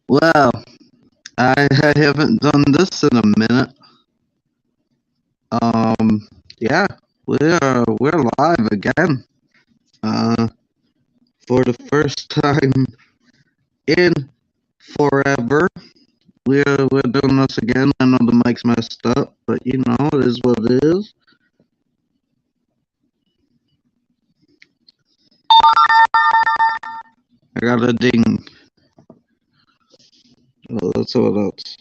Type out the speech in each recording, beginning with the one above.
Well, I haven't done this in a minute. Yeah, we're live again. Uh, for the first time in forever. We're doing this again. I know the mic's messed up, but you know, it is what it is. I got a ding. Oh, that's what else.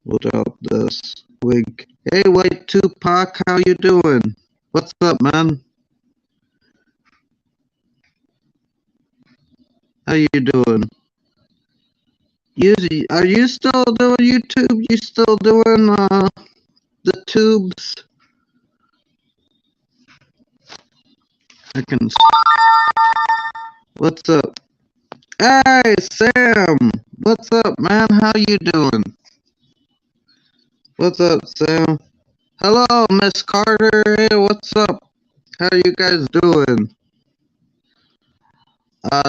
Without this wig. Hey, White Tupac, how you doing? What's up, man? How you doing? Are you still doing YouTube? You still doing the tubes? I can. What's up? Hey, Sam. What's up, man? How you doing? What's up, Sam? Hello, Miss Carter. Hey, what's up? How you guys doing?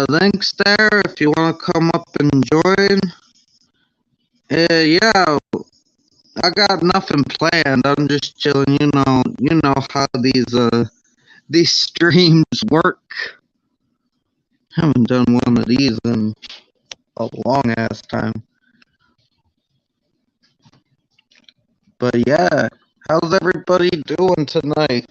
Links there if you want to come up and join. Yeah, I got nothing planned. I'm just chilling. You know how these streams work. Haven't done one of these in a long ass time. But yeah, how's everybody doing tonight?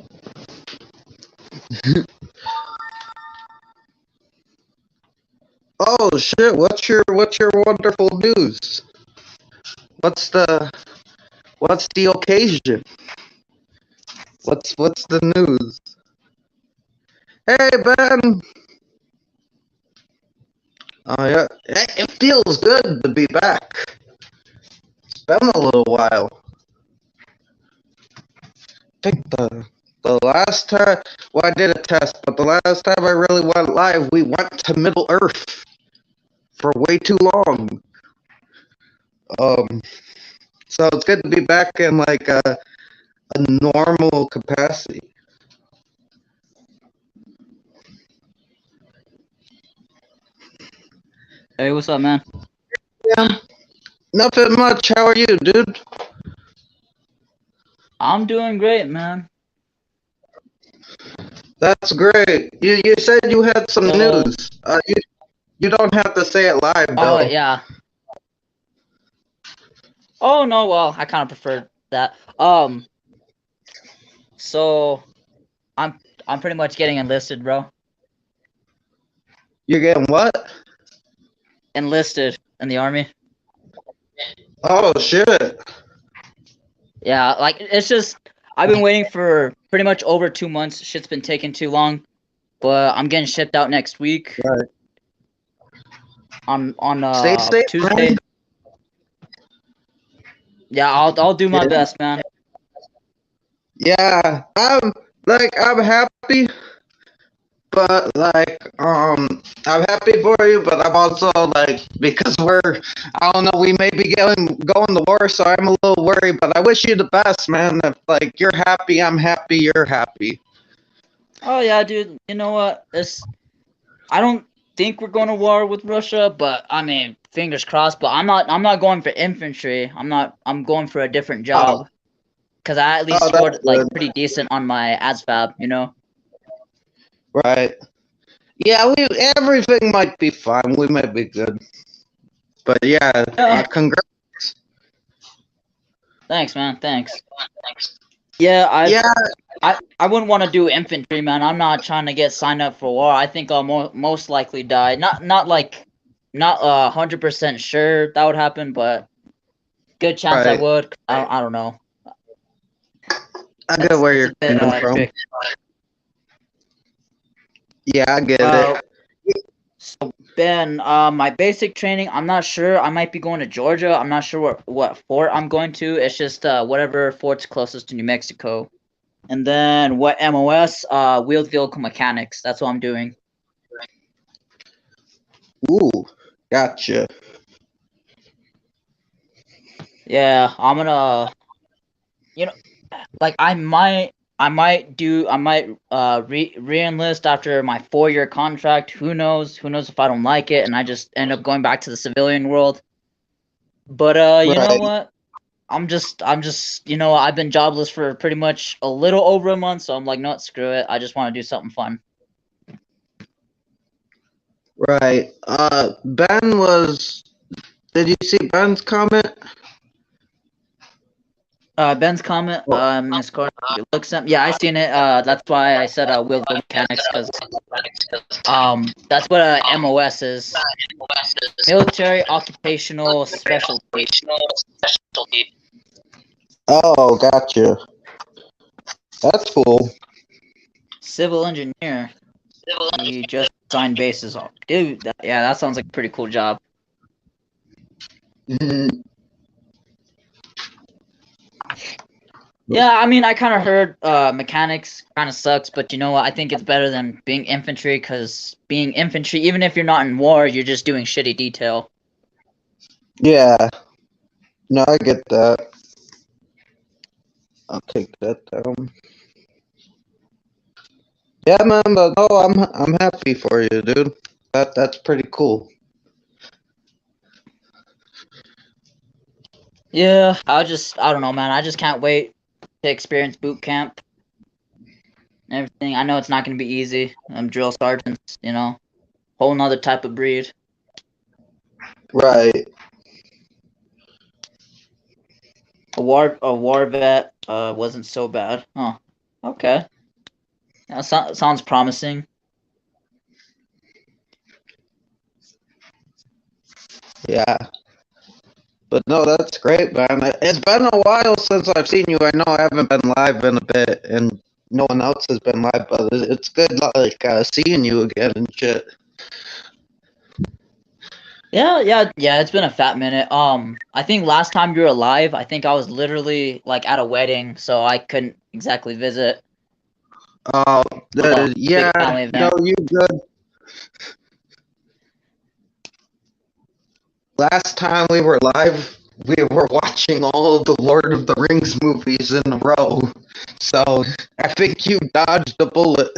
Oh shit! What's your wonderful news? What's the occasion? What's the news? Hey Ben. Oh yeah, it feels good to be back. It's been a little while. I think the last time, well, I did a test, but the last time I really went live, we went to Middle Earth for way too long. So it's good to be back in like a normal capacity. Hey, what's up, man? Yeah, nothing much. How are you, dude? I'm doing great, man. That's great. You said you had some news. You don't have to say it live, though. Oh yeah. Oh no, well, I kind of prefer that. So I'm pretty much getting enlisted, bro. You're getting what? Enlisted in the army. Oh shit. Yeah, like it's just I've been waiting for pretty much over 2 months. Shit's been taking too long, but I'm getting shipped out next week. Right. On Stay safe, Tuesday. man. Yeah, I'll do my best, man. Yeah, I'm happy, but I'm happy for you, but I'm also like, because I don't know, we may be going to war, so I'm a little worried. But I wish you the best, man. If like you're happy, I'm happy, you're happy. Oh yeah, dude. You know what? I don't think we're going to war with Russia, but I mean, fingers crossed. But I'm not going for infantry. I'm going for a different job because I at least scored like pretty decent on my ASVAB. You know. Right. Yeah, everything might be fine. We might be good. But yeah, congrats. Thanks, man. Thanks. Yeah, I wouldn't want to do infantry, man. I'm not trying to get signed up for war. I think I'll most likely die. Not 100% sure that would happen, but good chance I would. I don't know. I get where you're coming from. Tricky. Yeah, I get it. So Ben, my basic training, I'm not sure. I might be going to Georgia. I'm not sure what fort I'm going to. It's just whatever fort's closest to New Mexico. And then what MOS? Wheeled vehicle mechanics. That's what I'm doing. Ooh, gotcha. Yeah, I'm gonna, like I I might re-enlist after my 4-year contract. Who knows? Who knows if I don't like it and I just end up going back to the civilian world. But you know Right, what? I'm just I've been jobless for pretty much a little over a month, so I'm like, no, screw it. I just want to do something fun. right. Ben was. Did you see Ben's comment? Ben's comment, Well, Miss Carter looks at. Yeah, I seen it. That's why I said wheelable mechanics, because that's what MOS is. Military Occupational Specialty. oh, gotcha. That's cool. Civil engineer. You just sign bases off. Dude, that sounds like a pretty cool job. Mhm. Yeah, I mean, I kind of heard mechanics kind of sucks, but you know what? I think it's better than being infantry, because being infantry, even if you're not in war, you're just doing shitty detail. Yeah. No, I get that. I'll take that down. Yeah, man, but no, I'm happy for you, dude. That's pretty cool. Yeah, I don't know, man. I just can't wait to experience boot camp and everything. I know it's not going to be easy. Drill sergeants, whole nother type of breed. Right. A war vet wasn't so bad. Huh. Okay. That sounds promising. Yeah. But no, that's great, man. It's been a while since I've seen you. I know I haven't been live in a bit, and no one else has been live, but it's good, like, seeing you again and shit. Yeah. It's been a fat minute. I think last time you were alive, I think I was literally like at a wedding, so I couldn't exactly visit. Uh, Well, big yeah, family no, event. you good. Last time we were live, we were watching all of the Lord of the Rings movies in a row. So I think you dodged a bullet.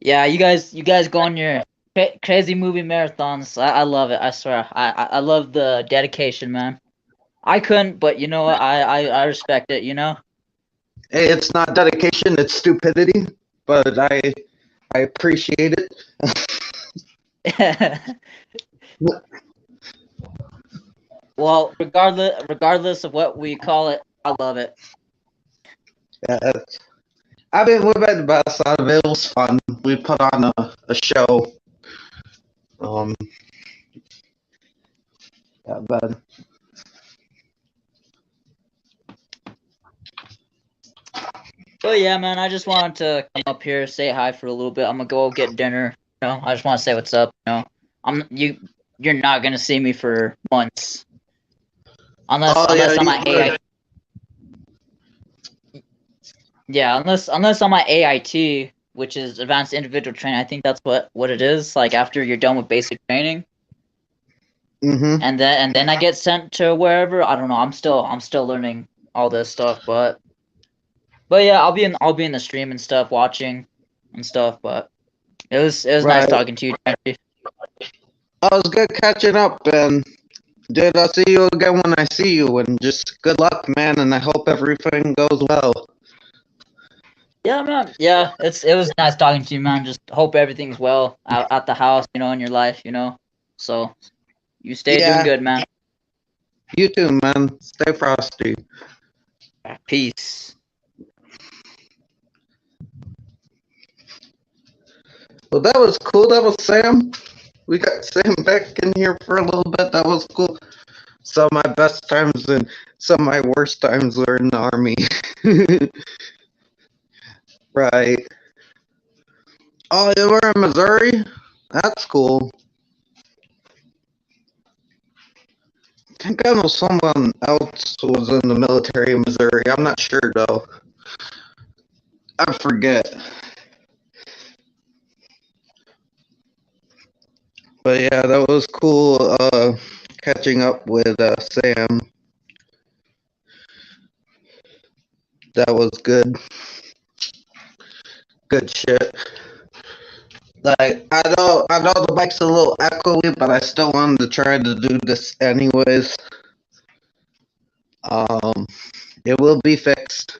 Yeah, you guys go on your crazy movie marathons. I love it. I swear. I love the dedication, man. I couldn't, but you know what? I respect it. Hey, it's not dedication, it's stupidity, but I appreciate it. Well, regardless of what we call it, I love it. Yeah, I mean, we made the best out of it. It was fun. We put on a show. Um, yeah, but But yeah, man, I just wanted to come up here, say hi for a little bit. I'm gonna go get dinner. I just want to say what's up. You're not gonna see me for months, unless oh yeah, unless I'm you at were. AI. Yeah, unless I'm at AIT, which is Advanced Individual Training. I think that's what it is. Like after you're done with basic training, Mm-hmm. and then I get sent to wherever. I don't know. I'm still learning all this stuff, but yeah, I'll be in the stream and stuff, watching and stuff. But it was nice Right. talking to you, Jeffrey. Oh, it was good catching up, and dude, I'll see you again when I see you. And just good luck, man. And I hope everything goes well. Yeah, man. Yeah, it was nice talking to you, man. Just hope everything's well out at the house, in your life. So you stay doing Yeah, good, man. you too, man. Stay frosty. Peace. Well, that was cool. That was Sam. We got Sam back in here for a little bit. That was cool. Some of my best times and some of my worst times were in the army. Right. Oh, you were in Missouri? That's cool. I think I know someone else who was in the military in Missouri. I'm not sure though. I forget. But yeah, that was cool catching up with Sam. That was good. Good shit. Like I know the mic's a little echoey, but I still wanted to try to do this anyways. Um, it will be fixed,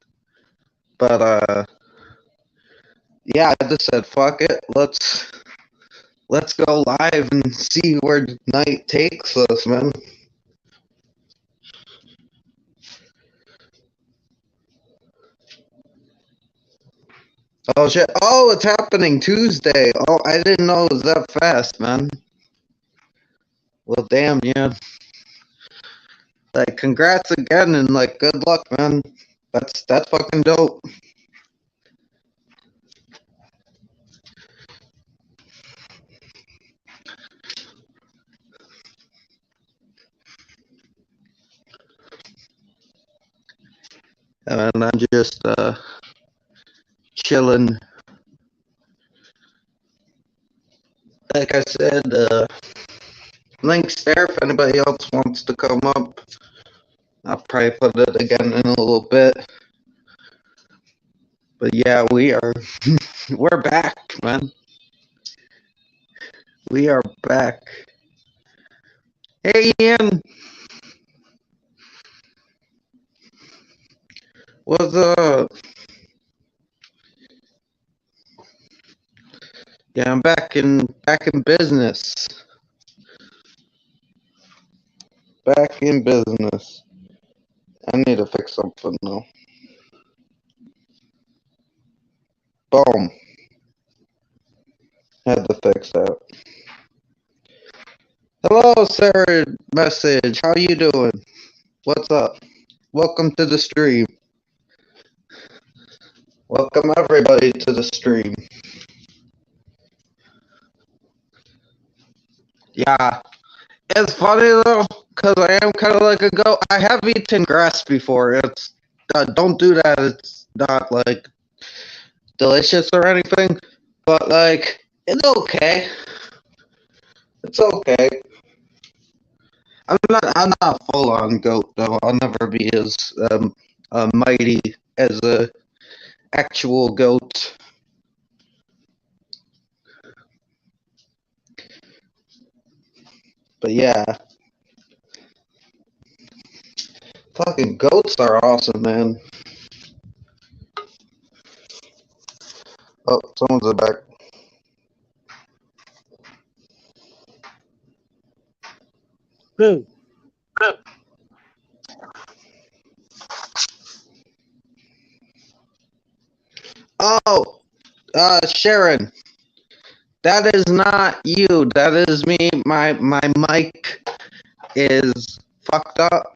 but yeah, I just said fuck it. Let's go live and see where night takes us, man. Oh shit! Oh, it's happening Tuesday. Oh, I didn't know it was that fast, man. Well, damn, yeah. Like, congrats again, and like, good luck, man. That's fucking dope. And I'm just chilling. Like I said, links there if anybody else wants to come up. I'll probably put it again in a little bit. But yeah, we're back, man. We are back. Hey, Ian. What's up? Yeah, I'm back in business. Back in business. I need to fix something though. Boom. Had to fix that. Hello, Sarah message. How you doing? What's up? Welcome to the stream. Welcome everybody to the stream. Yeah, it's funny though, cause I am kind of like a goat. I have eaten grass before. It's don't do that. It's not like delicious or anything, but like it's okay. It's okay. I'm not a full on goat though. I'll never be as mighty as a actual goat. But yeah, fucking goats are awesome, man. Oh, someone's back. Boo. Oh, Sharon, that is not you. That is me. My mic is fucked up,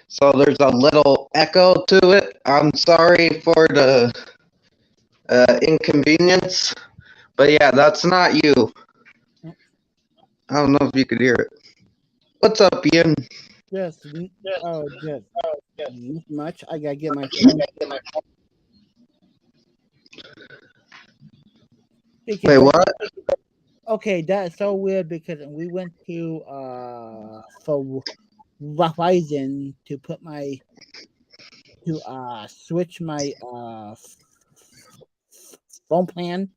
so there's a little echo to it. I'm sorry for the inconvenience, but yeah, that's not you. I don't know if you could hear it. What's up, Ian? Just, just not much. I gotta get my phone. Wait, what? Okay, that's so weird because we went to for Verizon to put my switch my phone plan,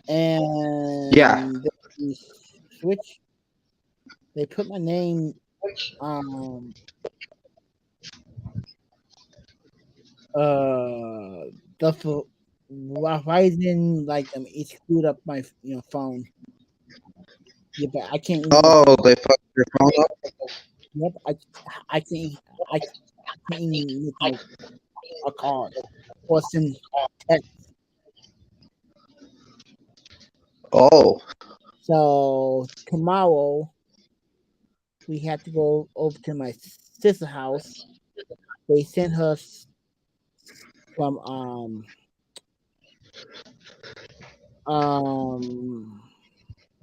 and Yeah. the switch they put my name um the Verizon, like it screwed up my phone. Yeah, but I can't even make Oh, they fucked your phone up? yep, I can't even make a call or send text. Oh. So tomorrow we have to go over to my sister's house. They sent her some um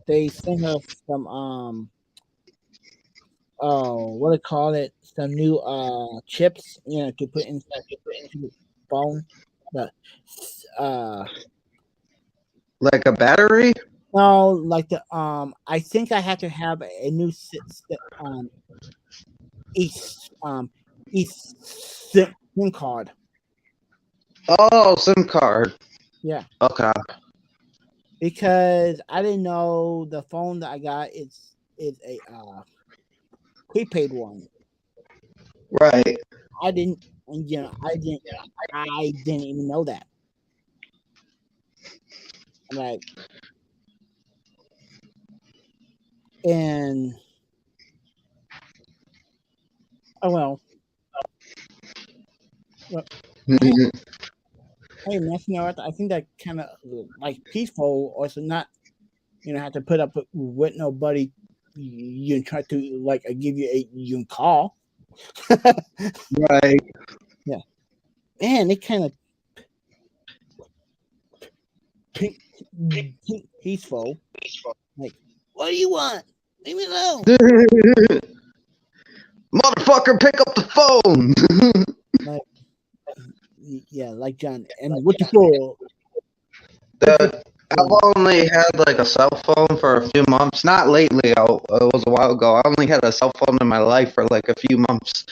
they sent her some oh, what do you call it? Some new chips, to put in the phone. The uh Like a battery? no, like the I think I have to have a new each SIM card. Oh, SIM card. Yeah, Okay. because I didn't know the phone that I got is a prepaid one. Right. I didn't, and I didn't even know that. Like, and well, hey, hey, man, you know what? I think that kind of like peaceful, or so not, have to put up with nobody. You try to like give you you can call. Right. Yeah, man, it kind of peaceful. Like, what do you want? Leave me alone. Motherfucker, pick up the phone. Like, yeah, like John. And what you for? I've only had like a cell phone for a few months. Not lately. It was a while ago. I only had a cell phone in my life for like a few months.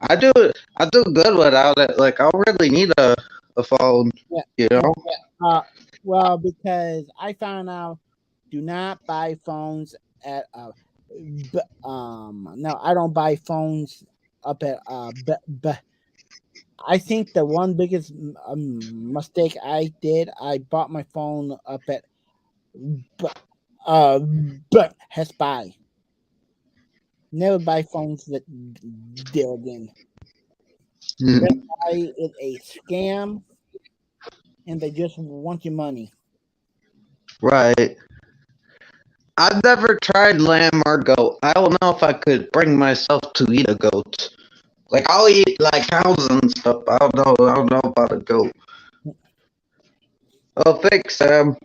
I do good without it. Like I don't really need a phone. Yeah. You know. Well, because I found out, do not buy phones at no, I don't buy phones up at I think the one biggest mistake I did, I bought my phone up at Best Buy. Never buy phones that there again. Best Buy is a scam, and they just want your money. Right. I've never tried lamb or goat. I don't know if I could bring myself to eat a goat. Like I'll eat like cows and stuff. I don't know. I don't know about a goat. Oh, thanks, Sam.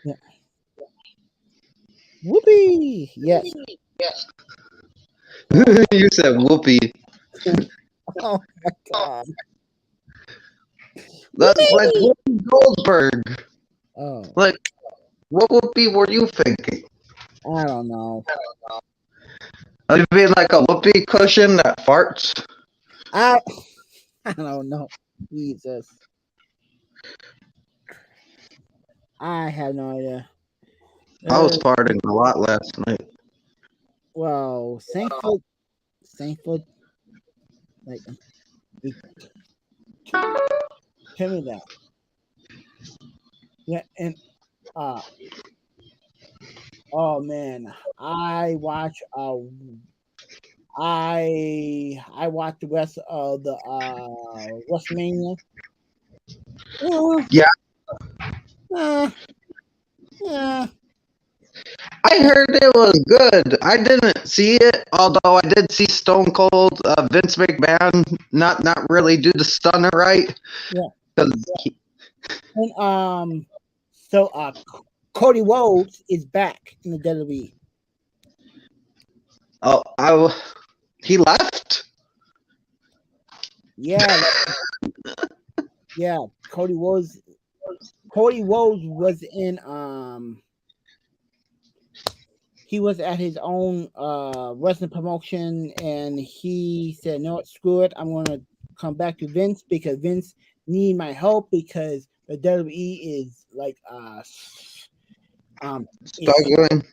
Yeah. Whoopee! Yes. You said whoopee. Oh my god. That's like Whoopee! Whoopi Goldberg. Oh, Like, what whoopee were you thinking? I don't know. You mean like a whoopee cushion that farts? I I don't know. Jesus. I have no idea. I was farting a lot last night. Well, thankful, like, tell me that. Yeah, and uh, oh man, I watched the rest of the WrestleMania. Yeah, Uh, uh, I heard it was good. I didn't see it, although I did see Stone Cold Vince McMahon not really do the stunner right. yeah, 'Cause and so Cody Rhodes is back in the WWE. he left. Yeah, yeah. Cody Rhodes was in he was at his own wrestling promotion, and he said, "No, screw it. I'm gonna come back to Vince because Vince need my help because the WWE is like Struggling.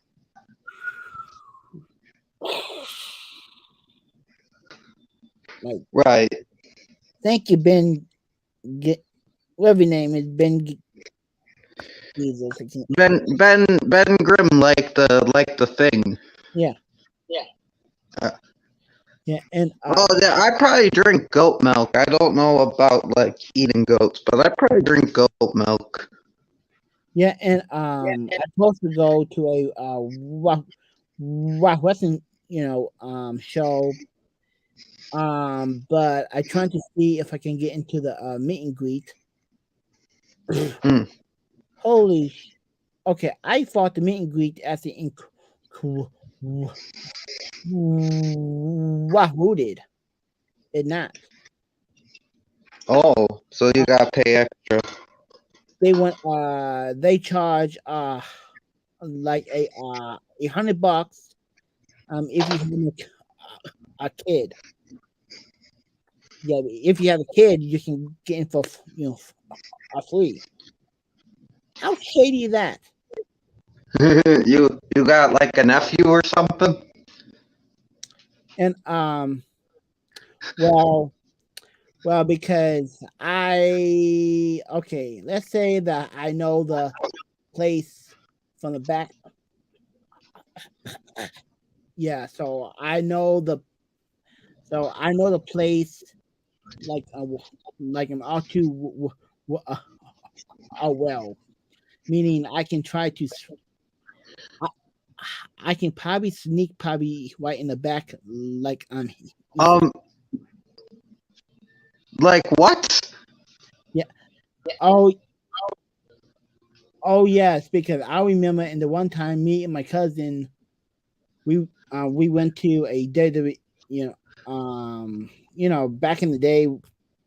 like, Right. thank you, Ben. Whatever your name is, Ben. Jesus, Ben Grimm like the thing. yeah, Uh, yeah, and well, yeah, I probably drink goat milk. I don't know about like eating goats, but I probably drink goat milk. yeah, and I'm supposed to go to a rock wrestling, show. But I trying to see if I can get into the meet and greet. Mm. Holy, okay! I thought the meet and greet at the Wahoo did it not? Oh, so you gotta pay extra. They went. They charge like $100 if you have a kid. Yeah, if you have a kid, you can get in for free. How shady is that? You got like a nephew or something? And well, because let's say that I know the place from the back. Yeah, so I know the place like I'm out to well, meaning I can try to I, I can probably sneak right in the back like Um, like what? yeah. Oh, yes, because I remember in the one time me and my cousin we went to a WWE, back in the day,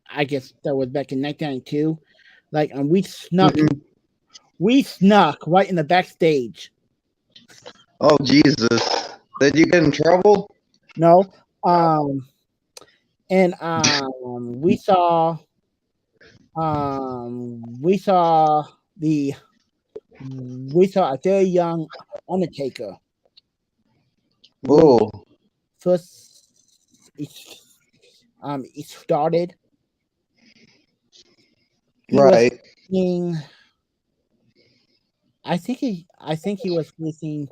I guess that was back in 1992. Like, and Mhm. we snuck right in the backstage. Oh Jesus! Did you get in trouble? No, and we saw a very young Undertaker. When Oh, first it started, he was right. being. I think he was listening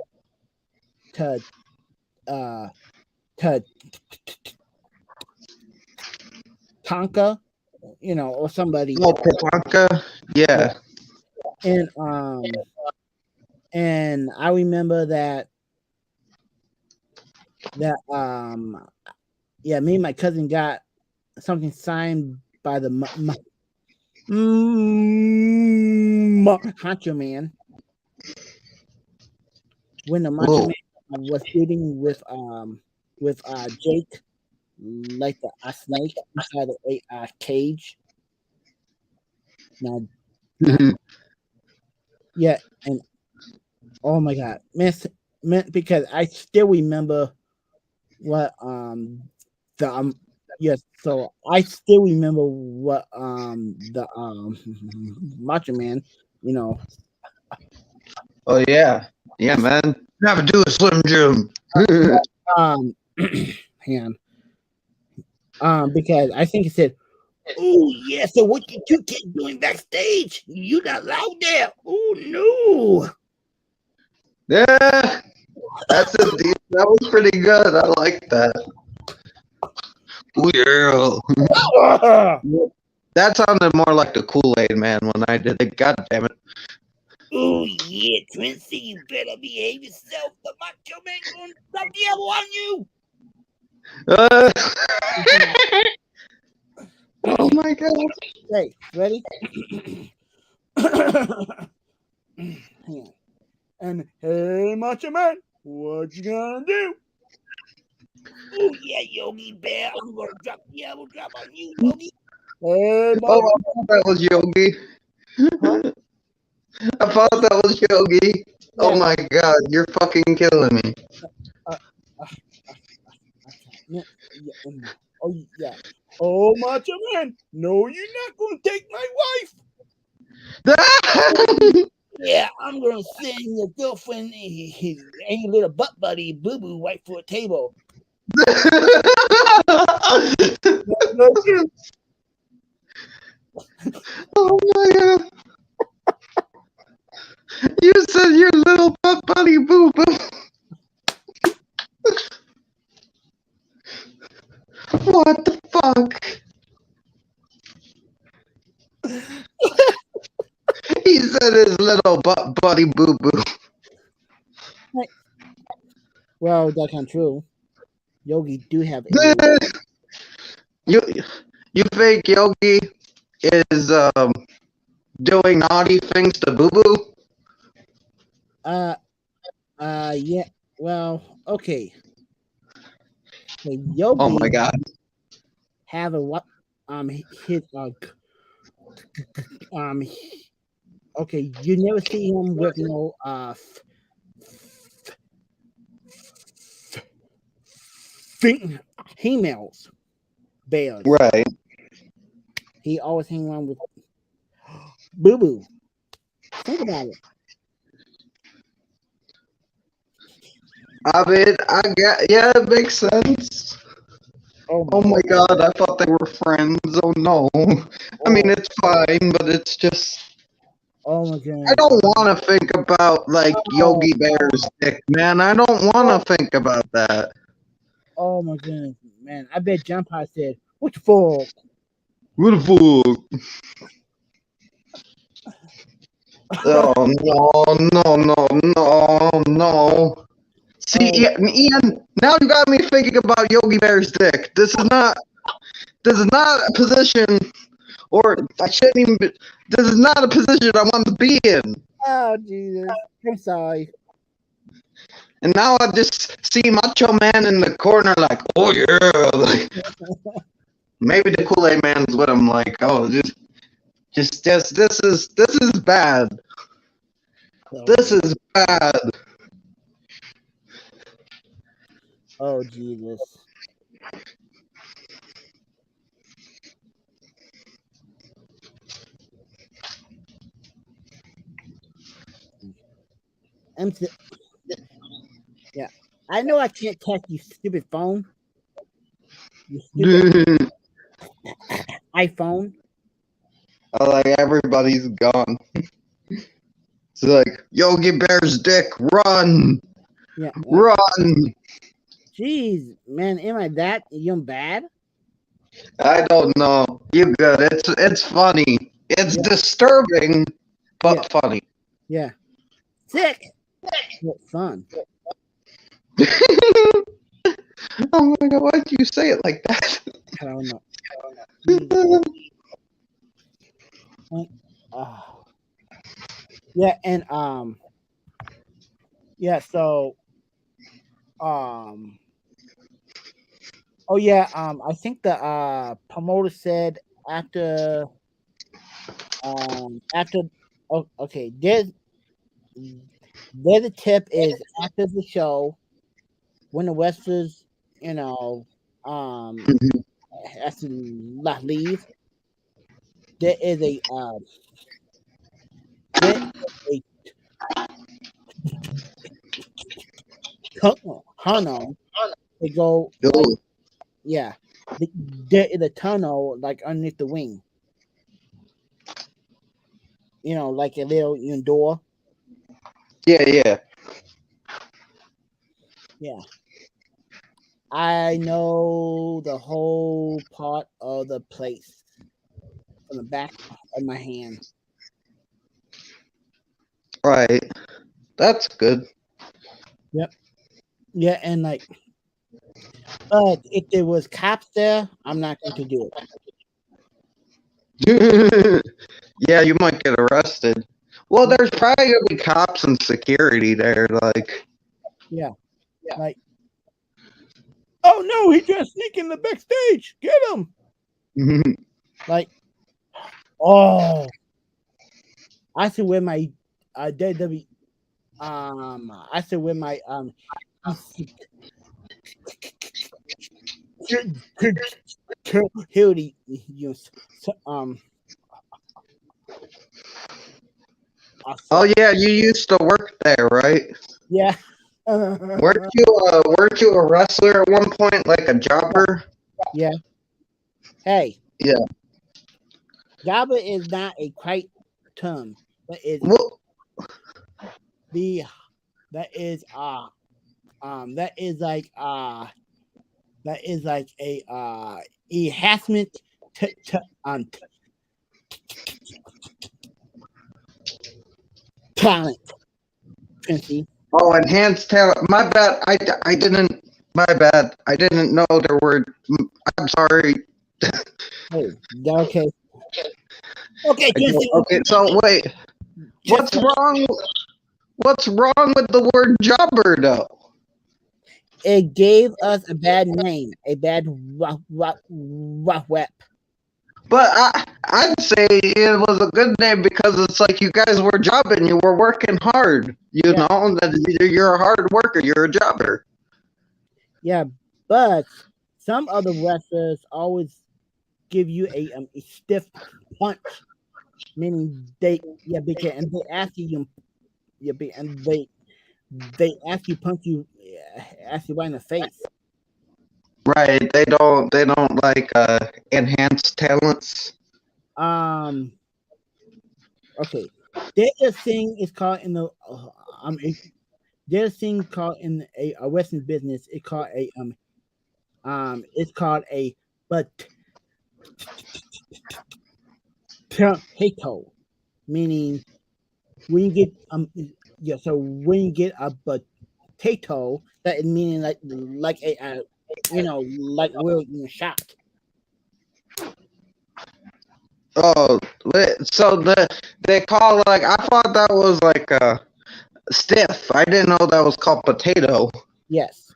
to uh to Tonka, or somebody. Oh, Tatanka. Yeah. Yeah. And I remember that yeah, me and my cousin got something signed by the Macho Man when the Macho Oh. Man was dealing with Jake like a snake inside a cage. Now, now, yeah, and oh my god, man, because I still remember what the yes, so I still remember what the Macho Man, you know, Oh yeah. Yeah, man. Never do a Slim Jim. um hang because I think it said, "Oh yeah, so what you two kids doing backstage? You not loud there? Oh no!" Yeah. That's a that was pretty good. I like that. Oh yeah. That sounded more like the Kool-Aid Man when I did it. God damn it. Oh yeah, Quincy, you better behave yourself. The Macho Man gonna drop the elbow on you. Uh, oh my god. Hey, ready? Hang on. And hey, Macho Man, what you gonna do? Oh yeah, Yogi Bear, I'm gonna drop the elbow drop on you, Yogi. Hey, Oh, Macho. I thought that was Yogi. Huh? I thought that was Yogi. Oh Yeah. my god, you're fucking killing me. Uh, uh, yeah, oh yeah. Oh, Macho Man, no, you're not gonna take my wife. Yeah, I'm gonna send your girlfriend any little butt buddy boo boo right for a table. Oh my god. You said your little butt buddy boo boo. What the fuck? He said his little butt buddy boo boo. Well, that's not true. Yogi do have a You you think Yogi is doing naughty things to boo boo? yeah. Well, okay. So Oh my Yogi god. have a what? His um. Okay, you never see him with no females. bears. Right. He always hang around with Boo Boo. Think about it. I mean, yeah, it makes sense. Oh Oh my my god, I thought they were friends. Oh no. I mean, oh, it's fine, but it's just. oh my I goodness. don't want to think about, like, Oh, Yogi Bear's dick, man. I don't want to think about that. oh my goodness, man. I bet Jump High said, "What the fuck?" What the fuck? Oh, no. See, Oh, Ian, now you got me thinking about Yogi Bear's dick. This is not a position, or I shouldn't even be, this is not a position I want to be in. oh Jesus. I'm sorry. And now I just see Macho Man in the corner like, oh yeah. Like, maybe the Kool-Aid Man's with him like, oh, just this is bad. This is bad. Oh Jesus. Yeah. I know I can't catch you stupid phone. You stupid iPhone. Like everybody's gone. It's like, Yogi Bear's dick, run! Yeah. Run! Jeez, man, am I that young bad? I don't know. You good. It's funny. It's disturbing, but funny. Yeah. Sick. But fun. Oh my god, why'd you say it like that? I don't know. Yeah, and yeah, so oh yeah, I think the promoter said after after oh okay, there's a tip is after the show when the wrestlers, you know, has to leave, there is a tunnel. They go like Ooh. yeah, there is a tunnel like underneath the wing. You know, like a little door. Yeah. Yeah. I know the whole part of the place from the back of my hand. Right. That's good. Yep. Yeah, and like, but if there was cops there, I'm not going to do it. Yeah, you might get arrested. Well, there's probably gonna be cops and security there, like. Yeah. Like, oh no, he just sneak in the backstage. Get him. Like, oh, I should wear my WWE. I should wear my security Oh yeah, you used to work there, right? yeah. Weren't you a wrestler at one point, like a jobber? Yeah. Hey. Yeah. Jobber is not a quite term. That is Well, that is a enhancement talent, Princey. oh, enhanced talent. My bad. I didn't. My bad. I didn't know there were. I'm sorry. Hey, okay. Okay, Princey. Okay. So wait. What's wrong? What's wrong with the word jobber, though? It gave us a bad name, a bad rep. But I'd say it was a good name because it's like you guys were jobbing, you were working hard. You know that you're a hard worker, you're a jobber. Yeah, but some other wrestlers always give you a stiff punch, meaning because and they ask you and they ask you punch you ask you right in the face. Right. They don't like enhanced talents. Okay. There's a thing is called in the there's a thing called in a wrestling business. It's called a potato, meaning when you get so when you get a potato, that is meaning like a like we're shot. Oh, so they call like I thought that was like stiff. I didn't know that was called potato. Yes.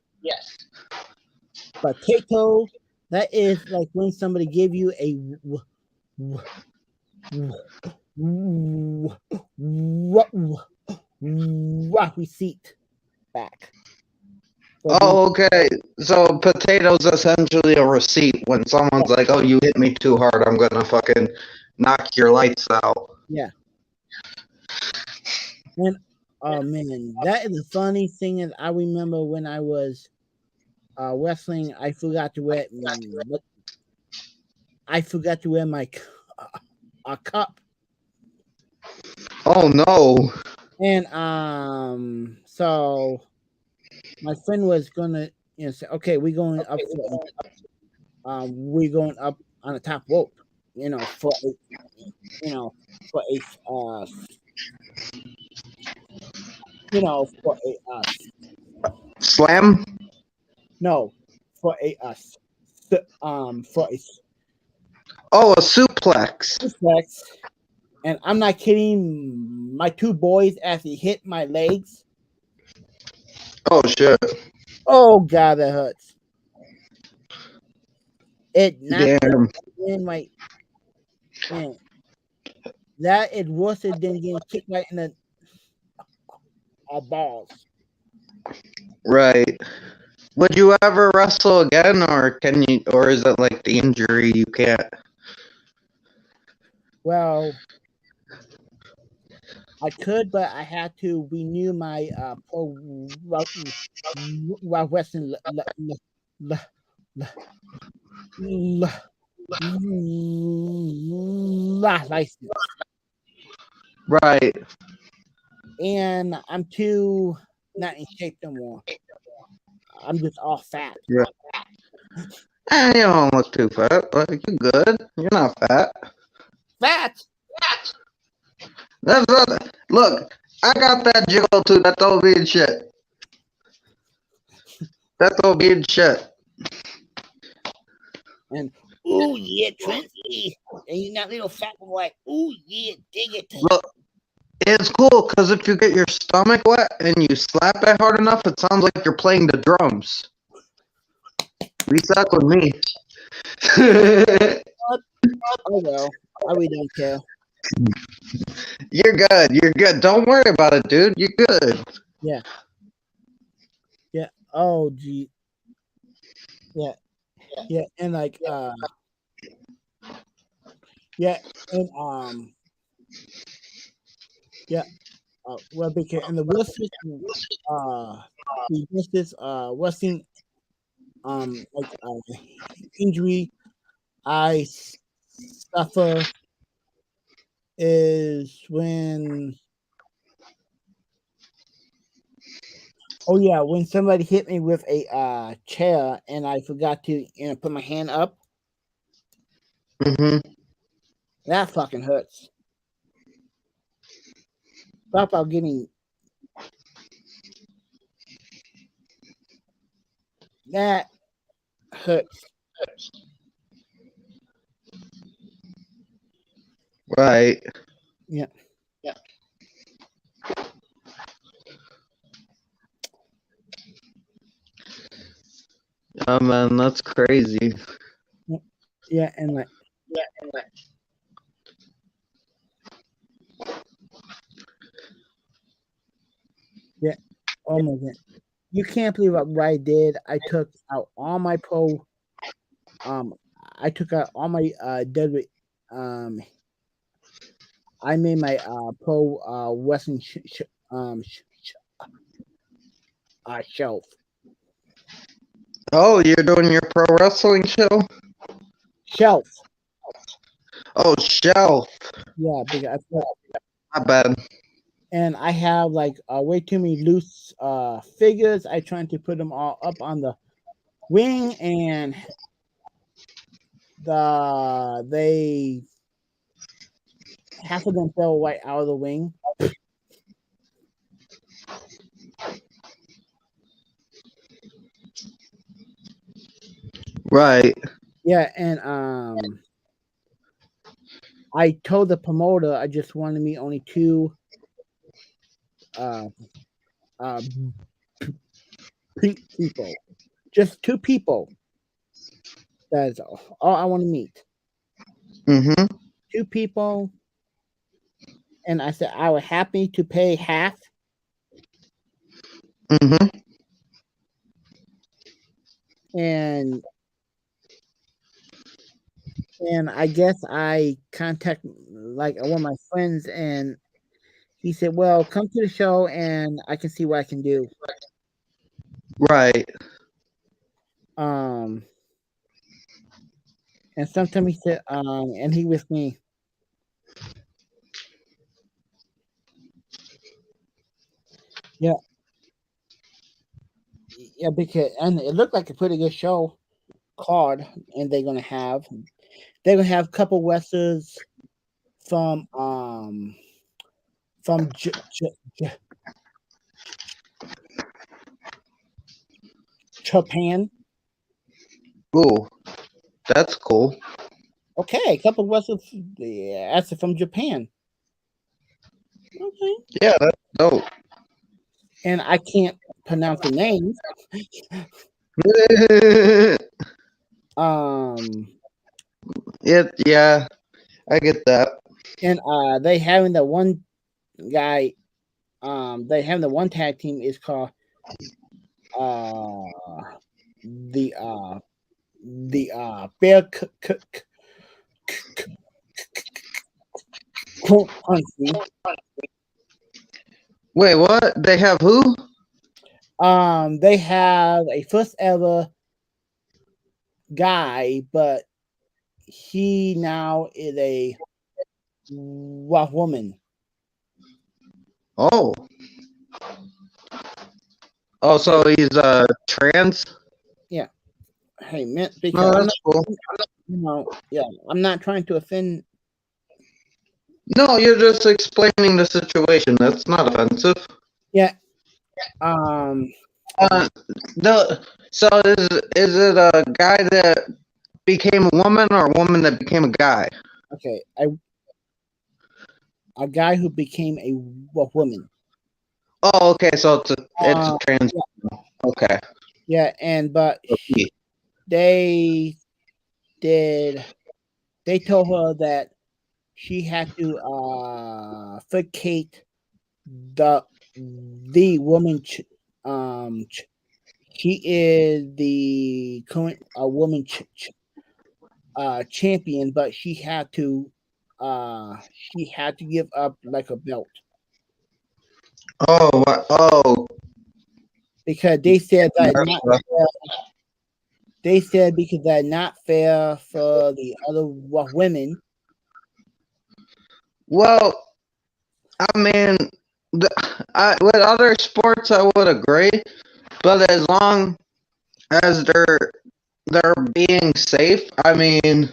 Potato, that is like when somebody give you a receipt back. Oh, okay. So potato's essentially a receipt when someone's like, "Oh, you hit me too hard. I'm gonna fucking knock your lights out." Yeah. And oh man, that is the funny thing is I remember when I was wrestling, I forgot to wear my a cup. Oh no. And so my friend was gonna say, okay, we're going up on the top rope, for a for a for a Slam? no for a for a Oh, a suplex. suplex. And I'm not kidding, my two boys actually hit my legs. Oh shit. Oh god, that hurts. It knocked Damn. in my man. That is worse than getting kicked right in the balls. Right. Would you ever wrestle again, or can you, or is it like the injury you can't? Well, I could, but I had to renew my pro wrestling license, Right. and I'm too not in shape no more. I'm just all fat. Yeah. You don't look too fat. Like you're good. You're not fat. Fat. That's not, look. I got that jiggle too. That don't mean shit. That don't mean shit. And ooh yeah, Trinity, and you're not little fat boy. Ooh yeah, dig it. Look, it's cool because if you get your stomach wet and you slap it hard enough, it sounds like you're playing the drums. At least that's with me. Oh well, I really don't care. You're good. You're good. Don't worry about it, dude. You're good. Yeah. Oh gee. Yeah. And like yeah, and yeah. Well, because and the worst wrestling like injury I suffer is when when somebody hit me with a chair and I forgot to put my hand up. Mm-hmm. That fucking hurts. Talk about getting that hurts. Right. Yeah. Oh man, that's crazy. Yeah, and like yeah. Oh my god. You can't believe what I did. I took out all my pro I took out all my deadweight. I made my pro wrestling shelf. Oh, you're doing your pro wrestling show? Shelf. Oh, shelf. Yeah, because Not bad. and I have like way too many loose figures. I trying to put them all up on the wing, and they half of them fell right out of the wing. Right. Yeah, and I told the promoter I just wanted me only two uh pink people, just two people. That's all I want to meet. Mm-hmm. Two people, and I said I was happy to pay half, Mm-hmm. and I guess I contact like one of my friends, and he said, "Well, come to the show, and I can see what I can do." Right. Um, and sometimes he said, and he with me. Yeah, yeah, because and it looked like a pretty good show card, and they're gonna have a couple wrestlers from from J- Japan. Ooh, that's cool. Okay, a couple wrestlers, yeah, that's from Japan. Okay, Yeah, that's dope. and I can't pronounce the names. Um, Yeah, I get that. and they having the one guy. They having the one tag team is called uh the uh bear country. Wait, what? They have who? They have a first ever guy, but he now is a woman. Oh. Oh, so he's trans? Yeah. Hey, man, No, because I'm that's not, cool. yeah, I'm not trying to offend. No, you're just explaining the situation. That's not offensive. Yeah. Um. Uh, no. So is it a guy that became a woman or a woman that became a guy? Okay. A guy who became a woman. Oh, okay. So it's a trans. Yeah, Okay. yeah, and but they did. They told her that she had to vacate the woman. She is the current woman champion, but she had to give up like a belt Oh, oh, because they said that that's not they said because that not fair for the other women. well. I mean, with other sports, I would agree, but as long as they're being safe, I mean,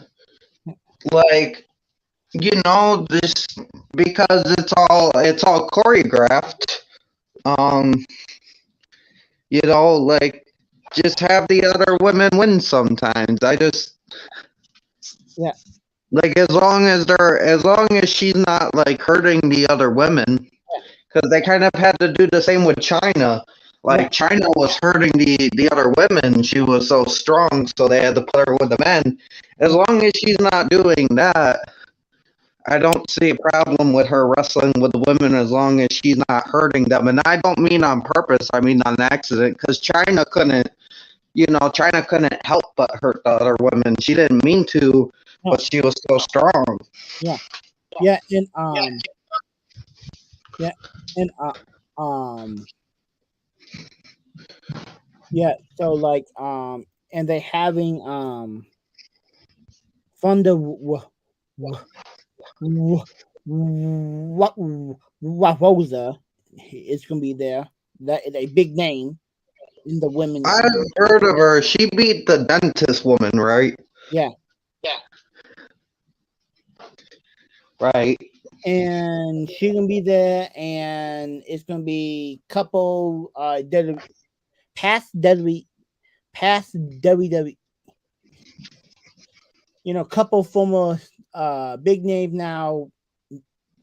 like this because it's all choreographed. Um, like just have the other women win sometimes. I just Yeah, like as long as she's not like hurting the other women, because they kind of had to do the same with China. yeah, Like China was hurting the other women. She was so strong, so they had to put her with the men. As long as she's not doing that, I don't see a problem with her wrestling with the women as long as she's not hurting them. And I don't mean on purpose. I mean on accident, because China couldn't China couldn't help but hurt the other women. She didn't mean to, No. but she was so strong. Yeah, and yeah, and yeah. So like and they having Thunder Rosa is gonna be there. That is a big name in the women. I've heard of her. She beat the dentist woman, right? Yeah, Right. and she's gonna be there, and it's gonna be couple past WWE, couple former big names now,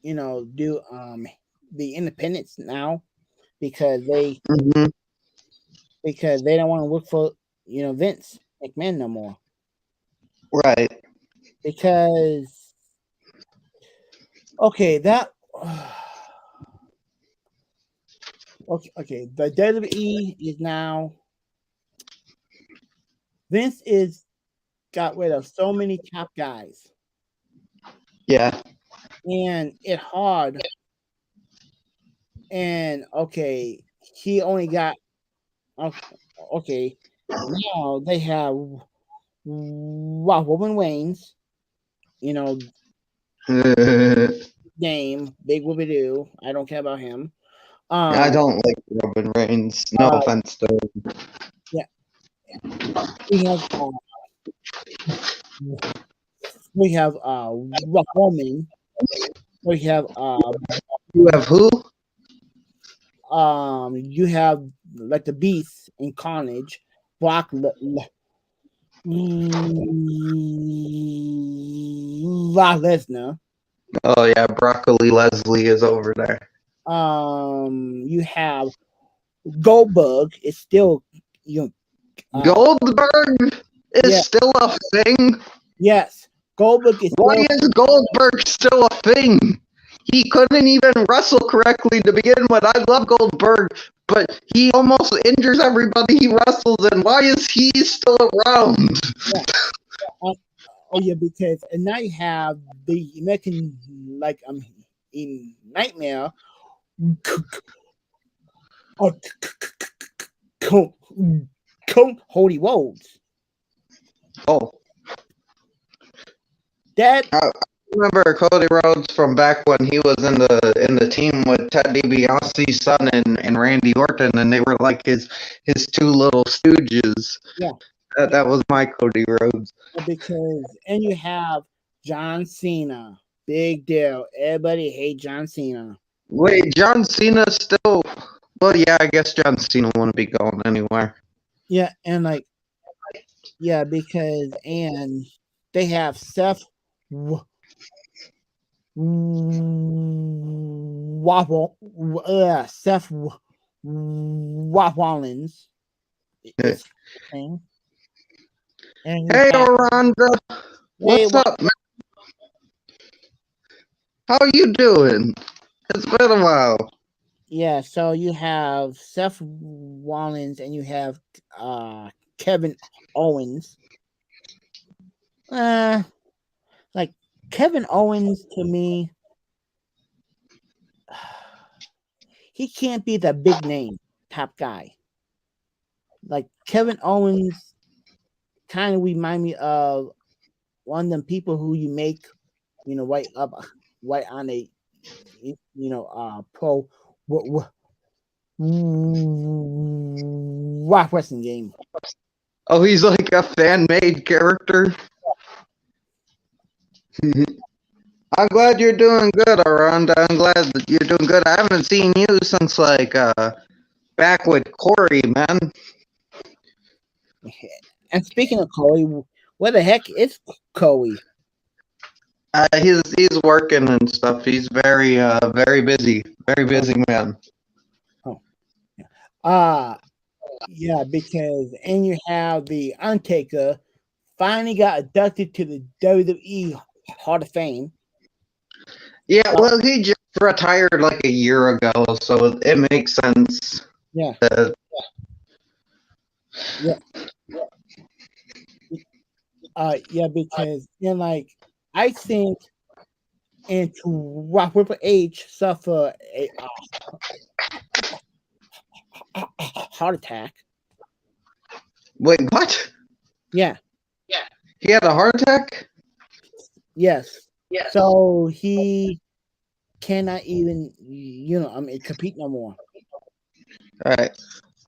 do the independents now because they Hmm. don't want to work for Vince McMahon no more Right. because that okay the WWE is now Vince is got rid of so many top guys Yeah. and it's hard and he only got okay now they have Roman Reigns, I name Big Whoopie Doo. I don't care about him. Um, don't like Roman Reigns. No offense to him. yeah, we have Rock Roman. We have You have who? you have like the Beast in Carnage, Brock Lesnar. Oh yeah, Broccoli Leslie is over there. You have Goldberg is still Goldberg is yeah. still a thing. Yes, Goldberg is Why still is Goldberg still a thing? He couldn't even wrestle correctly to begin with. I love Goldberg, but he almost injures everybody he wrestles, and why is he still around? yeah. Oh yeah, because and now you have the American in Nightmare. Holy Rhodes. Oh, That I remember Cody Rhodes from back when he was in the team with Ted DiBiase's son and Randy Orton, and they were like his two little stooges. yeah, That was my Cody Rhodes. because and you have John Cena. Big deal. Everybody hate John Cena. Wait, John Cena still? Well, yeah, I guess John Cena wouldn't be going anywhere. Yeah, and because and they have Seth Seth Rollins. It's thing. And Hey, Orlando, what's up, man? How you doing? It's been a while. Yeah, so you have Seth Rollins and you have Kevin Owens. Like Kevin Owens to me, he can't be the big name top guy. Like Kevin Owens kind of remind me of one of them people who you make, right on a pro rock wrestling game. Oh, he's like a fan-made character. I'm glad you're doing good, Aranda. I'm glad that you're doing good. I haven't seen you since back with Corey, man. And speaking of Corey, where the heck is Corey? He's working and stuff. He's very busy. Very busy man. Yeah, because and you have the Undertaker finally got inducted to the WWE Hall of Fame. Yeah, well, he just retired like a year ago, so it makes sense. Yeah. Yeah. Yeah, because like I think and to Triple H suffer a heart attack. Wait, what? Yeah. He had a heart attack? Yes. So he cannot even compete no more. All right.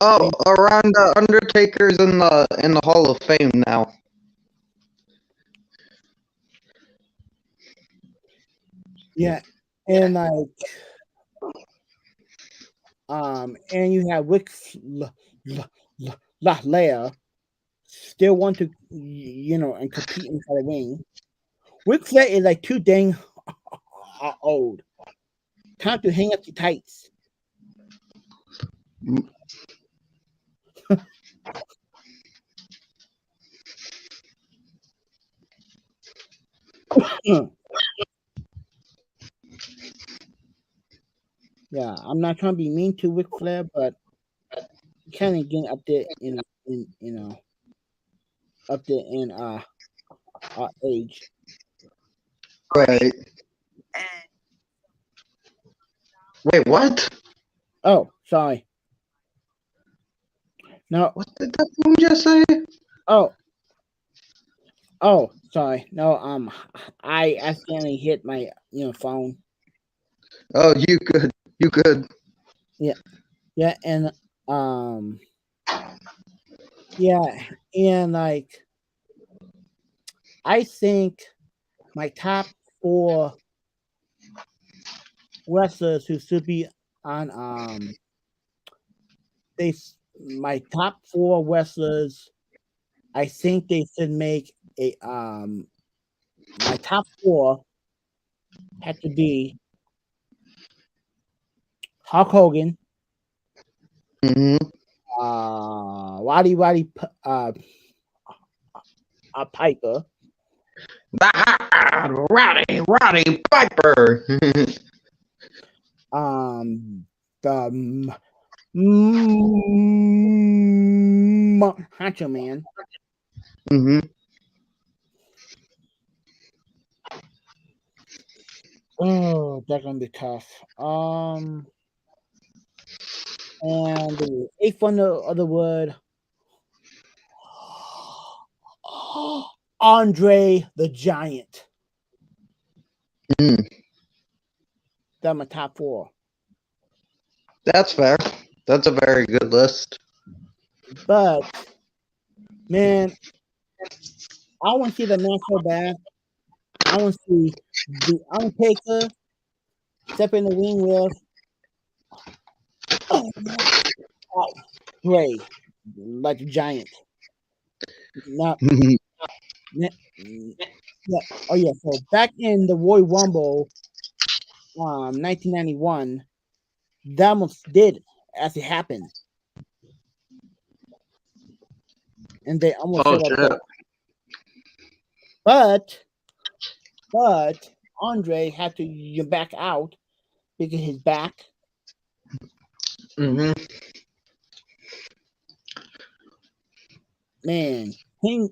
Oh, around Undertaker's in the Hall of Fame now. Yeah, and and you have Rick Flair still want to and compete inside the ring. Rick Flair is like too dang old. Time to hang up the tights. Yeah, I'm not trying to be mean to Ric Flair, but kind of getting up there up there in age. Right. Wait, what? Oh, sorry. No. What did that phone just say? Oh, sorry. No, I accidentally hit my phone. Oh, you good. You good. Yeah, and yeah, and like I think my top 4 wrestlers who should be on my top 4 wrestlers, I think they should make a my top 4 had to be Hulk Hogan, Mm-hmm. Roddy Piper, Roddy Piper. the Macho Man, Mm-hmm. oh, that's gonna be tough. And the 8th one of the word, Andre the Giant. Mm. That's my top 4. That's fair. That's a very good list. But man, I want to see the match so bad. I want to see the Undertaker step in the ring with Ray, like a giant. Not, yeah. Oh yeah. So back in the Royal Rumble, 1991, that almost did as it happened, and they almost Oh set up. shit. But Andre had to back out because his back. Mm-hmm. Man, can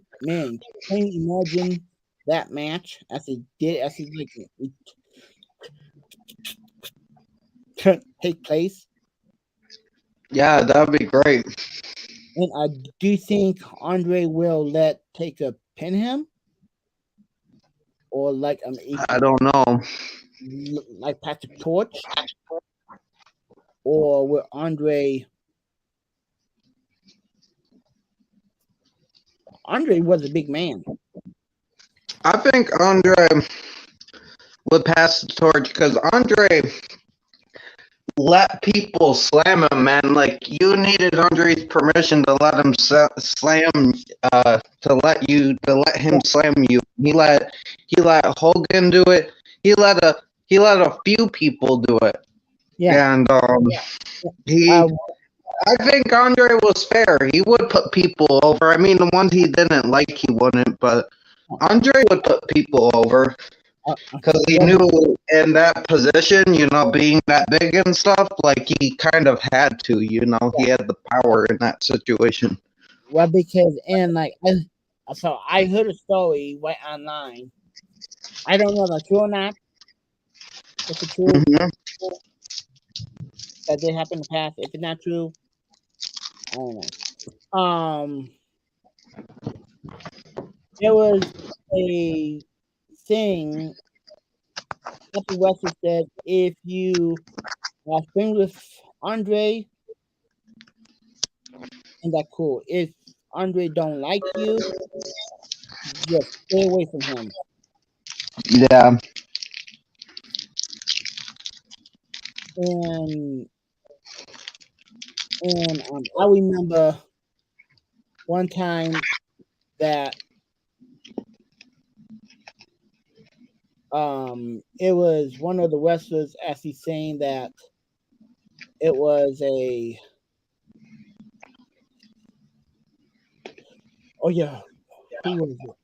you imagine that match as it take place? Yeah, that'd be great. And do you think Andre will let Taker pin him, or like I don't know. like Patrick Torch, or will Andre? Andre was a big man. I think Andre would pass the torch because Andre let people slam him, man. Like you needed Andre's permission to let him slam, to let him slam you. He let Hogan do it. He let a few people do it. Yeah. And he. Uh, I think Andre was fair. He would put people over. I mean, the ones he didn't like, he wouldn't. But Andre would put people over. Because he knew in that position, being that big and stuff, like he kind of had to, he had the power in that situation. well, because and like so I heard a story right online. I don't know if it's true or not. If it's true, Mhm. that did happen in the past. If it's not true, I don't know. There was a thing. Couple Western said if you spring with Andre, and that cool. If Andre don't like you, just stay away from him. Yeah. And I remember one time that it was one of the wrestlers actually saying that it was a oh yeah, who was it?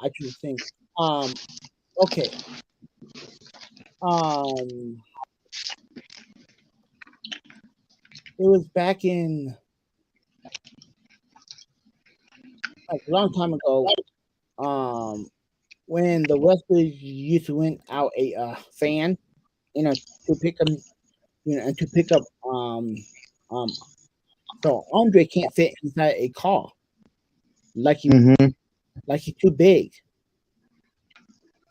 I should think. Okay. Um, it was back in like a long time ago. Um, when the wrestlers used to rent out a fan, to pick up, and to pick up. Um. So Andre can't fit inside a car like he Mhm. like he's too big.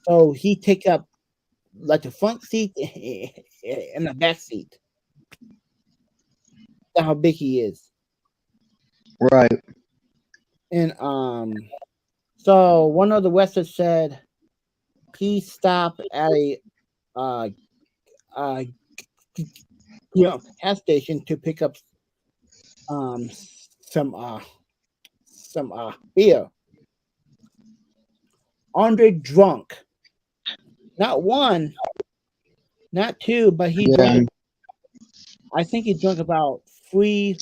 So he take up like the front seat and the back seat. That's how big he is. Right. And so one of the wrestlers said, "Please stop at a uh uh gas station to pick up um some uh beer." Andre drunk, not one, not two, but he drunk. Yeah. I think he drunk about 3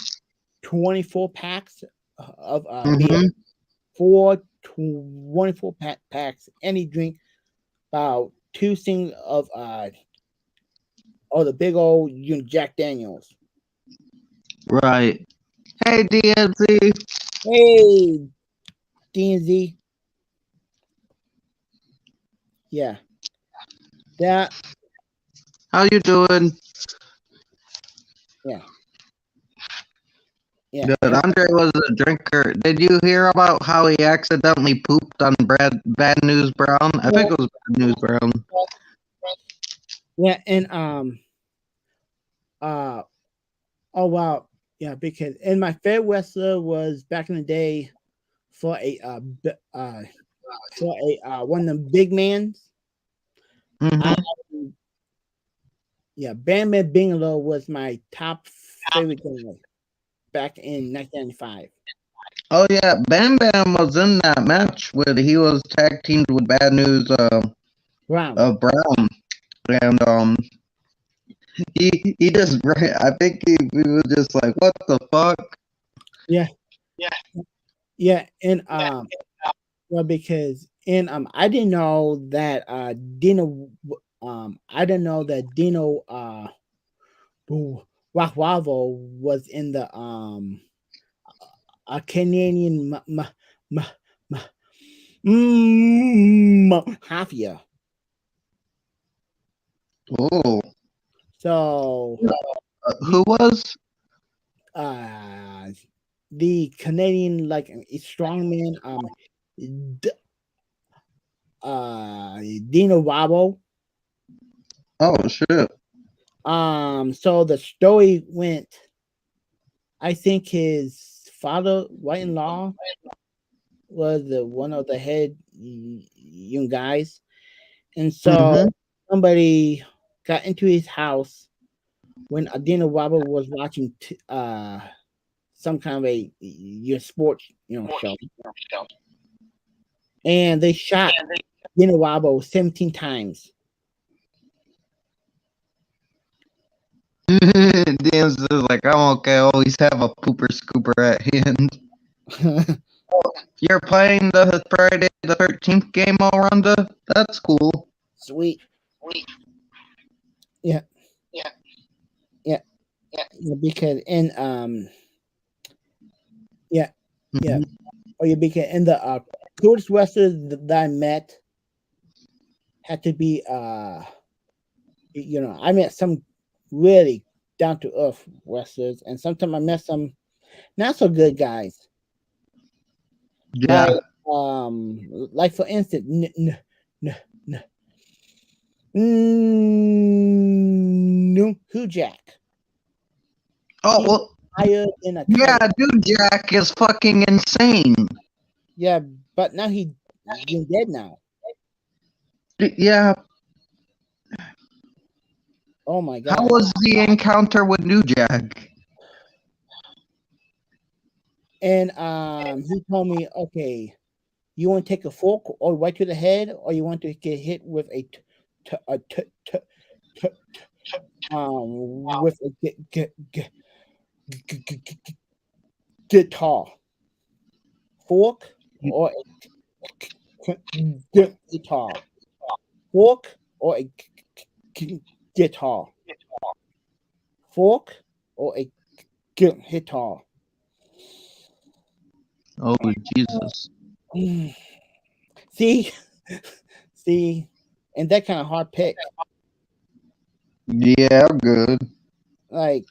24 packs of beer. Mhm. 4 24 packs, and he drink about two things of the big old Jack Daniels. Right. Hey, DMZ. Hey, DNZ, yeah, that, How you doing? yeah, yeah, Good. and Andre was a drinker. Did you hear about how he accidentally pooped on Bad News Brown? I think it was Bad News Brown. yeah, and uh, oh wow, yeah, because and my favorite wrestler was back in the day for a one of the big mans. I Mhm. Yeah, Bam Bam Bigelow was my top favorite guy back in 1995. Oh yeah, Bam Bam was in that match with he was tag teamed with Bad News Brown. Brown, and he just I think he was just like, what the fuck? Yeah, yeah, and well, because and I didn't know that Dino I didn't know that Dino Rockwavo was in the a Canadian mafia. Oh, So who was? uh the Canadian like strongman D- Dino Rabo. Oh shit. So the story went, I think his father, right-in-law, was one of the head young guys, and so Mhm. somebody got into his house when Dino Rabo was watching some kind of a your sports show, and they shot Dino Rabo 17 times. Dan's just like, I'm okay. Always have a pooper scooper at hand. You're playing the Friday the 13th game, Miranda? That's cool. Sweet. Yeah, yeah, yeah, because and Yeah. Or you became and the coolest wrestlers that I met had to be I met some really down to earth wrestlers, and sometimes I met some not so good guys. Like Yeah. like for instance, n- who Jack? Oh He was well. higher than a Yeah, kite. dude, Jack is fucking insane. Yeah, but now he's dead now. Yeah. Oh my How god. was the encounter with New Jack? And he told me, okay, you want to take a fork or right to the head, or you want to get hit with a with a guitar fork or a guitar fork or a guitar fork or a guitar. Oh Jesus. See, see, and that kind of hard pick. Yeah, good. Like,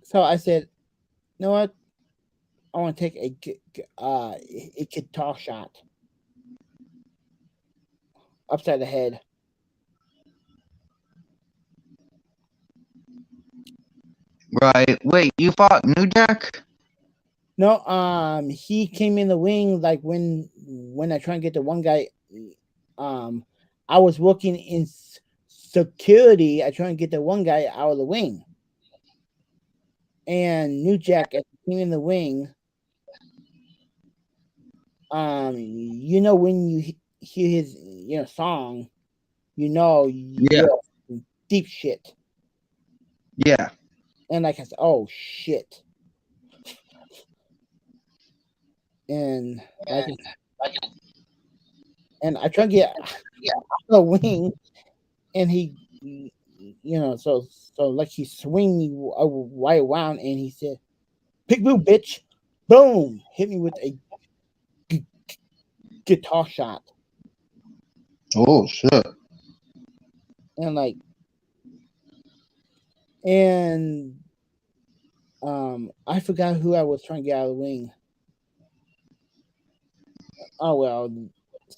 so I said, you know what? I want to take a guitar shot upside the head. Right. Wait, you fought New Jack? No, he came in the wing like when I try and get the one guy. Um, I was working in security. I try and get the one guy out of the wing, and New Jack as he came in the wing. When you hear his song, Yeah. you're in deep shit. Yeah. And like I said, oh shit. And like and I try to get the wing, and so like he swing me right around, and he said, "Pick blue, bitch!" Boom, hit me with a gu- guitar shot, Oh shit. and and I forgot who I was trying to get out of the wing. Oh well,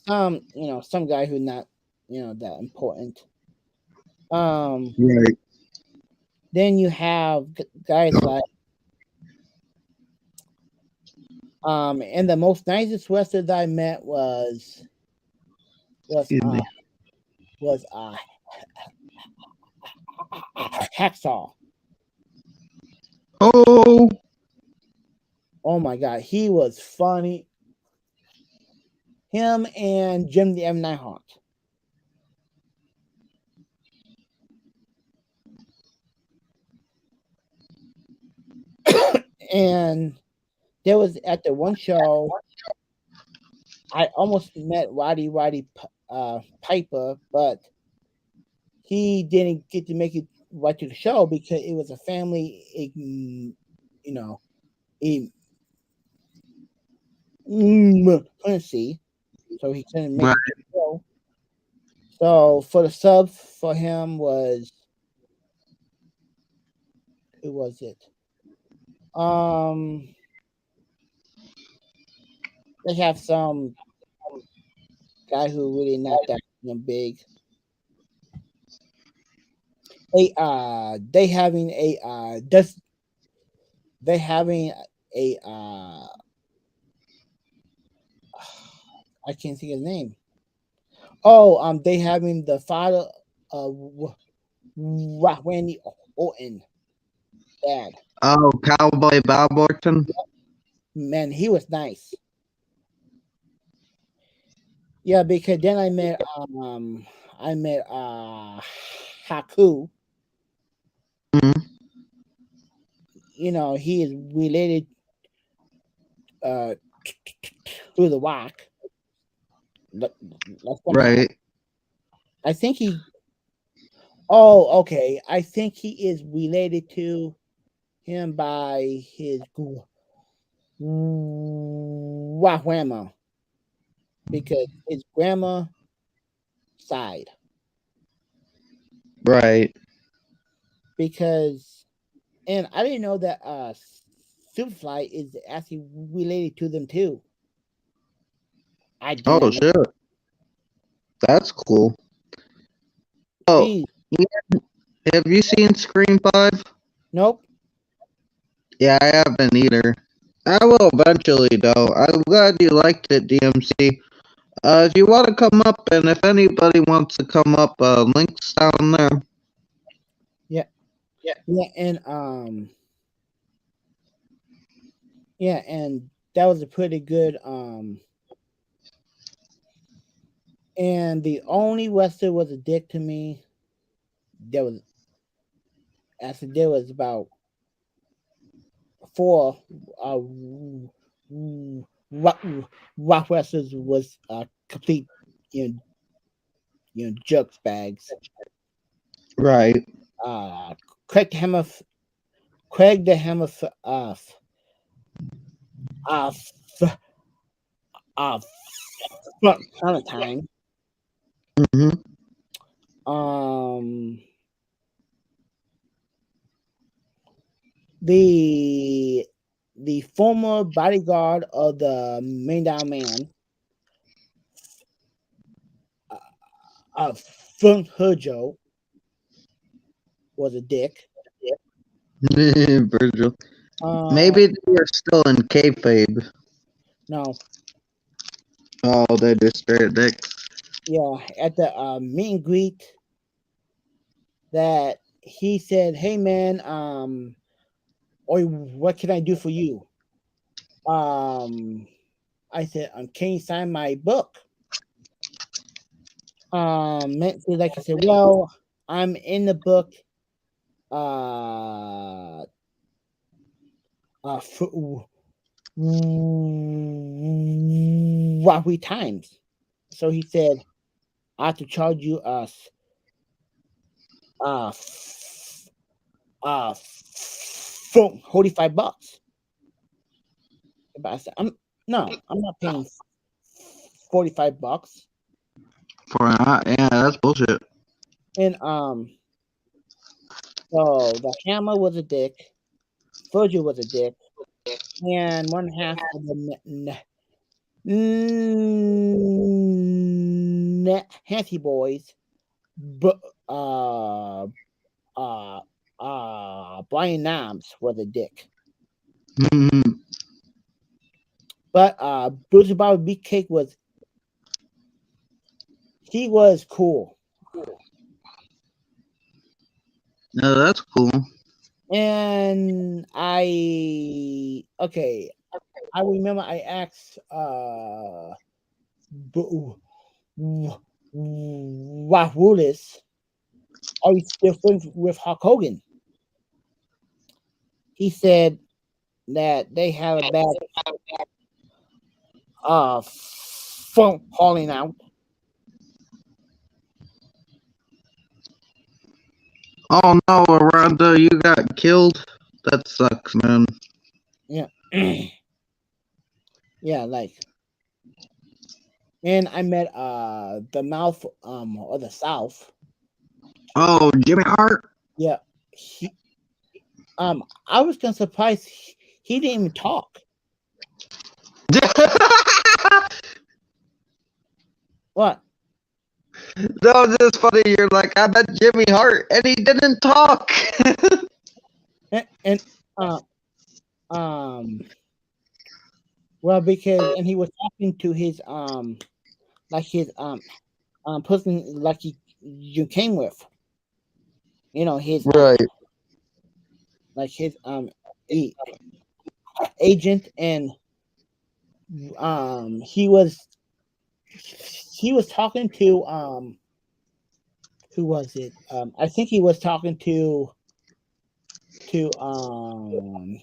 some guy who not that important. Um, Right. then you have guys like and the most nicest wrestler that I met was Excuse me. was Hacksaw. Oh. Oh my god, he was funny. Him and Jim the M Nighthawk. And there was at the one show I almost met Piper, but he didn't get to make it right to the show because it was a family, emergency, so he couldn't make Right. it to the show. So for the sub for him was who was it? Um, they have some guy who really not that big. They having a does they having a I can't think of his name. Oh, they having the father of Randy Orton dad. Oh, Cowboy Bob Orton. Man, he was nice. Yeah, because then I met Haku. Mhm. He is related uh to the Rock. Somehow. Right. I think he Oh, okay. I think he is related to him by his grandma because his grandma died. Right. Because, and I didn't know that Superfly is actually related to them too. I did Oh not know. shit. That's cool. Oh, Gee, have you seen Scream 5? nope. Yeah, I haven't either. I will eventually, though. I'm glad you liked it, DMC. If you want to come up, and if anybody wants to come up, links down there. Yeah, yeah, and that was a pretty good and the only wrestler was a dick to me. There was actually there was about four rock, rock wrestlers was complete you know jerks bags. Right. Uh, Craig the Hammer, Craig the Hammer, uh, f- uh, Valentine. Hmm. Um, the the former bodyguard of the main down man, Funk Herjo, was a dick. Virgil. Uh, Maybe they were still in kayfabe. no, Oh, they just straight dicks. yeah, at the meet and greet, that he said, "Hey man, or what can I do for you?" I said, "Can you sign my book?" Like I said, well, I'm in the book. Uh, for Wahoo Times. So he said, "I have to charge you uh, f- uh, $45." But I said, I'm not paying $45." For yeah, that's bullshit. And so the Hammer was a dick, Virgil was a dick, and one half of the Nancy boys, but uh, Brian Nams was a dick. Mhm. But Bruce Bobby Beefcake he was cool. No, that's cool. And I remember I asked Rock Willis, are you still friends with Hulk Hogan? He said that they had a bad phone calling out. Oh no, Aranda, you got killed? That sucks, man. Yeah. Yeah, like, and I met the mouth or the South. Oh, Jimmy Hart? Yeah. He I was kind of surprised he didn't even talk. What? No, it's just funny. You're like, I met Jimmy Hart, and he didn't talk. And um well, because and he was talking to his like his person like you came with, his Right. like his e- agent, and he was talking to who was it? I think he was talking to um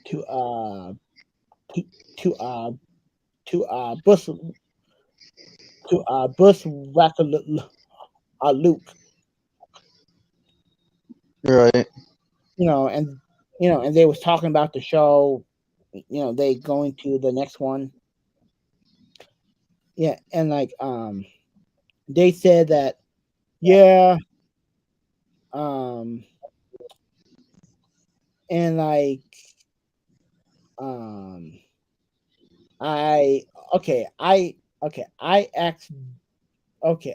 to uh to to uh Bush Whacker Luke, Right. and and they was talking about the show, they going to the next one. Yeah, and like they said that, yeah, um and like um I okay I okay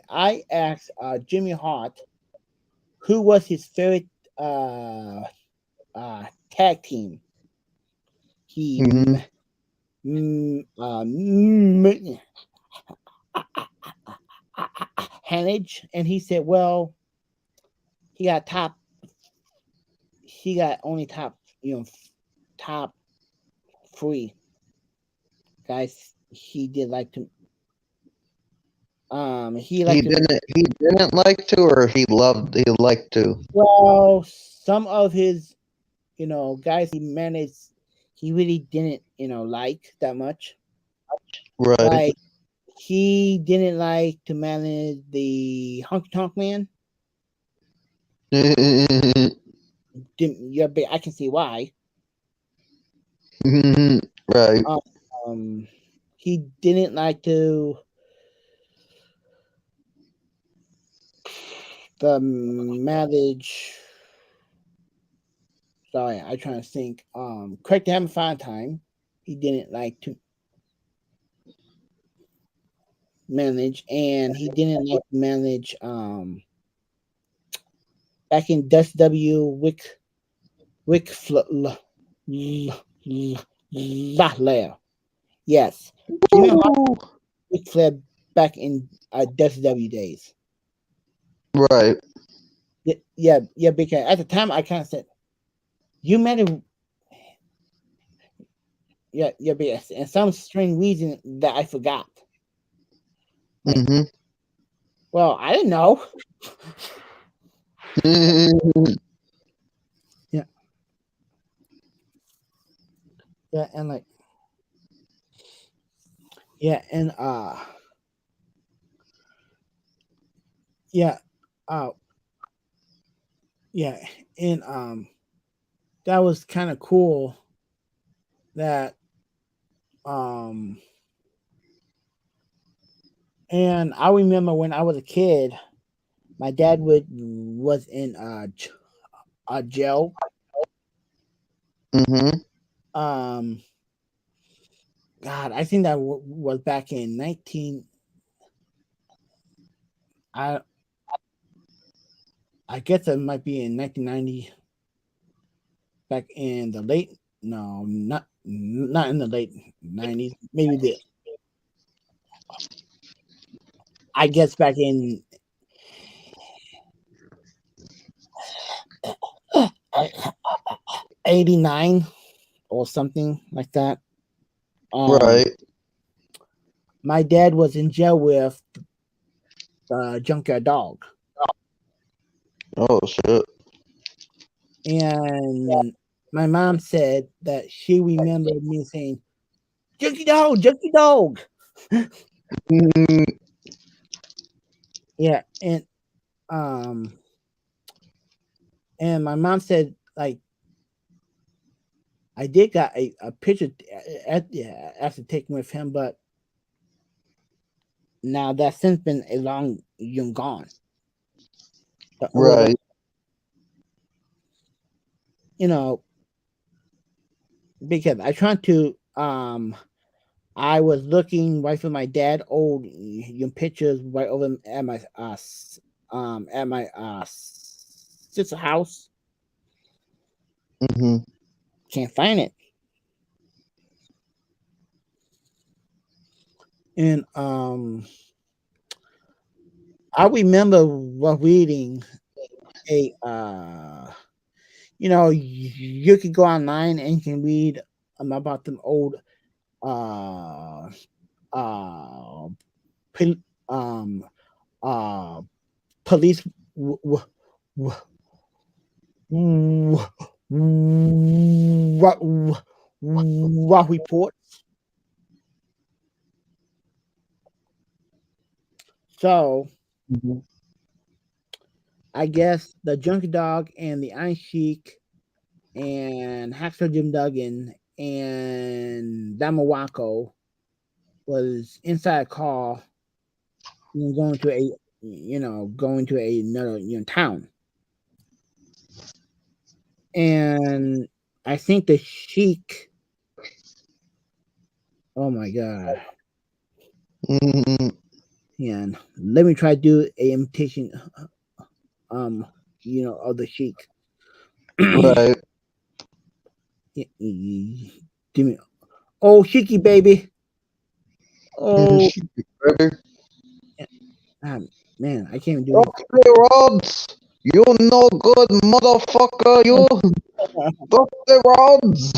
I asked Jimmy Hart who was his favorite uh tag team. He Mhm. Hanage, and he said, well, he got top he got only top top three guys he did like to he He liked to didn't. He didn't like to, or he loved. He liked to. well, some of his guys he managed he really didn't like that much. Right. Like he didn't like to manage the Honky Tonk Man. Didn't, yeah, but I can see why. Right. Um, he didn't like to the manage. Sorry, I trying to think. Craig to have a fine time. He didn't like to manage, and he didn't like to manage. Back in W Lair. Yes, Jimmy Hart Woo. Ric Flair back in W days. Right. Yeah, because at the time I kind of said you met him. Yeah, but and some strange reason that I forgot. Like, Mhm. well, I didn't know. Yeah, yeah, and like, yeah, and yeah, uh, yeah, and that was kind of cool. That um, and I remember when I was a kid, my dad would was in jail. Mhm. Um, God, I think that was back in 19. I I guess it might be in 1990. Back in the late, no, not in the late 90s. Maybe I guess back in 89 or something like that. Um, Right. my dad was in jail with the junkyard dog, Oh shit. and my mom said that she remembered me saying, "Junky dog, junky dog." Mhm. Yeah, um, and my mom said like I did got a picture at yeah, after taking with him, but now that's since been a long gone. Well, Right. you know, because I tried to I was looking right for my dad old pictures right over at my sister house. Mhm. Can't find it. And I remember reading a you could go online and you can read about them old uh uh pol- um uh police w- w- what report. So Mhm. I guess the Junkie Dog and the Iron Sheik and Hacksaw Jim Duggan and Damawako was inside a car, going to another town, and I think the sheik. Oh my god! Mm, Yeah, let me try to do a imitation. Of the sheik. right. Give me, oh sheiky baby. Oh Baby. um, man, I can't even do Okay, Rods. You no good motherfucker, you. Stop the Rods.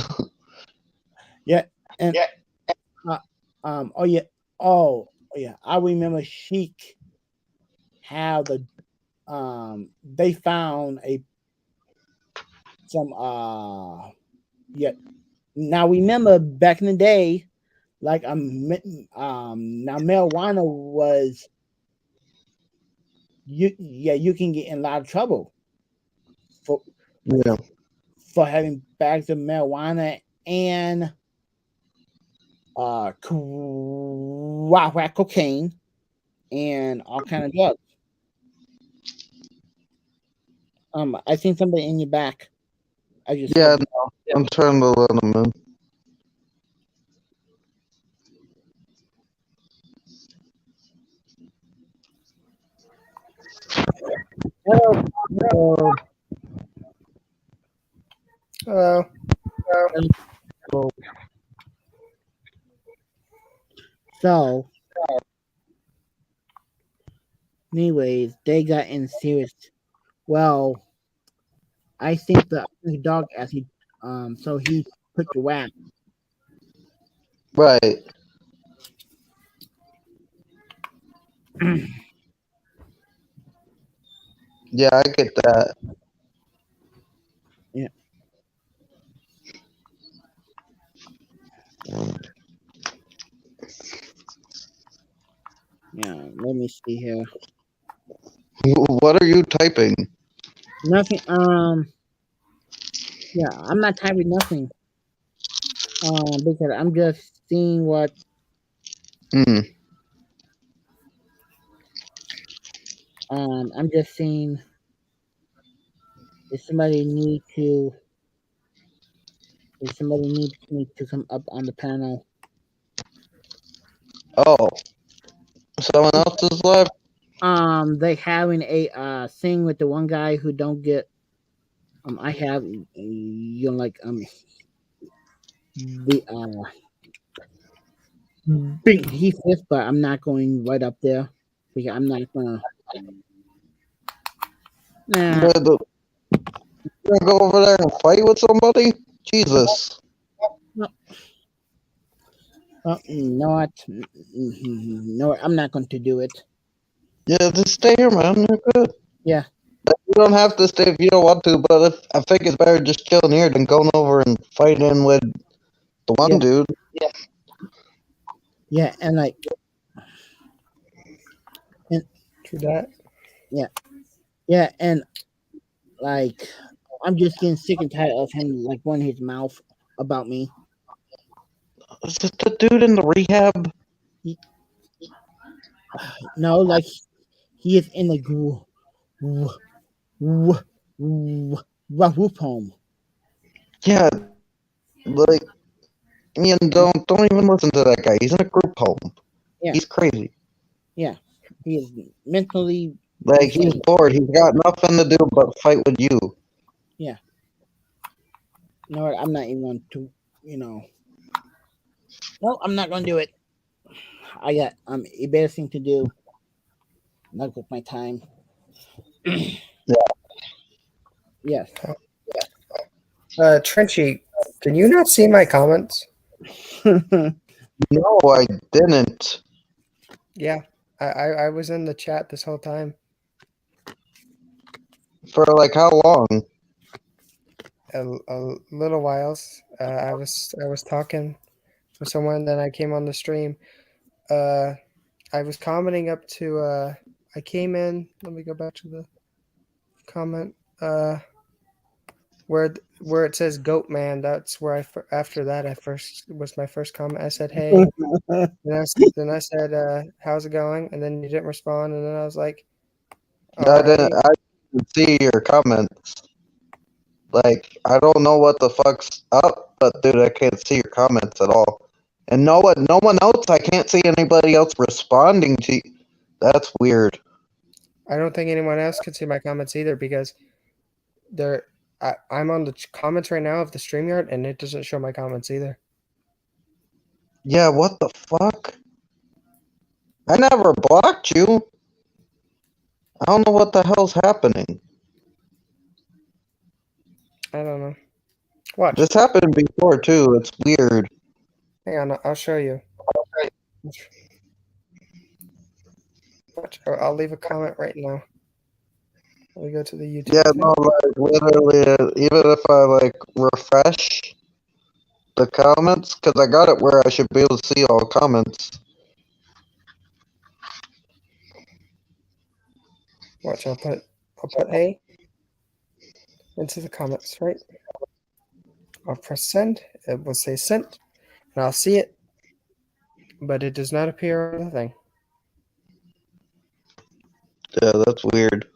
yeah, and uh, oh yeah, oh yeah, I remember Sheik how they found a some yeah. Now remember back in the day, like now marijuana was you can get in a lot of trouble for Yeah. having bags of marijuana and crack cocaine and all kind of drugs. I seen somebody in your back. I just Yeah, said, no, I'm trying to let him in. hello. Hello. So, anyways, they got in serious. Well, I think the dog as he so he put the whack. Right. Yeah, I get that. Yeah, yeah. Let me see here. What are you typing? Nothing. Yeah, I'm not typing nothing. Because I'm just seeing what. Hmm. I'm just seeing if somebody need to. If somebody needs me to come up on the panel. Oh, someone else is left? They having a thing with the one guy who don't get. I have like the big he fifth, but I'm not going right up there because I'm not gonna. Nah, You're gonna go over there and fight with somebody? Jesus. no, no, I'm not going to do it. Yeah, just stay here, man. You're good. Yeah, You don't have to stay if you don't want to, but I think it's better just chilling here than going over and fighting with the one yeah, dude. yeah, and like, and True that. yeah, yeah, and like, I'm just getting sick and tired of him like running his mouth about me. Is it the dude in the rehab? He, no, like he is in the roof home. Yeah, like, Ian, don't even listen to that guy. He's in a group home. Yeah, He's crazy. yeah, he is mentally Like, he's insane. bored. He's got nothing to do but fight with you. Yeah, you know what? I'm not even going to, you know. No, I'm not going to do it. I got embarrassing to do. Not with my time. Yes. Trenchy, can you not see my comments? No, I didn't. Yeah, I was in the chat this whole time. For like how long? A little whiles. I was talking with someone, then I came on the stream. I was commenting up to. I came in. Let me go back to the comment. where it says "Goat Man." That's where after that I first was my first comment. I said, "Hey," then I said, "How's it going?" And then you didn't respond, and then I was like, I didn't. "Alrighty." I didn't see your comments. Like, I don't know what the fuck's up, but dude, I can't see your comments at all. And no one else. I can't see anybody else responding to you. That's weird. I don't think anyone else can see my comments either because I'm on the comments right now of the StreamYard, and it doesn't show my comments either. Yeah, what the fuck? I never blocked you. I don't know what the hell's happening. I don't know. Watch. This happened before too. It's weird. Hang on, I'll show you. Watch. I'll leave a comment right now. Let me go to the YouTube. Yeah, thing. no, like literally, even if I like refresh the comments, because I got it where I should be able to see all comments. Watch. I'll put A into the comments, right? I'll press send. It will say sent, and I'll see it, but it does not appear on the thing. Yeah, that's weird.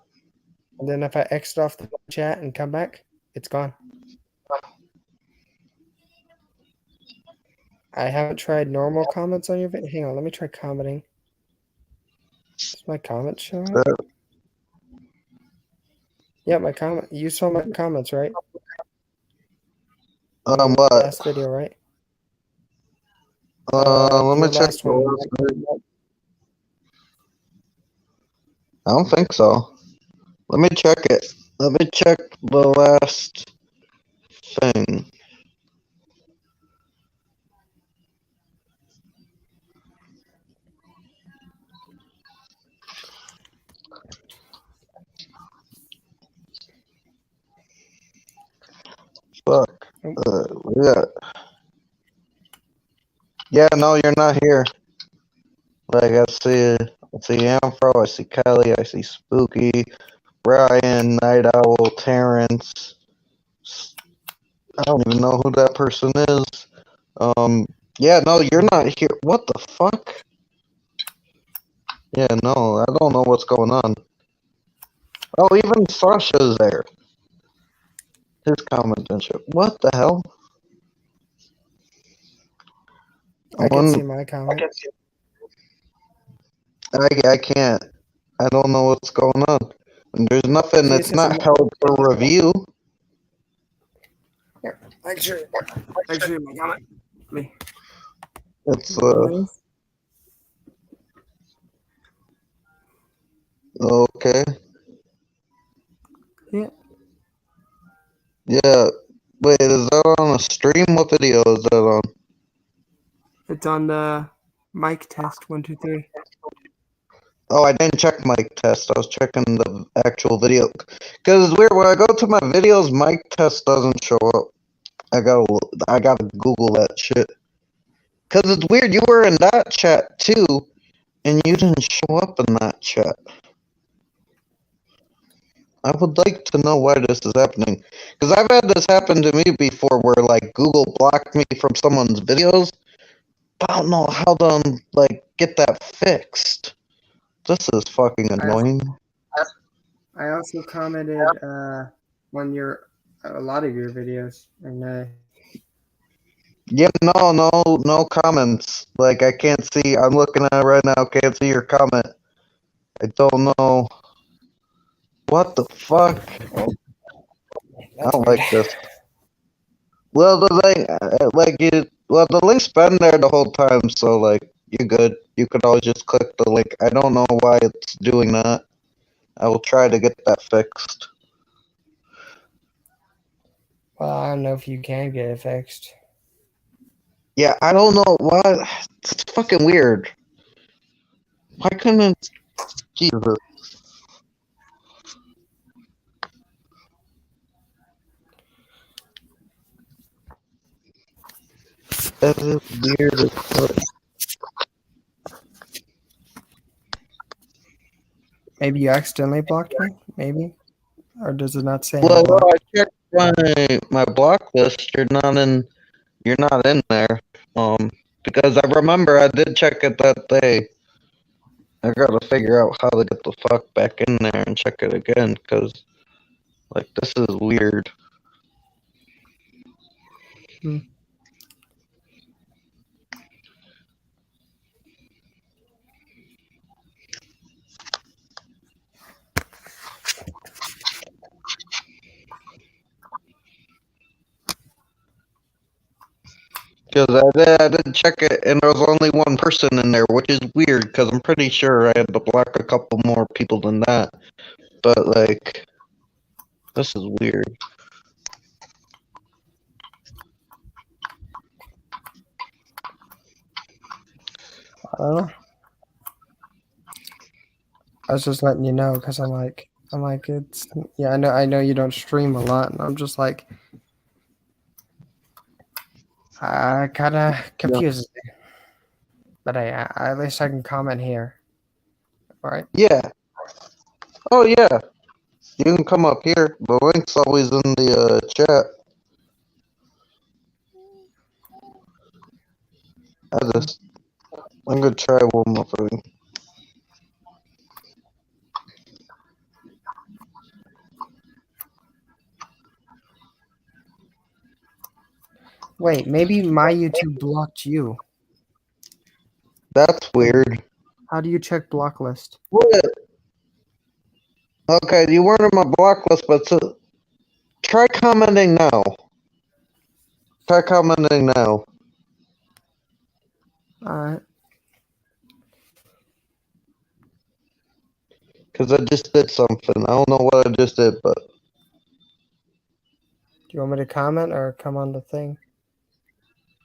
And then if I exit off the chat and come back, it's gone. I haven't tried normal comments on your video. Hang on, let me try commenting. Does my comments show up? Yeah, my comment. You saw my comments, right? What? Last video, right? Let me your check. last one. I don't think so. Let me check it. Let me check the last thing. Fuck. Yeah. Yeah, no, you're not here. Like, I see Amfro, I see Kelly, I see Spooky, Brian, Night Owl, Terrence. I don't even know who that person is. Yeah, no, you're not here. What the fuck? Yeah, no, I don't know what's going on. Oh, even Sasha's there. His comment and shit. What the hell? I can see my comment. I can't. I don't know what's going on. And there's nothing See, it that's says not held for review. Here, actually, my comment. Me. It's okay. Yeah. Yeah. Wait, is that on a stream? What video is that on? It's on the mic test 1, 2, 3. Oh, I didn't check mic test. I was checking the actual video. Cause it's weird when I go to my videos, mic test doesn't show up. I gotta Google that shit. Cause it's weird. You were in that chat too, and you didn't show up in that chat. I would like to know why this is happening. Because I've had this happen to me before where, like, Google blocked me from someone's videos. But I don't know how to, like, get that fixed. This is fucking annoying. I also commented on a lot of your videos. And Yeah, no comments. Like, I can't see. I'm looking at it right now. Can't see your comment. I don't know. What the fuck? I don't like this. Well, the link's been there the whole time, so like you're good. You could always just click the link. I don't know why it's doing that. I will try to get that fixed. well, I don't know if you can get it fixed. Yeah, I don't know why. It's fucking weird. Why couldn't it? Jesus. That is weird as fuck. Maybe you accidentally blocked me? Maybe? Or does it not say Well, I'm blocked? I checked my block list, you're not in there. Because I remember I did check it that day. I gotta figure out how to get the fuck back in there and check it again, because like this is weird. Because I did check it, and there was only one person in there, which is weird, because I'm pretty sure I had to block a couple more people than that. But, like, this is weird. I don't know. I was just letting you know because I'm like it's yeah. I know you don't stream a lot, and I'm just like kind of confused. But at least I can comment here. All right. Yeah. Oh, yeah. You can come up here. The link's always in the chat. I'm gonna try one more thing. Wait, maybe my YouTube blocked you. That's weird. How do you check block list? What? Okay, you weren't on my block list, but try commenting now. Try commenting now. Alright. Because I just did something. I don't know what I just did, but Do you want me to comment or come on the thing?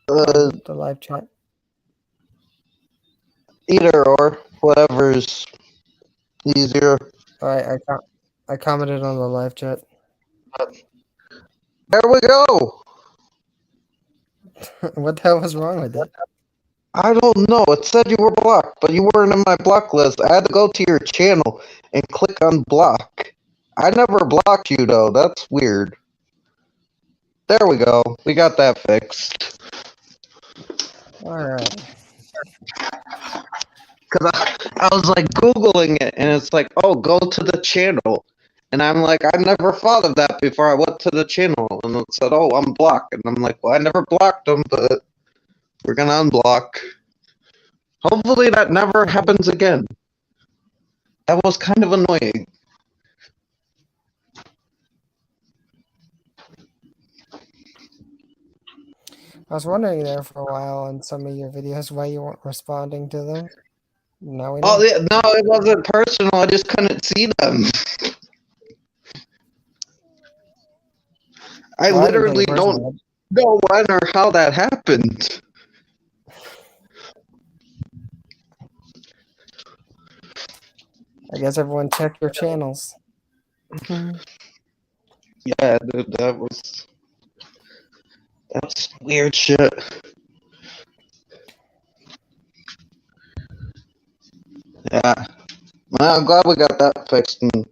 The live chat? either or, whatever's easier. Alright, I commented on the live chat. There we go. What the hell was wrong with it? I don't know. It said you were blocked, but you weren't in my block list. I had to go to your channel and click on block. I never blocked you, though. That's weird. There we go. We got that fixed. Alright. Because I was like Googling it, and it's like, oh, go to the channel. And I'm like, I never thought of that before I went to the channel. And it said, oh, I'm blocked. And I'm like, well, I never blocked him, but we're going to unblock. Hopefully that never happens again. That was kind of annoying. I was wondering there for a while on some of your videos why you weren't responding to them. Now we know. Oh, yeah, no, it wasn't personal. I just couldn't see them. I Well, didn't literally take it don't personally. know when or how that happened. I guess everyone check your channels. Yeah, dude, that's weird shit. Yeah. Well, I'm glad we got that fixed. And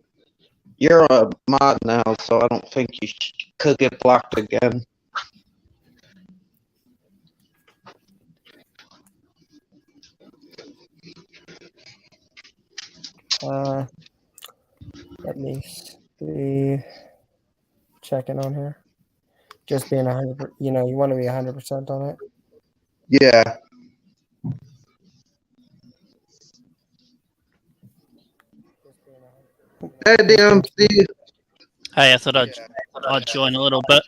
you're a mod now, so I don't think you could get blocked again. Let me see. Checking on here. Just being 100%, you want to be 100% on it. Yeah. Hey, DMC. Hey, I thought I'd join a little bit.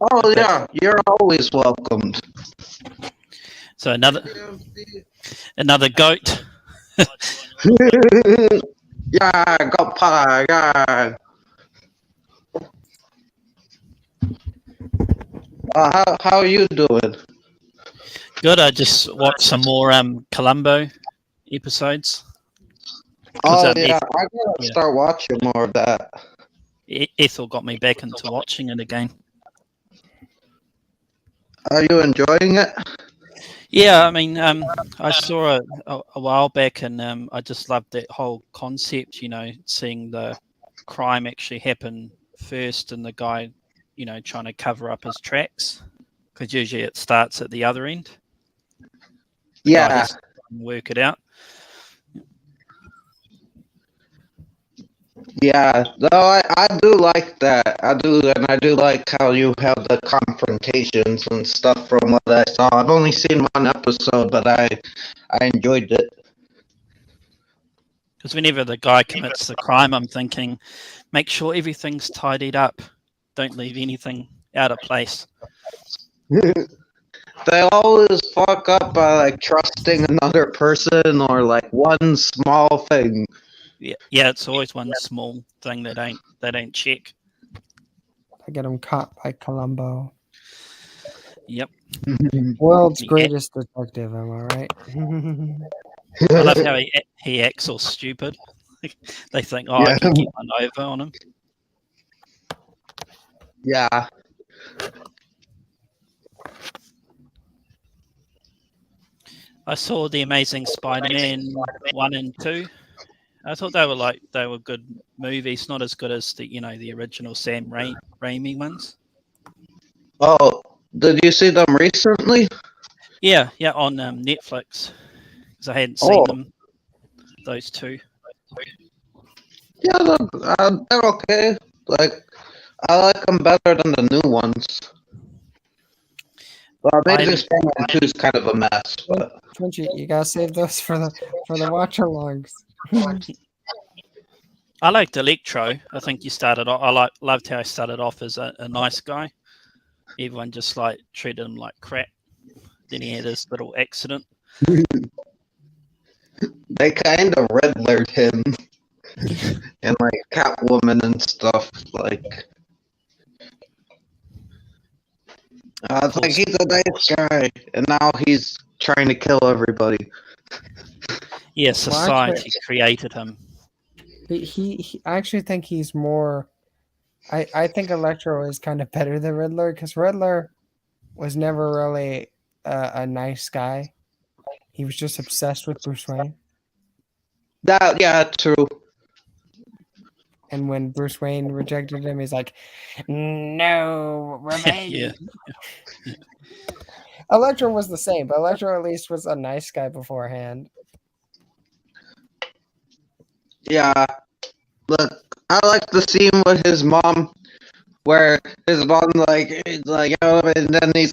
Oh, yeah. You're always welcomed. So another goat. Yeah, go pie, yeah. How are you doing? Good. I just watched some more Columbo episodes. Oh, yeah. I gotta start watching more of that. Ethel got me back into watching it again. Are you enjoying it? Yeah, I mean, I saw it a while back, and I just loved that whole concept. Seeing the crime actually happen first and the guy, trying to cover up his tracks, because usually it starts at the other end. The guy Yeah, has to work it out. yeah. No, I do like that. I do, and I do like how you have the confrontations and stuff from what I saw. I've only seen one episode, but I enjoyed it. Because whenever the guy commits the crime, I'm thinking, make sure everything's tidied up. Don't leave anything out of place. They always fuck up by like trusting another person or like one small thing. Yeah, it's always one small thing they don't check. I get him caught by Columbo. Yep. World's Yeah. greatest detective, am I right? I love how he acts all stupid. They think, I can get one over on him. Yeah. I saw The Amazing Spider-Man 1 and 2. I thought they were good movies, not as good as the original Sam Raimi ones. Oh, did you see them recently? Yeah, on Netflix, because I hadn't seen them. Those two. Yeah, they're okay. Like, I like them better than the new ones. Well, Amazing Spider-Man 2 is kind of a mess, but Frenchie, you gotta save those for the watch-alongs. I liked Electro. I think you started off. Loved how he started off as a nice guy. Everyone just like treated him like crap. Then he had his little accident. they kind of red-lered him. And like Catwoman and stuff. Like, it's like he's a nice guy, and now he's trying to kill everybody. Yeah, society created him. He I actually think he's more. I think Electro is kind of better than Riddler, because Riddler was never really a nice guy. He was just obsessed with Bruce Wayne. Yeah, true. And when Bruce Wayne rejected him, he's like, "No, revenge." Yeah. Electro was the same, but Electro at least was a nice guy beforehand. Yeah. Look, I like the scene with his mom, where his mom he's like, and then he's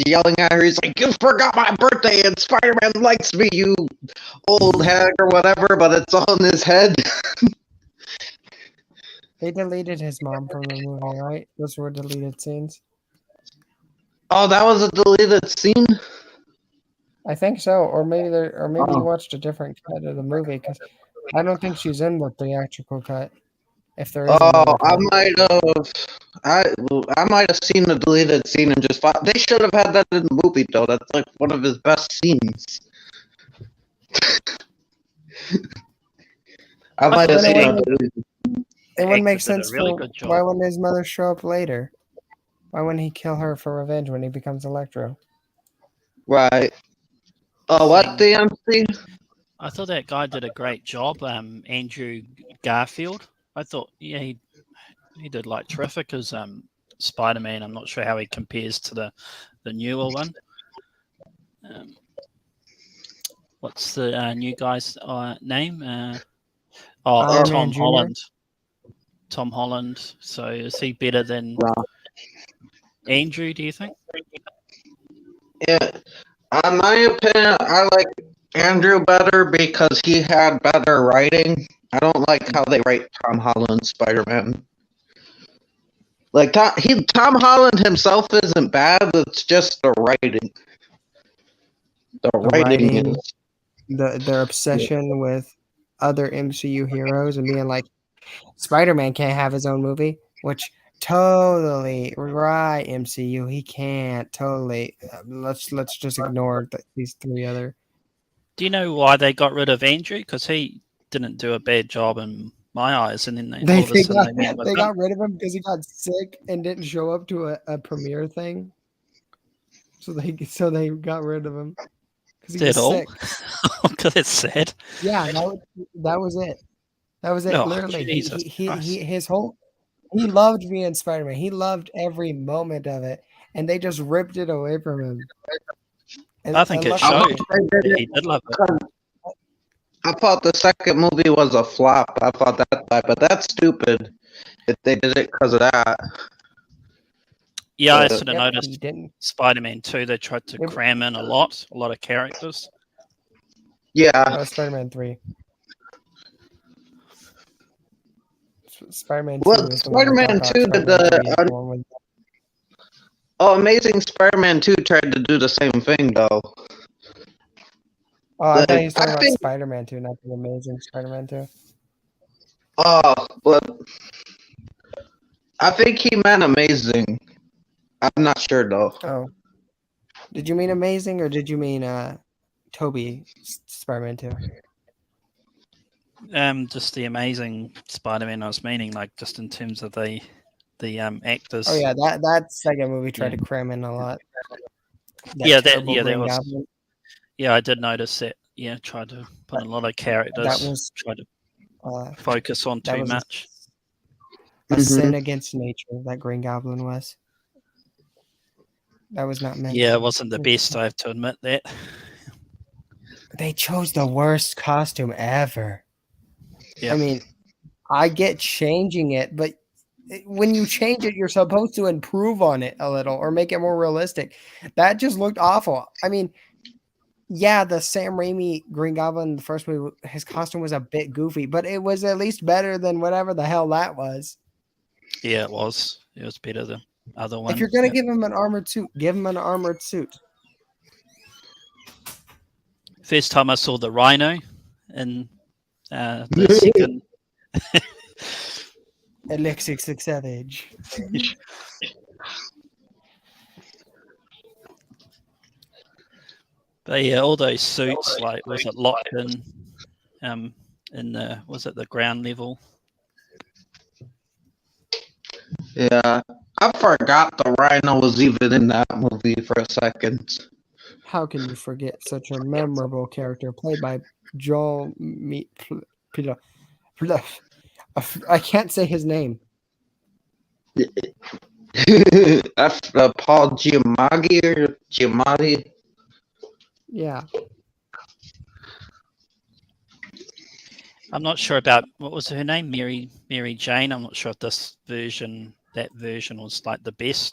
yelling at her. He's like, "You forgot my birthday, and Spider-Man likes me, you old hag," or whatever. But it's all in his head. They deleted his mom from the movie, right? Those were deleted scenes. Oh, that was a deleted scene? I think so, or maybe you watched a different cut of the movie, because I don't think she's in the theatrical cut. If there is another cut. I might have seen the deleted scene and just thought they should have had that in the movie though. That's like one of his best scenes. I might have seen it. It wouldn't make sense really for why wouldn't his mother show up later? Why wouldn't he kill her for revenge when he becomes Electro? Right. Oh, what the MC? I thought that guy did a great job, Andrew Garfield. I thought, yeah, he did like terrific as Spider-Man. I'm not sure how he compares to the newer one. What's the new guy's name? Tom Holland. Tom Holland. So is he better than Andrew, do you think? Yeah. In my opinion, I like Andrew better because he had better writing. I don't like how they write Tom Holland Spider-Man. Like Tom Holland himself isn't bad. It's just the writing. The writing is their obsession with other MCU heroes and being like, Spider-Man can't have his own movie, which totally right, MCU. He can't totally. Let's just ignore these three other. Do you know why they got rid of Andrew? Because he didn't do a bad job in my eyes, and then they got rid of him because he got sick and didn't show up to a premiere thing. So they got rid of him because he was sick. Because it's sad. Yeah, that was it. That was it. Oh, literally, Jesus his whole He loved being Spider-Man. He loved every moment of it, and they just ripped it away from him. I think it I showed wish they did that it. he did love it. I thought the second movie was a flop. I thought that, but that's stupid if they did it because of that. Yeah, I But- sort of Yep, he noticed didn't. Spider-Man 2, they tried to cram in a lot of characters. Yeah, Spider-Man 3. Spider-Man 2 well, is the one I Spider-Man thought 2 about. did Amazing Spider-Man 2 tried to do the same thing though. Oh, I thought he was I talking about think- Spider-Man 2, not the Amazing Spider-Man 2. Oh, but I think he meant Amazing. I'm not sure though. Oh. Did you mean Amazing, or did you mean Toby Spider-Man 2? Just the Amazing Spider-Man I was meaning, like just in terms of the actors. Oh yeah, that second movie tried to cram in a lot. That terrible that was. Goblin. Yeah, I did notice that. Yeah, tried to put in a lot of characters. That was tried to focus on that too was much. a sin against nature. That Green Goblin was. That was not meant. Yeah, it wasn't the best. I have to admit that. They chose the worst costume ever. Yeah. I mean, I get changing it, but when you change it, you're supposed to improve on it a little or make it more realistic. That just looked awful. I mean, yeah, the Sam Raimi Green Goblin, the first movie, his costume was a bit goofy, but it was at least better than whatever the hell that was. Yeah, it was. It was better than other ones. If you're gonna give him an armored suit, give him an armored suit. First time I saw the Rhino in the second. Alexis Savage. But yeah, all those suits, like, was it locked in the, was it the ground level? Yeah, I forgot the Rhino was even in that movie for a second. How can you forget such a memorable character played by Joel I can't say his name. That's Paul Giamatti or Giamatti. Yeah. I'm not sure about, what was her name? Mary Jane. I'm not sure if that version was like the best,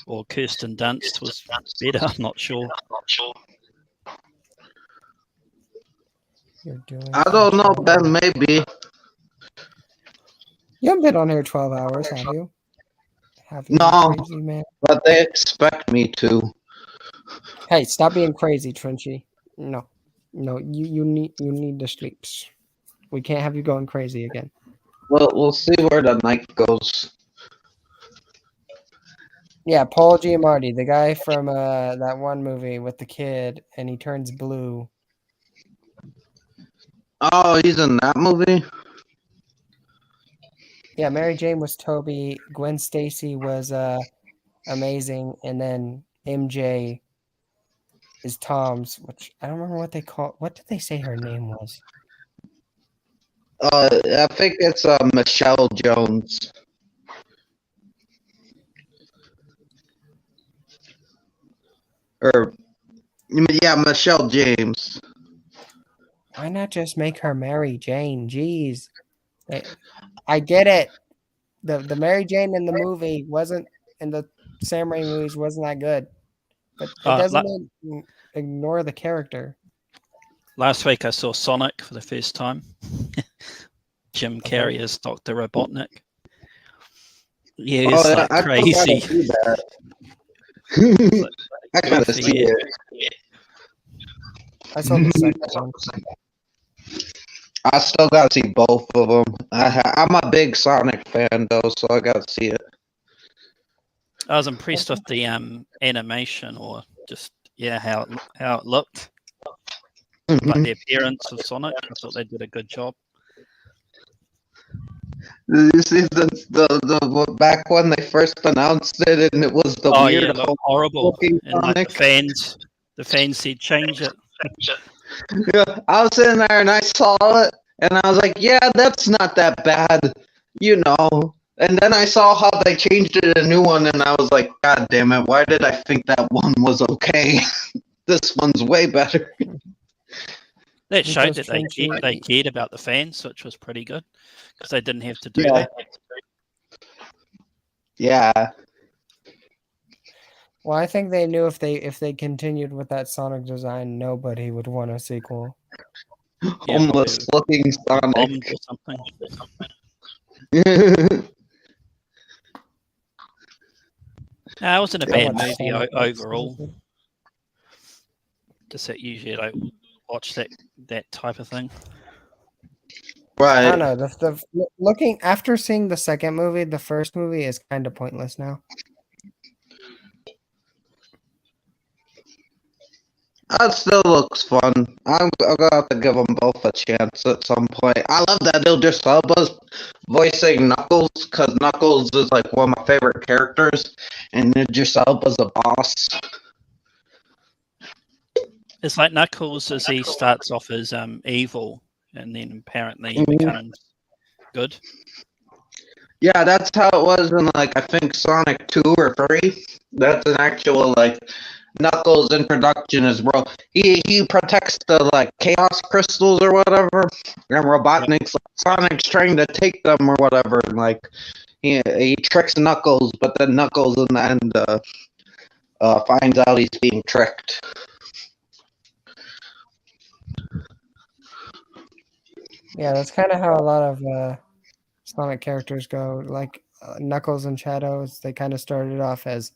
or Kirsten Dunst was better. I'm not sure. You're doing I don't know, Ben. Maybe. You haven't been on here 12 hours, have you? Have you? No. Crazy man. But they expect me to. Hey, stop being crazy, Trenchy. No, you need the sleeps. We can't have you going crazy again. Well, we'll see where the night goes. Yeah, Paul Giamatti, the guy from that one movie with the kid, and he turns blue. Oh, he's in that movie? Yeah, Mary Jane was Toby, Gwen Stacy was amazing, and then MJ is Tom's, which I don't remember what they call. What did they say her name was? I think it's Michelle Jones. Or, yeah, Michelle James. Why not just make her Mary Jane? Jeez. I get it. The Mary Jane in the movie wasn't, in the Sam Raimi movies, wasn't that good. But it doesn't mean ignore the character. Last week I saw Sonic for the first time. Jim Carrey as Dr. Robotnik. Yeah, it's like crazy. I gotta see it. I saw the second one. I still gotta see both of them. I'm a big Sonic fan though, so I gotta see it. I was impressed with the animation, or just how it looked, like the appearance of Sonic. I thought they did a good job. You see the back when they first announced it, and it was the weird, it looked horrible, and like Sonic. the fans said change it. Yeah, I was sitting there and I saw it, and I was like, "Yeah, that's not that bad," you know. And then I saw how they changed it a new one, and I was like, God damn it! Why did I think that one was okay? This one's way better. That showed Because that Shang-Chi- they cared about the fans, which was pretty good because they didn't have to do Yeah. that. Yeah. Well, I think they knew if they continued with that Sonic design, nobody would want a sequel. Yeah, Homeless looking bombed Sonic. or something. No, it wasn't a Yeah, bad watch movie Sonic overall. X. Just that usually I don't watch that type of thing. I don't Right. know. Looking after seeing the second movie, the first movie is kind of pointless now. That still looks fun. I'm gonna have to give them both a chance at some point. I love that Idris Elba's voicing Knuckles, because Knuckles is like one of my favorite characters, and Idris Elba's a boss. It's like Knuckles as he starts off as evil and then apparently Mhm. becomes good. Yeah, that's how it was in like I think Sonic 2 or 3. That's an actual like Knuckles introduction as well. He protects the like chaos crystals or whatever, and Robotnik's like, Sonic's trying to take them or whatever, and like he tricks Knuckles, but then Knuckles in the end finds out he's being tricked. Yeah, that's kind of how a lot of Sonic characters go. Like Knuckles and Shadows, they kind of started off as,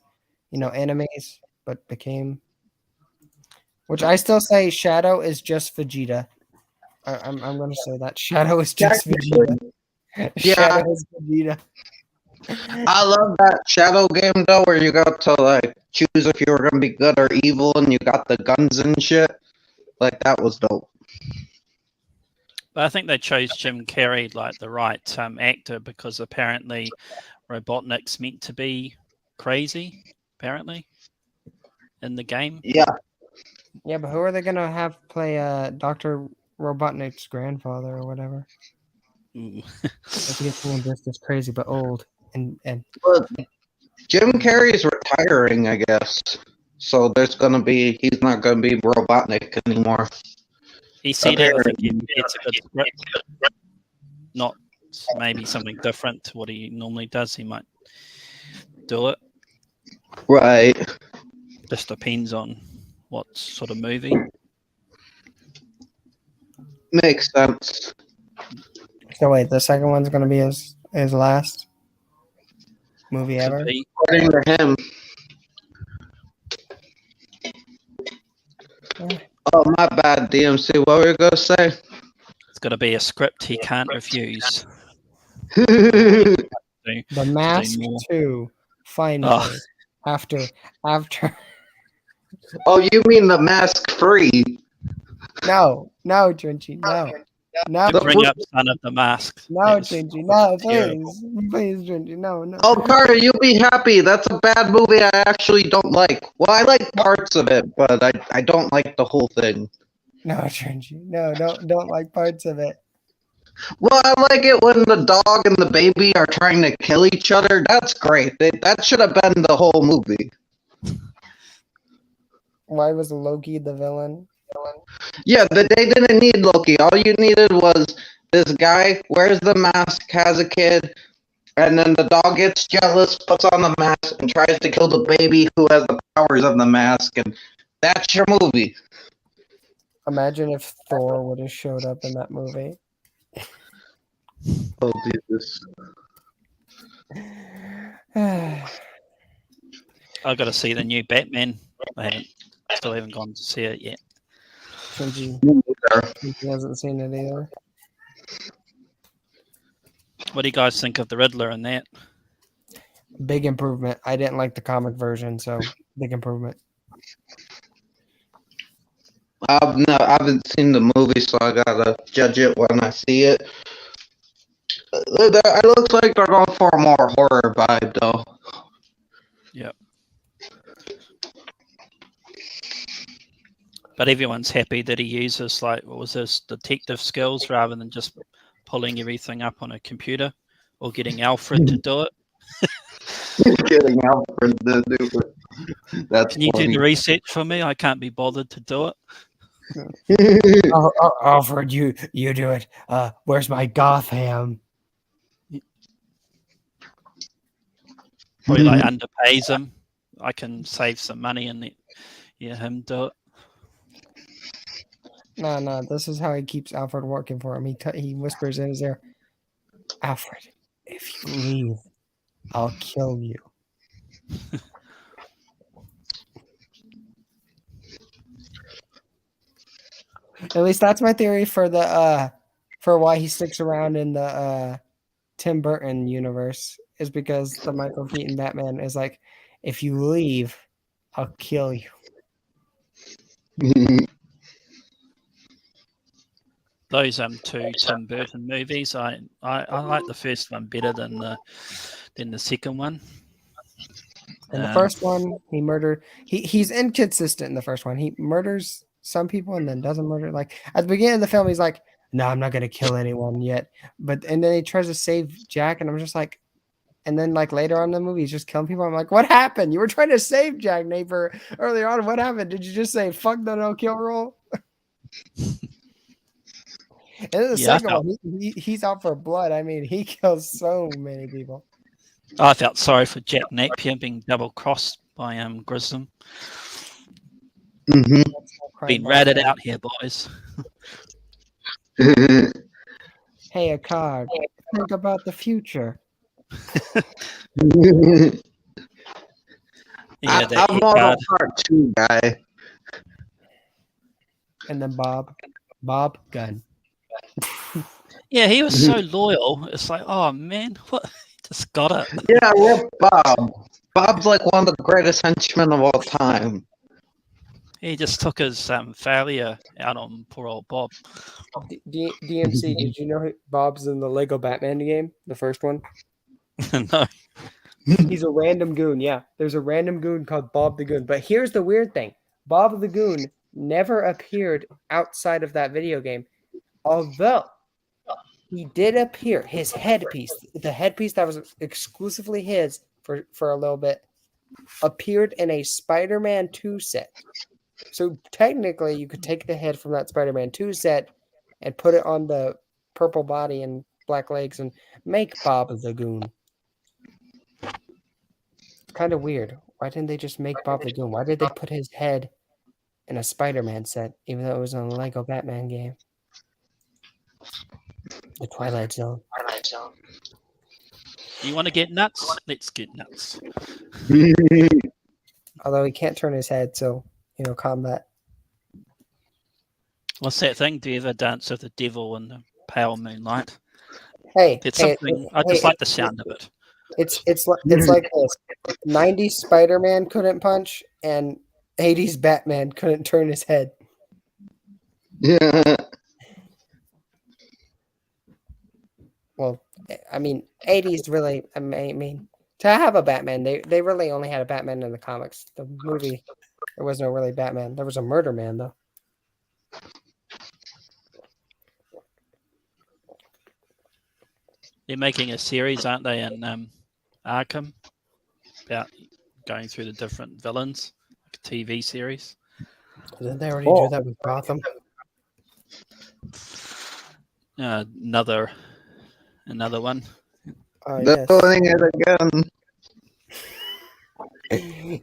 enemies, but became. Which I still say Shadow is just Vegeta. I'm going to say that Shadow is just Vegeta. Yeah. Shadow is Vegeta. I love that Shadow game though, where you got to like choose if you were gonna be good or evil, and you got the guns and shit. Like that was dope. But I think they chose Jim Carrey like the right actor because apparently Robotnik's meant to be crazy, apparently, in the game. Yeah. Yeah, but who are they going to have play Dr. Robotnik's grandfather or whatever? Ooh. If you get someone just as crazy but old and But Jim Carrey's retiring, I guess. So he's not gonna be Robotnik anymore. He said it. I think it's a good script. Not maybe something different to what he normally does. He might do it. Right. Just depends on what sort of movie. Makes sense. so wait, the second one's going to be his last movie ever? Could be. According to him. Oh, my bad, DMC. What were you gonna say? It's got to be a script he can't refuse. The Mask more. 2, finally. Oh. After. Oh, you mean the Mask Free? No, Trinchi, no. No, To bring up Son of the Mask. no, That's Trinchi, no, terrible. please, Trinchi, no. Oh, Carter, you'll be happy. That's a bad movie I actually don't like. Well, I like parts of it, but I don't like the whole thing. No, Trinchi, no, don't like parts of it. Well, I like it when the dog and the baby are trying to kill each other. That's great. That should have been the whole movie. Why was Loki the villain? Yeah, they didn't need Loki. All you needed was this guy wears the mask, has a kid, and then the dog gets jealous, puts on the mask, and tries to kill the baby who has the powers of the mask, and that's your movie. Imagine if Thor would have showed up in that movie. Oh, Jesus. I've got to see the new Batman. Still haven't gone to see it yet. Trinchi hasn't seen it either. What do you guys think of the Riddler in that? Big improvement. I didn't like the comic version, so big improvement. I haven't seen the movie, so I gotta judge it when I see it. It looks like they're going for a more horror vibe, though. Yep. But everyone's happy that he uses detective skills rather than just pulling everything up on a computer or getting Alfred to do it. Getting Alfred to do it. That's Can you do funny. the research for me? I can't be bothered to do it. Alfred, you do it. Where's my Gotham? Probably like underpays him. I can save some money and him do it. No. This is how he keeps Alfred working for him. He whispers in his ear, Alfred, if you leave, I'll kill you. At least that's my theory for the for why he sticks around in the Tim Burton universe, is because the Michael Keaton Batman is like, if you leave, I'll kill you. Those two Tim Burton movies, I like the first one better than the second one. In the first one, he murdered. He's inconsistent in the first one. He murders some people and then doesn't murder. Like at the beginning of the film, he's like, "No, I'm not gonna kill anyone yet." And then he tries to save Jack, and I'm just like, and then like later on in the movie, he's just killing people. I'm like, what happened? You were trying to save Jack Napier earlier on. What happened? Did you just say fuck the no kill rule? And then the second one, he's out for blood. I mean, he kills so many people. I felt sorry for Jack Napier being double crossed by Grissom. Been ratted out here, boys. Hey, a card. Think about the future. I'm more of a part 2 guy. And then Bob Gunn. Yeah, he was so loyal. It's like, oh man, what? Just got it. Yeah, rip Bob. Bob's like one of the greatest henchmen of all time. He just took his failure out on poor old Bob. DMC, did you know Bob's in the Lego Batman game, the first one? No. He's a random goon, yeah. There's a random goon called Bob the Goon. But here's the weird thing. Bob the Goon never appeared outside of that video game. Although he did appear, his headpiece, the headpiece that was exclusively his for a little bit, appeared in a Spider-Man 2 set. So technically, you could take the head from that Spider-Man 2 set and put it on the purple body and black legs and make Bob the Goon. Kind of weird. Why didn't they just make Bob the Goon? Why did they put his head in a Spider-Man set, even though it was in a Lego Batman game? The Twilight Zone. You want to get nuts? Let's get nuts. Although he can't turn his head, so, combat. What's that thing? Do you ever dance with the devil in the pale moonlight? Hey, it's something. I just like the sound of it. It's like this. 90s Spider-Man couldn't punch, and 80s Batman couldn't turn his head. Yeah. Well, I mean, 80s really. I mean, to have a Batman, they really only had a Batman in the comics. The movie, there was no really Batman. There was a Murder Man, though. They're making a series, aren't they, in Arkham, about going through the different villains, like a TV series. Didn't they already do that with Gotham? Another one. They're doing it again.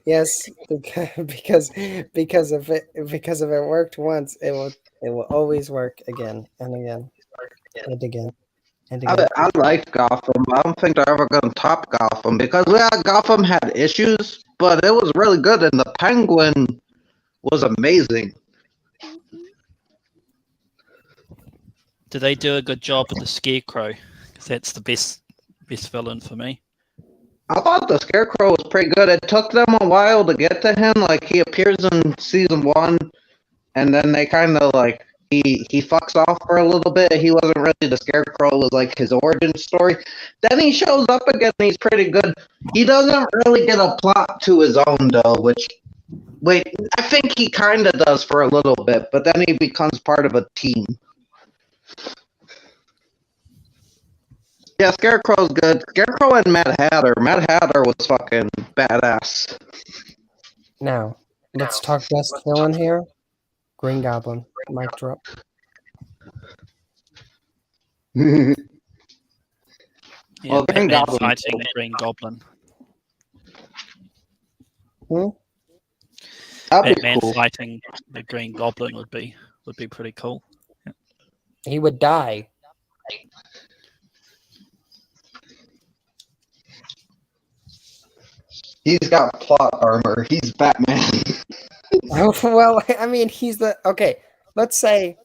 Yes, because if it worked once, it will always work again and again and again. I like Gotham. I don't think they're ever going to top Gotham because Gotham had issues, but it was really good, and the Penguin was amazing. Do they do a good job with the Scarecrow? Because that's the best villain for me. I thought the Scarecrow was pretty good. It took them a while to get to him. Like, he appears in season 1, and then they kind of like he fucks off for a little bit. He wasn't really the Scarecrow. It was like his origin story. Then he shows up again, and he's pretty good. He doesn't really get a plot to his own, though, I think he kind of does for a little bit, but then he becomes part of a team. Yeah, Scarecrow's good. Scarecrow and Mad Hatter. Mad Hatter was fucking badass. Now, let's talk best villain here. Green Goblin. Mic drop. Yeah, Well, Green Batman Goblin- fighting the Green Goblin. Hmm? That'd be Batman cool. fighting the Green Goblin would be pretty cool. He would die. He's got plot armor. He's Batman. Well, I mean, he's the okay. Let's do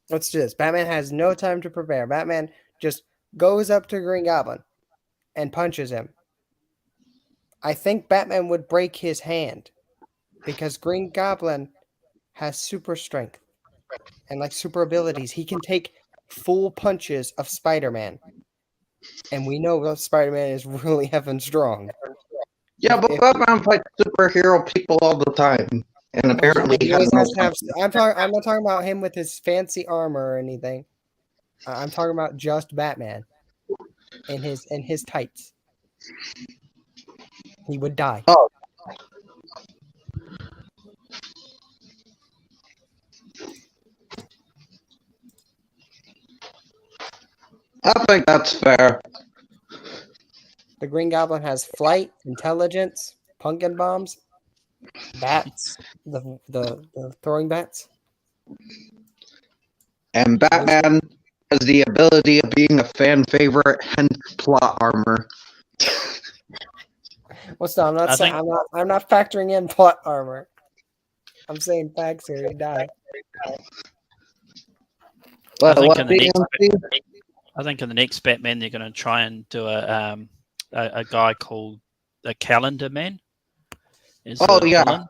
this. Batman has no time to prepare. Batman just goes up to Green Goblin and punches him. I think Batman would break his hand because Green Goblin has super strength and like super abilities. He can take full punches of Spider-Man, and we know that Spider-Man is really heaven strong. Yeah, but If- Batman fights superhero people all the time, and apparently He he has always no has to have. I'm not talking about him with his fancy armor or anything. I'm talking about just Batman in his tights. He would die. Oh. I think that's fair. The Green Goblin has flight, intelligence, pumpkin bombs, bats, the throwing bats. And Batman has the ability of being a fan favorite, hence plot armor. Well, still, I'm not factoring in plot armor. I'm saying facts here. He died. But think what in the next BMC? I think in the next Batman they're going to try and do a guy called the Calendar Man. Oh, yeah. Villain,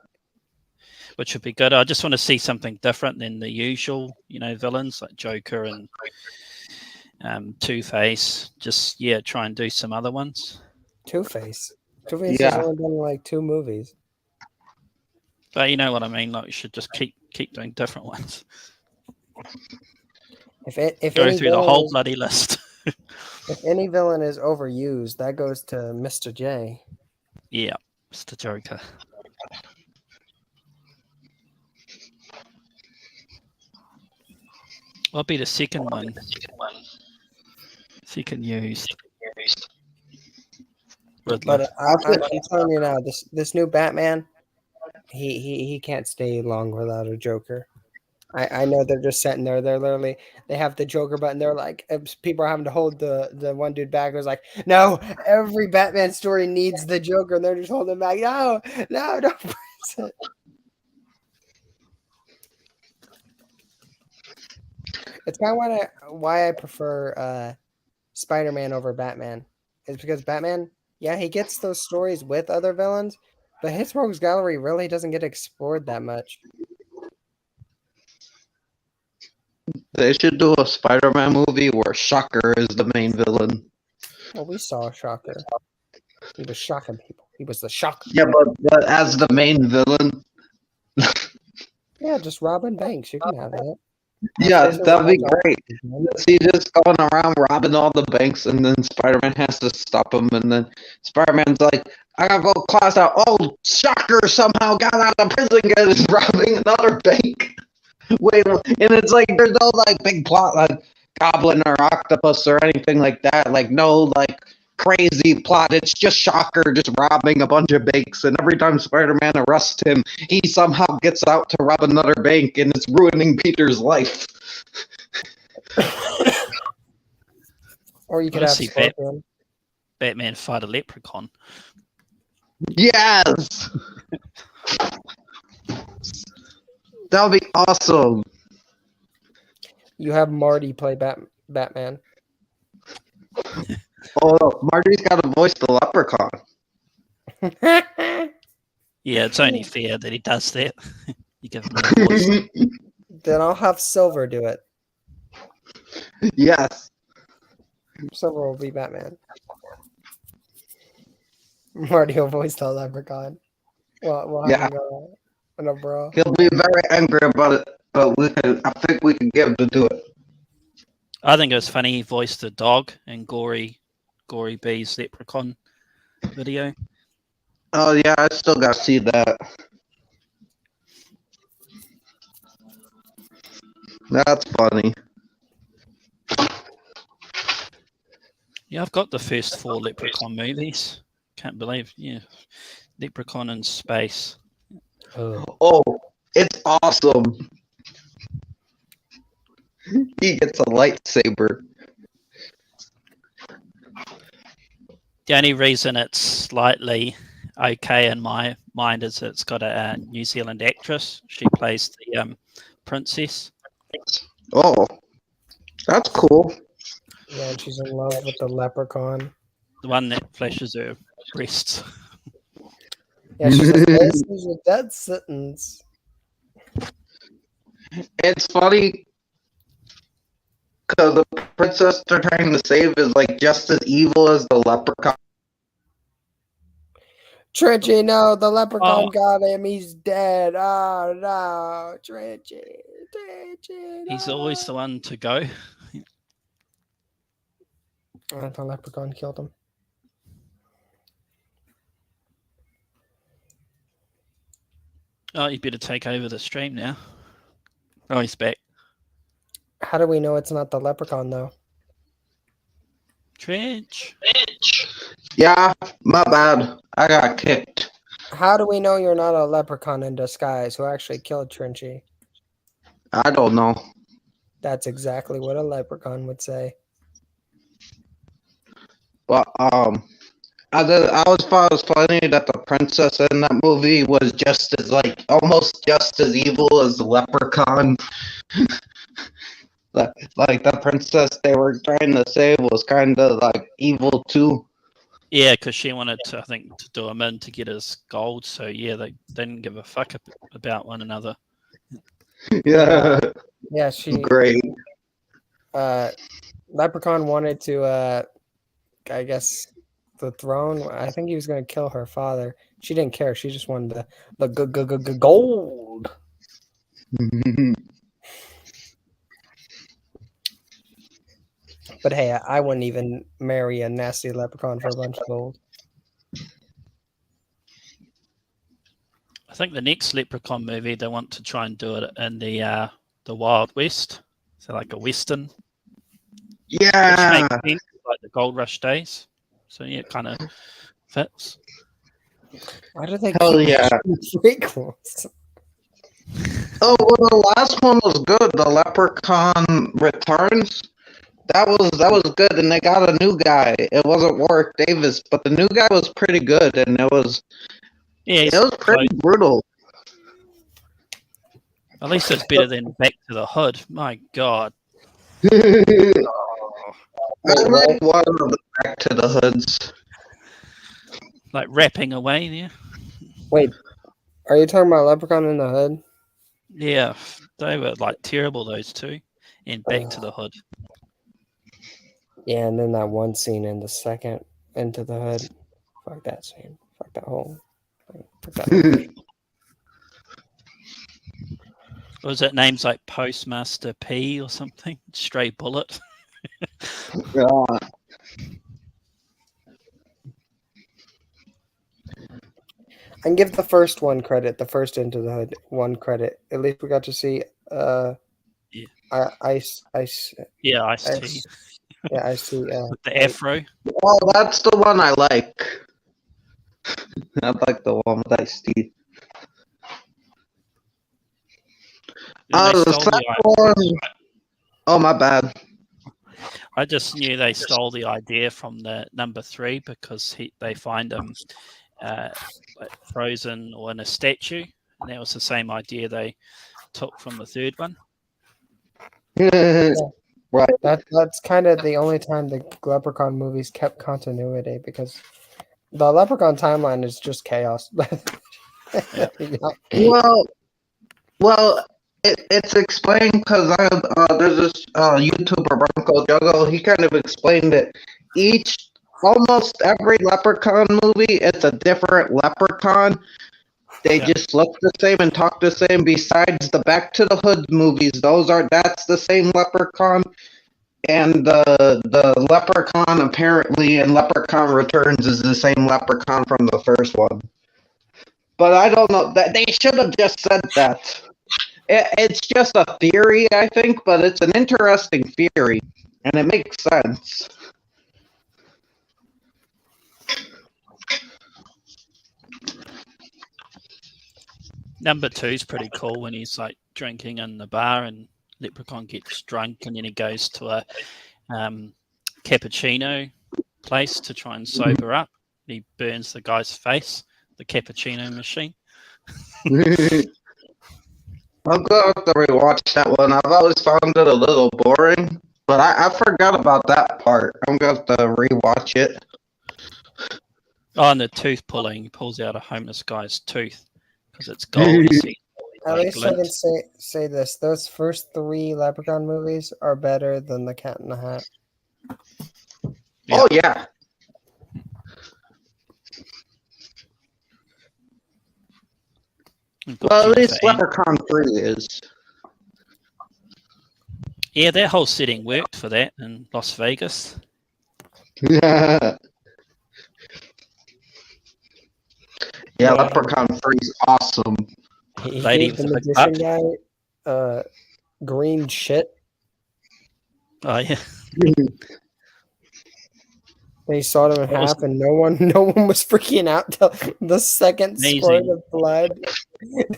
which would be good. I just want to see something different than the usual, villains like Joker and Two-Face. Just try and do some other ones. Two-Face. Two-Face Yeah. has only done like 2 movies. But you know what I mean. Like, you should just keep doing different ones. If Go any through the villain whole is- bloody list. If any villain is overused, that goes to Mr. J. Yeah, Mr. Joker. What'll be the second one? Second used. Riddler. But I'm telling you now, this new Batman, he can't stay long without a Joker. I know they're just sitting there. They have the Joker button. They're like, people are having to hold the one dude back. It was like, no, every Batman story needs the Joker, and they're just holding him back. No, don't press it. It's kind of why I prefer Spider-Man over Batman. Is because Batman, he gets those stories with other villains, but his rogues gallery really doesn't get explored that much. They should do a Spider-Man movie where Shocker is the main villain. Well, we saw Shocker. He was shocking people. He was the shocker. Yeah, but as the main villain. Yeah, just robbing banks. You can have that. Yeah, that'd be great. See, just going around robbing all the banks, and then Spider-Man has to stop him, and then Spider-Man's like, I gotta go class out. Oh, Shocker somehow got out of prison and is robbing another bank. Wait, and it's like, there's no, like, big plot, like, Goblin or Octopus or anything like that. Like, no, like, crazy plot. It's just Shocker just robbing a bunch of banks, and every time Spider-Man arrests him, he somehow gets out to rob another bank, and it's ruining Peter's life. Or you could Well, have see, Scorpion. Batman fight a leprechaun. Yes! That would be awesome. You have Marty play Batman. Oh, Marty's got to voice the leprechaun. Yeah, it's only fair that he does that. You give him a voice. Then I'll have Silver do it. Yes. Silver will be Batman. Marty will voice the leprechaun. We'll have him go in a bra. He'll be very angry about it, but I think we can get him to do it. I think it was funny he voiced the dog in Gory B's Leprechaun video. Oh yeah, I still gotta see that. That's funny. Yeah, I've got the first 4 Leprechaun movies. Can't believe, yeah, Leprechaun in space. Oh, it's awesome. He gets a lightsaber. The only reason it's slightly okay in my mind is it's got a New Zealand actress. She plays the princess. Oh, that's cool. Yeah, and she's in love with the leprechaun. The one that flashes her breasts. Yeah, she says, "This is a death sentence." It's funny because the princess they're trying to save is like just as evil as the leprechaun. Trenchy, no, the leprechaun Oh. got him. He's dead. Oh no, Trenchy, no. He's always the one to go. The leprechaun killed him. Oh, you better take over the stream now. Oh, he's back. How do we know it's not the leprechaun though? Trench. Yeah, my bad. I got kicked. How do we know you're not a leprechaun in disguise who actually killed Trenchy? I don't know. That's exactly what a leprechaun would say. But I thought it was funny that the princess in that movie was just as almost just as evil as the leprechaun. like the princess they were trying to save was kind of like evil too. Yeah, because she wanted to, I think, to do him in to get his gold. So yeah, they didn't give a fuck about one another. Yeah, Yeah, she. great. Leprechaun wanted to, I guess, the throne. I think he was going to kill her father. She didn't care. She just wanted the gold. But hey, I wouldn't even marry a nasty leprechaun for a bunch of gold. I think the next Leprechaun movie they want to try and do it in the Wild West, so like a western. Yeah, Which makes sense, like the Gold Rush days. So yeah, it kind of fits. Why do they hell keep yeah. prequels? Oh, well, the last one was good. The Leprechaun Returns. That was good, and they got a new guy. It wasn't Warwick Davis, but the new guy was pretty good, and it was pretty brutal. At least it's better than Back to the Hood. My God. I like one of the Back to the Hoods. Like rapping away there. Wait, are you talking about Leprechaun in the Hood? Yeah, they were like terrible, those two. And Back to the Hood. Yeah, and then that one scene in the second Into the Hood. Fuck that scene. Fuck that whole. Fuck that whole Was it names like Postmaster P or something? Stray Bullet. Yeah. I can give the first one credit, the first Into the Hood one credit. At least we got to see Ice. Yeah, Ice-T. Yeah, Ice-T. With the afro. Oh, that's the one I like. I like the one with Ice-T. The second one. Oh, my bad. I just knew they stole the idea from the number 3 because they find him like frozen or in a statue, and that was the same idea they took from the third one. Right. That's kind of the only time the Leprechaun movies kept continuity, because the Leprechaun timeline is just chaos. Well, it's explained because there's this YouTuber Bronco Juggle. He kind of explained it. Almost every Leprechaun movie, it's a different Leprechaun. They just look the same and talk the same. Besides the Back to the Hood movies, that's the same Leprechaun. and the Leprechaun apparently in Leprechaun Returns is the same Leprechaun from the first one. But I don't know. That they should have just said that. It's just a theory, I think, but it's an interesting theory, and it makes sense. Number 2's pretty cool when he's like drinking in the bar and Leprechaun gets drunk and then he goes to a cappuccino place to try and sober up. He burns the guy's face, the cappuccino machine. I'll go have to rewatch that one. I've always found it a little boring, but I forgot about that part. I'm going to have to rewatch it. Oh, and the tooth pulling. He pulls out a homeless guy's tooth because it's gold. You see, At like least I can glint. say this: those first 3 Leprechaun movies are better than The Cat in the Hat. Yeah. Oh, yeah. We've got Well, at Jennifer least An- Leprechaun 3 is. Yeah, that whole setting worked for that in Las Vegas. Yeah, Yeah. Leprechaun 3 is awesome. He Lady gave the with the big magician guy green shit. Oh yeah, And he sawed him in What was- half, and no one was freaking out till the second squirt Amazing. of blood.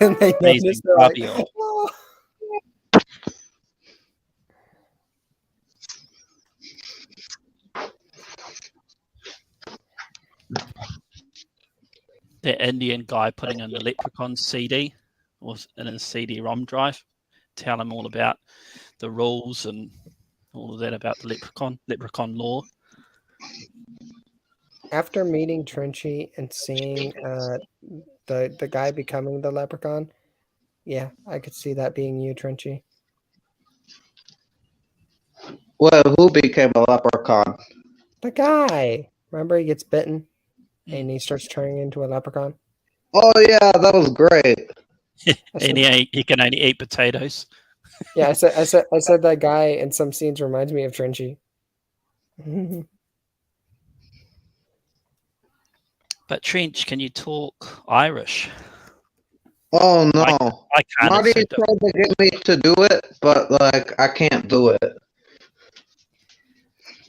And they Amazing noticed, they're like, Fabio. "Oh." that Indian guy putting in the Leprechaun CD was in his CD-ROM drive, tell him all about the rules and all of that about the leprechaun lore. After meeting Trenchy and seeing the guy becoming the leprechaun, yeah, I could see that being you, Trenchy. Well, who became a leprechaun? The guy. Remember, he gets bitten and he starts turning into a leprechaun. Oh, yeah, that was great. And he can only eat potatoes. Yeah, I said that guy in some scenes reminds me of Trenchy. But Trench, can you talk Irish? Oh, no. I can't. Marty It's so tried to get me to do it, but, like, I can't do it.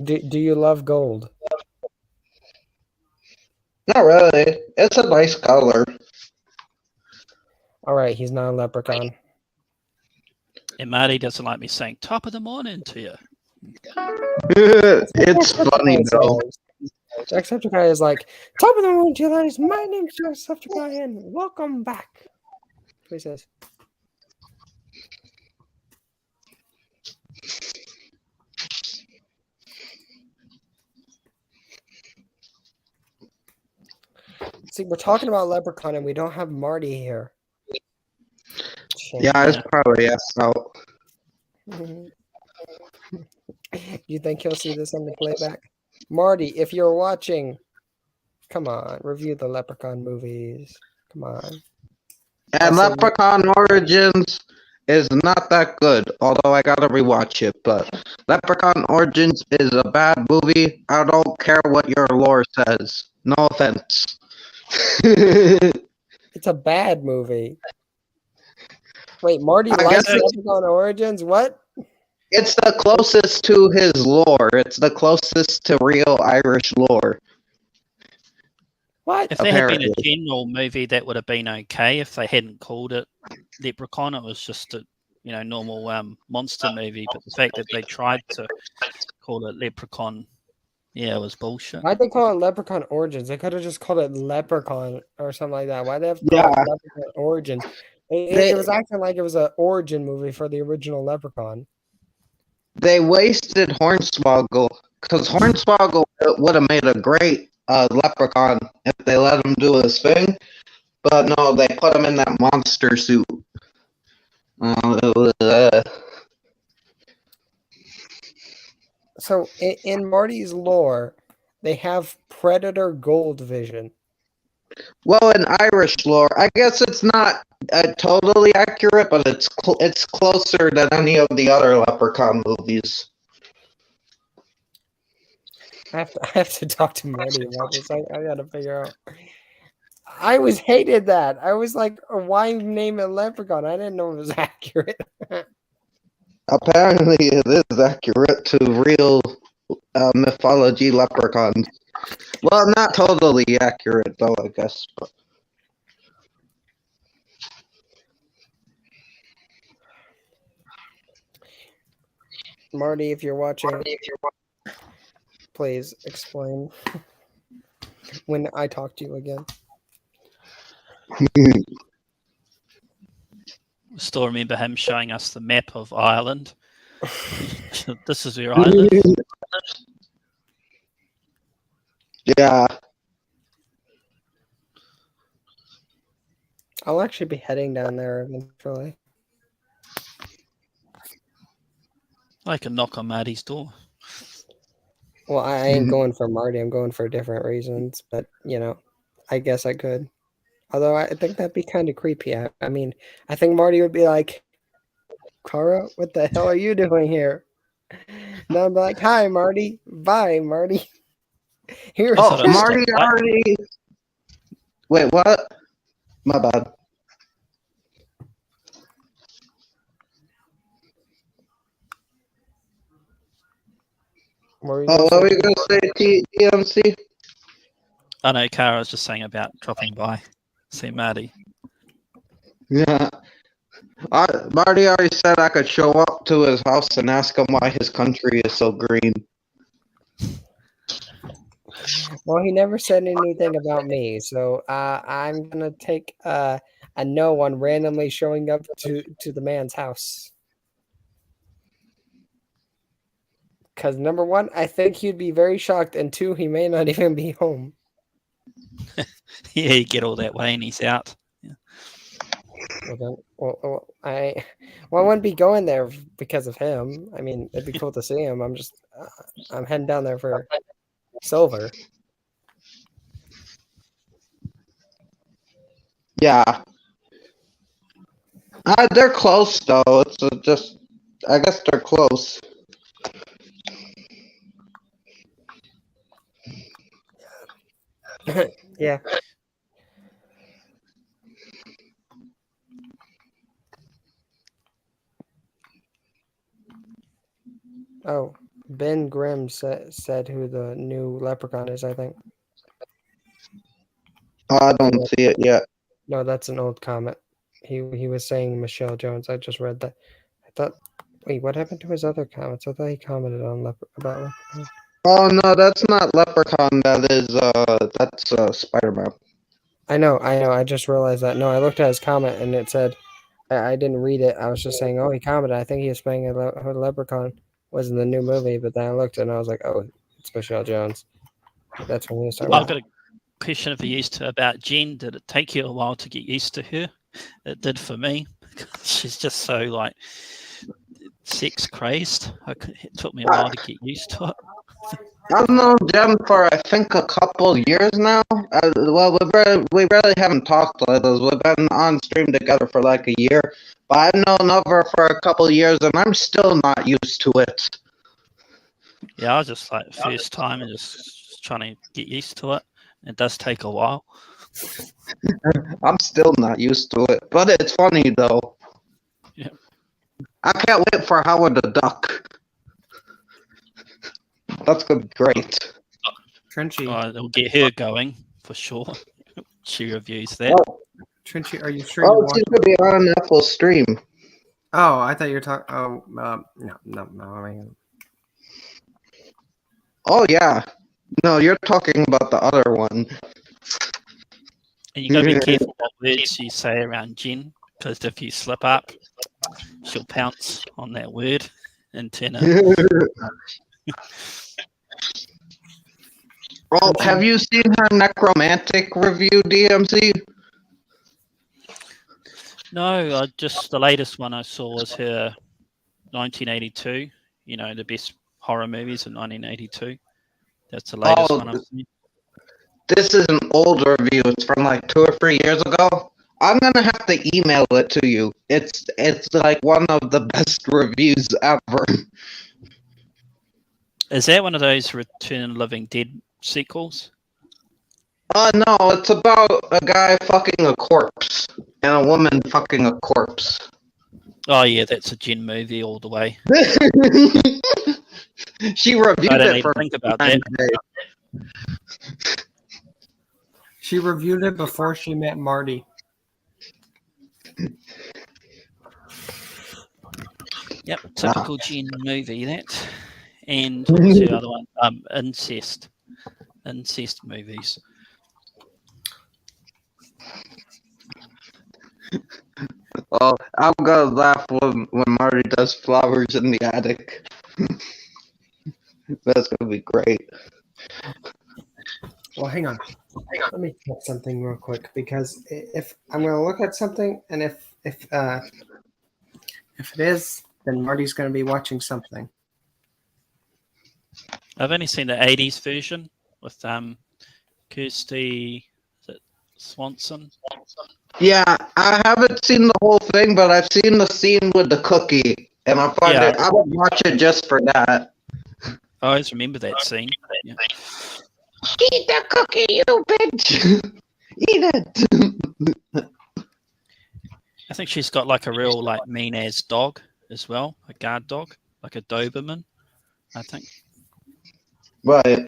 Do you love gold? Not really. It's a nice color. All right, he's not a leprechaun. And Marty doesn't like me saying top of the morning to you. It's funny, though. Jacksepticeye is like, top of the morning to you, ladies. My name's Jacksepticeye, and welcome back. That's what he says. See, we're talking about Leprechaun, and we don't have Marty here. Shame. Yeah, it's probably out. You think he'll see this on the playback? Marty, if you're watching, come on, review the Leprechaun movies. Come on. And Also, Leprechaun Origins is not that good, although I gotta rewatch it. But Leprechaun Origins is a bad movie. I don't care what your lore says. No offense. It's a bad movie. Wait, Marty I likes guess it- Leprechaun Origins? What? It's the closest to his lore. It's the closest to real Irish lore. What? If there had been a Apparently. general movie, that would have been okay. If they hadn't called it Leprechaun, it was just a normal monster movie. But the fact that they tried to call it Leprechaun, yeah, it was bullshit. Why'd they call it Leprechaun Origins? They could have just called it Leprechaun or something like that. Why'd they have to call it Yeah. Leprechaun Origins? It They- was acting like it was an origin movie for the original Leprechaun. They wasted Hornswoggle, because Hornswoggle would have made a great leprechaun if they let him do his thing. But no, they put him in that monster suit. It was, So in Marty's lore, they have Predator Gold Vision. well, in Irish lore, I guess it's not totally accurate, but it's closer than any of the other Leprechaun movies. I have to talk to Marty about this. I gotta figure out. I was hated that. I was like, why name it leprechaun? I didn't know it was accurate. Apparently, it is accurate to real mythology leprechauns. Well, not totally accurate, though, I guess. But... Marty, if you're watching, please explain when I talk to you again. Still remember him showing us the map of Ireland. This is where I live. Yeah. I'll actually be heading down there eventually. I can knock on Marty's door. Well, I ain't going for Marty. I'm going for different reasons, but I guess I could. Although I think that'd be kind of creepy. I mean, I think Marty would be like, Kara, what the hell are you doing here? And I'd be like, hi, Marty. Bye, Marty. Here. Oh, Marty already... Wait, what? My bad. What were you going to say, DMC? I know, Kara was just saying about dropping by. See Marty. Yeah. Marty already said I could show up to his house and ask him why his country is so green. Well, he never said anything about me, so I'm gonna take a no on randomly showing up to the man's house. Because number one, I think he'd be very shocked, and two, he may not even be home. Yeah, you get all that way and he's out. Yeah. I wouldn't be going there because of him. I mean, it'd be cool to see him. I'm heading down there for silver. Yeah. They're close, though. It's just... I guess they're close. Yeah. Oh, Ben Grimm said who the new leprechaun is, I think. I don't see it yet. No, that's an old comment. He was saying Michelle Jones. I just read that. I thought, wait, what happened to his other comments? I thought he commented on about leprechaun. Oh, no, that's not Leprechaun. That's Spider-Man. I know. I just realized that. No, I looked at his comment and it said, I didn't read it. I was just saying, oh, he commented. I think he was playing a leprechaun. Was in the new movie, but then I looked and I was like, oh, it's Michelle Jones. That's when we started. I've got a question for you about Jen. Did it take you a while to get used to her? It did for me. She's just so like sex crazed. It took me a while to get used to it. I've known Jen for I think a couple years now. Well, we really haven't talked like this. We've been on stream together for like a year, but I've known of her for a couple years, and I'm still not used to it. Yeah, I was just like first time and just trying to get used to it. It does take a while. I'm still not used to it, but it's funny though. Yeah. I can't wait for Howard the Duck. That's gonna be great. Trenchy. It'll get her going for sure. She reviews that. Oh. Trenchy, are you sure? She's gonna be on Apple's stream. Oh, I thought you were talking. Oh, no. I mean... Oh yeah. No, you're talking about the other one. And you gotta be careful what words you say around Jen, because if you slip up, she'll pounce on that word and turn it. Well, have you seen her necromantic review, DMC? No, just the latest one I saw was her 1982. You know, the best horror movies of 1982. That's the latest one I've seen. This is an old review. It's from like 2 or 3 years ago. I'm gonna have to email it to you. It's like one of the best reviews ever. Is that one of those Return of the Living Dead sequels? No, it's about a guy fucking a corpse and a woman fucking a corpse. Oh yeah, that's a Jen movie all the way. She I reviewed don't it even for think about 9 that. days. She reviewed it before she met Marty. Yep, typical Jen movie that. And what was the other one? Incest movies. Oh, I'm gonna laugh when Marty does flowers in the attic. That's gonna be great. Well, hang on. Let me check something real quick because if I'm going to look at something, and if it is, then Marty's going to be watching something. I've only seen the '80s version with Kirsty Swanson. Yeah, I haven't seen the whole thing, but I've seen the scene with the cookie, and I find Yeah. it. I would watch it just for that. I always remember that scene. Yeah. Eat the cookie, you bitch! Eat it. I think she's got like a real like mean ass dog as well, a guard dog, like a Doberman, I think. Right.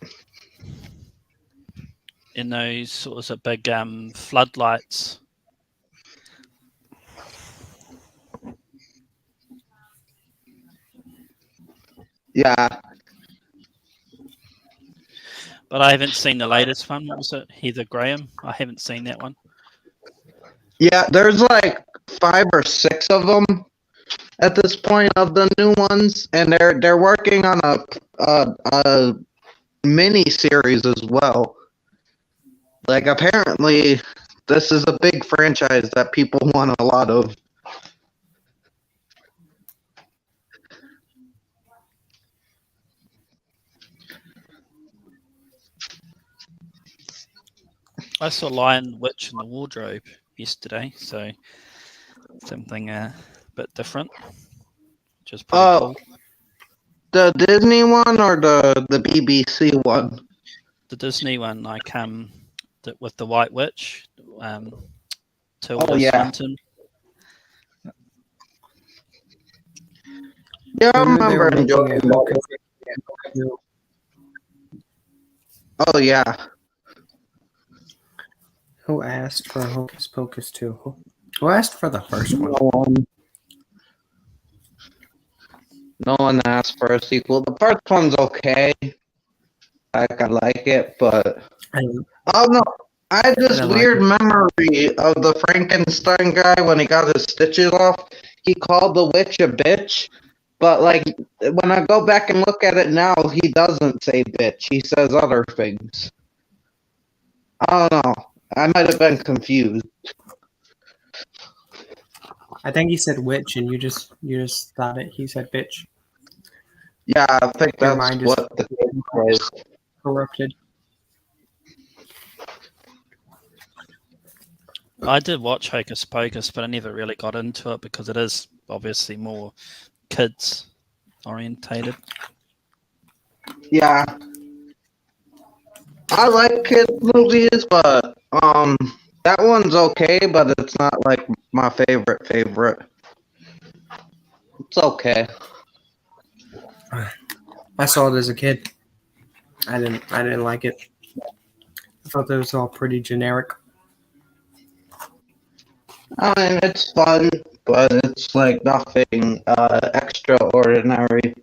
In those sorts of big floodlights. Yeah. But I haven't seen the latest one. What was it? Heather Graham. I haven't seen that one. Yeah, there's like 5 or 6 of them at this point of the new ones, and they're working on a mini series as well. Like apparently, this is a big franchise that people want a lot of. I saw Lion Witch in the Wardrobe yesterday, so something a bit different, which is pretty cool. The Disney one or the BBC one? The Disney one, like with the White Witch, Tilda Swinton. Yeah, I remember enjoying it. Oh yeah. Who asked for Hocus Pocus 2? Who asked for the first one? No one asked for a sequel. The first one's okay. I like it, but oh no, I had this weird memory of the Frankenstein guy when he got his stitches off. He called the witch a bitch, but like when I go back and look at it now, he doesn't say bitch. He says other things. I don't know. I might have been confused. I think he said witch, and you just thought it. He said bitch. Yeah, I think that's what the case was. Corrupted. I did watch Hocus Pocus, but I never really got into it because it is obviously more kids orientated. Yeah. I like kids movies, but that one's okay, but it's not like my favorite. It's okay. I saw it as a kid. I didn't like it. I thought it was all pretty generic. I mean, it's fun, but it's like nothing extraordinary.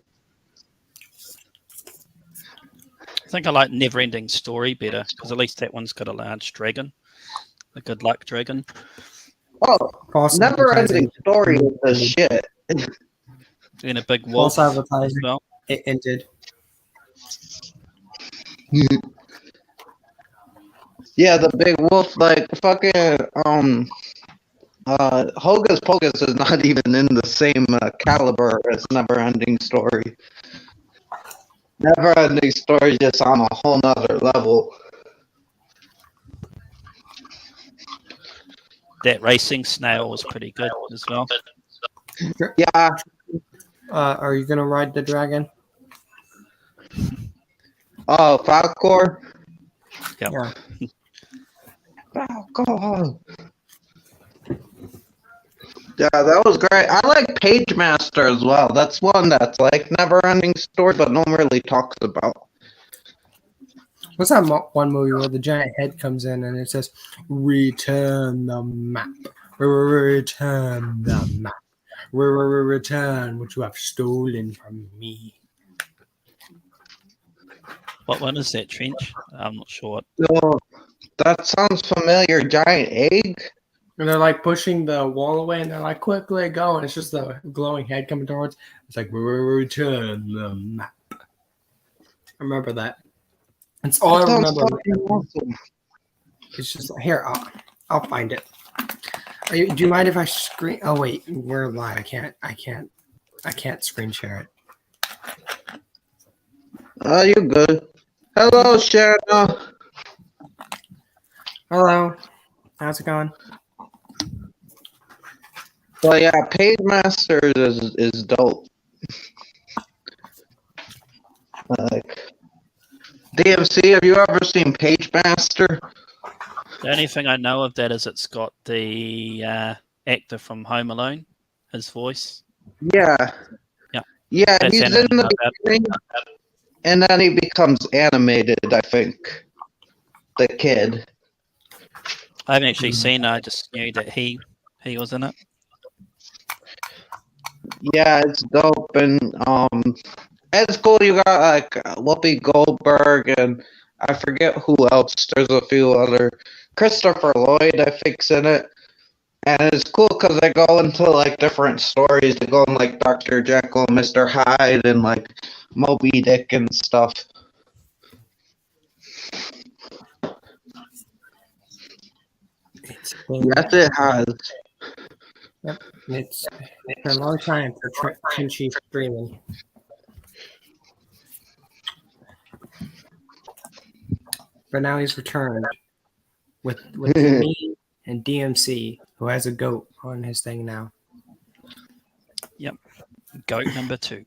I think I like Never Ending Story better because at least that one's got a large dragon, a good luck dragon. Oh, Never Ending Story is the shit. And a big wolf. False advertising. As well. It ended. Yeah, the big wolf, like fucking Hocus Pocus is not even in the same caliber as Never Ending Story. Never Ending Story is just on a whole nother level. That racing snail was pretty good as well. Yeah. Are you gonna ride the dragon? Oh, Falcor. Yep. Yeah. Falcor. Yeah, that was great. I like Page Master as well. That's one that's like never-ending story, but no one really talks about. What's that one movie where the giant head comes in and it says, "Return the map. Return the map. Return what you have stolen from me." What one is that, Trench? I'm not sure. Oh, that sounds familiar. Giant egg? And they're like pushing the wall away, and they're like, "Quick, let go!" And it's just the glowing head coming towards. It's like, "Return the map." I remember that. It's all That I sounds remember. fucking awesome. It's just here. I'll find it. Do you mind if I screen? Oh wait, we're live. I can't screen share it. Oh, you good. Hello, Shanna. Hello. How's it going? Well, yeah, Page Master is dope. Like, DMC, have you ever seen Page Master? The only thing I know of that is it's got the actor from Home Alone, his voice. Yeah. Yeah. Yeah, That's he's in anything the about that. beginning, and then he becomes animated, I think. The kid. I haven't actually seen it. I just knew that he was in it. Yeah, it's dope, and it's cool. You got like Whoopi Goldberg, and I forget who else. There's a few other. Christopher Lloyd, I think's in it, and it's cool because they go into like different stories. They go in like Dr. Jekyll and Mr. Hyde, and like Moby Dick and stuff. Yes, it has. Yep. It's been a long time for Chinchy streaming. But now he's returned with me and DMC, who has a goat on his thing now. Yep. Goat number 2.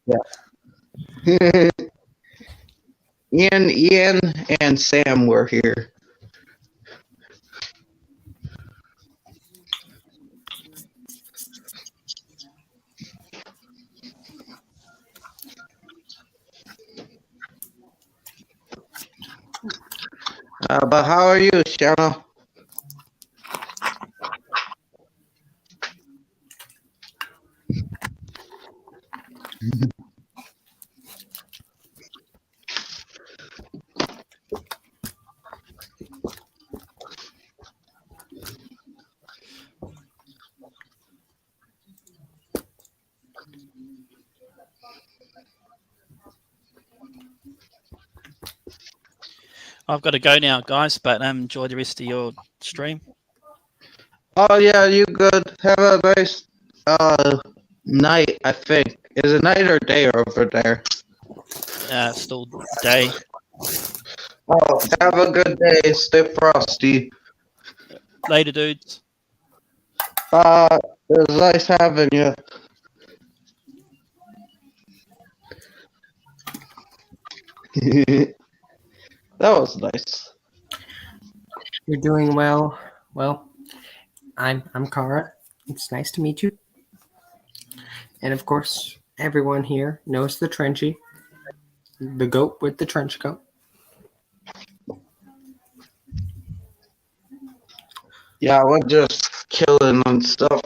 Ian, and Sam were here. But how are you, Shanna? I've got to go now, guys, but enjoy the rest of your stream. Oh yeah, you good. Have a nice night, I think. Is it night or day over there? Still day. Oh, have a good day. Stay frosty. Later, dudes. It was nice having you. That was nice. You're doing well. Well, I'm Kara. It's nice to meet you. And of course, everyone here knows the Trenchy, the goat with the trench coat. Yeah, we're just killing and stuff.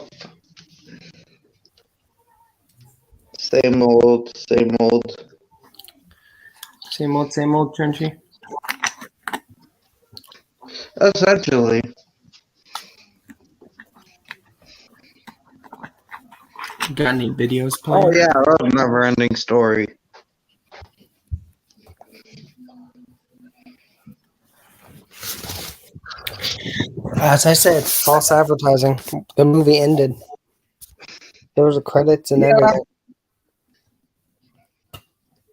Same old, same old. Same old Trenchy. Essentially. Got any videos playing? Oh yeah, that was a never-ending story. As I said, false advertising. The movie ended. There was a credits and everything.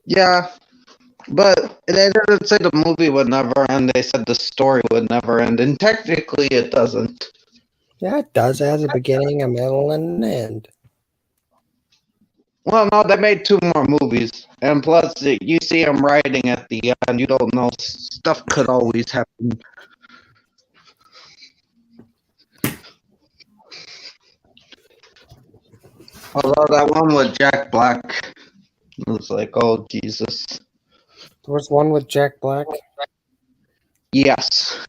Yeah, but they didn't say the movie would never end. They said the story would never end, and technically it doesn't. Yeah, it does. It has a beginning, a middle, and an end. Well, no, they made 2 more movies, and plus you see him writing at the end. You don't know, stuff could always happen. Although that one with Jack Black, it was like, oh Jesus. There was one with Jack Black. Yes,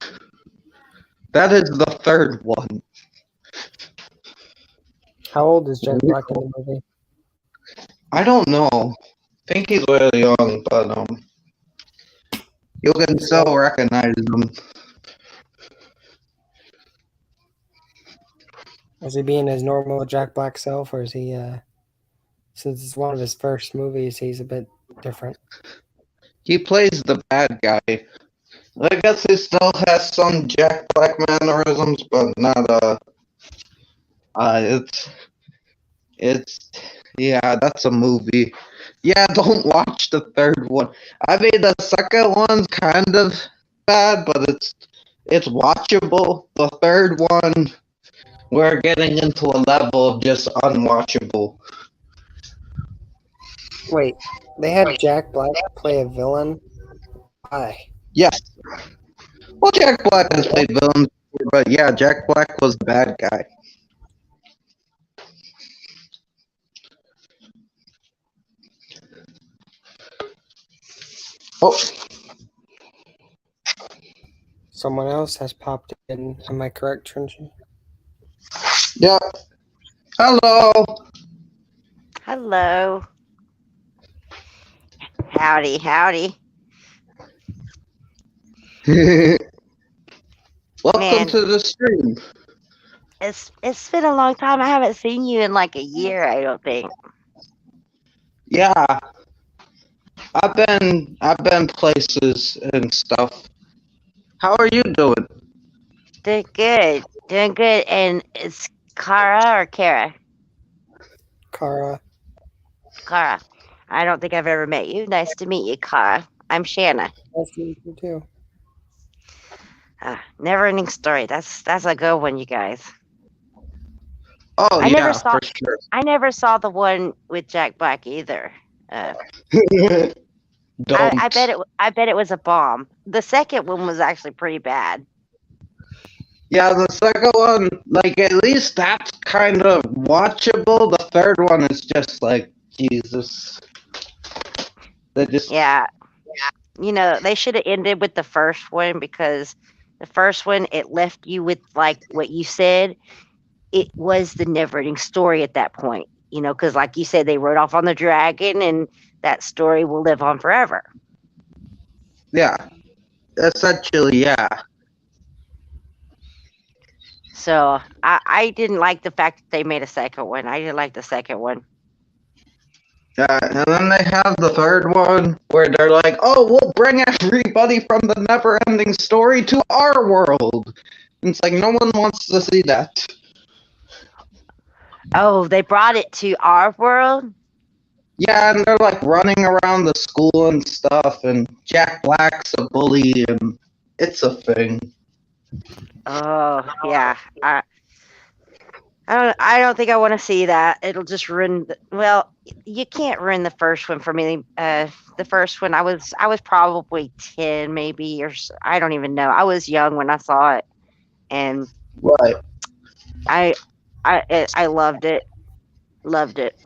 that is the third one. How old is Jack Black in the movie? I don't know. I think he's really young, but you can still recognize him. Is he being his normal Jack Black self, or is he, since it's one of his first movies, he's a bit different? He plays the bad guy. I guess he still has some Jack Black mannerisms, but not it's yeah, that's a movie. Yeah, don't watch the third one. I mean, the second one's kind of bad, but it's watchable. The third one, we're getting into a level of just unwatchable. Wait, they had Jack Black play a villain? Why? Yes. Well, Jack Black has played villains, but yeah, Jack Black was the bad guy. Oh, Someone else has popped in. Am I correct, Trinity? yeah. Hello. Hello. Howdy, howdy. Welcome Man. to the stream. It's been a long time. I haven't seen you in like a year, I don't think. Yeah, I've been places and stuff. How are you doing? Doing good. Doing good. And it's Kara or Kara? Kara. Kara. I don't think I've ever met you. Nice to meet you, Kara. I'm Shanna. Nice to meet you too. Never ending story. That's a good one, you guys. Oh I yeah, never saw for sure. I never saw the one with Jack Black either. Don't. I bet it was a bomb. The second one was actually pretty bad. Yeah, the second one, like at least that's kind of watchable. The third one is just like Jesus. They just Yeah. You know, they should have ended with the first one because the first one it left you with like what you said. It was the never-ending story at that point. You know, because like you said, they rode off on the dragon, and that story will live on forever. yeah, essentially yeah. So I didn't like the fact that they made a second one. I didn't like the second one. Yeah, and then they have the third one where they're like, "Oh, we'll bring everybody from the never-ending story to our world." And it's like no one wants to see that. Oh, they brought it to our world? Yeah, and they're like running around the school and stuff, and Jack Black's a bully, and it's a thing. Oh, yeah. I don't think I want to see that. It'll just ruin. Well, you can't ruin the first one for me. The first one, I was probably 10, maybe, or I don't even know. I was young when I saw it, and Right. I loved it. Loved it.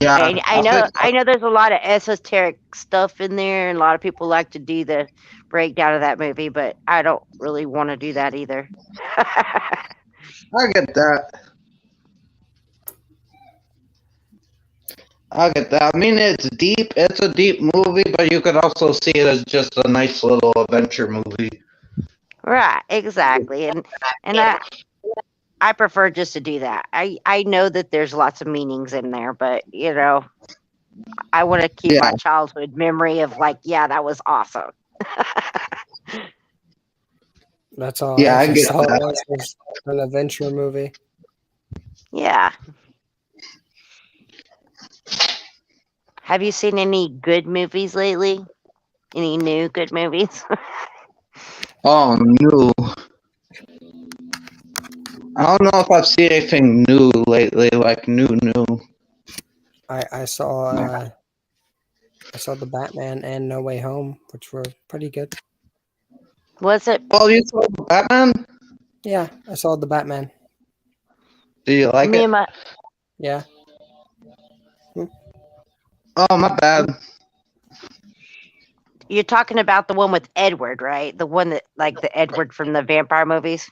Yeah. And I know there's a lot of esoteric stuff in there, and a lot of people like to do the breakdown of that movie, but I don't really want to do that either. I get that. I mean, it's deep. It's a deep movie, but you could also see it as just a nice little adventure movie. Right, exactly. And I prefer just to do that. I know that there's lots of meanings in there, but you know, I want to keep my childhood memory of like, yeah, that was awesome. That's all. Yeah, I ever get saw that. was an adventure movie. Yeah. Have you seen any good movies lately? Any new good movies? Oh no. I don't know if I've seen anything new lately, like new. I saw the Batman and No Way Home, which were pretty good. Was it? Oh, you saw Batman? Yeah, I saw the Batman. Do you like Me it? and my Yeah. Oh, my bad. You're talking about the one with Edward, right? The one that, like, the Edward from the vampire movies.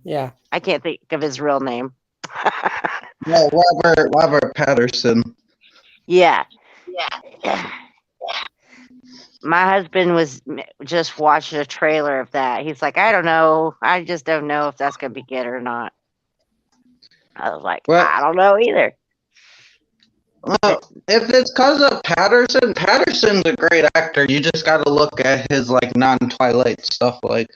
Yeah. I can't think of his real name. No, Robert Patterson. Yeah. My husband was just watching a trailer of that. He's like, I don't know. I just don't know if that's going to be good or not. I was like, Well, I don't know either. well, if it's because of Patterson, Patterson's a great actor. You just got to look at his like non-Twilight stuff. Like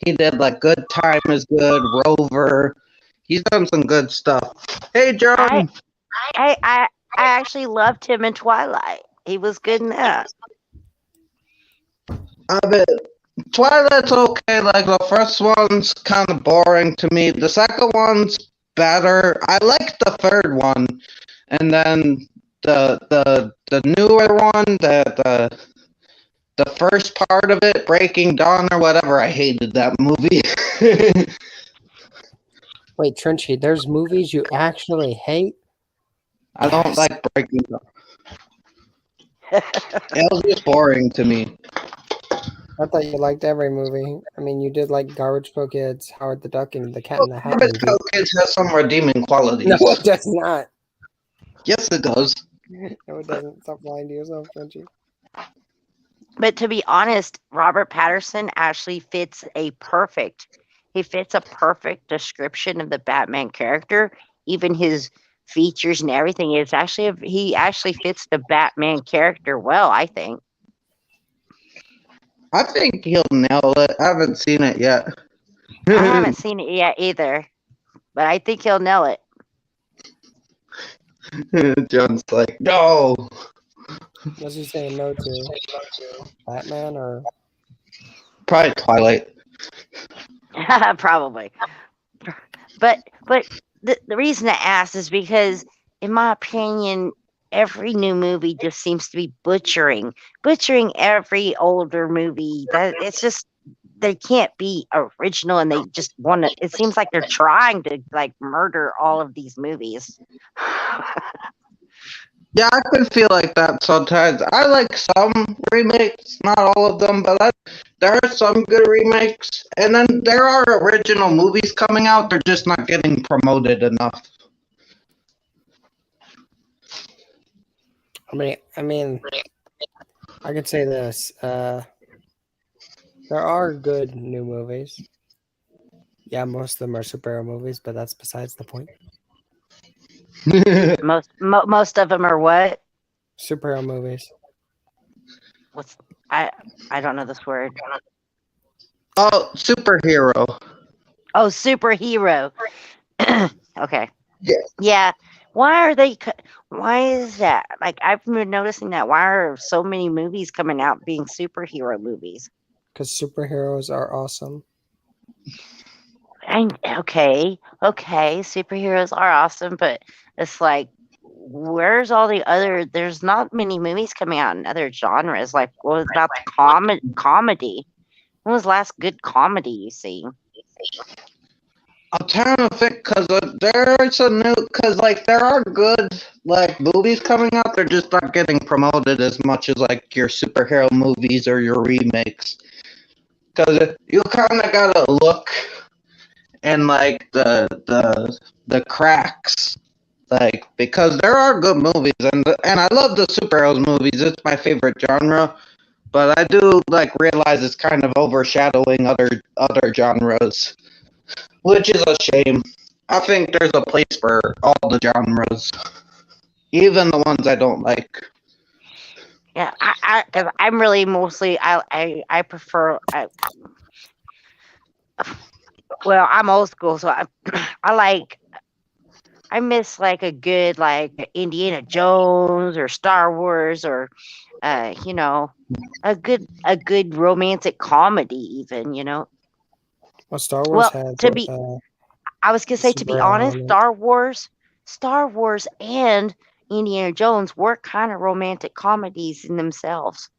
he did like Good Time is Good, Rover. He's done some good stuff. Hey, John. I actually loved him in Twilight. He was good in that. I bet Twilight's okay. Like the first one's kind of boring to me. The second one's better. I like the third one, and then the newer one, the first part of it, Breaking Dawn or whatever. I hated that movie. Wait, Trenchy, there's movies you actually hate? I don't like Breaking Dawn. It was just boring to me. I thought you liked every movie. I mean, you did like Garbage Pail Kids, Howard the Duck, and The Cat in the Hat. Garbage Pail Kids has some redeeming qualities. No, it does not. Yes, it does. No, it doesn't. Stop lying to yourself, Trenchy. But to be honest, Robert Patterson actually fits a perfect description of the Batman character. Even his features and everything is actually he actually fits the Batman character well, I think. I think he'll nail it. I haven't seen it yet. I haven't seen it yet either, but I think he'll nail it. John's like, no. Was he saying no to Batman or? Probably Twilight. Probably. But the reason I asked is because, in my opinion, every new movie just seems to be butchering every older movie. That it's just they can't be original, and they just want to. It seems like they're trying to like murder all of these movies. Yeah, I could feel like that sometimes. I like some remakes, not all of them, but there are some good remakes. And then there are original movies coming out, they're just not getting promoted enough. I mean, I could say this. There are good new movies. Yeah, most of them are superhero movies, but that's besides the point. Most of them are what? Superhero movies. What's I don't know this word. Oh, superhero. Oh, superhero. Okay. Yeah. Yeah. Why is that? Like, I've been noticing that. Why are so many movies coming out being superhero movies? Because superheroes are awesome. Okay, superheroes are awesome, but it's like, where's all the other? There's not many movies coming out in other genres. Like, what about the comedy? When was the last good comedy you see? I'm trying to think because there are good like movies coming out. They're just not getting promoted as much as like your superhero movies or your remakes. Because you kind of gotta look and like the cracks, like because there are good movies and I love the superheroes movies. It's my favorite genre, but I do like realize it's kind of overshadowing other genres, which is a shame. I think there's a place for all the genres, even the ones I don't like. Yeah, because I'm really mostly I prefer. Well, I'm old school, so I miss like a good like Indiana Jones or Star Wars or a good romantic comedy even, Well, Star Wars Well, has to be I was gonna say, to be Super honest, element. Star Wars and Indiana Jones were kind of romantic comedies in themselves.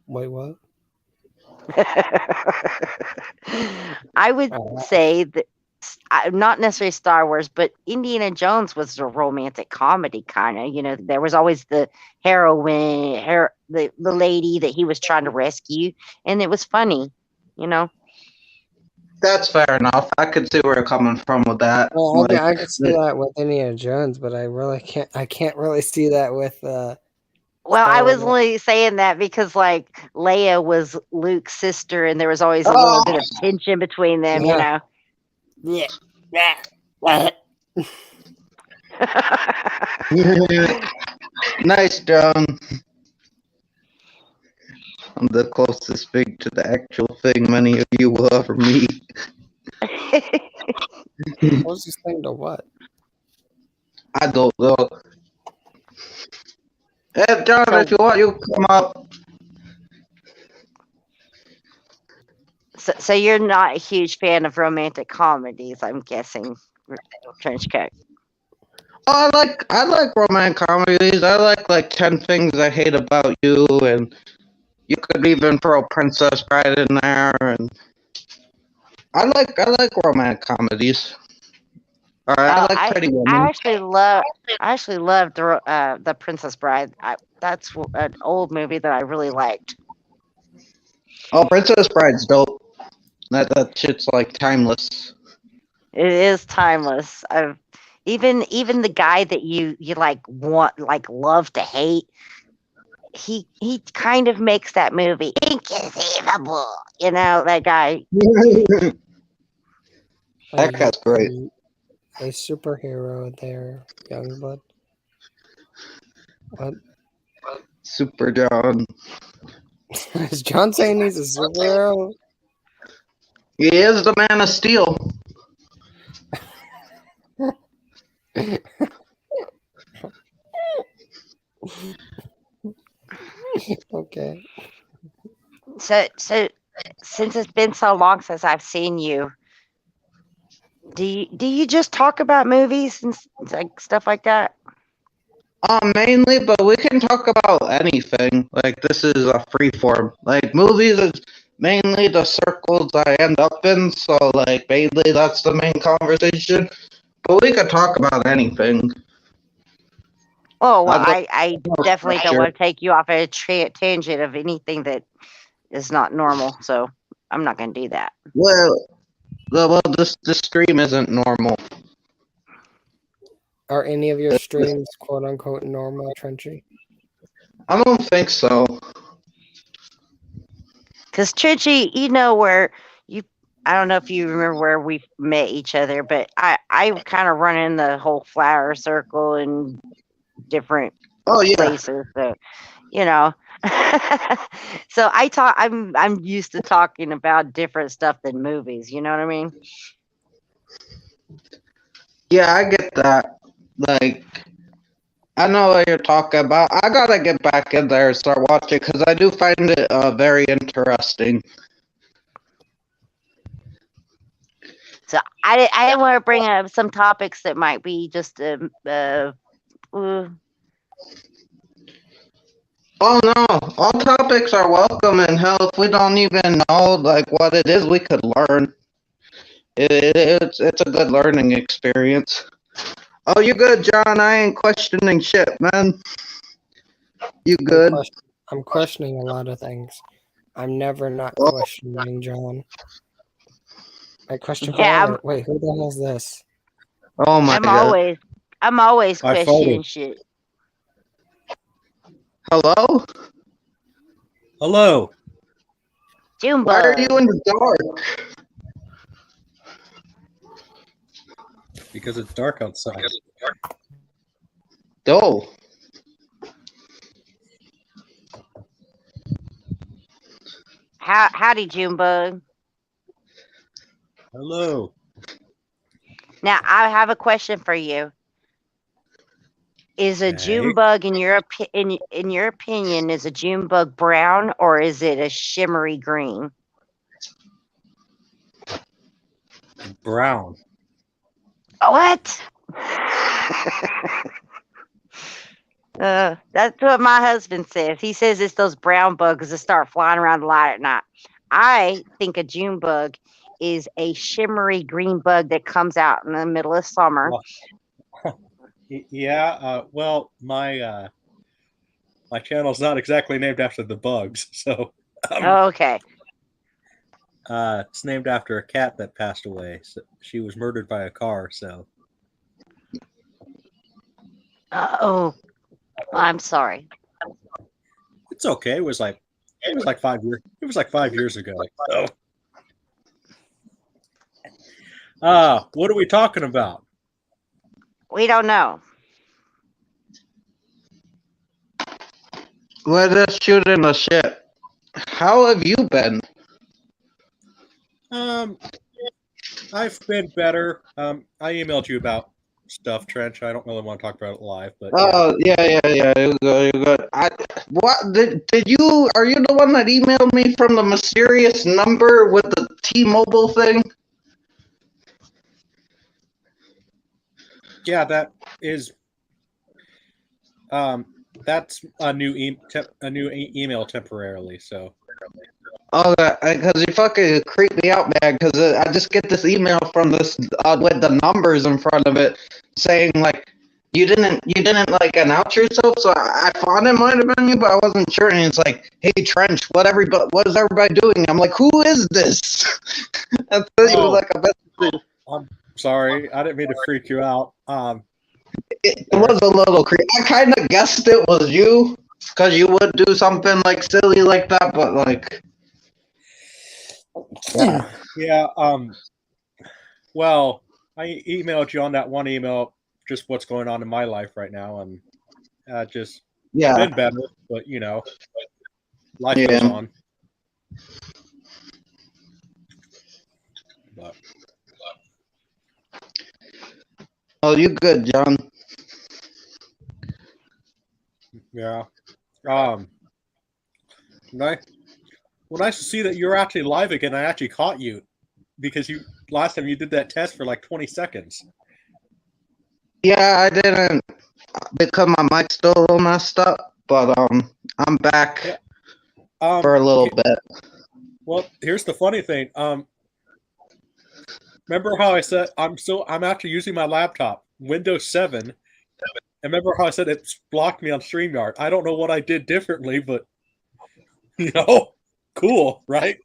Wait, what? I would Uh, say that not necessarily Star Wars, but Indiana Jones was a romantic comedy kind of. You know, there was always the heroine, the lady that he was trying to rescue, and it was funny. You know. That's fair enough. I could see where you're coming from with that. well, Like, I can see that with Indiana Jones, but I can't really see that with Well, I Star was Wars. only saying that because like Leia was Luke's sister, and there was always a little oh, bit of tension between them. You Yeah. know. Yeah. nice, John. I'm the closest thing to the actual thing many of you will ever meet. Closest thing to what? I don't know. Hey, John, if you want, you come up. So you're not a huge fan of romantic comedies, I'm guessing, Trenchcoat. Oh, I like romantic comedies. I like 10 Things I Hate About You, and you could even throw Princess Bride in there, and I like romantic comedies. Alright, I like Pretty Woman. I actually loved the Princess Bride. That's an old movie that I really liked. Oh, Princess Bride's dope. That shit's like timeless. It is timeless. Even the guy that you like love to hate, he kind of makes that movie inconceivable. You know, that guy. That guy's great. A superhero there, Youngblood. What? Super John. Is John saying he's a superhero? He is the Man of Steel. Okay. So since it's been so long since I've seen you, do you just talk about movies and like stuff like that? Mainly, but we can talk about anything. Like, this is a free form. Like, movies is mainly the circles I end up in, so, like, mainly that's the main conversation. But we could talk about anything. Oh, well, I'd like I no definitely don't pressure. want to take you off a tangent of anything that is not normal, so I'm not going to do that. Well, this stream isn't normal. Are any of your streams quote unquote normal, Trenchy? I don't think so. Because Trenchy, you know where you. I don't know if you remember where we met each other, but I kind of run in the whole flower circle and different Oh yeah. places. So, you know, so I'm used to talking about different stuff than movies. You know what I mean? Yeah, I get that. Like, I know what you're talking about. I gotta get back in there and start watching because I do find it very interesting. So I didn't want to bring up some topics that might be just Oh no, all topics are welcome, and hell, if we don't even know like what it is, we could learn. It's a good learning experience. Oh, you good, John? I ain't questioning shit, man. You good? I'm questioning a lot of things. I'm never not Oh. questioning, John. I question Yeah, forever. Wait, who the hell is this? Oh my god. I'm always I questioning folded. shit. Hello? Hello. Junebug. Why are you in the dark? Because it's dark outside. Oh. Howdy, Junebug. Hello. Now I have a question for you. Is a Okay. Junebug in your opinion, is a Junebug brown or is it a shimmery green? Brown. What? That's what my husband says. He says it's those brown bugs that start flying around the light at night. I think a June bug is a shimmery green bug that comes out in the middle of summer. Well, yeah. Well, my channel's not exactly named after the bugs, so Okay. it's named after a cat that passed away. So she was murdered by a car. So Oh, I'm sorry. it's okay. It was like 5 years. It was like 5 years ago. So, what are we talking about? We don't know. We're just shooting the shit. How have you been? I've been better. I emailed you about stuff, Trench. I don't really want to talk about it live, but Oh, yeah. You're good. What did you? Are you the one that emailed me from the mysterious number with the T-Mobile thing? yeah, that is. That's a new email temporarily. So. Oh, because you fucking creep me out, man. Because I just get this email from this with the numbers in front of it, saying like you didn't like announce yourself. So I thought it might have been you, but I wasn't sure. And it's like, hey Trench, what is everybody doing? I'm like, who is this? And then you like a message. I'm sorry, I didn't mean to freak you out. It was a little creepy. I kind of guessed it was you because you would do something like silly like that, but like. Yeah. Well, I emailed you on that one email just what's going on in my life right now, and just been better, but life goes on. But. Oh, you good, John? Yeah. Nice to see that you're actually live again. I actually caught you because last time you did that test for like 20 seconds. Yeah, I didn't because my mic's still a little messed up, but I'm back for a little bit. Well, here's the funny thing. Remember how I said I'm actually using my laptop, Windows 7. And remember how I said it blocked me on StreamYard? I don't know what I did differently, but cool, right?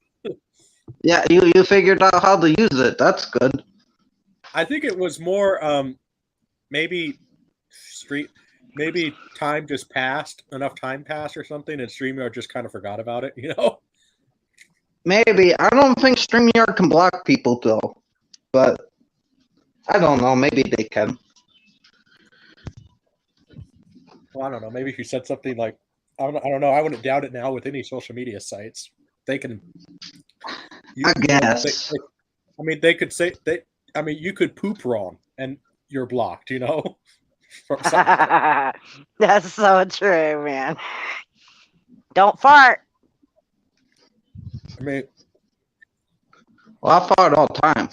Yeah, you figured out how to use it. That's good. I think it was more maybe time just passed, enough time passed or something, and StreamYard just kind of forgot about it, Maybe. I don't think StreamYard can block people though, but I don't know. Maybe they can. Well, I don't know. Maybe if you said something like, I don't know. I wouldn't doubt it now with any social media sites. They can. I guess. They could say you could poop wrong and you're blocked. That's so true, man. Don't fart. Well, I fart all the time.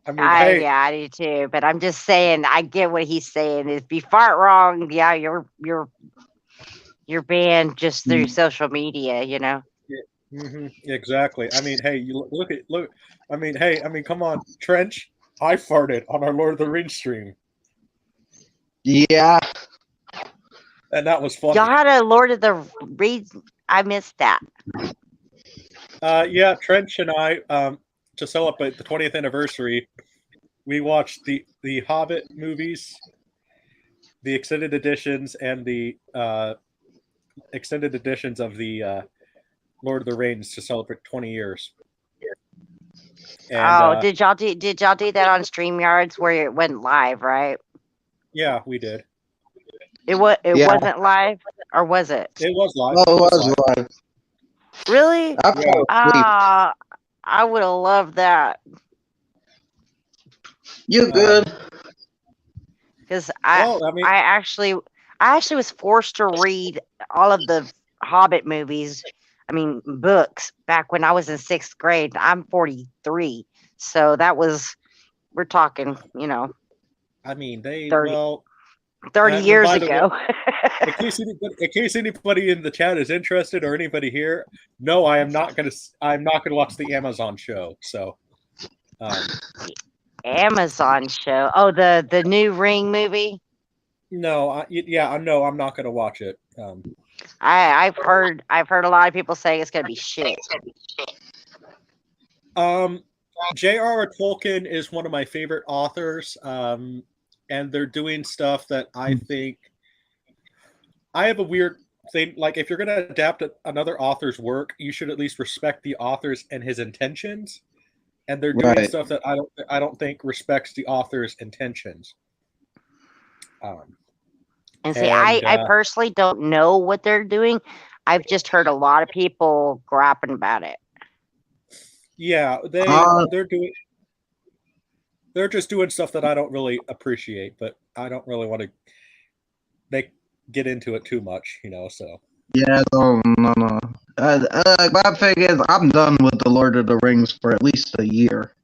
Yeah, I do too. But I'm just saying, I get what he's saying. If you fart wrong, yeah, you're banned just through social media. Yeah, exactly. Hey, look. Come on, Trench. I farted on our Lord of the Rings stream. Yeah. And that was funny. Y'all had a Lord of the Rings. I missed that. Yeah, Trench and I, to celebrate the 20th anniversary, we watched the Hobbit movies, the extended editions, and the extended editions of the Lord of the Rings to celebrate 20 years. And, did y'all do that on StreamYards where it went live, right? Yeah, we did. It wasn't live, or was it? It was live. Oh, it was live. Really? I would have loved that. You good? Because I actually was forced to read all of the Hobbit movies. Books back when I was in 6th grade. I'm 43, so that was, we're talking, I mean, they 30 well. 30 And years by the way, ago. in case anybody in the chat is interested or anybody here, no, I am not gonna. I'm not gonna watch the Amazon show. So, Amazon show. Oh, the new Ring movie. no, no, I'm not gonna watch it. I've heard a lot of people saying it's gonna be shit. J.R.R. Tolkien is one of my favorite authors, and they're doing stuff that I think. I have a weird thing. Like, if you're going to adapt another author's work, you should at least respect the author's and his intentions. And they're doing stuff that I don't think respects the author's intentions. And see, I personally don't know what they're doing. I've just heard a lot of people grapping about it. Yeah, they're just doing stuff that I don't really appreciate, but I don't really want to get into it too much, so. Yeah, no. My thing is, I'm done with the Lord of the Rings for at least a year.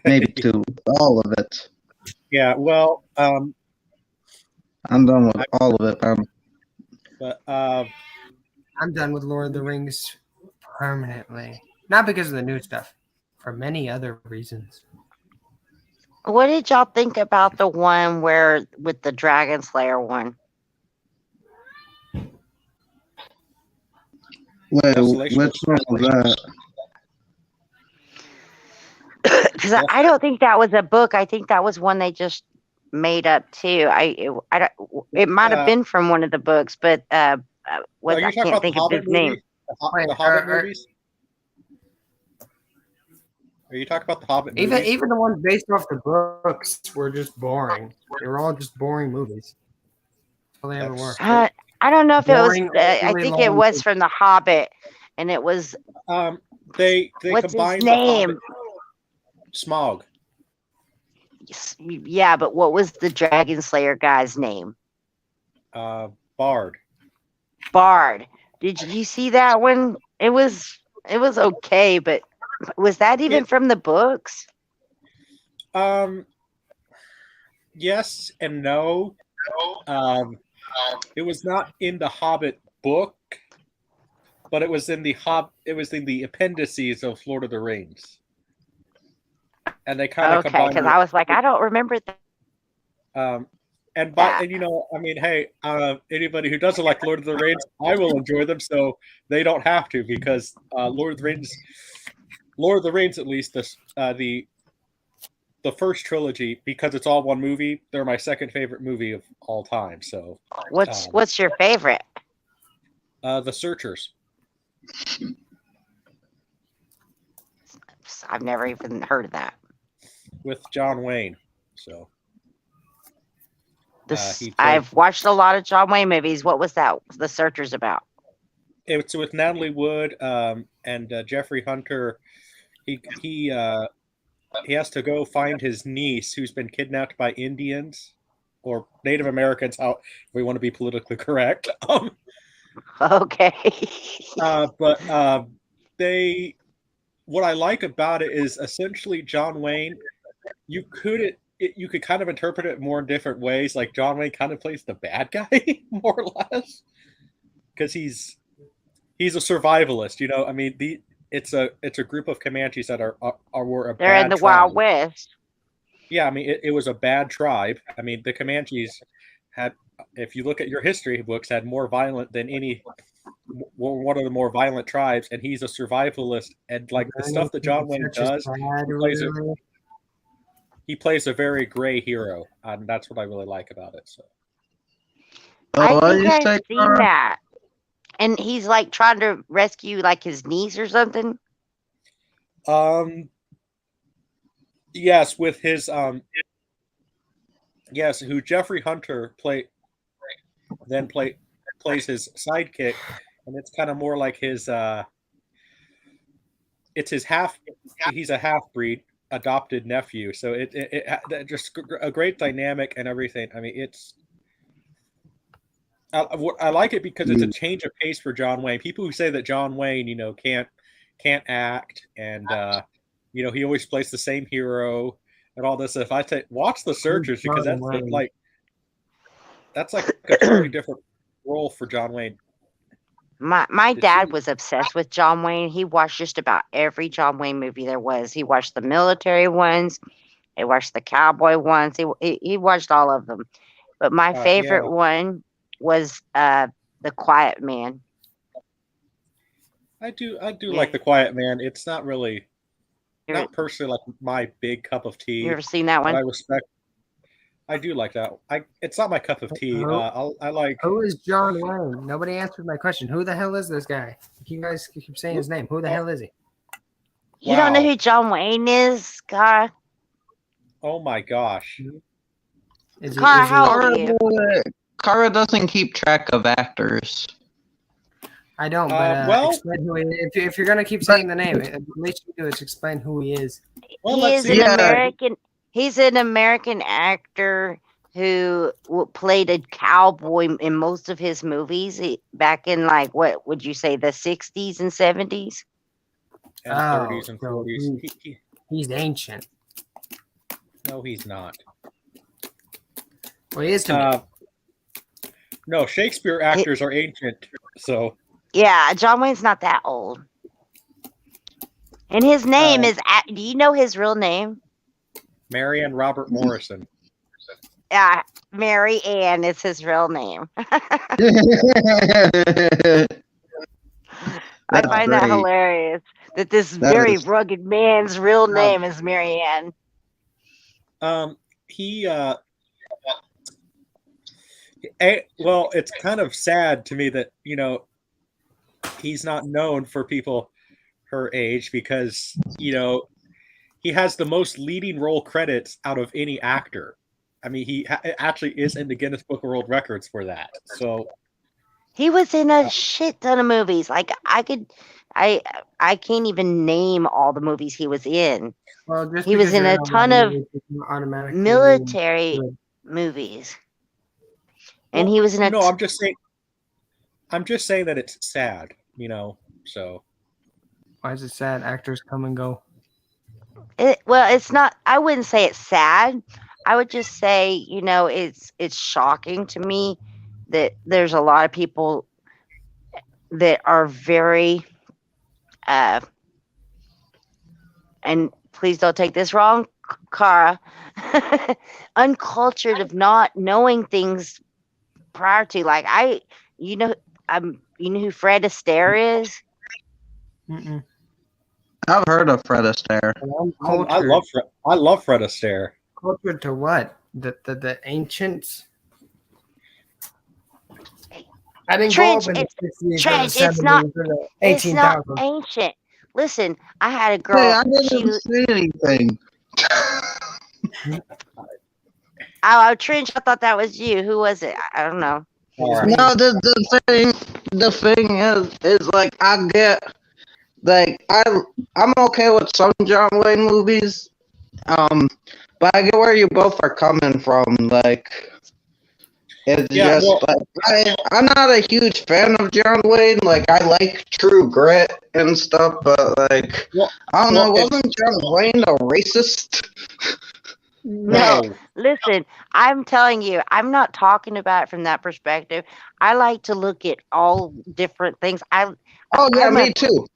Maybe 2. All of it. Yeah, well, I'm done with all of it, man. But I'm done with Lord of the Rings permanently. Not because of the new stuff, for many other reasons. What did y'all think about the one with the Dragon Slayer one? Wait, which one was that? Because I don't think that was a book. I think that was one they just made up too. It might have been from one of the books, but I can't think of his name. The Hobbit movies? Are you talking about the Hobbit movies? Even the ones based off the books were just boring. They were all just boring movies. That's all they ever were. I don't know if Boring, it was. I think it was from the Hobbit, and it was. They what's combined his name? The Hobbit, Smaug. Yeah, but what was the Dragon Slayer guy's name? Bard. Bard. Did you see that one? It was okay, but was that even from the books? Yes and no. It was not in the Hobbit book, but it was in the appendices of Lord of the Rings. And they kind of combined. Because I was like, I don't remember that. And I mean, hey, anybody who doesn't like Lord of the Rings, I will enjoy them, so they don't have to, because Lord of the Rings, at least the first trilogy, because it's all one movie, they're my second favorite movie of all time. So, what's your favorite? The Searchers. I've never even heard of that. With John Wayne. So. I've watched a lot of John Wayne movies. What was that? The Searchers about? It's with Natalie Wood and Jeffrey Hunter. He has to go find his niece who's been kidnapped by Indians or Native Americans. How we want to be politically correct. Okay. But what I like about it is essentially John Wayne. You could kind of interpret it more in different ways. Like John Wayne kind of plays the bad guy more or less, because he's a survivalist. I mean, it's a group of Comanches that were a They're bad in the tribe. Wild West. Yeah, I mean, it was a bad tribe. I mean, the Comanches had, if you look at your history books, had more violent than one of the more violent tribes, and he's a survivalist. And like the stuff that John Wayne does, he plays a very gray hero, and that's what I really like about it. So, I think I've seen that, and he's like trying to rescue like his niece or something. Yes, with his yes, who Jeffrey Hunter plays his sidekick, and it's kind of more like his it's his he's a half-breed adopted nephew, so it just a great dynamic and everything. I mean, I like it because it's a change of pace for John Wayne. People who say that John Wayne, can't act, and he always plays the same hero. and all this. If I watch The Searchers, because John that's Wayne? like a totally different role for John Wayne. My Did dad you- was obsessed with John Wayne. He watched just about every John Wayne movie there was. He watched the military ones. He watched the cowboy ones. He watched all of them. But my favorite Yeah, one was The Quiet Man. I do Yeah. like The Quiet Man. It's not really You ever, not personally like my big cup of you tea, ever seen that but I one? respect. I do like that. It's not my cup of tea. Who, I like. who is John Wayne? Nobody answered my question. Who the hell is this guy? You guys keep saying his name. Who the hell is he? You don't know Wow. who John Wayne is, Cara? Oh my gosh. Is Cara, he? how old are Kara, you? Kara doesn't keep track of actors. I don't. But Well, explain who he is. If you're gonna keep saying the name, at least you do is explain who he is. well, He let's is see. an Yeah. American. He's an American actor who played a cowboy in most of his movies back in like what would you say the 60s and 70s? And Oh, 30s and so 40s. he's ancient. No, he's not. Well, he is to me. No, Shakespeare actors are ancient. So Yeah, John Wayne's not that old. And his name is. Do you know his real name? Marianne Robert Morrison. Mary Ann is his real name. I That's find that great. hilarious that this That very is- rugged man's real name is Mary Ann. Well, it's kind of sad to me that he's not known for people her age because he has the most leading role credits out of any actor. I mean, he actually is in the Guinness Book of World Records for that. So He was in a shit ton of movies. Like I can't even name all the movies he was in. Well, just He was because in you're a in ton line, of it doesn't automatically military mean movies. And he was in a no, I'm just saying that it's sad, so why is it sad? Actors come and go. well, it's not. I wouldn't say it's sad. I would just say, it's shocking to me that there's a lot of people that are very, and please don't take this wrong, Cara, uncultured of not knowing things prior to. Like you know who Fred Astaire is? Mm-mm. I've heard of Fred Astaire. I'm I love Fred Astaire. cultured to what? The ancients. I didn't Trench, grow up in the 60s or the Trench, 70s it's not. or the It's not 18,000s. ancient. Listen, I had a Hey, girl. I didn't say anything. Trench, I thought that was you. Who was it? I don't know. All right. No, the thing is like I get like I'm okay with some John Wayne movies, but I get where you both are coming from. Like it's Yeah, just well- like I'm not a huge fan of John Wayne. Like I like True Grit and stuff, but like Well, I don't know, well, wasn't John Wayne a racist? No, listen, I'm telling you, I'm not talking about it from that perspective. I like to look at all different things. Oh yeah, me too.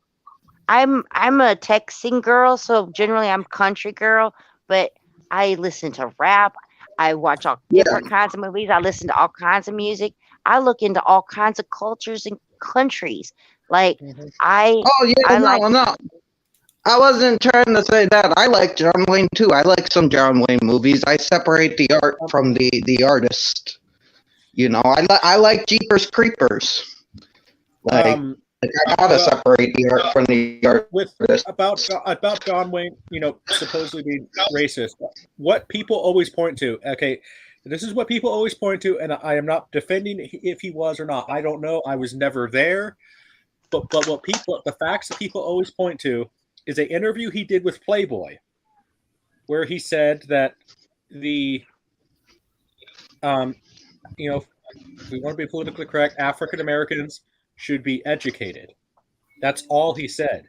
I'm a Texan girl, so generally I'm country girl, but I listen to rap. I watch all different kinds of movies. I listen to all kinds of music. I look into all kinds of cultures and countries. Like I Oh yeah, I no, like no. I wasn't trying to say that. I like John Wayne too. I like some John Wayne movies. I separate the art from the artist. I like Jeepers Creepers. Like I gotta separate the art from the artist. about John Wayne, supposedly being racist. What people always point to, okay, this is what people always point to, and I am not defending if he was or not. I don't know. I was never there. But the facts that people always point to is an interview he did with Playboy, where he said that if we want to be politically correct, African Americans should be educated. That's all he said.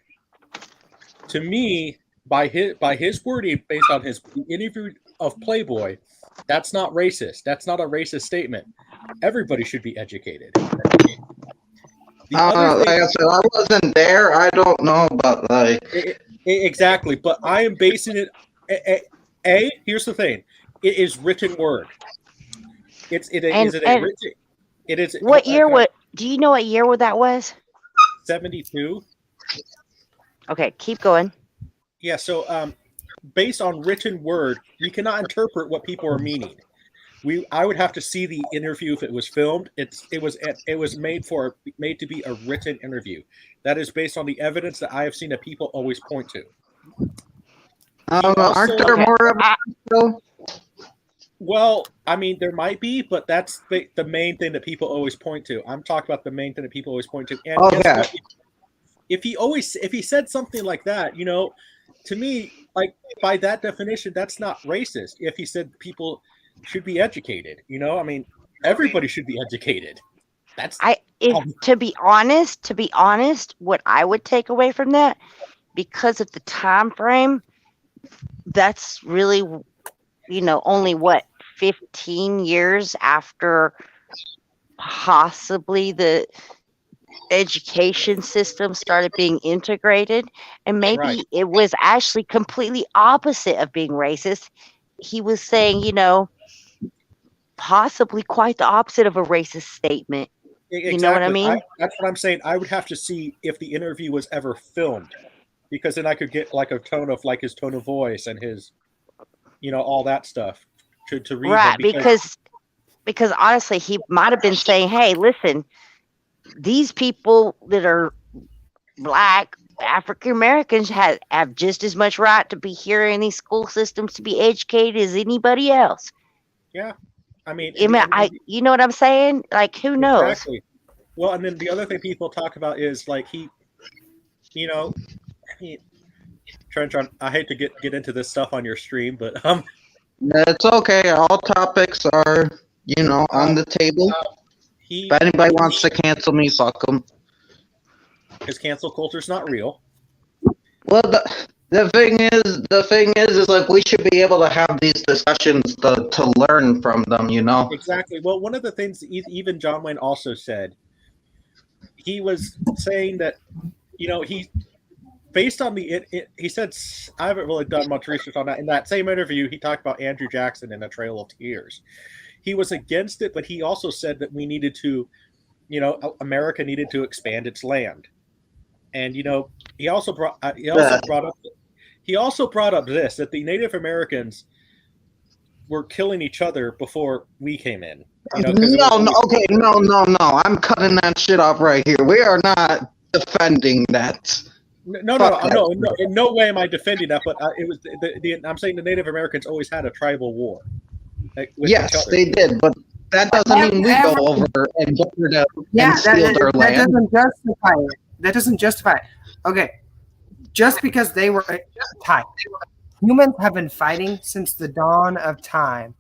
To me, by his wording based on his interview of Playboy, that's not racist. That's not a racist statement. Everybody should be educated. Like I said, I wasn't there. I don't know, but like exactly. But I am basing it. Here's the thing: it is written word. Is it a written? It is. What year? Do you know what year that was? 72. Okay, keep going. Yeah. So, based on written word, we cannot interpret what people are meaning. I would have to see the interview if it was filmed. It was made to be a written interview. That is based on the evidence that I have seen that people always point to. Aren't there more evidence? Well, I mean, there might be, but that's the main thing that people always point to. I'm talking about the main thing that people always point to. And if he said something like that, to me, like by that definition, that's not racist. If he said people should be educated, I mean, everybody should be educated. To be honest, what I would take away from that, because of the time frame, that's really, only 15 years after possibly the education system started being integrated, and maybe it was actually completely opposite of being racist. He was saying, possibly quite the opposite of a racist statement. Exactly. You know what I mean? That's what I'm saying. I would have to see if the interview was ever filmed, because then I could get like a tone of like his tone of voice and his, all that stuff to read. Right, because honestly, he might have been saying, "Hey, listen, these people that are Black, African Americans have just as much right to be here in these school systems to be educated as anybody else." Yeah. I mean, you know what I'm saying? Like, who knows? Exactly. Well, and then the other thing people talk about is like Trent, I hate to get into this stuff on your stream, but it's okay. All topics are on the table. If anybody wants to cancel me, fuck them. Because cancel culture's not real. Well, the thing is like we should be able to have these discussions to learn from them, Exactly. Well, one of the things even John Wayne also said, he was saying that, he based on he said, I haven't really done much research on that. In that same interview, he talked about Andrew Jackson and A Trail of Tears. He was against it, but he also said that we needed to, America needed to expand its land. And, he also brought up this, that the Native Americans were killing each other before we came in. No. I'm cutting that shit off right here. We are not defending that. No. In no way am I defending that. But it was I'm saying the Native Americans always had a tribal war. Yes, they did, but that doesn't mean we go over and steal their land. That doesn't justify it. That doesn't justify it. Okay, just because they were time. Humans have been fighting since the dawn of time.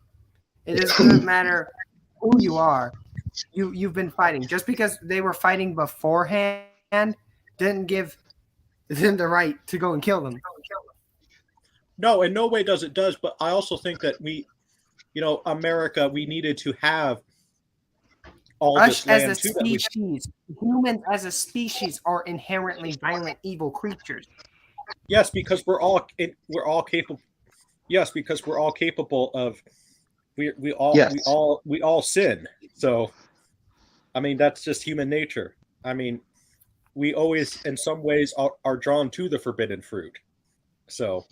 It doesn't matter who you are. You've been fighting. Just because they were fighting beforehand didn't give them the right to go and kill them. No, in no way does it. But I also think that we, America, we needed to have all this land as a species. Humans as a species are inherently violent, evil creatures. Yes, because we're all capable. Yes, because we're all capable of. We all sin. So, I mean, that's just human nature. I mean, we always, in some ways, are drawn to the forbidden fruit. So.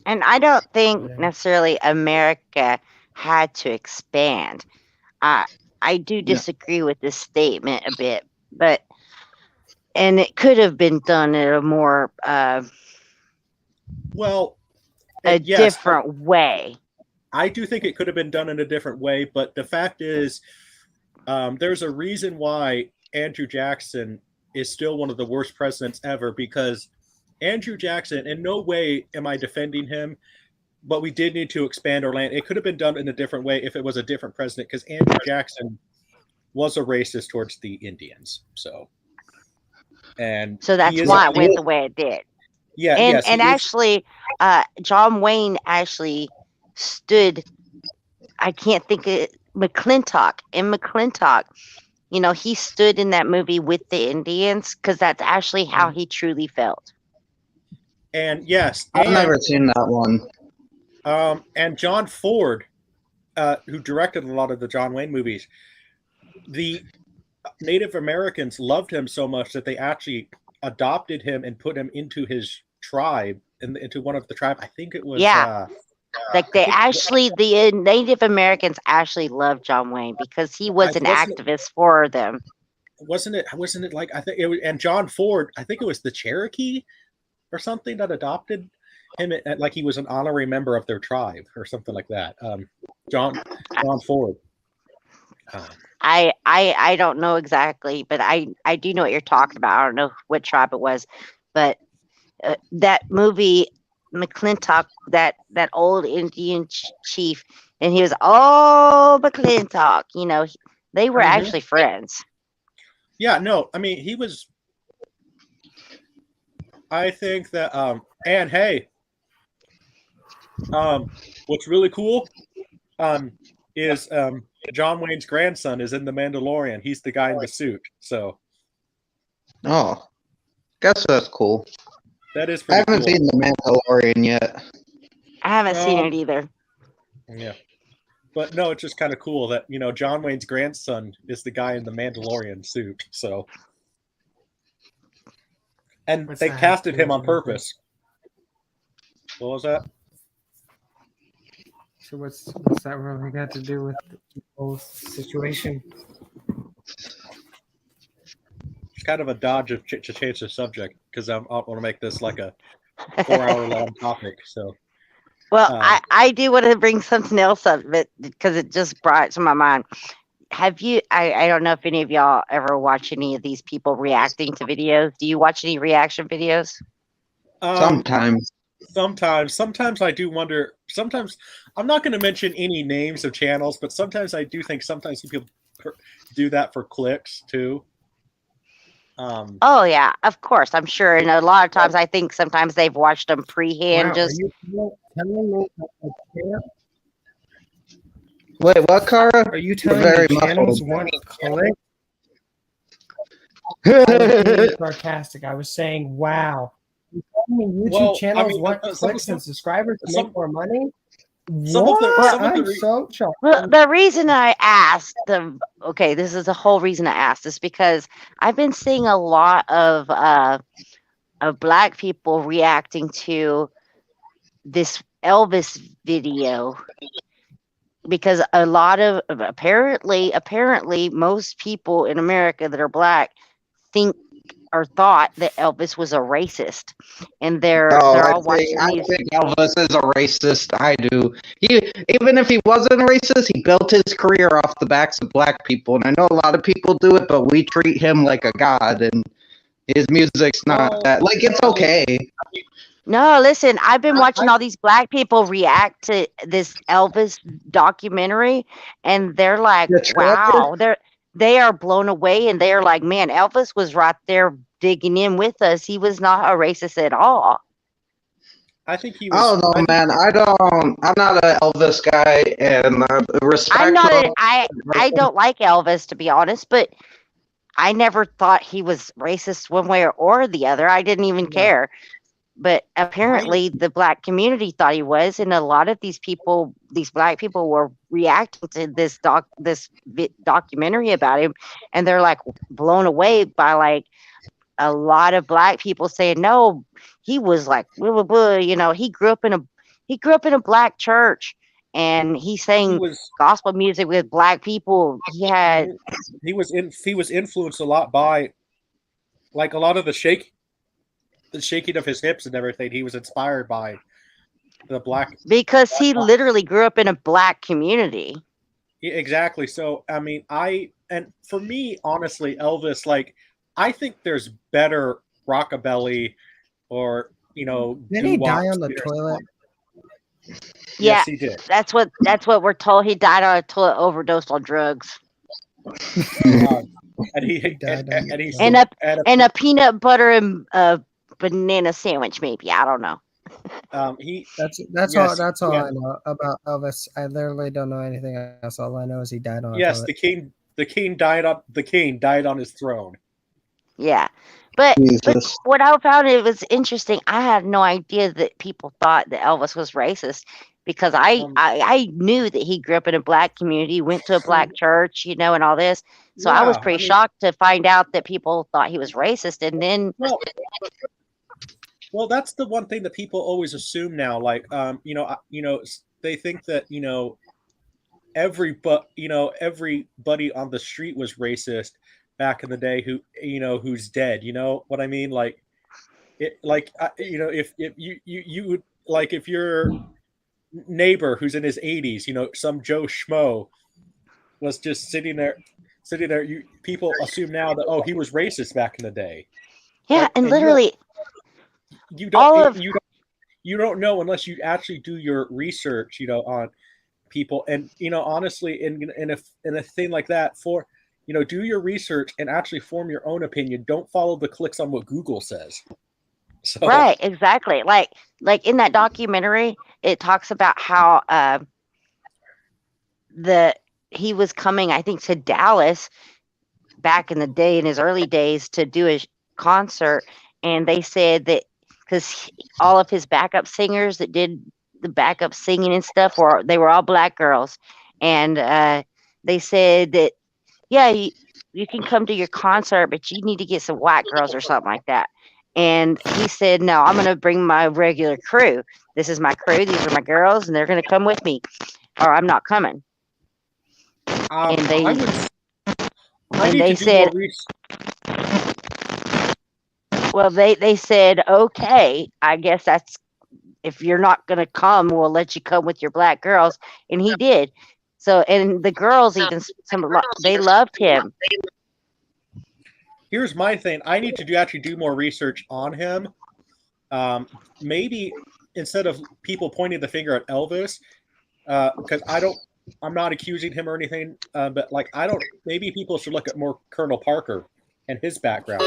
And I don't think necessarily America had to expand. I do disagree with this statement a bit, and it could have been done in a more different way. I do think it could have been done in a different way, but the fact is, there's a reason why Andrew Jackson is still one of the worst presidents ever, because Andrew Jackson, in no way am I defending him, but we did need to expand our land. It could have been done in a different way if it was a different president, because Andrew Jackson was a racist towards the Indians. So that's why it went the way it did. Yeah, And yes, he is. actually, John Wayne actually stood. I can't think of McClintock. In McClintock, he stood in that movie with the Indians because that's actually how he truly felt. And yes, I've never seen that one. And John Ford, who directed a lot of the John Wayne movies, the Native Americans loved him so much that they actually adopted him and put him into his tribe, into one of the tribe. I think it was. Yeah. Like the Native Americans actually loved John Wayne because he was an activist for them. Wasn't it like, I think it was, and John Ford, I think it was the Cherokee or something that adopted him, like he was an honorary member of their tribe or something like that. John Ford. I don't know exactly, but I do know what you're talking about. I don't know what tribe it was, but that movie, McClintock, that old Indian chief, and he was McClintock. They were actually friends. Yeah, no, I mean he was. I think that and hey, what's really cool, is John Wayne's grandson is in The Mandalorian. He's the guy in the suit. So. Oh, guess that's cool. That is I pretty haven't seen The Mandalorian yet. I haven't seen it either. Yeah. But no, it's just kind of cool that, John Wayne's grandson is the guy in the Mandalorian suit. So. And they casted him on purpose. What was that? So what's that really got to do with the people's situation? It's kind of a dodge to change the subject because I want to make this like a 4-hour long topic. So. Well, I do want to bring something else up, but because it just brought it to my mind. Have you? I don't know if any of y'all ever watch any of these people reacting to videos. Do you watch any reaction videos? Sometimes. Sometimes I do wonder. Sometimes I'm not going to mention any names of channels, but sometimes I do think sometimes people do that for clicks too. Oh yeah, of course, I'm sure. And a lot of times, I think sometimes they've watched them pre-hand. Wow, just Wait, what, Kara? Are you telling me channels want click? I was being sarcastic. I was saying, wow. You telling me YouTube channels want clicks and subscribers to make more money? I'm so shocked. Well, the reason I asked this is the whole reason I asked is because I've been seeing a lot of black people reacting to this Elvis video because a lot of apparently most people in America that are black think or thought that Elvis was a racist, and they're all watching these. I think Elvis is a racist. I do. Even if he wasn't a racist, he built his career off the backs of black people, and I know a lot of people do it, but we treat him like a god, and his music's not that. Like, it's okay. No, listen, I've been watching all these black people react to this Elvis documentary, and they're like, wow, they are blown away, and they're like, man, Elvis was right there digging in with us. He was not a racist at all. I think he was. Oh no, man! I'm not an Elvis guy, and respect. I don't like Elvis, to be honest, but I never thought he was racist one way or the other. I didn't even care. But apparently the black community thought he was, and a lot of these black people were reacting to this documentary about him, and they're like blown away by like a lot of black people saying, no, he was like, blah, blah, blah, he grew up in a black church, and he sang gospel music with black people. He was influenced a lot by like a lot of the shaking of his hips and everything. He was inspired by the black, because he literally grew up in a black community. Yeah, exactly. So I mean, and for me, honestly, Elvis, like, I think there's better rockabilly or didn't he die on the toilet? Yeah, yes, he did. That's what we're told. He died on a toilet overdose on drugs. And he died and a peanut butter and banana sandwich, maybe. I don't know. That's yes, all yeah. I know about Elvis. I literally don't know anything else. All I know is he died on a Yes, toilet. the king died on his throne. Yeah. But Jesus. what I found it was interesting. I had no idea that people thought that Elvis was racist because I knew that he grew up in a black community, went to a black church, and all this. So I was pretty shocked to find out that people thought he was racist. And then Well, that's the one thing that people always assume now. Like, they think that everybody on the street was racist back in the day who's dead. You know what I mean? Like, if you would, like, if your neighbor who's in his 80s, some Joe Schmo was just sitting there, people assume now that, oh, he was racist back in the day. yeah, Like, and and literally you all don't of you don't know unless you actually do your research, on people. And honestly, in a thing like that, do your research and actually form your own opinion. Don't follow the clicks on what Google says. So right, exactly. Like in that documentary, it talks about how he was coming, I think, to Dallas back in the day, in his early days, to do a concert, and they said that because all of his backup singers that did the backup singing and stuff they were all black girls, and they said that, yeah, you can come to your concert, but you need to get some white girls or something like that. And he said, no, I'm going to bring my regular crew. This is my crew. These are my girls, and they're going to come with me, or I'm not coming. And they said, well, they said, okay, I guess that's, if you're not going to come, we'll let you come with your black girls. And he did. So, and the girls, even they loved him. here's my thing. I need to actually do more research on him. Maybe instead of people pointing the finger at Elvis, because I'm not accusing him or anything, but maybe people should look at more Colonel Parker and his background.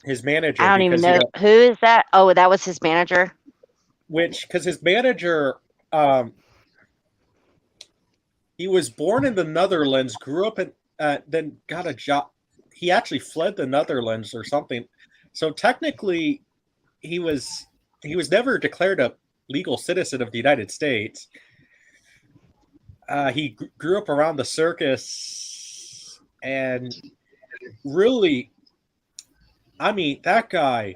His manager. I don't even know who is that. Oh, that was his manager. Because his manager, he was born in the Netherlands, grew up in, then got a job. He actually fled the Netherlands or something. So technically, he was never declared a legal citizen of the United States. He grew up around the circus, and really, I mean, that guy,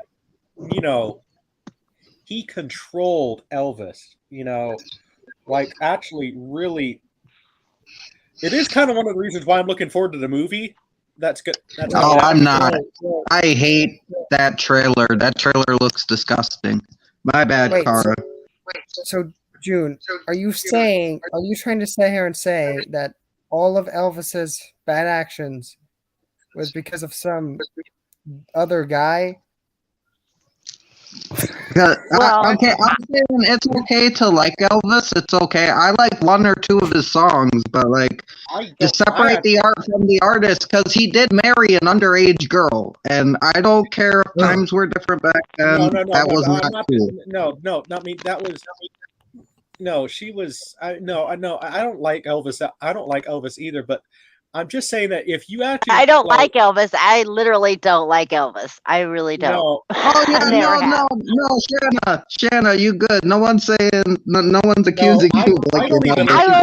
he controlled Elvis, actually really. It is kind of one of the reasons why I'm looking forward to the movie. That's good. I'm not. I hate that trailer. That trailer looks disgusting. My bad, Cara. So, June, are you trying to sit here and say that all of Elvis's bad actions was because of some other guy? Okay, I'm saying it's okay to like Elvis. It's okay. I like one or two of his songs, but to separate the art from the artist, because he did marry an underage girl, and I don't care if times were different back then. That was not cool. No, not me. That was. No, she was. I don't like Elvis. I don't like Elvis either. But I'm just saying that if you actually, I don't like Elvis. I literally don't like Elvis. I really don't. No. Oh yeah, no, Shanna, you good? No one's saying. No one's accusing you. I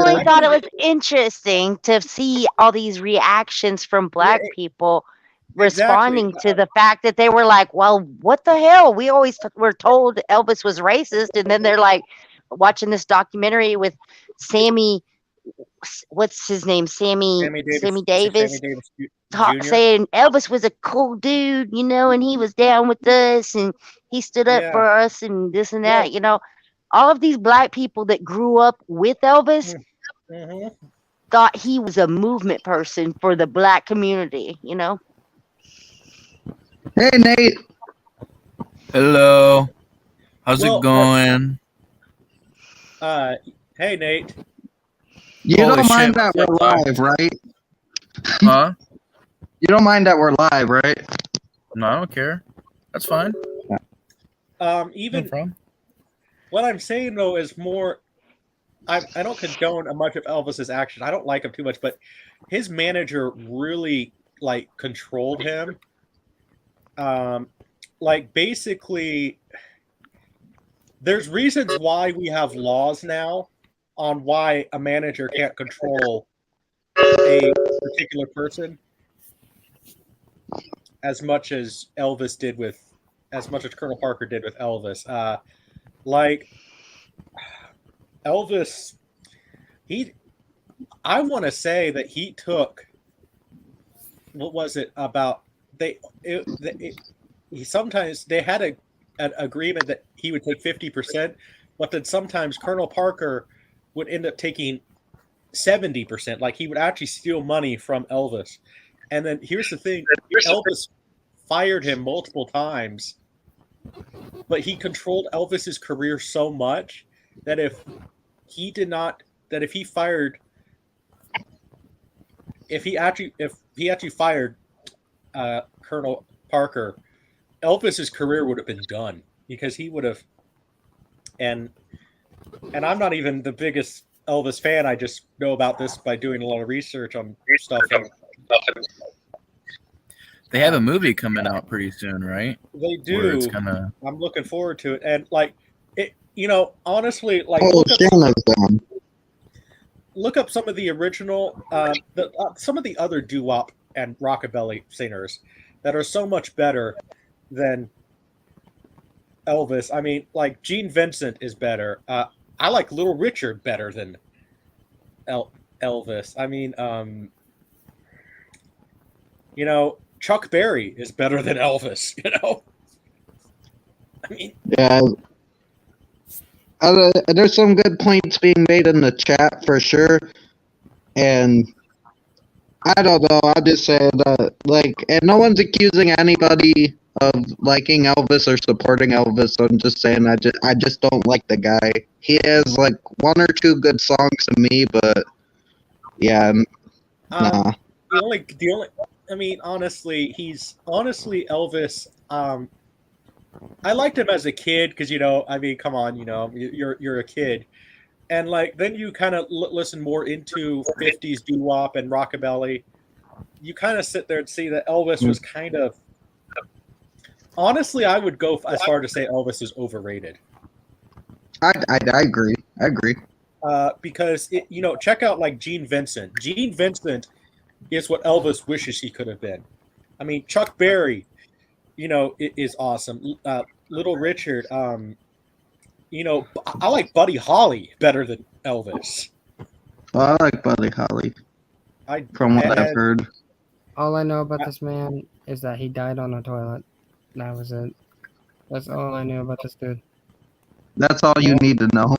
really thought it was interesting to see all these reactions from black people responding to the fact that they were like, "Well, what the hell? We always were told Elvis was racist," and then they're like, watching this documentary with Sammy. What's his name? Sammy Davis. Saying Elvis was a cool dude, and he was down with us, and he stood up for us, and this and that. All of these black people that grew up with Elvis thought he was a movement person for the black community. Hey, Nate. Hello. How's it going? Hey, Nate. You don't mind that we're live, right? Huh? You don't mind that we're live, right? No, I don't care. That's fine. Even No problem. what I'm saying though is more. I don't condone much of Elvis's actions. I don't like him too much, but his manager really like controlled him. Like basically, there's reasons why we have laws now on why a manager can't control a particular person as much as Elvis did with, as much as Colonel Parker did with Elvis. Like Elvis, I want to say that he took, what was it about sometimes they had an agreement that he would take 50%, but then sometimes Colonel Parker would end up taking 70%. Like he would actually steal money from Elvis. And then here's the thing, Elvis fired him multiple times, but he controlled Elvis's career so much that if he actually fired Colonel Parker, Elvis's career would have been done, because he would have. And I'm not even the biggest Elvis fan. I just know about this by doing a lot of research on stuff. They have a movie coming out pretty soon, right? They do. Where it's gonna... I'm looking forward to it, and like it, honestly, like look up some of the original, some of the other doo-wop and rockabilly singers that are so much better than Elvis. I mean, like Gene Vincent is better. I like Little Richard better than Elvis. I mean, Chuck Berry is better than Elvis. I mean, yeah. There's some good points being made in the chat for sure, and I don't know. I'll just say that, and no one's accusing anybody of liking Elvis or supporting Elvis. I'm just saying I just don't like the guy. He has like one or two good songs to me, but yeah, nah. The only. I mean, honestly, Elvis. I liked him as a kid because I mean, come on, you're a kid, and like then you kind of listen more into 50s doo-wop and rockabilly. You kind of sit there and see that Elvis was kind of. Honestly, I would go as far to say Elvis is overrated. I agree. Because check out like Gene Vincent. Gene Vincent is what Elvis wishes he could have been. I mean, Chuck Berry, is awesome. Little Richard, I like Buddy Holly better than Elvis. Well, I like Buddy Holly. From what I've heard. All I know about this man is that he died on a toilet. That was it. That's all I knew about this dude. That's all you need to know.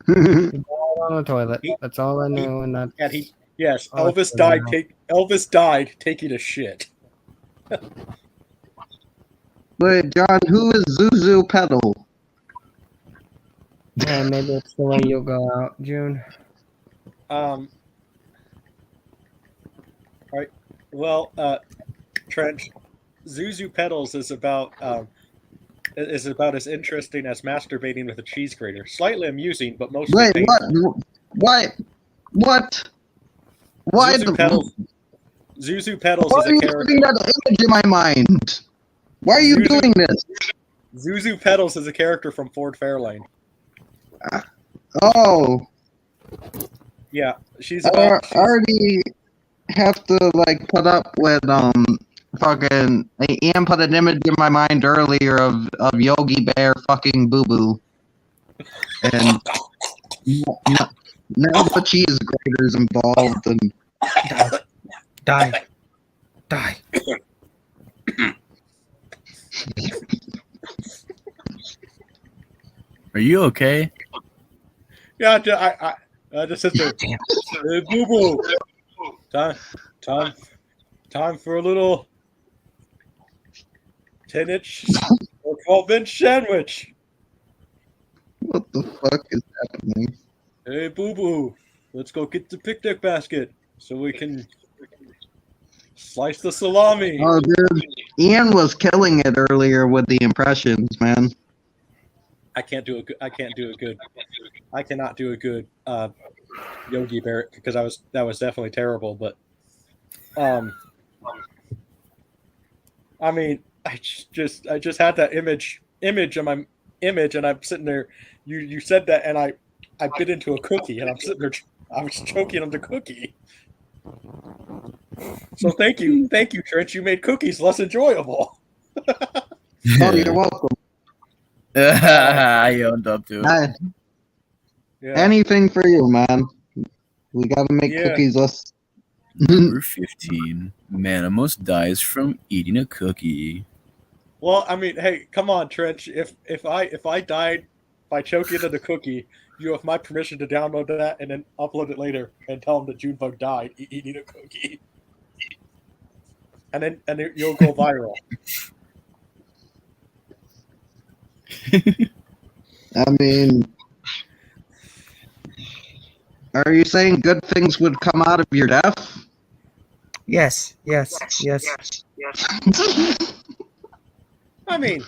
He died on a toilet. That's all I knew, and that's. Yes, Elvis died. Elvis died taking a shit. Wait, John, who is Zuzu Pedal? Yeah, maybe it's the way you'll go out, June. All right. Well, Trent, Zuzu Pedals is about as interesting as masturbating with a cheese grater. Slightly amusing, but mostly painful. What? Why Zuzu Pedals is a character. Why are you putting that image in my mind? Why are you doing this? Zuzu Pedals is a character from Ford Fairlane. Oh. Yeah, she's. I already have to put up with fucking. Ian put an image in my mind earlier of Yogi Bear fucking Boo Boo, and now the cheese grater's involved and Die. Are you okay? Yeah, I just sit there. Hey, Boo Boo. Time for a little 10-inch or 12-inch sandwich. What the fuck is happening? Hey, Boo Boo, let's go get the picnic basket so we can slice the salami. Oh, dude. Ian was killing it earlier with the impressions, man. I cannot do a good Yogi Bear because that was definitely terrible. But I mean, I just had that image on my image, and I'm sitting there. You said that, and I bit into a cookie, and I'm sitting there. I was choking on the cookie. So thank you, Trent. You made cookies less enjoyable. Oh, you're welcome. I owned up to it. Hey, Yeah. anything for you, man. We gotta make cookies less. Number 15. Man almost dies from eating a cookie. Well, I mean, hey, come on, Trench. If I died by choking on the cookie, you have my permission to download that and then upload it later and tell them that Junebug died eating a cookie, and then you'll go viral. I mean, are you saying good things would come out of your death? Yes. I mean,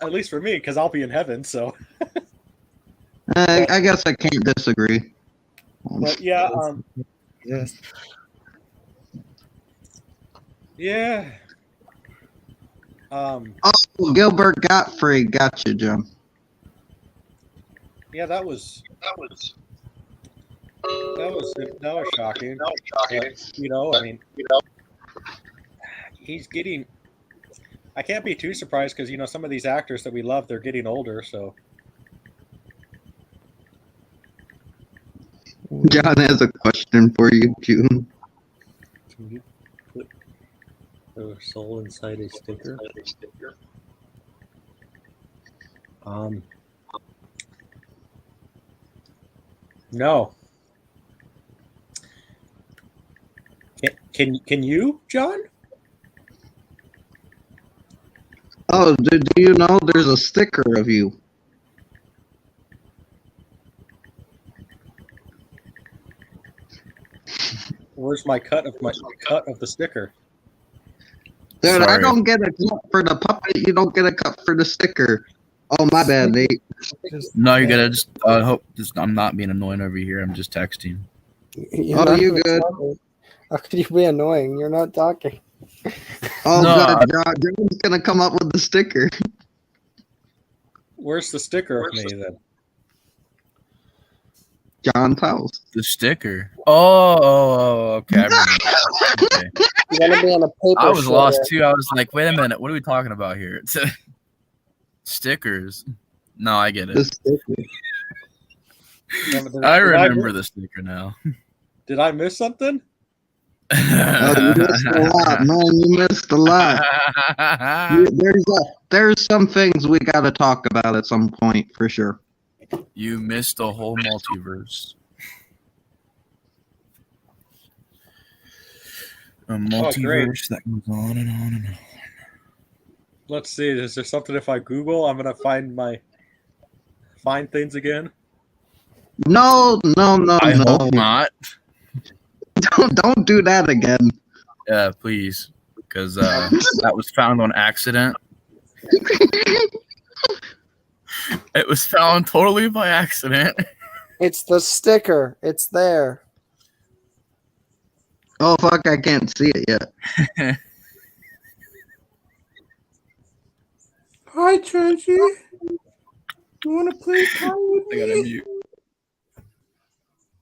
at least for me, because I'll be in heaven. So, I guess I can't disagree. but yeah, Yes. yeah. Oh, Gilbert Gottfried got you, Jim. Yeah, that was shocking. But, I mean, he's getting. I can't be too surprised because some of these actors that we love, they're getting older. So John has a question for you, June. can you put a soul inside a sticker? No. Can you, John? Oh, do you know there's a sticker of you? Where's my cut of the sticker? Dude, I Sorry. don't get a cut for the puppet. You don't get a cut for the sticker. Oh, my bad, Nate. No, you gotta just hope. I'm not being annoying over here. I'm just texting. Oh, you good? Talking. How could you be annoying? You're not talking. Oh, No, good. John's gonna come up with the sticker. Where's the sticker of me then? John's house. The sticker. Oh, okay. I remember. Okay. You gotta be on a paper. I was lost shredder. too. I was like, wait a minute. What are we talking about here? It's stickers. No, I get The it. sticker. I remember the sticker now. Did I miss something? Oh, you missed a lot, man. You missed a lot. There's some things we got to talk about at some point for sure. You missed the whole multiverse. A multiverse that goes on and on and on. Let's see. Is there something if I Google, I'm gonna find things again? No. I hope not. Don't do that again. Yeah, please, because that was found on accident. It was found totally by accident. It's the sticker. It's there. Oh fuck! I can't see it yet. Hi, Trenchy. You want to play Call with I gotta mute.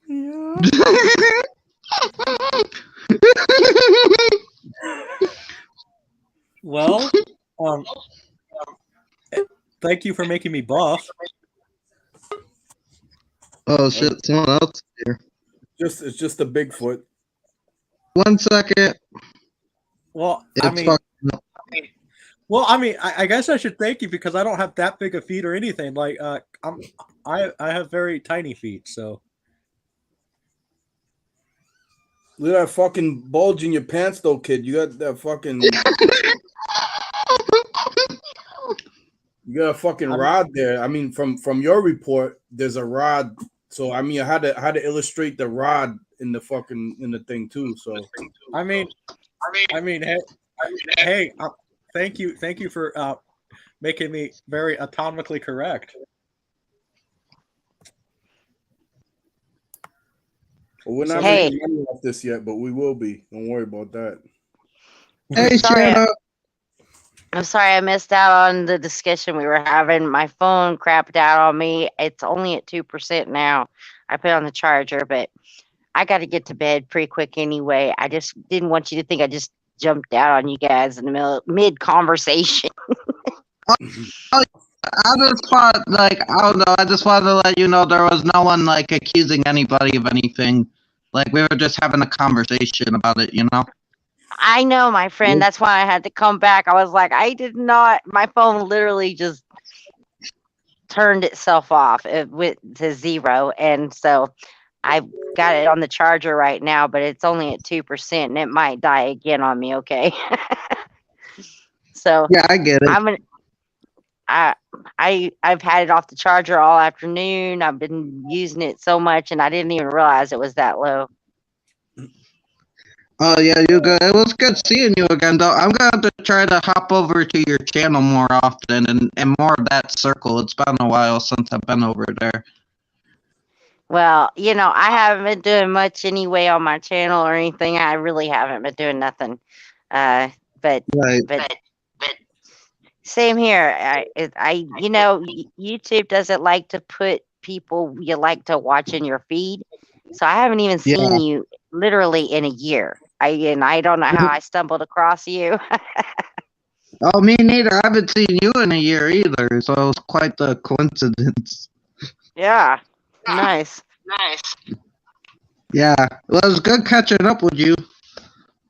Yeah. Well, thank you for making me buff. Oh shit! Someone else is here. It's just a Bigfoot. 1 second. Well, It's I mean, fucking up. I guess I should thank you because I don't have that big of feet or anything. Like, I have very tiny feet, so. Look at that fucking bulge in your pants, though, kid. You got that fucking. You got a fucking rod there. I mean, from your report, there's a rod. So I mean, I had to illustrate the rod in the fucking in the thing too. So I mean, hey, thank you for making me very atomically correct. well, we're not Hey. making money off this yet, but we will be. Don't worry about that. Hey, Shanna. I'm sorry I missed out on the discussion we were having. My phone crapped out on me. It's only at 2% now. I put it on the charger, but I got to get to bed pretty quick anyway. I just didn't want you to think I just jumped out on you guys in the mid conversation. I just thought, like, I don't know. I just wanted to let you know there was no one like accusing anybody of anything. Like we were just having a conversation about it, you know. I know, my friend. That's why I had to come back. I was like, I did not. My phone literally just turned itself off. It went to 0, and so I've got it on the charger right now, but it's only at 2%, and it might die again on me. Okay. So Yeah, I get it. I'm gonna. I've had it off the charger all afternoon. I've been using it so much, and I didn't even realize it was that low. Oh yeah, you good. It was good seeing you again, though. I'm gonna have to try to hop over to your channel more often and more of that circle. It's been a while since I've been over there. Well, I haven't been doing much anyway on my channel or anything. I really haven't been doing nothing. But Right. but same here. YouTube doesn't like to put people you like to watch in your feed, so I haven't even seen you literally in a year. I don't know how I stumbled across you. Oh, me neither. I haven't seen you in a year either, so it was quite the coincidence. Yeah, nice. Yeah, well, it was good catching up with you.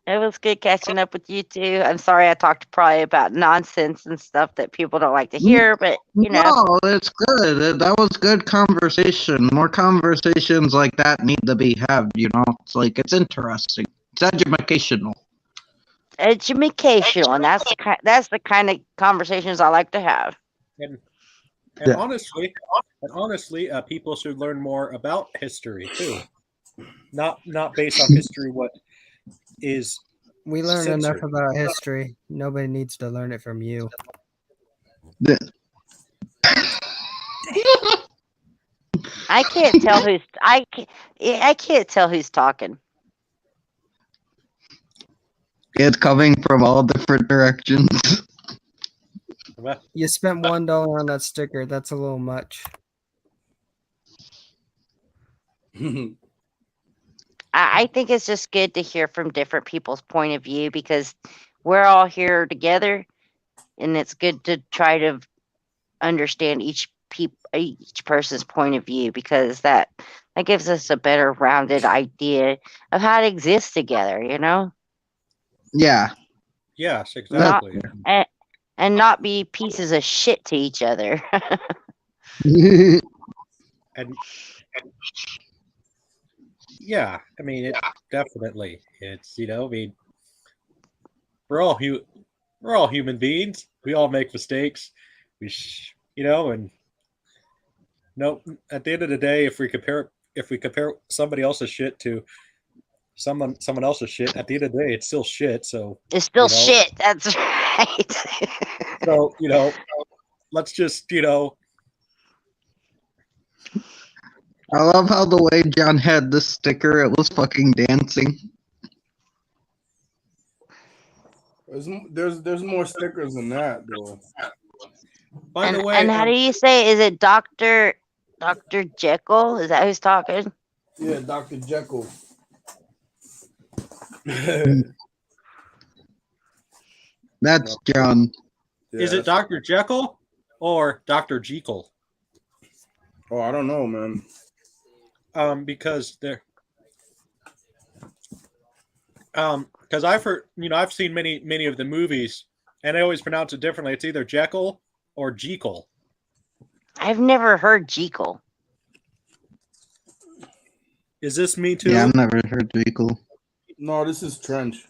It was good catching up with you too. I'm sorry I talked probably about nonsense and stuff that people don't like to hear, but No, it's good. That was good conversation. More conversations like that need to be had, you know? It's like, it's interesting. It's educational. Educational, and that's the kind of conversations I like to have. And Yeah. honestly, people should learn more about history too. Not based on history what is We learn censored. enough about history. Nobody needs to learn it from you. I can't tell who's I can't tell who's talking. It's coming from all different directions. You spent $1 on that sticker. That's a little much. I think it's just good to hear from different people's point of view because we're all here together, and it's good to try to understand each person's point of view because that gives us a better rounded idea of how to exist together, Yeah. Yes, exactly. And not be pieces of shit to each other. and yeah, I mean, it definitely. It's I mean, we're all human beings. We all make mistakes. And at the end of the day, if we compare somebody else's shit to someone else's shit, at the end of the day, it's still shit. So it's still shit. That's right. So let's just I love how the way John had this sticker, it was fucking dancing. There's more stickers than that, though. By the way, and how do you say? Is it Dr. Jekyll? Is that who's talking? Yeah, Dr. Jekyll. That's John. Is it Dr. Jekyll or Dr. Jekyll? Oh, I don't know, man. Because I've heard, I've seen many of the movies, and I always pronounce it differently. It's either Jekyll or Jekyll. I've never heard Jekyll. Is this me too? Yeah, I've never heard Jekyll. No, this is Trench.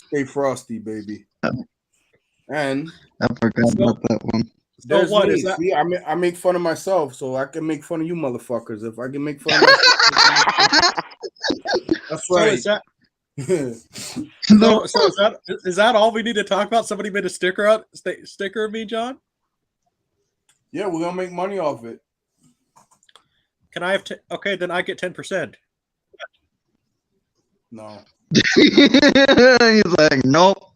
Stay frosty, baby. And I forgot about that one. There's what me. is that? See, I make fun of myself, so I can make fun of you motherfuckers. If I can make fun of myself, that's So right. is that No. so is that all we need to talk about? Somebody made a sticker of me, John? Yeah, we're gonna make money off it. Can I have okay, then I get 10%. No. He's like, nope.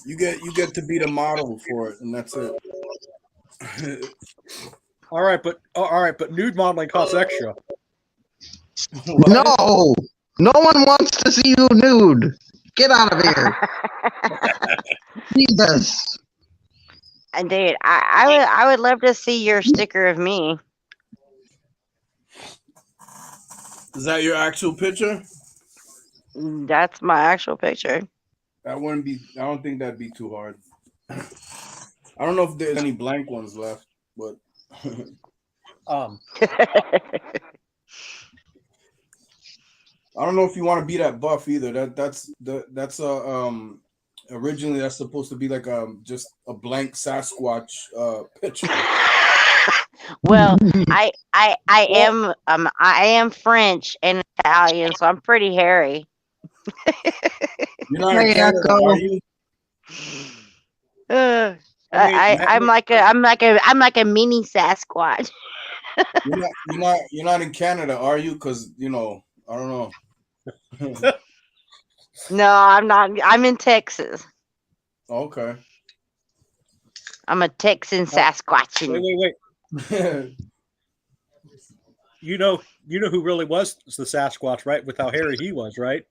You get to be the model for it, and that's it. All right, but nude modeling costs extra. What? No. No one wants to see you nude. Get out of here. Jesus. And dude, I would love to see your sticker of me. Is that your actual picture? That's my actual picture. That wouldn't be. I don't think that'd be too hard. I don't know if there's any blank ones left, but I don't know if you want to be that buff either. That's originally that's supposed to be like just a blank Sasquatch picture. Well, I am French and Italian, so I'm pretty hairy. You're not in Canada, are you? I'm like a mini Sasquatch. You're not in Canada, are you? Because I don't know. No, I'm not. I'm in Texas. Okay. I'm a Texan Sasquatch. Wait. You know who really was the Sasquatch, right? With how hairy he was, right?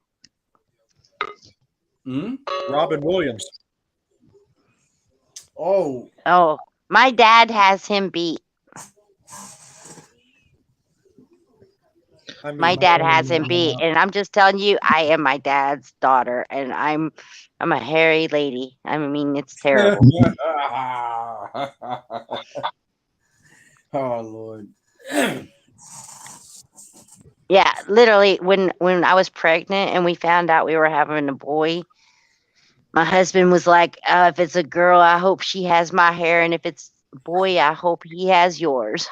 Robin Williams. Oh, my dad has him beat. My dad has him beat, and I'm just telling you, I am my dad's daughter, and I'm a hairy lady. I mean, it's terrible. Oh Lord. Yeah, literally, when I was pregnant and we found out we were having a boy, my husband was like, if it's a girl, I hope she has my hair, and if it's a boy, I hope he has yours.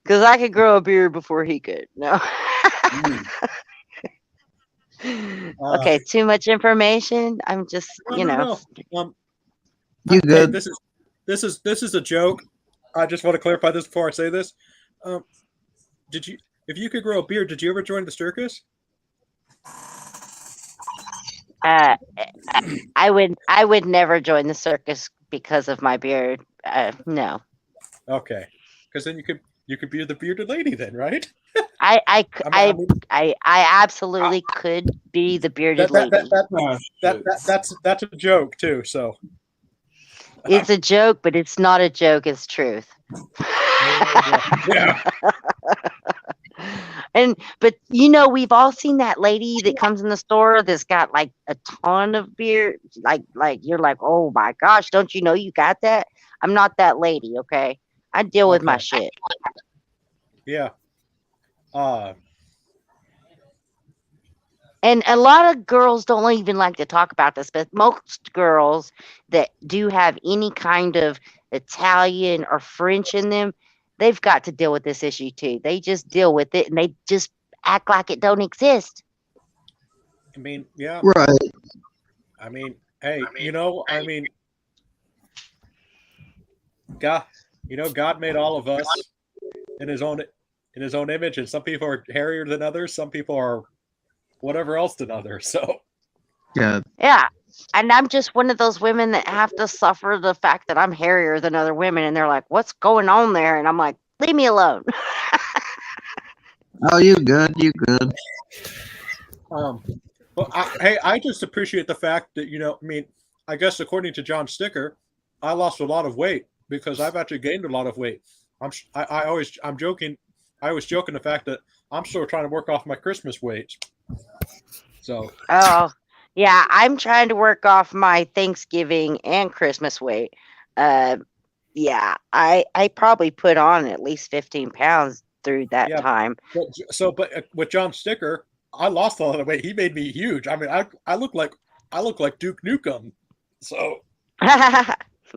Because I could grow a beard before he could. No. Okay, too much information. I'm just, No. You good? Hey, this is a joke. I just want to clarify this before I say this. If you could grow a beard, did you ever join the circus? I would never join the circus because of my beard. No. Okay, because then you could be the bearded lady then, right? I absolutely could be the bearded lady. That's a joke too. So it's a joke, but it's not a joke. It's truth. Yeah. But we've all seen that lady that comes in the store that's got like a ton of beard. Like you're like, oh my gosh, don't you know you got that? I'm not that lady, okay? I deal with my shit. Yeah. And a lot of girls don't even like to talk about this, but most girls that do have any kind of Italian or French in them, they've got to deal with this issue too. They just deal with it and they just act like it don't exist. I mean, yeah. Right. I mean, hey, God made all of us in his own image, and some people are hairier than others, some people are whatever else than others. So yeah, and I'm just one of those women that have to suffer the fact that I'm hairier than other women, and they're like, what's going on there? And I'm like, leave me alone. Oh, you good. Well, I just appreciate the fact that I guess according to John Sticker, I lost a lot of weight because I've actually gained a lot of weight. I'm joking. I always joke in the fact that I'm still trying to work off my Christmas weight. So. Oh, yeah, I'm trying to work off my Thanksgiving and Christmas weight. Yeah, I probably put on at least 15 pounds through that time. But with John Sticker, I lost a lot of weight. He made me huge. I mean, I look like I look like Duke Nukem. So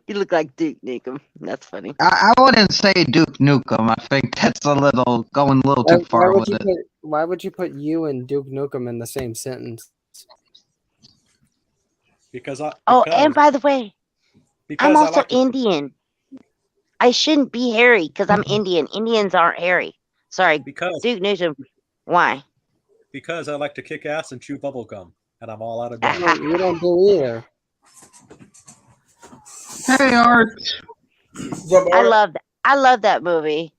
You look like Duke Nukem. That's funny. I wouldn't say Duke Nukem. I think that's going a little too far with it. Why would you put you and Duke Nukem in the same sentence? because and by the way, I'm I also like to, Indian. I shouldn't be hairy because I'm Indian. Indians aren't hairy. Sorry, because Duke Nukem. Why? because I like to kick ass and chew bubble gum, and I'm all out of gum. You don't do either. Hey, Art. I love that. I love that movie.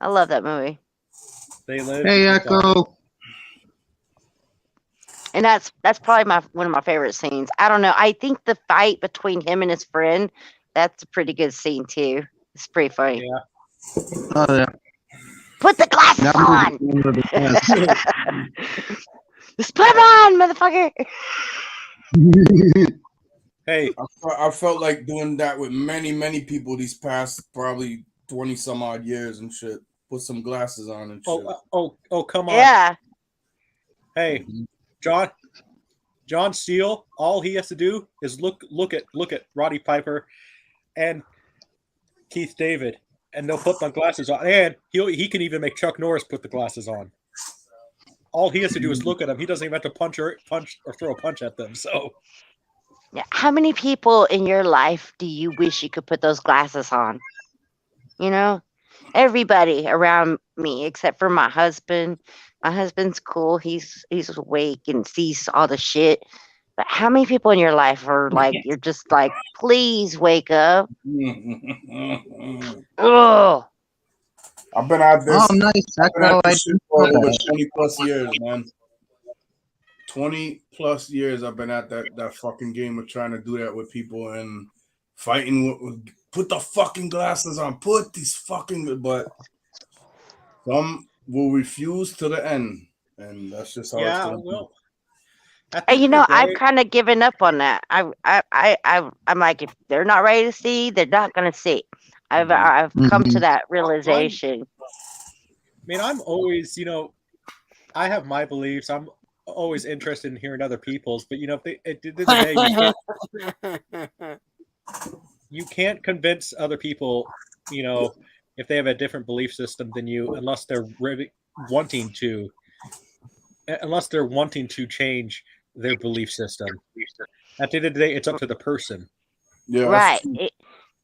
I love that movie. They live. Hey, Echo. And that's probably one of my favorite scenes. I don't know. I think the fight between him and his friend, that's a pretty good scene too. It's pretty funny. Yeah. Oh yeah. Put the glasses on. Just put them on, motherfucker. Hey, I felt like doing that with many people these past probably 20 some odd years and shit. Put some glasses on and shit. Oh, come on. Yeah. Hey, John Steele. All he has to do is look at Roddy Piper and Keith David, and they'll put the glasses on. And he can even make Chuck Norris put the glasses on. All he has to do is look at them. He doesn't even have to punch or throw a punch at them. So, Yeah. How many people in your life do you wish you could put those glasses on? You know, everybody around me except for my husband. My husband's cool. He's awake and sees all the shit. But how many people in your life are like, you're just like, please wake up? Ugh. I've been at this. Oh, nice. I've been at this shit for over 20 plus years, man. 20 plus years I've been at that fucking game of trying to do that with people and fighting with put the fucking glasses on. Put these fucking, but some will refuse to the end, and that's just how it's going. well. And you know, I've kind of given up on that. I'm like, if they're not ready to see, they're not gonna see. I've come to that realization. I mean, I'm always, I have my beliefs. I'm always interested in hearing other people's, but at the end of the day, you can't convince other people, if they have a different belief system than you, unless they're really wanting to change their belief system. At the end of the day, it's up to the person. Yeah, right.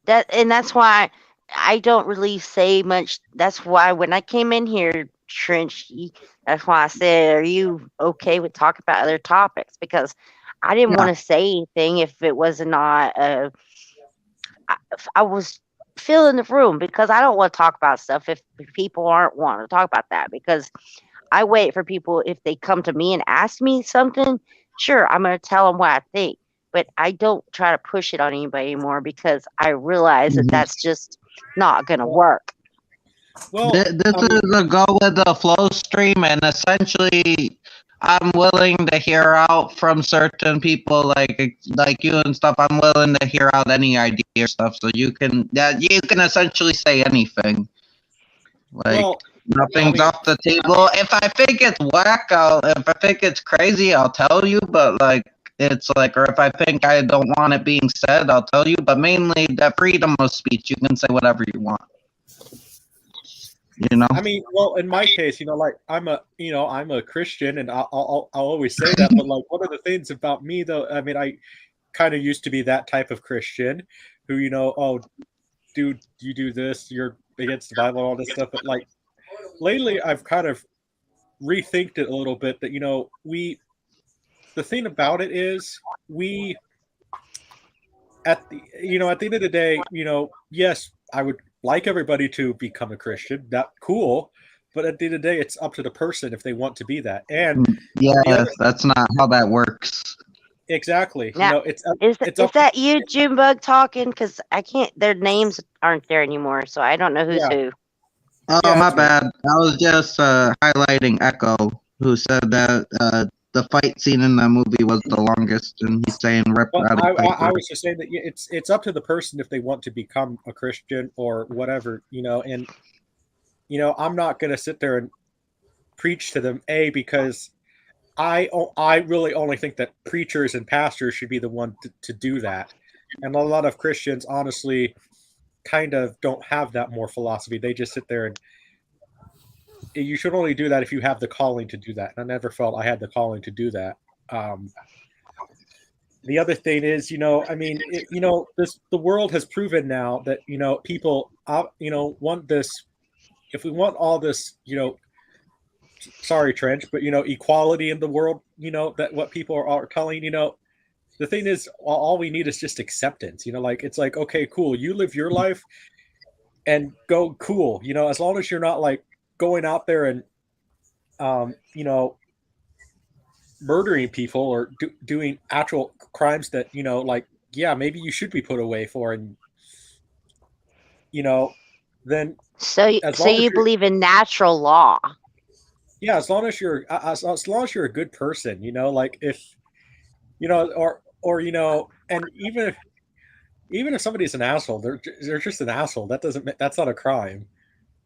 That's why I don't really say much. That's why when I came in here, Trench, that's why I said, "Are you okay with talking about other topics?" Because I didn't want to say anything if it was not. I was filling the room because I don't want to talk about stuff if people aren't wanting to talk about that. Because I wait for people, if they come to me and ask me something, sure, I'm going to tell them what I think. But I don't try to push it on anybody anymore because I realize that that's just not going to work. Well, this is a go with the flow stream, and essentially, I'm willing to hear out from certain people like you and stuff. I'm willing to hear out any idea or stuff, so you can essentially say anything. Nothing's off the table. If I think it's whack, if I think it's crazy, I'll tell you. But or if I think I don't want it being said, I'll tell you. But mainly, that freedom of speech, you can say whatever you want. I mean, well, in my case, I'm a Christian, and I'll always say that. But one of the things about me, though, I mean, I kind of used to be that type of Christian who, oh, dude, you do this, you're against the Bible, and all this stuff. But lately, I've kind of rethinked it a little bit. That the thing about it is at the end of the day, yes, I would like everybody to become a Christian. That's cool. But at the end of the day, it's up to the person if they want to be that. And that's not how that works. Exactly. Now, is that you, Junebug, talking? Because I can't. Their names aren't there anymore, so I don't know who's who. Oh, my bad. I was just highlighting Echo, who said that the fight scene in that movie was the longest, and he's saying I was just saying that it's up to the person if they want to become a Christian or whatever, and I'm not going to sit there and preach to them, because I really only think that preachers and pastors should be the one to do that, and a lot of Christians honestly kind of don't have that more philosophy. They just sit there and you should only do that if you have the calling to do that. And I never felt I had the calling to do that. The other thing is, I mean, the world has proven now that, people, want this. If we want all this, sorry, Trench, but, equality in the world, that what people are telling, the thing is, all we need is just acceptance. It's like, okay, cool. You live your life and go cool. As long as you're not like going out there and, murdering people or doing actual crimes that, yeah, maybe you should be put away for. And, then So you believe in natural law? Yeah, as long as you're a good person, like if, and even if somebody's an asshole, they're just an asshole. That's not a crime.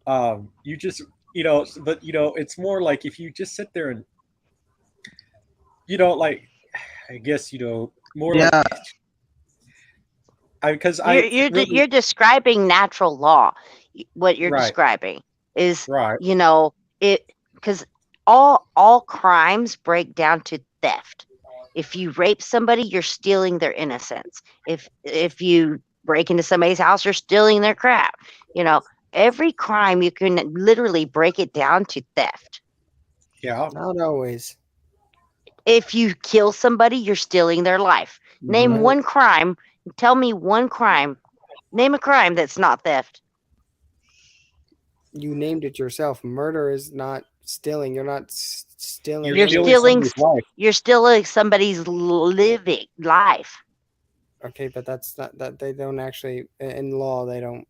You just, but it's more like if you just sit there and, like, I guess, more like, because you're describing natural law. What you're describing is, it, because all crimes break down to theft. If you rape somebody, you're stealing their innocence. If you break into somebody's house, you're stealing their crap. Every crime, you can literally break it down to theft. Yeah. Not always. If you kill somebody, you're stealing their life. Name one crime. Tell me one crime. Name a crime that's not theft. You named it yourself. Murder is not stealing. You're not stealing. You're stealing somebody's living life. Okay, but that's not that. They don't actually in law. They don't.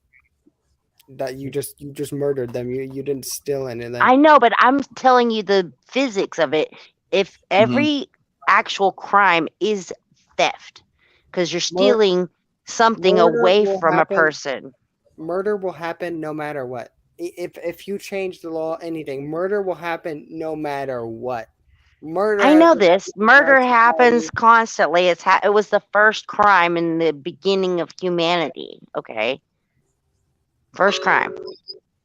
That you just murdered them. You didn't steal anything. I know, but I'm telling you the physics of it. If every actual crime is theft, because you're stealing something away from a person. Murder will happen no matter what. If you change the law, anything, murder will happen no matter what. Murder. I know this. Murder happens constantly. It was the first crime in the beginning of humanity. Okay. First crime.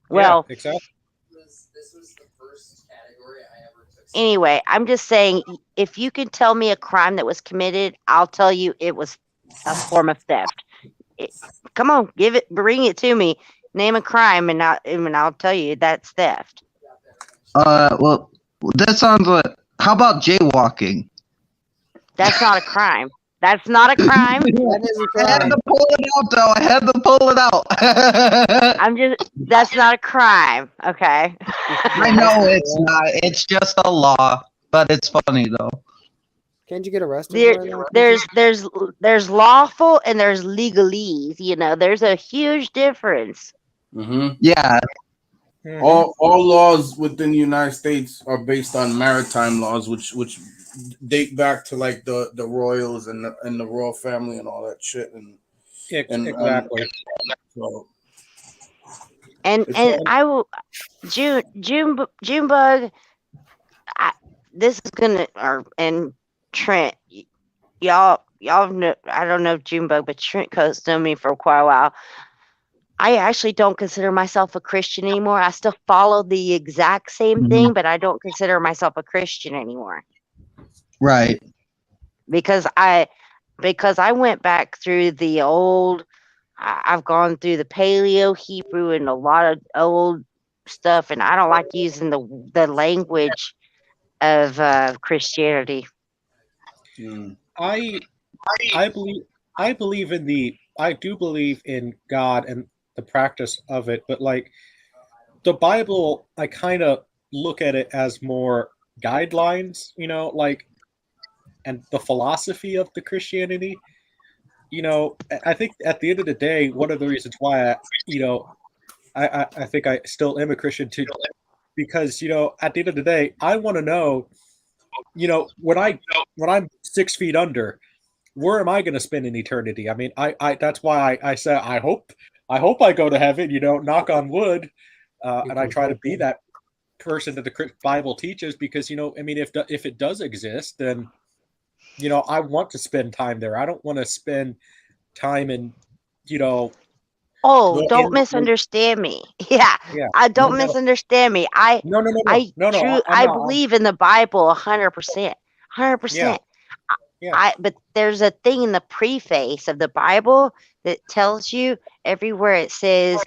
Well, yeah, exactly. This was the first category I ever took. Anyway, I'm just saying, if you can tell me a crime that was committed, I'll tell you it was a form of theft. Come on, bring it to me. Name a crime, and I'll tell you that's theft. Well, that sounds like. How about jaywalking? That's not a crime. That's not a crime. That is a crime. I had to pull it out, though. I had to pull it out. That's not a crime, okay? I know it's not. It's just a law, but it's funny though. Can't you get arrested? There's lawful and there's legalese. There's a huge difference. Mm-hmm. Yeah. All laws within the United States are based on maritime laws, which date back to like the royals and the royal family and all that shit. And exactly. And I will Junebug. This is gonna and Trent, y'all know. I don't know Junebug, but Trent Coates known me for quite a while. I actually don't consider myself a Christian anymore. I still follow the exact same thing, but I don't consider myself a Christian anymore. Right. Because I went back through the old. I've gone through the Paleo Hebrew and a lot of old stuff, and I don't like using the language of Christianity. I do believe in God and the practice of it, but like the Bible, I kind of look at it as more guidelines, and the philosophy of the Christianity. I think at the end of the day, one of the reasons why I think I still am a Christian too, because at the end of the day, I want to know, when I'm 6 feet under, where am I going to spend an eternity? I mean, I that's why I said I hope I go to heaven. Knock on wood, and I try to be that person that the Bible teaches, because I mean, if it does exist, then I want to spend time there. I don't want to spend time in Oh, Well, don't misunderstand me. Yeah, yeah. I No, don't no, misunderstand me. no, no, no, no, I no, no. I'm I not. believe in the Bible 100%. Yeah, 100%. yeah, But there's a thing in the preface of the Bible that tells you everywhere it says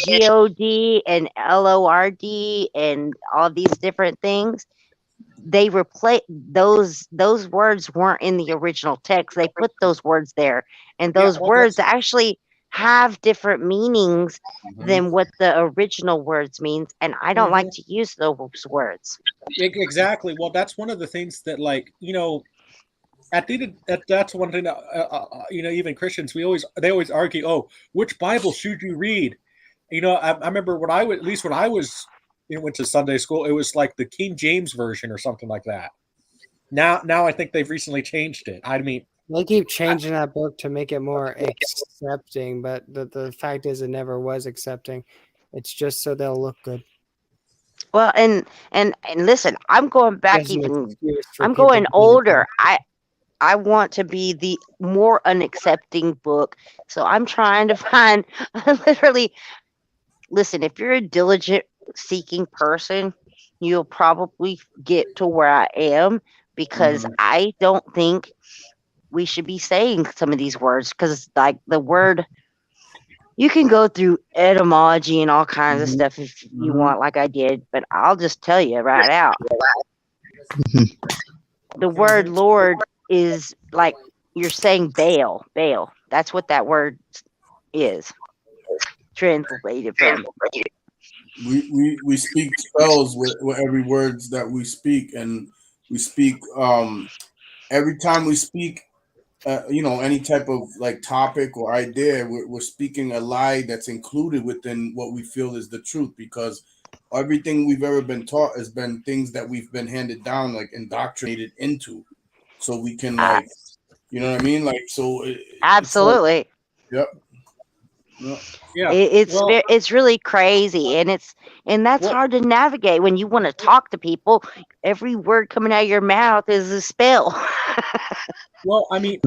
God and Lord and all these different things. They replace those words weren't in the original text. They put those words there, and yeah. those Well, words that's actually have different meanings Mhm. than what the original words means. And I don't like Mhm. to use those words. Exactly. Well, that's one of the things that, like, that's one thing that even Christians, they always argue, oh, which Bible should you read? I remember when I was, at least when I was went to Sunday school, it was like the King James version or something like that. Now I think they've recently changed it. I mean, They keep changing that book to make it more accepting, but the fact is it never was accepting. It's just so they'll look good. Well, and listen, I'm going back As an excuse for I'm people going to older. I want to be the more unaccepting book. So I'm trying to find literally listen, if you're a diligent seeking person, you'll probably get to where I am because Mhm. I don't think we should be saying some of these words because like the word you can go through etymology and all kinds of Mhm. stuff if you Mhm. want like I did, but I'll just tell you right out. The word Lord is like you're saying Baal. Baal. That's what that word is translated from. We speak spells with every words that we speak, and we speak every time we speak. Any type of like topic or idea, we're speaking a lie that's included within what we feel is the truth, because everything we've ever been taught has been things that we've been handed down, like indoctrinated into, so we can Uh, like, you know what I mean? Like, so it's like, absolutely. yep, yep. yeah. Well, It's really crazy and that's well, hard to navigate when you want to talk to people. Every word coming out of your mouth is a spell. well. I mean,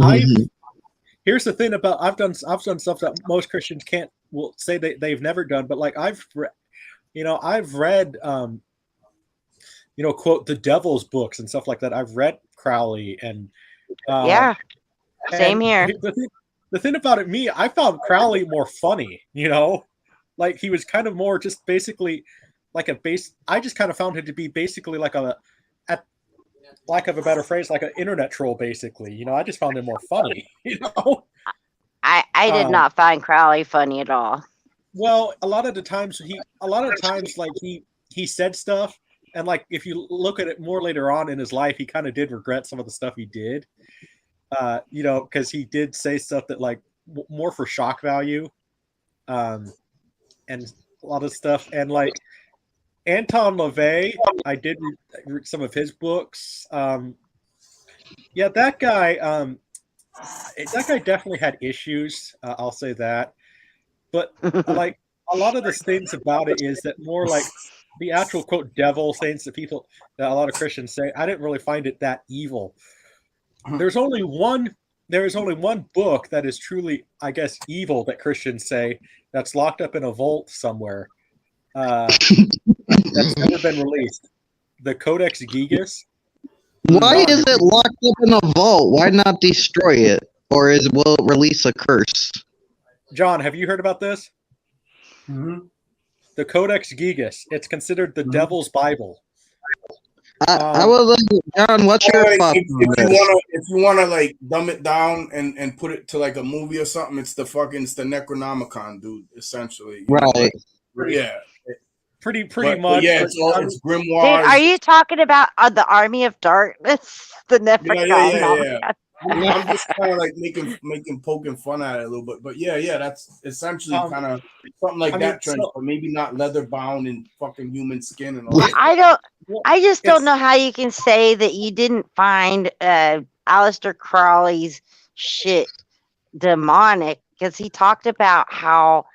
here's the thing about I've done stuff that most Christians can't will say they've never done, but like I've read quote the devil's books and stuff like that. I've read Crowley um Yeah, same and here. the thing about it, I found Crowley more funny, like he was kind of more just basically like a base. I just kind of found him to be basically like at lack of a better phrase, like an internet troll, basically. I just found him more funny, I did Um, not find Crowley funny at all. well, a lot of times like he said stuff, and like if you look at it more later on in his life, he kind of did regret some of the stuff he did. Because he did say stuff that like more for shock value, and a lot of stuff, and like Anton LaVey, I did read some of his books. Yeah, that guy definitely had issues. I'll say that, but like a lot of the things about it is that more like the actual quote devil things that a lot of Christians say. I didn't really find it that evil. There's only one. There is only one book that is truly, I guess, evil that Christians say that's locked up in a vault somewhere. That's never been released. The Codex Gigas. Why John, is it locked up in a vault? Why not destroy it? Or will it release a curse? John, have you heard about this? Mm-hmm. The Codex Gigas. It's considered the devil's Bible. I would like, John, what's your Like, thoughts on this? if you wanna like dumb it down and put it to like a movie or something, it's the Necronomicon, dude. Essentially, Right. Yeah. Pretty But much. yeah, But, it's Dude, grimoires. are you talking about the Army of Darkness? The Yeah. Necronomicon? I'm just kind of like making poking fun at it a little bit, but yeah, that's essentially kind of something like I mean, that trench, but maybe not leather bound and fucking human skin and all it, that. I don't. well, I just don't it's know how you can say that you didn't find Aleister Crowley's shit demonic because he talked about how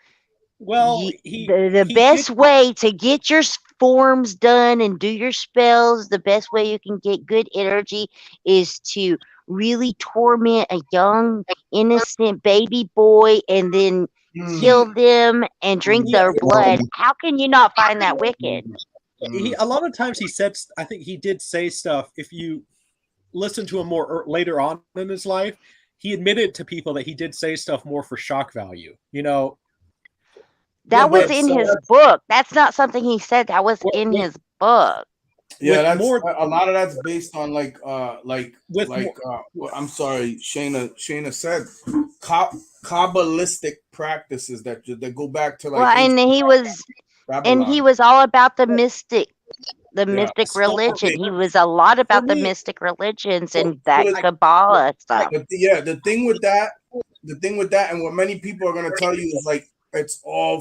Well, the he best did. way to get your forms done and do your spells, the best way you can get good energy is to really torment a young, innocent baby boy and then kill them and drink their blood. How can you not find that wicked? He a lot of times he said, I think he did say stuff. If you listen to him more later on in his life, he admitted to people that he did say stuff more for shock value. You know, that was in his book. That's not something he said. That was in his book. Yeah, that's a lot of that's based on I'm sorry, Shayna said Kabbalistic practices that go back to like and he was all about the mystic religion. He was a lot about the mystic religions and that Kabbalah stuff. The thing with that, and what many people are gonna tell you is like it's all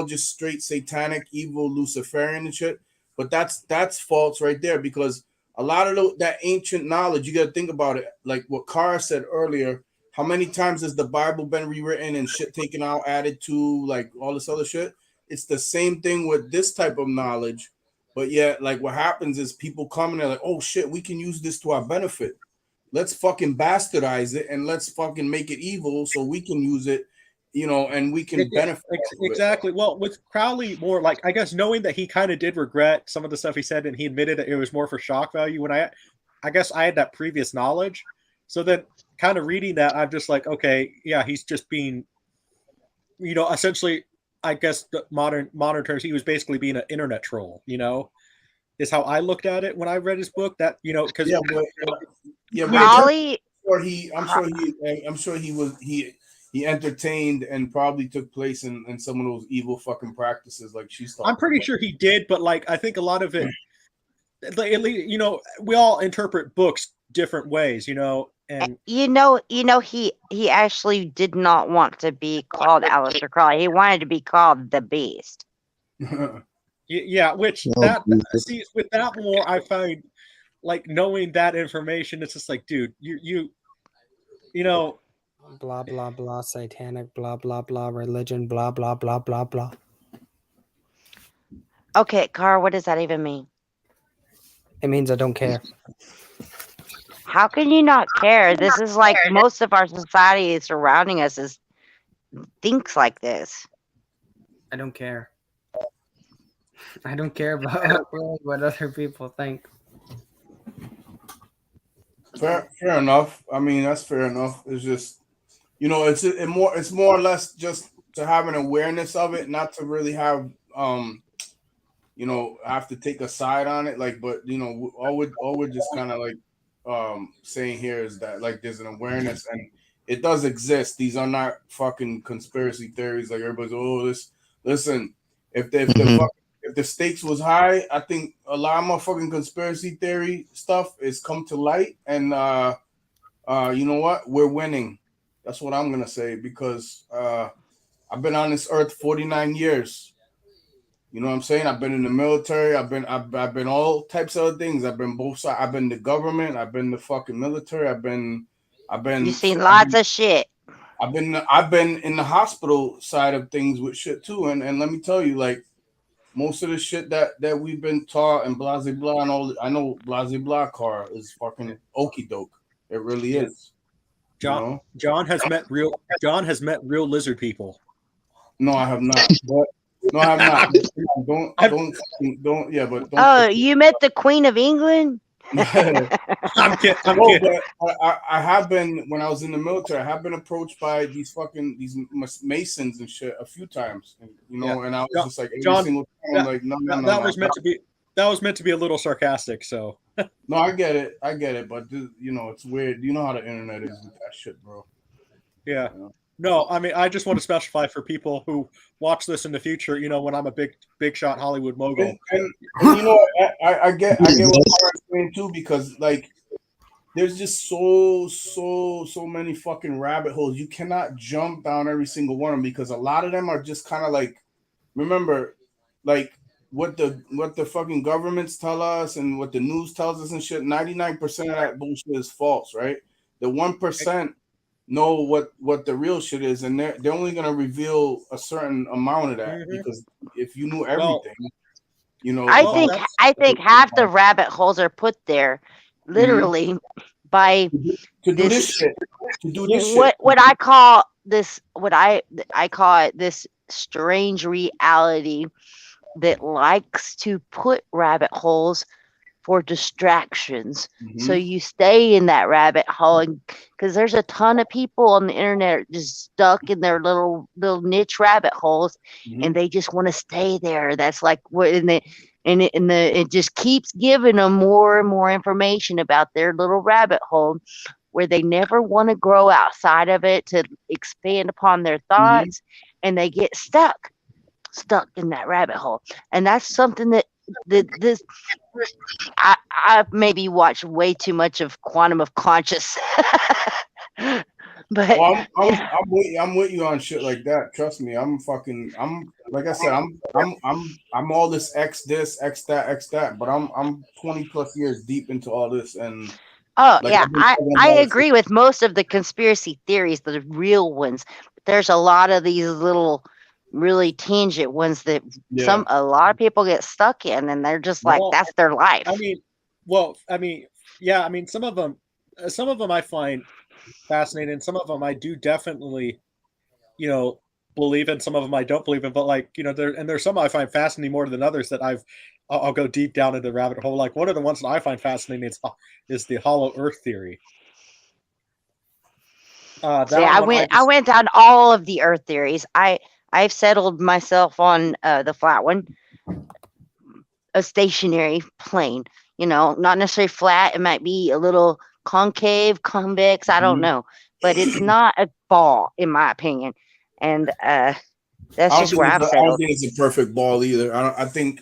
just straight satanic, evil, Luciferian and shit. But that's false right there, because a lot of that ancient knowledge, you got to think about it. Like what Kara said earlier, how many times has the Bible been rewritten and shit taken out, added to, like all this other shit? It's the same thing with this type of knowledge. But yet, like what happens is people come and they're like, oh shit, we can use this to our benefit. Let's fucking bastardize it and let's fucking make it evil so we can use it. And we can benefit. Exactly. Well, with Crowley, more like, I guess, knowing that he kind of did regret some of the stuff he said, and he admitted that it was more for shock value. When I guess I had that previous knowledge, so then kind of reading that, I'm just like, okay, yeah, he's just being, essentially, I guess the modern terms, he was basically being an internet troll. Is how I looked at it when I read his book. That because Crowley, I'm sure he entertained and probably took place in some of those evil fucking practices like she's talking I'm pretty sure he did, but like I think a lot of it, we all interpret books different ways, and he actually did not want to be called Aleister Crowley. He wanted to be called the Beast. Yeah, which with that more I find, like, knowing that information, it's just like, dude, you blah blah blah satanic blah blah blah religion blah blah blah blah blah. Okay, Carl, what does that even mean? It means I don't care. How can you not care? This is like most of our society surrounding us thinks like this. I don't care. I don't care about what other people think. Fair enough. I mean, that's fair enough. It's just, it's more or less just to have an awareness of it, not to really have have to take a side on it. Like, but all we're just kind of like saying here is that, like, there's an awareness and it does exist. These are not fucking conspiracy theories like everybody's listen, if the stakes was high, I think a lot of motherfucking conspiracy theory stuff is come to light, and you know what? We're winning. That's what I'm gonna say, because I've been on this earth 49 years. You know what I'm saying? I've been in the military. I've been all types of things. I've been both sides. I've been the government. I've been the fucking military. I've been. You've seen lots of shit. I've been in the hospital side of things with shit too, and let me tell you, like, most of the shit that we've been taught and blah blah blah and all, I know blah blah car is fucking okie doke. It really is. John has met real lizard people. No, I have not. But no, I have not. Don't. Yeah, but don't. Oh, you met the Queen of England? I'm kidding. But I have been, when I was in the military, I have been approached by these Masons and shit a few times, and I was just like, every single time, like, no. That was meant to be a little sarcastic. So no, I get it, but it's weird. You know how the internet is with that shit, bro. Yeah. No, I mean, I just want to specify for people who watch this in the future, when I'm a big shot Hollywood mogul. And I get what you're saying too, because, like, there's just so many fucking rabbit holes. You cannot jump down every single one of them, because a lot of them are just kind of like, remember, like, what the fucking governments tell us and what the news tells us and shit. 99% of that bullshit is false, right? The 1% know what the real shit is, and they're only gonna reveal a certain amount of that because if you knew everything, you know. I think half the rabbit holes are put there, literally, by to do this shit. To do this shit. What I call this, I call it this strange reality that likes to put rabbit holes for distractions. So you stay in that rabbit hole, because there's a ton of people on the internet just stuck in their little niche rabbit holes, and they just want to stay there. That's like what it just keeps giving them more and more information about their little rabbit hole, where they never want to grow outside of it to expand upon their thoughts, and they get stuck in that rabbit hole. And that's something that this I've maybe watched way too much of Quantum of Conscious. But well, I'm with you on shit like that. Trust me, I'm like I said, I'm all this X that, but I'm 20 plus years deep into all this, and oh like, yeah, I agree with most of the conspiracy theories, the real ones. But there's a lot of these little really tangent ones that a lot of people get stuck in, and they're just like, that's their life. I mean, yeah, I mean, some of them I find fascinating. Some of them I do definitely, believe in. Some of them I don't believe in. But like, there's some I find fascinating more than others that I'll go deep down into the rabbit hole. Like one of the ones that I find fascinating is the hollow Earth theory. I went down all of the Earth theories. I've settled myself on the flat one, a stationary plane. Not necessarily flat. It might be a little concave, convex. I don't know, but it's not a ball, in my opinion. And that's just where I've settled. I don't think it's a perfect ball either. I think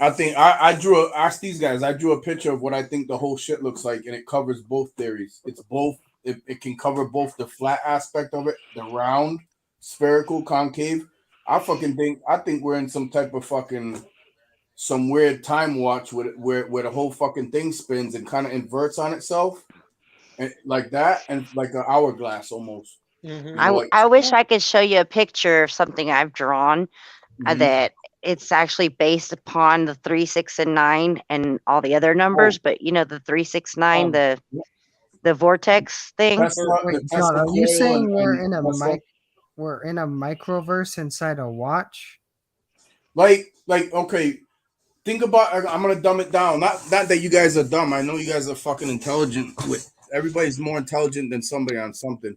I asked these guys. I drew a picture of what I think the whole shit looks like, and it covers both theories. It's both. It can cover both the flat aspect of it, the round, spherical, concave. I think we're in some type of some weird time watch where the whole fucking thing spins and kind of inverts on itself, and like that, and like an hourglass almost. I wish I could show you a picture of something I've drawn that it's actually based upon the 3, 6, and 9 and all the other numbers, but the 3, 6, 9, the vortex thing. Wait, John, are you saying we're in a microverse inside a watch? Like okay, think about. I'm gonna dumb it down. Not that you guys are dumb. I know you guys are fucking intelligent. Everybody's more intelligent than somebody on something.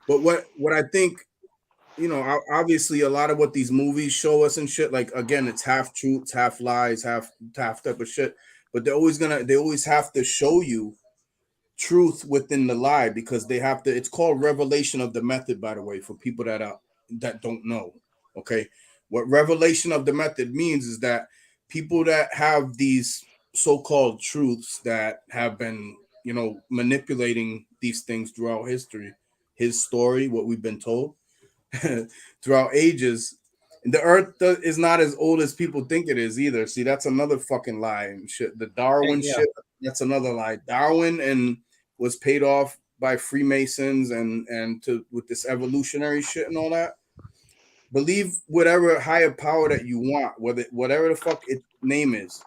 But what I think, obviously a lot of what these movies show us and shit, like again, it's half truths, half lies, half type of shit. But they always have to show you truth within the lie, because they have to. It's called revelation of the method, by the way, for people that don't know. Okay, what revelation of the method means is that people that have these so-called truths that have been, manipulating these things throughout history, his story, what we've been told throughout ages. And the earth is not as old as people think it is either. See, that's another fucking lie and shit. The Darwin shit, that's another lie. Darwin and was paid off by Freemasons and with this evolutionary shit and all that. Believe whatever higher power that you want, whatever the fuck its name is.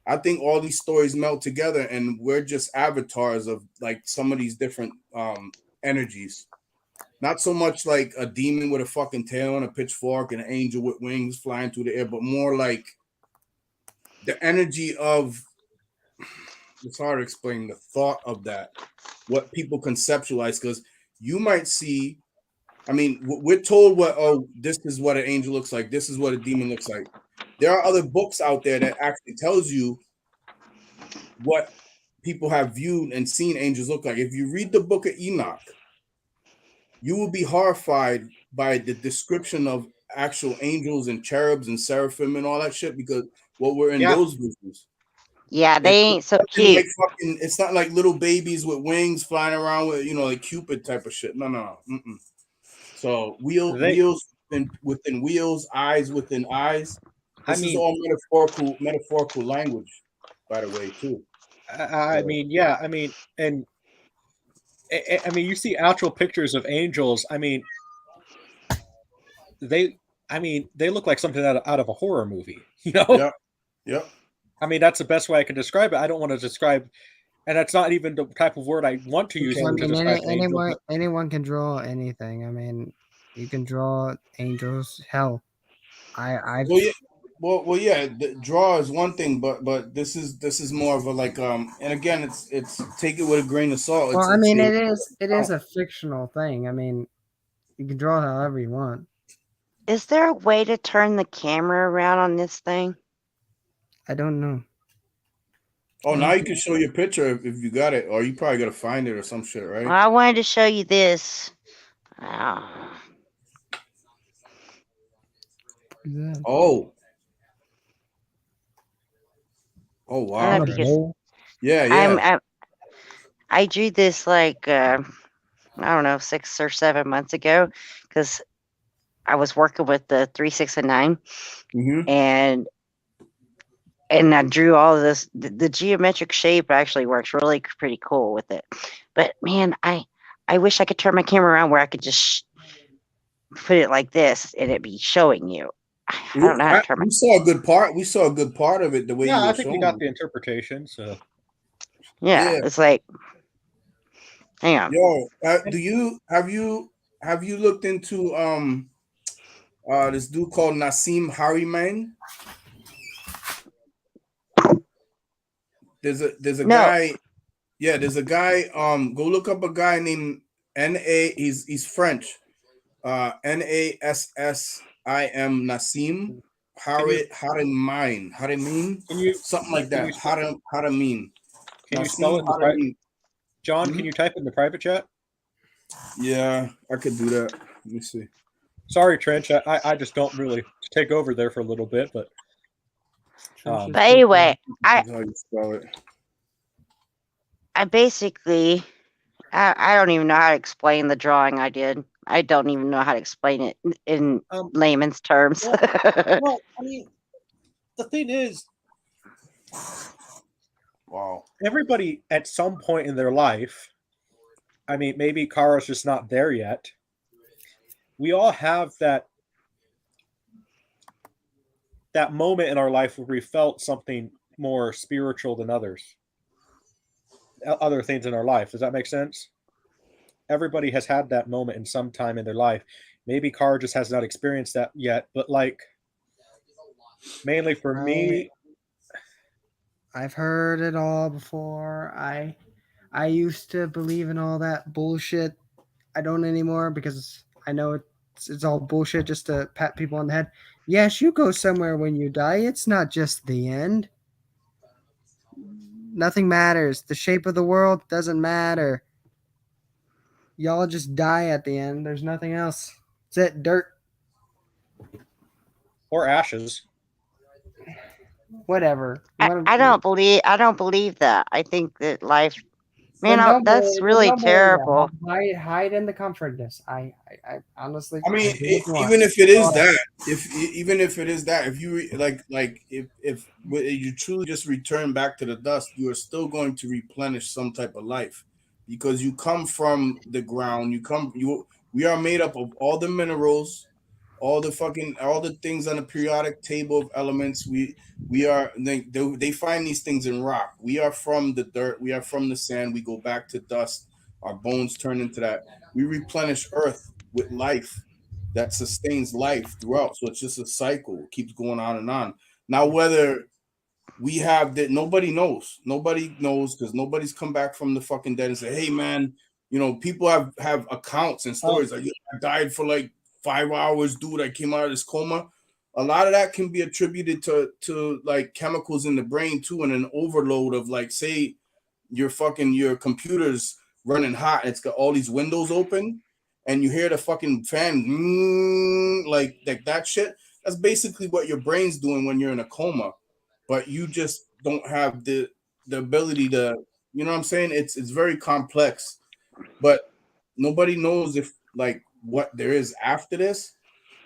I think all these stories melt together, and we're just avatars of like some of these different energies. Not so much like a demon with a fucking tail and a pitchfork and an angel with wings flying through the air, but more like the energy of, it's hard to explain, the thought of that, what people conceptualize, because you might see, I mean, we're told this is what an angel looks like, this is what a demon looks like. There are other books out there that actually tells you what people have viewed and seen angels look like. If you read the book of Enoch, you will be horrified by the description of actual angels and cherubs and seraphim and all that shit, because what we're in those visions. Yeah, they ain't so cute. Like it's not like little babies with wings flying around with, like Cupid type of shit. No. So wheels within wheels, eyes within eyes. This is all metaphorical language, by the way, too. I mean, yeah. I mean, and I mean, you see actual pictures of angels. I mean, they look like something out of a horror movie. You know? Yep. Yep. I mean, that's the best way I can describe it. I don't want to describe, and that's not even the type of word I want to use I to mean, describe an angel. anyone can draw anything. I mean, you can draw angels. Hell, I've Well, yeah. The draw is one thing, but this is more of a like and again, it's take it with a grain of salt. well, I It's mean, a, it is a fictional thing. I mean, you can draw however you want. Is there a way to turn the camera around on this thing? I don't know. Oh, now you can show your picture if you got it, or you probably gotta find it or some shit, right? Well, I wanted to show you this. Ah. Oh. Oh I wow. don't know because Yeah. I drew this like I don't know 6 or 7 months ago because I was working with the 3, 6, and 9, and I drew all of this. The geometric shape actually works really pretty cool with it. But man, I wish I could turn my camera around where I could just put it like this and it be showing you. I don't know how to turn my. We saw a good part. We saw a good part of it the way you Yeah, were I think we showing got it. the interpretation. So Yeah, it's like. Hang on. Yo, have you looked into this dude called Nassim Haramein? There's a guy. Yeah, there's a guy. Go look up a guy named N.A. He's French. Nassim Nassim Haramein. Something like that. Haramein. Can you spell it in the private? John, can you type in the private chat? Yeah, I could do that. Let me see. Sorry, Trench. I just don't really take over there for a little bit, but. But anyway, I basically, I don't even know how to explain the drawing I did. I don't even know how to explain it in layman's terms. Well, I mean, the thing is, wow, everybody at some point in their life, I mean, maybe Kara's just not there yet. We all have that moment in our life where we felt something more spiritual than other things in our life. Does that make sense? Everybody has had that moment in some time in their life. Maybe Kara just has not experienced that yet, but like mainly for me, I've heard it all before. I used to believe in all that bullshit. I don't anymore because I know it's all bullshit just to pat people on the head. Yes, you go somewhere when you die. It's not just the end. Nothing matters. The shape of the world doesn't matter. Y'all just die at the end. There's nothing else. It's it. Dirt. Or ashes. Whatever. I don't believe that. I think that life, man, that's really don't believe terrible. that. Hide in the comfortness. I honestly. I mean, even if it is that, if you if you truly just return back to the dust, you are still going to replenish some type of life, because you come from the ground. We are made up of all the minerals, all the things on the periodic table of elements. They find these things in rock. We are from the dirt. We are from the sand. We go back to dust. Our bones turn into that. We replenish earth with life that sustains life throughout. So it's just a cycle. It keeps going on and on. Now, whether we have that, nobody knows. Nobody knows, because nobody's come back from the fucking dead and say, hey man, people have accounts and stories like, I died for like 5 hours, dude. I came out of this coma. A lot of that can be attributed to like chemicals in the brain too, and an overload of, like, say your computer's running hot, it's got all these windows open, and you hear the fucking fan like that shit. That's basically what your brain's doing when you're in a coma, but you just don't have the ability to, you know what I'm saying? It's very complex, but nobody knows if, like, what there is after this.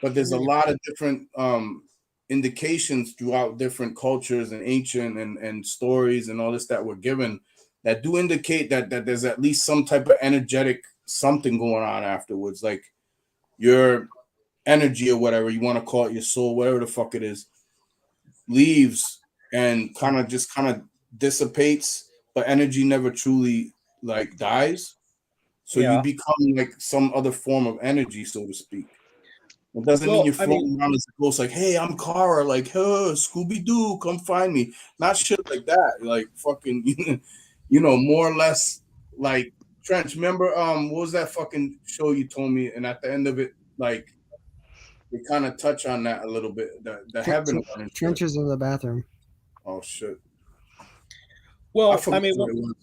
But there's a lot of different indications throughout different cultures and ancient and stories and all this that were given that do indicate that there's at least some type of energetic something going on afterwards, like your energy or whatever you want to call it, your soul, whatever the fuck it is, leaves and kind of dissipates, but energy never truly like dies. So you Yeah. become like some other form of energy, so to speak. It doesn't mean Well, you're I mean, floating around as a ghost, like, hey, I'm Kara, like, hey, Scooby Doo, come find me. Not shit like that. Like fucking, more or less like Trench. Remember, what was that fucking show you told me? And at the end of it, like, they kind of touch on that a little bit. The heaven one and shit. Trenches in the bathroom. Oh shit. well, forgot I mean, what it was.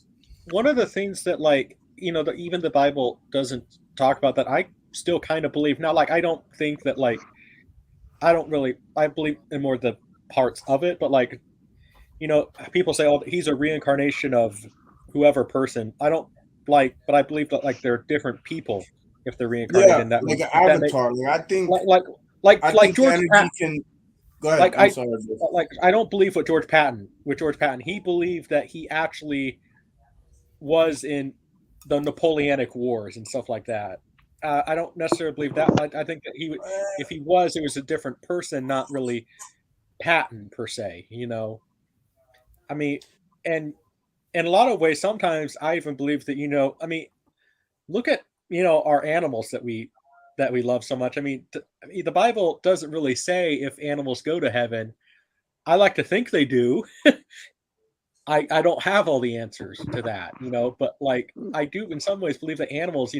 one of the things that, like, even the Bible doesn't talk about that I still kind of believe now. Like, I don't think that, like, I believe in more the parts of it, but like, people say, oh, he's a reincarnation of whoever person. I don't but I believe that, like, they're different people if they're reincarnated Yeah, in that way. like an If that make, avatar. Like I think, like think George energy Patton. can. Go ahead. Like I'm sorry. I don't believe what George Patton. He believed that he actually was in the Napoleonic Wars and stuff like that. I don't necessarily believe that. I think that if he was, it was a different person, not really Patton per se. I mean, and in a lot of ways, sometimes I even believe that, I mean, look at, our animals that we love so much. I mean, the Bible doesn't really say if animals go to heaven. I like to think they do. I don't have all the answers to that, but like I do in some ways believe that animals,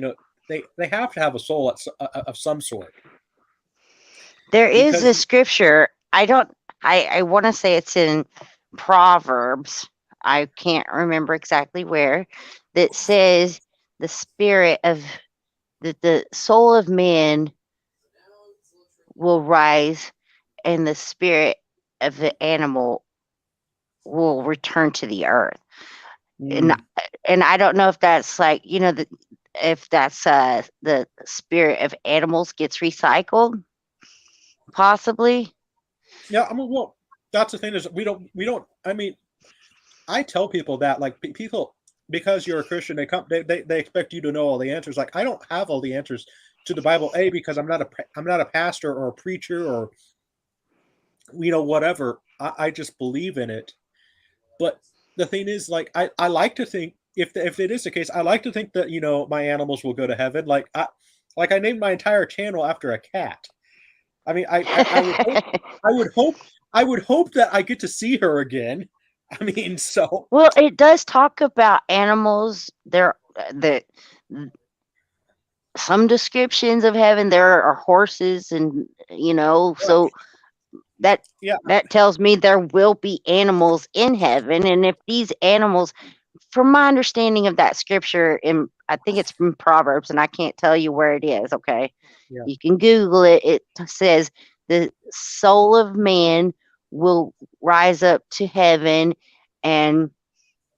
they have to have a soul of some sort. There is Because a scripture. I want to say it's in Proverbs. I can't remember exactly where, that says the spirit of the soul of man will rise and the spirit of the animal will return to the earth. And I don't know if that's like, if that's the spirit of animals gets recycled, possibly. yeah, I mean, well, that's the thing is we don't. I mean, I tell people that, like, people, because you're a Christian, they expect you to know all the answers. Like, I don't have all the answers to the Bible, because I'm not a pastor or a preacher or whatever. I just believe in it. But the thing is, like, I like to think, if it is the case, I like to think that my animals will go to heaven. Like I named my entire channel after a cat. I mean, I would hope that I get to see her again. I mean, so Well, it does talk about animals. There, the some descriptions of heaven. There are horses, and so that yeah, that tells me there will be animals in heaven. And if these animals, from my understanding of that scripture, I think it's from Proverbs, and I can't tell you where it is. Okay, yeah. you can Google it. It says the soul of man will rise up to heaven, and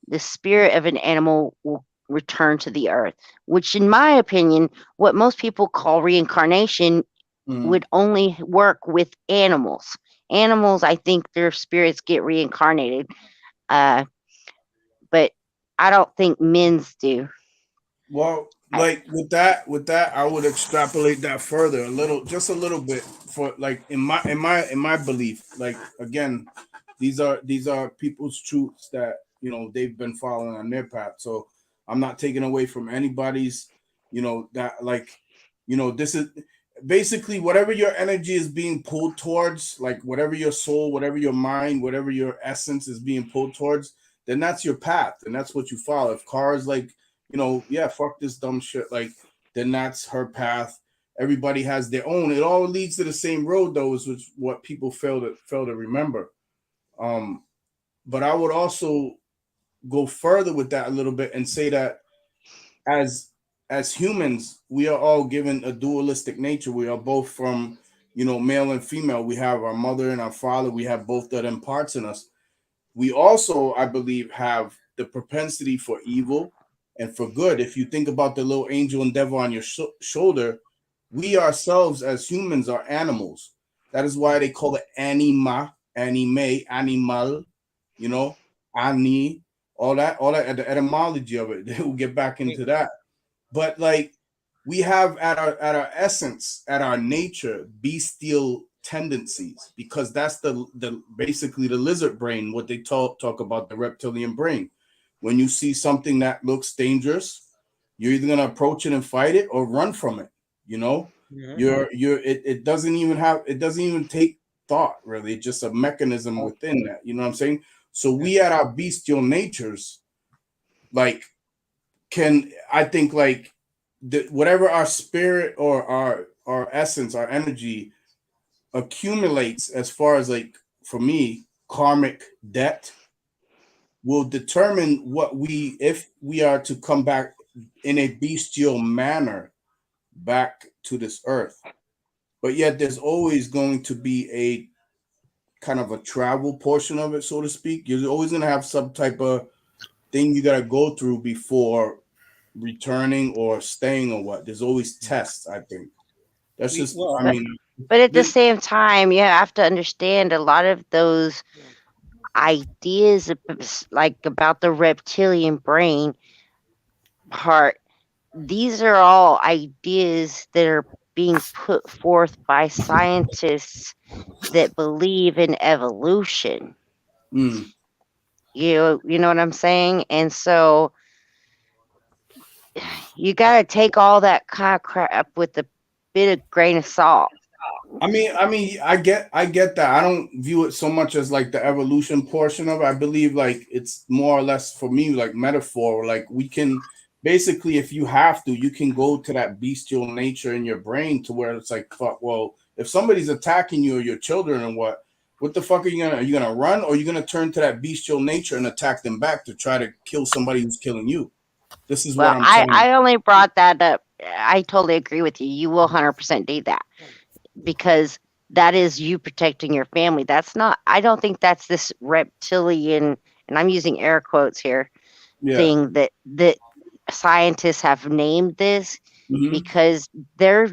the spirit of an animal will return to the earth, which, in my opinion, what most people call reincarnation would only work with animals. Animals, I think their spirits get reincarnated, but I don't think men's do. Well, like with that, I would extrapolate that further just a little bit, for like in my belief. Like again, these are people's truths that they've been following on their path. So I'm not taking away from anybody's, that like, this is basically whatever your energy is being pulled towards, like whatever your soul, whatever your mind, whatever your essence is being pulled towards, then that's your path and that's what you follow. If cars like, yeah, fuck this dumb shit, like, then that's her path. Everybody has their own. It all leads to the same road, though, is what people fail to remember. But I would also go further with that a little bit and say that as humans, we are all given a dualistic nature. We are both from, male and female. We have our mother and our father. We have both of them parts in us. We also, I believe, have the propensity for evil and for good. If you think about the little angel and devil on your shoulder, we ourselves as humans are animals. That is why they call it anima, animal, ani, all that, the etymology of it. We'll get back into that. But like we have at our essence, at our nature, bestial tendencies, because that's the basically the lizard brain, what they talk about, the reptilian brain. When you see something that looks dangerous, you're either gonna approach it and fight it or run from it. You know, it doesn't even take thought really. It's just a mechanism within that. You know what I'm saying? So we at our bestial natures, like, can I think like whatever our spirit or our essence, our energy accumulates, as far as like for me, karmic debt will determine what we, if we are to come back in a bestial manner back to this earth. But yet there's always going to be a kind of a travel portion of it, so to speak. You're always going to have some type of thing you got to go through before returning or staying, or what. There's always tests, I think. That's just, I mean. But at the same time, you have to understand a lot of those ideas, like about the reptilian brain part. These are all ideas that are being put forth by scientists that believe in evolution. Mm. You know what I'm saying? And so you got to take all that kind of crap with a bit of grain of salt. I mean, I get that. I don't view it so much as like the evolution portion of it. I believe like it's more or less for me like metaphor. Like we can basically, if you have to, you can go to that bestial nature in your brain to where it's like, fuck, well, if somebody's attacking you or your children and what the fuck are you gonna run, or are you gonna turn to that bestial nature and attack them back to try to kill somebody who's killing you? This is what I'm saying. I only brought that up. I totally agree with you. You will 100% do that, because that is you protecting your family. That's not, I don't think that's this reptilian, and I'm using air quotes here, thing that scientists have named this, because they're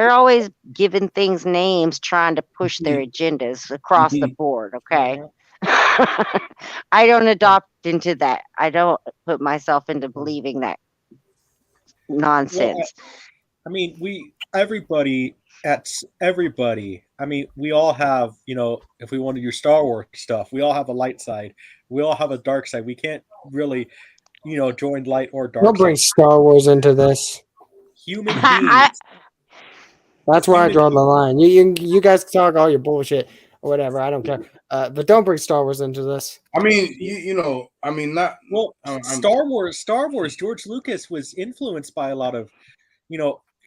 always giving things names, trying to push their agendas across the board. Okay. I don't adopt into that. I don't put myself into believing that nonsense. Well, I mean, everybody. I mean, we all have, if we want to do Star Wars stuff, we all have a light side. We all have a dark side. We can't really, join light or dark. Don't bring Star Wars into this. Human beings. That's where I draw the line. You guys talk all your bullshit or whatever. I don't care. But don't bring Star Wars into this. I mean, I mean, not well. Star Wars. George Lucas was influenced by a lot of,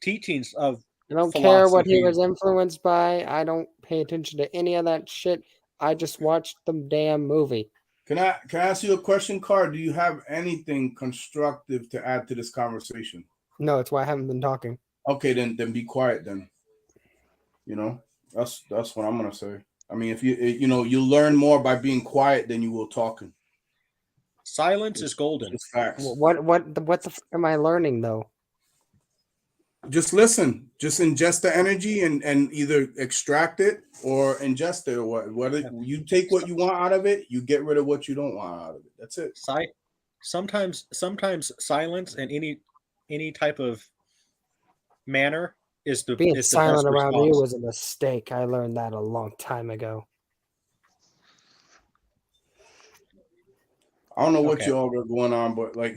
teachings of. I don't care what he was influenced by. I don't pay attention to any of that shit. I just watched the damn movie. Can I ask you a question, Car? Do you have anything constructive to add to this conversation? No, it's why I haven't been talking. Okay, then be quiet then. That's what I'm gonna say. I mean, if you learn more by being quiet than you will talking. Silence is golden. It's facts. What the am I learning though? Just listen. Just ingest the energy and either extract it or ingest it, or whether you take what you want out of it, you get rid of what you don't want out of it. That's it. Sometimes silence and any type of manner is the being is silent the best around response. you was a mistake. I learned that a long time ago. I don't know what y'all got going on, but like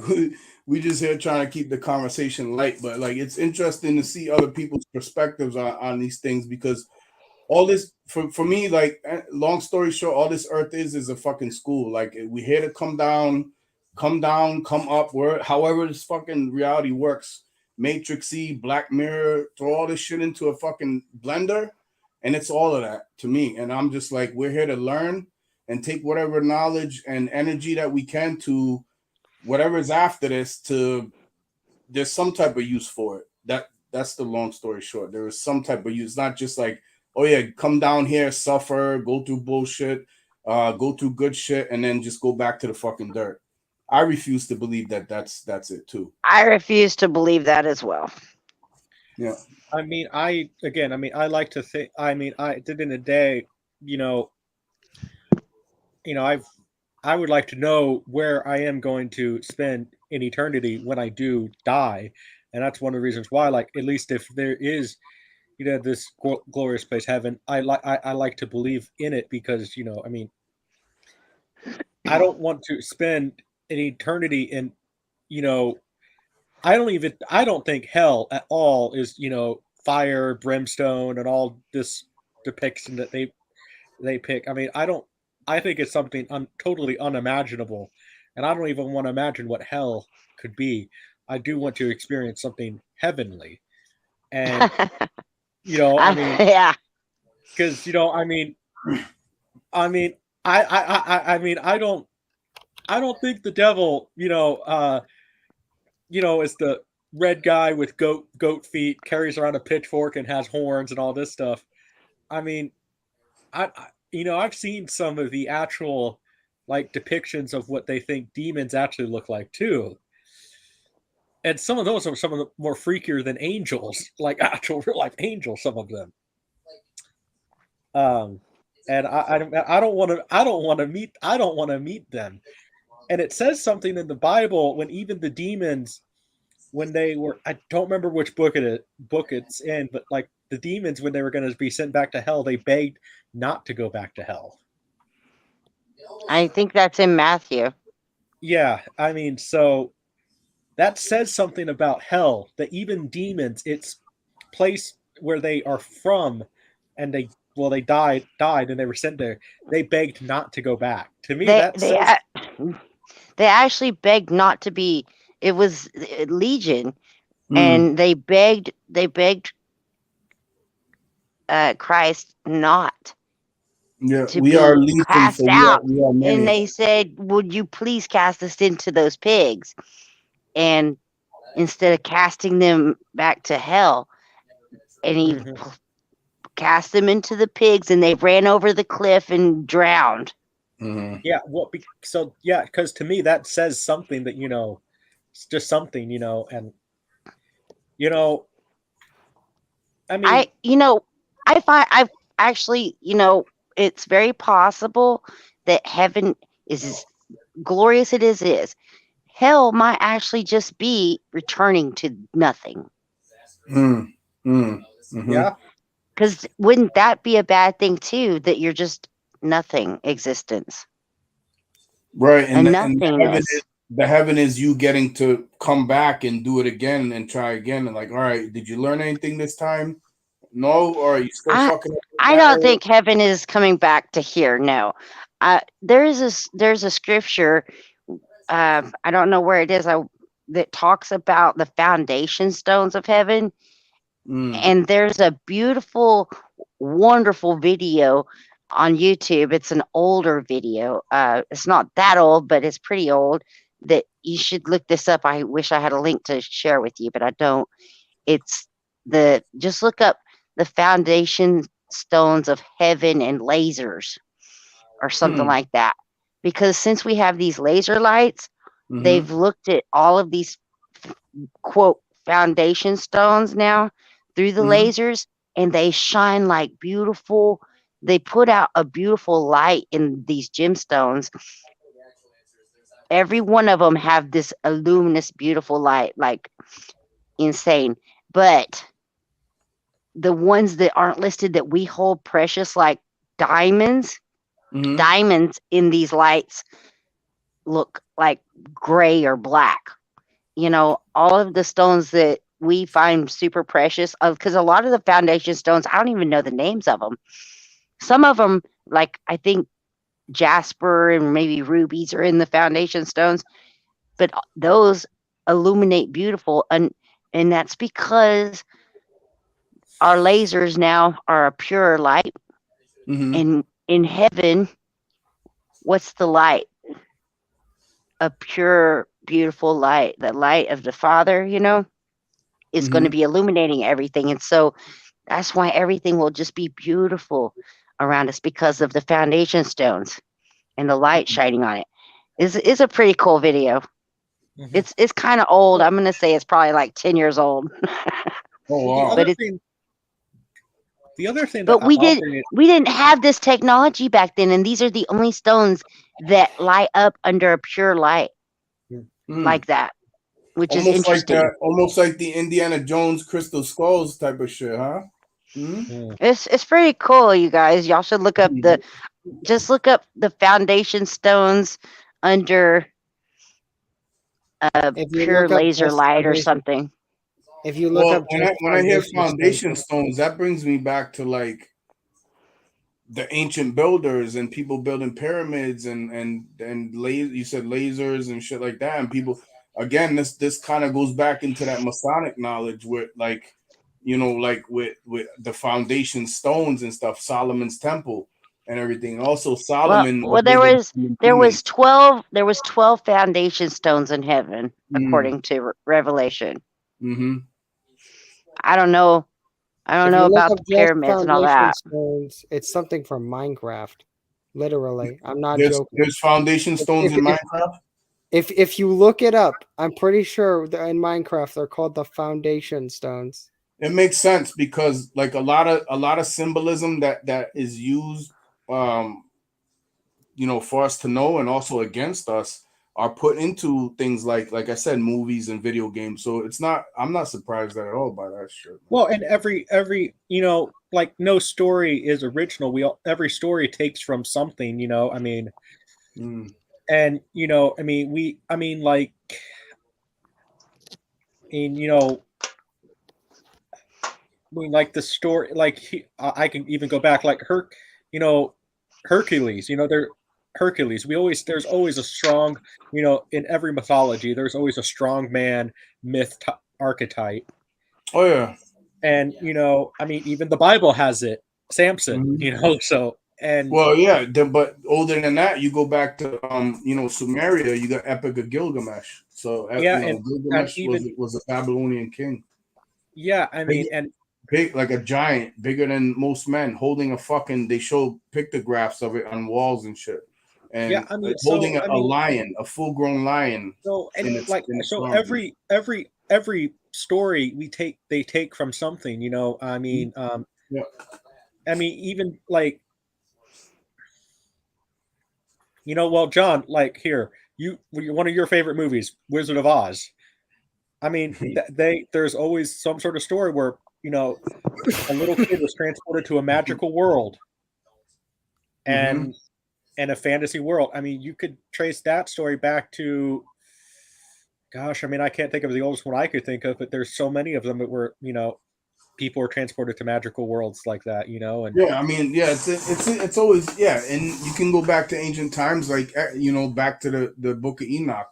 we just here trying to keep the conversation light. But like it's interesting to see other people's perspectives on these things, because all this for me, like long story short, all this earth is a fucking school. Like we here to come down, come up, however this fucking reality works. Matrixy, Black Mirror, throw all this shit into a fucking blender, and it's all of that to me. And I'm just like, we're here to learn and take whatever knowledge and energy that we can to whatever's after this. There's some type of use for it. That's the long story short. There is some type of use, not just like, oh yeah, come down here, suffer, go through bullshit, go through good shit, and then just go back to the fucking dirt. I refuse to believe that that's it too. I refuse to believe that as well. Yeah. I mean, I like to think. I mean, I did in a day. I've I would like to know where I am going to spend in eternity when I do die, and that's one of the reasons why. Like, at least if there is, this glorious place, heaven, I like to believe in it because I mean, I don't want to spend an eternity in, you know, I don't think hell at all is fire, brimstone, and all this depiction that they pick. I mean, I think it's something totally unimaginable, and I don't even want to imagine what hell could be. I do want to experience something heavenly, and I mean, Yeah. because I mean, I mean, I don't think the devil, is the red guy with goat feet, carries around a pitchfork and has horns and all this stuff. I mean, I've seen some of the actual like depictions of what they think demons actually look like too. And some of those are some of the more freakier than angels, like actual real life angels, some of them. Um and I don't want to I don't want to meet them. And it says something in the Bible when even the demons, when they were, I don't remember which book it's in, but like the demons, when they were going to be sent back to hell, they begged not to go back to hell. I think that's in Matthew. Yeah, I mean, so that says something about hell, that even demons, it's place where they are from, and they died and they were sent there. They begged not to go back. To me, They that they says they actually begged not to be. It was Legion, Mm. and they begged Christ not Yeah, to we are be legion, so cast we are out, we are and many. they said, "Would you please cast us into those pigs?" And instead of casting them back to hell, and he Mhm. cast them into the pigs, and they ran over the cliff and drowned. Mm-hmm. Yeah, well, so yeah, because to me that says something that it's just something, and you know, I mean, I, you know, I've actually, it's very possible that heaven is as glorious it is. Hell might actually just be returning to nothing. Mm. Mm. Mm-hmm. yeah, Because wouldn't that be a bad thing too? That you're just nothing existence, Right, a and nothingness. the heaven is you getting to come back and do it again and try again and like, all right, did you learn anything this time? No, or are you still I fucking up I that don't area? think heaven is coming back to here. No, there's a scripture. I don't know where it is. That talks about the foundation stones of heaven, Mm. and there's a beautiful, wonderful video on YouTube. It's an older video. It's not that old, but it's pretty old. That you should look this up. I wish I had a link to share with you, but I don't. It's just look up the foundation stones of heaven and lasers or something Hmm. like that. Because since we have these laser lights, Mm-hmm. they've looked at all of these quote foundation stones now through the Mm-hmm. lasers, and they shine like beautiful. They put out a beautiful light in these gemstones. Every one of them have this luminous, beautiful light, like insane. But the ones that aren't listed that we hold precious, like diamonds, Mm-hmm. diamonds in these lights look like gray or black. All of the stones that we find super precious, because a lot of the foundation stones, I don't even know the names of them. Some of them, like I think jasper and maybe rubies are in the foundation stones, but those illuminate beautiful, and that's because our lasers now are a pure light. Mm-hmm. And in heaven, what's the light? A pure, beautiful light. The light of the Father, is going to Mm-hmm. be illuminating everything. And so that's why everything will just be beautiful around us because of the foundation stones and the light shining on it. Is a pretty cool video. mhm. It's kind of old. Well, I'm gonna say it's probably like 10 years old. Oh the wow. But other it's thing The other thing But that we I'll did bring we didn't have this technology back then, and these are the only stones that light up under a pure light like that, which is Almost like interesting. almost like the Indiana Jones crystal skulls type of shit, huh? It's pretty cool, you guys. Y'all should look up just look up the foundation stones under a If you pure look up laser just light or foundation, something. if you look up just when I hear stones, foundation stones, that brings me back to like the ancient builders and people building pyramids and you said lasers and shit like that, and people again this kind of goes back into that Masonic knowledge with like like with the foundation stones and stuff, Solomon's temple and everything. Also Solomon Well, there was 12 foundation stones in heaven according to Revelation. I don't know if you look about up the just pyramids and all foundation that. stones, it's something from Minecraft. Literally, I'm not there's joking. there's foundation stones in Minecraft. If you look it up, I'm pretty sure that in Minecraft they're called the foundation stones. It makes sense because like a lot of symbolism that is used for us to know and also against us are put into things like I said, movies and video games. So I'm not surprised at all by that shit. Well, and every like no story is original. Every story takes from something, I mean, and like the story, like I can even go back like Hercules. They're Hercules. There's always a strong, in every mythology, there's always a strong man myth archetype. Oh yeah. And even the Bible has it, Samson. So and well, yeah, but older than that, you go back to Sumeria. You got Epic of Gilgamesh. So Gilgamesh was a Babylonian king. Yeah, I mean, and big like a giant, bigger than most men, holding a fucking. They show pictographs of it on walls and shit. And yeah, I mean, holding a lion, a full-grown lion. So and every story they take from something. I mean, yeah. I mean, even like, well, John, like here, one of your favorite movies, Wizard of Oz. I mean, there's always some sort of story where a little kid was transported to a magical world, and a fantasy world. I mean, you could trace that story back to, gosh, I mean, I can't think of the oldest one I could think of, but there's so many of them that were, people were transported to magical worlds like that, and yeah, I mean, yeah, it's always, yeah, and you can go back to ancient times, like back to the Book of Enoch,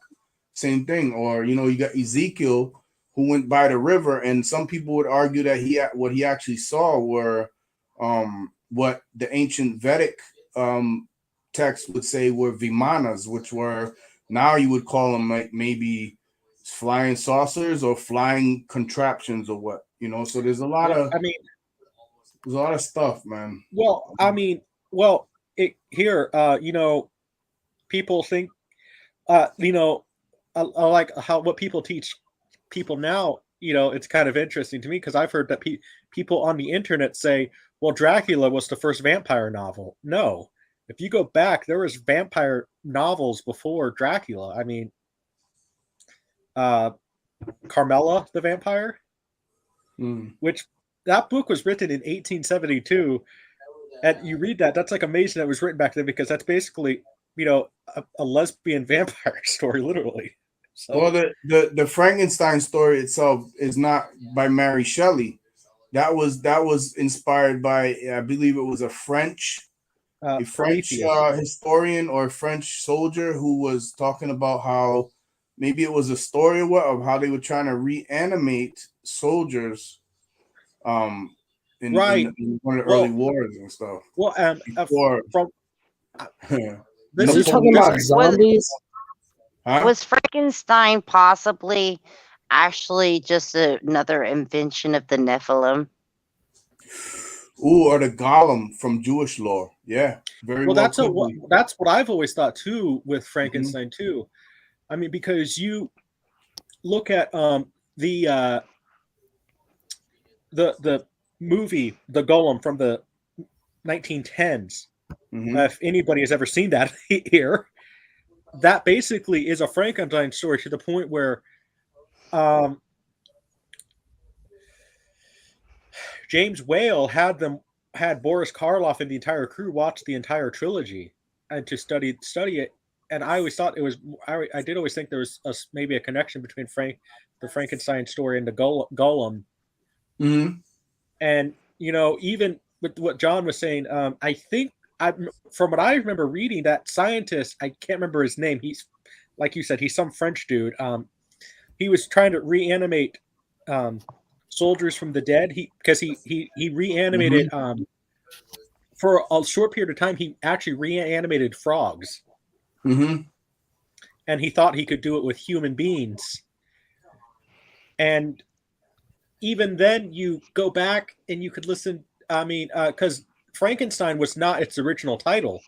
same thing, or you got Ezekiel who went by the river, and some people would argue that what he actually saw were what the ancient Vedic texts would say were vimanas, which were, now you would call them like maybe flying saucers or flying contraptions or what, so there's a lot of, there's a lot of stuff, man. Well, I mean, here, people think, I like what people teach people now. It's kind of interesting to me because I've heard that people on the internet say, well, Dracula was the first vampire novel. No, if you go back, there was vampire novels before Dracula. I mean, Carmela the Vampire, which that book was written in 1872, and you read that's like amazing that it was written back then, because that's basically a lesbian vampire story, literally. So, well, the Frankenstein story itself is not by Mary Shelley. That was inspired by, I believe it was a French historian or a French soldier who was talking about how maybe it was a story of how they were trying to reanimate soldiers in one of the early wars and stuff. Well, from this is talking about zombies. Was Frankenstein possibly actually just another invention of the Nephilim? Ooh, or the Golem from Jewish lore. Yeah, very well. That's what I've always thought too with Frankenstein too. I mean, because you look at the movie, The Golem from the 1910s. If anybody has ever seen that here, that basically is a Frankenstein story to the point where James Whale had Boris Karloff and the entire crew watch the entire trilogy and to study it. And I always thought it was. I did always think there was maybe a connection between the Frankenstein story and the Golem. And even with what John was saying, I think from what I remember reading, that scientist, I can't remember his name. He's like you said, he's some French dude. He was trying to reanimate soldiers from the dead. He reanimated for a short period of time. He actually reanimated frogs, and he thought he could do it with human beings. And even then, you go back and you could listen. I mean, because Frankenstein was not its original title.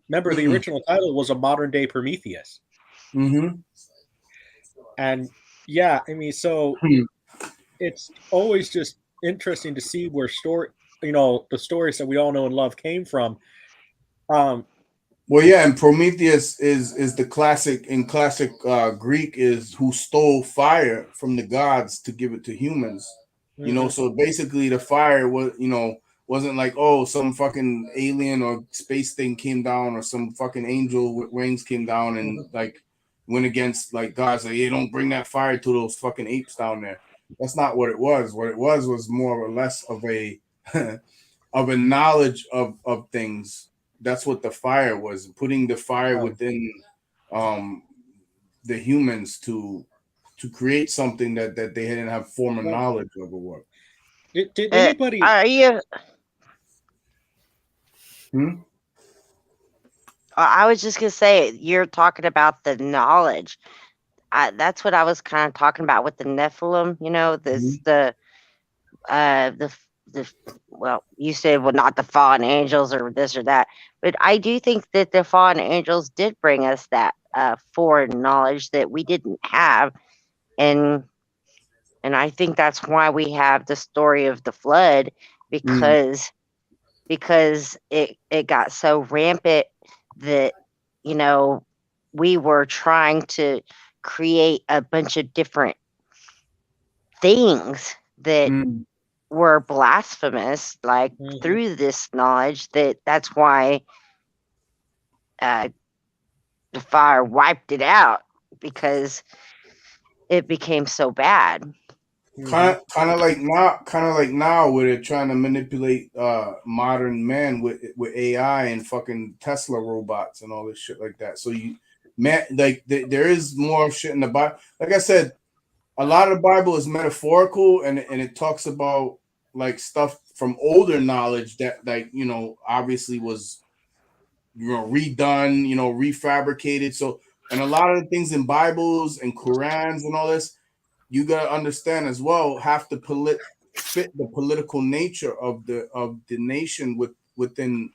Remember, the original title was A Modern Day Prometheus. And yeah, I mean, so it's always just interesting to see where the stories that we all know and love came from. Well, yeah, and Prometheus is the classic Greek is who stole fire from the gods to give it to humans. So basically the fire was wasn't like, oh, some fucking alien or space thing came down or some fucking angel with wings came down and like went against like gods, like, hey, don't bring that fire to those fucking apes down there. That's not what it was. What it was more or less of a of a knowledge of things. That's what the fire was, putting the fire within the humans to create something that they didn't have former knowledge of or what. Did anybody? Are you? I was just gonna say, you're talking about the knowledge. That's what I was kind of talking about with the Nephilim. Well, you said, well, not the fallen angels or this or that, but I do think that the fallen angels did bring us that foreign knowledge that we didn't have, and I think that's why we have the story of the flood, because it got so rampant that we were trying to create a bunch of different things that were blasphemous, like through this knowledge. That's why the fire wiped it out, because it became so bad. Kind of like now where they're trying to manipulate modern man with AI and fucking Tesla robots and all this shit like that. So there is more shit in the Bible. Like I said, a lot of the Bible is metaphorical and it talks about like stuff from older knowledge that obviously was redone, refabricated. So, and a lot of the things in Bibles and Qurans and all this, you got to understand as well, have to fit the political nature of the nation within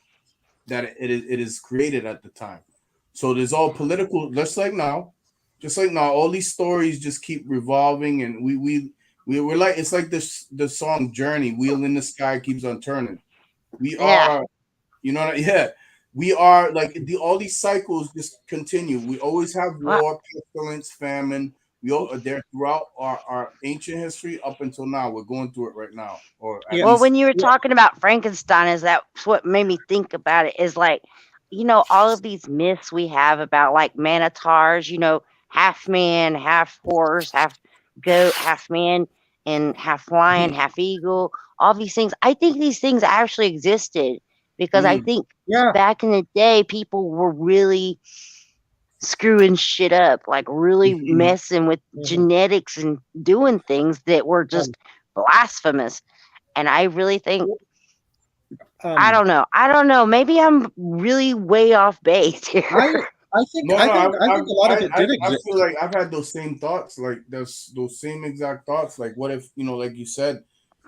that it is created at the time. So there's all political, just like now, all these stories just keep revolving, and we're like, it's like the song Journey, wheel in the sky keeps on turning. We are, we are like all these cycles just continue. We always have war, pestilence, famine. They're throughout our ancient history up until now. We're going through it right now. When you were talking about Frankenstein, that's what made me think about it. Is like, all of these myths we have about like minotaurs, half man, half horse, half goat, half man, and half lion, half eagle. All these things. I think these things actually existed, because I think back in the day, people were really screwing shit up, like really messing with genetics and doing things that were just blasphemous. And I really think, I don't know. Maybe I'm really way off base here. I think a lot of it did exist. I feel like I've had those same thoughts, like those same exact thoughts. Like, what if, like you said,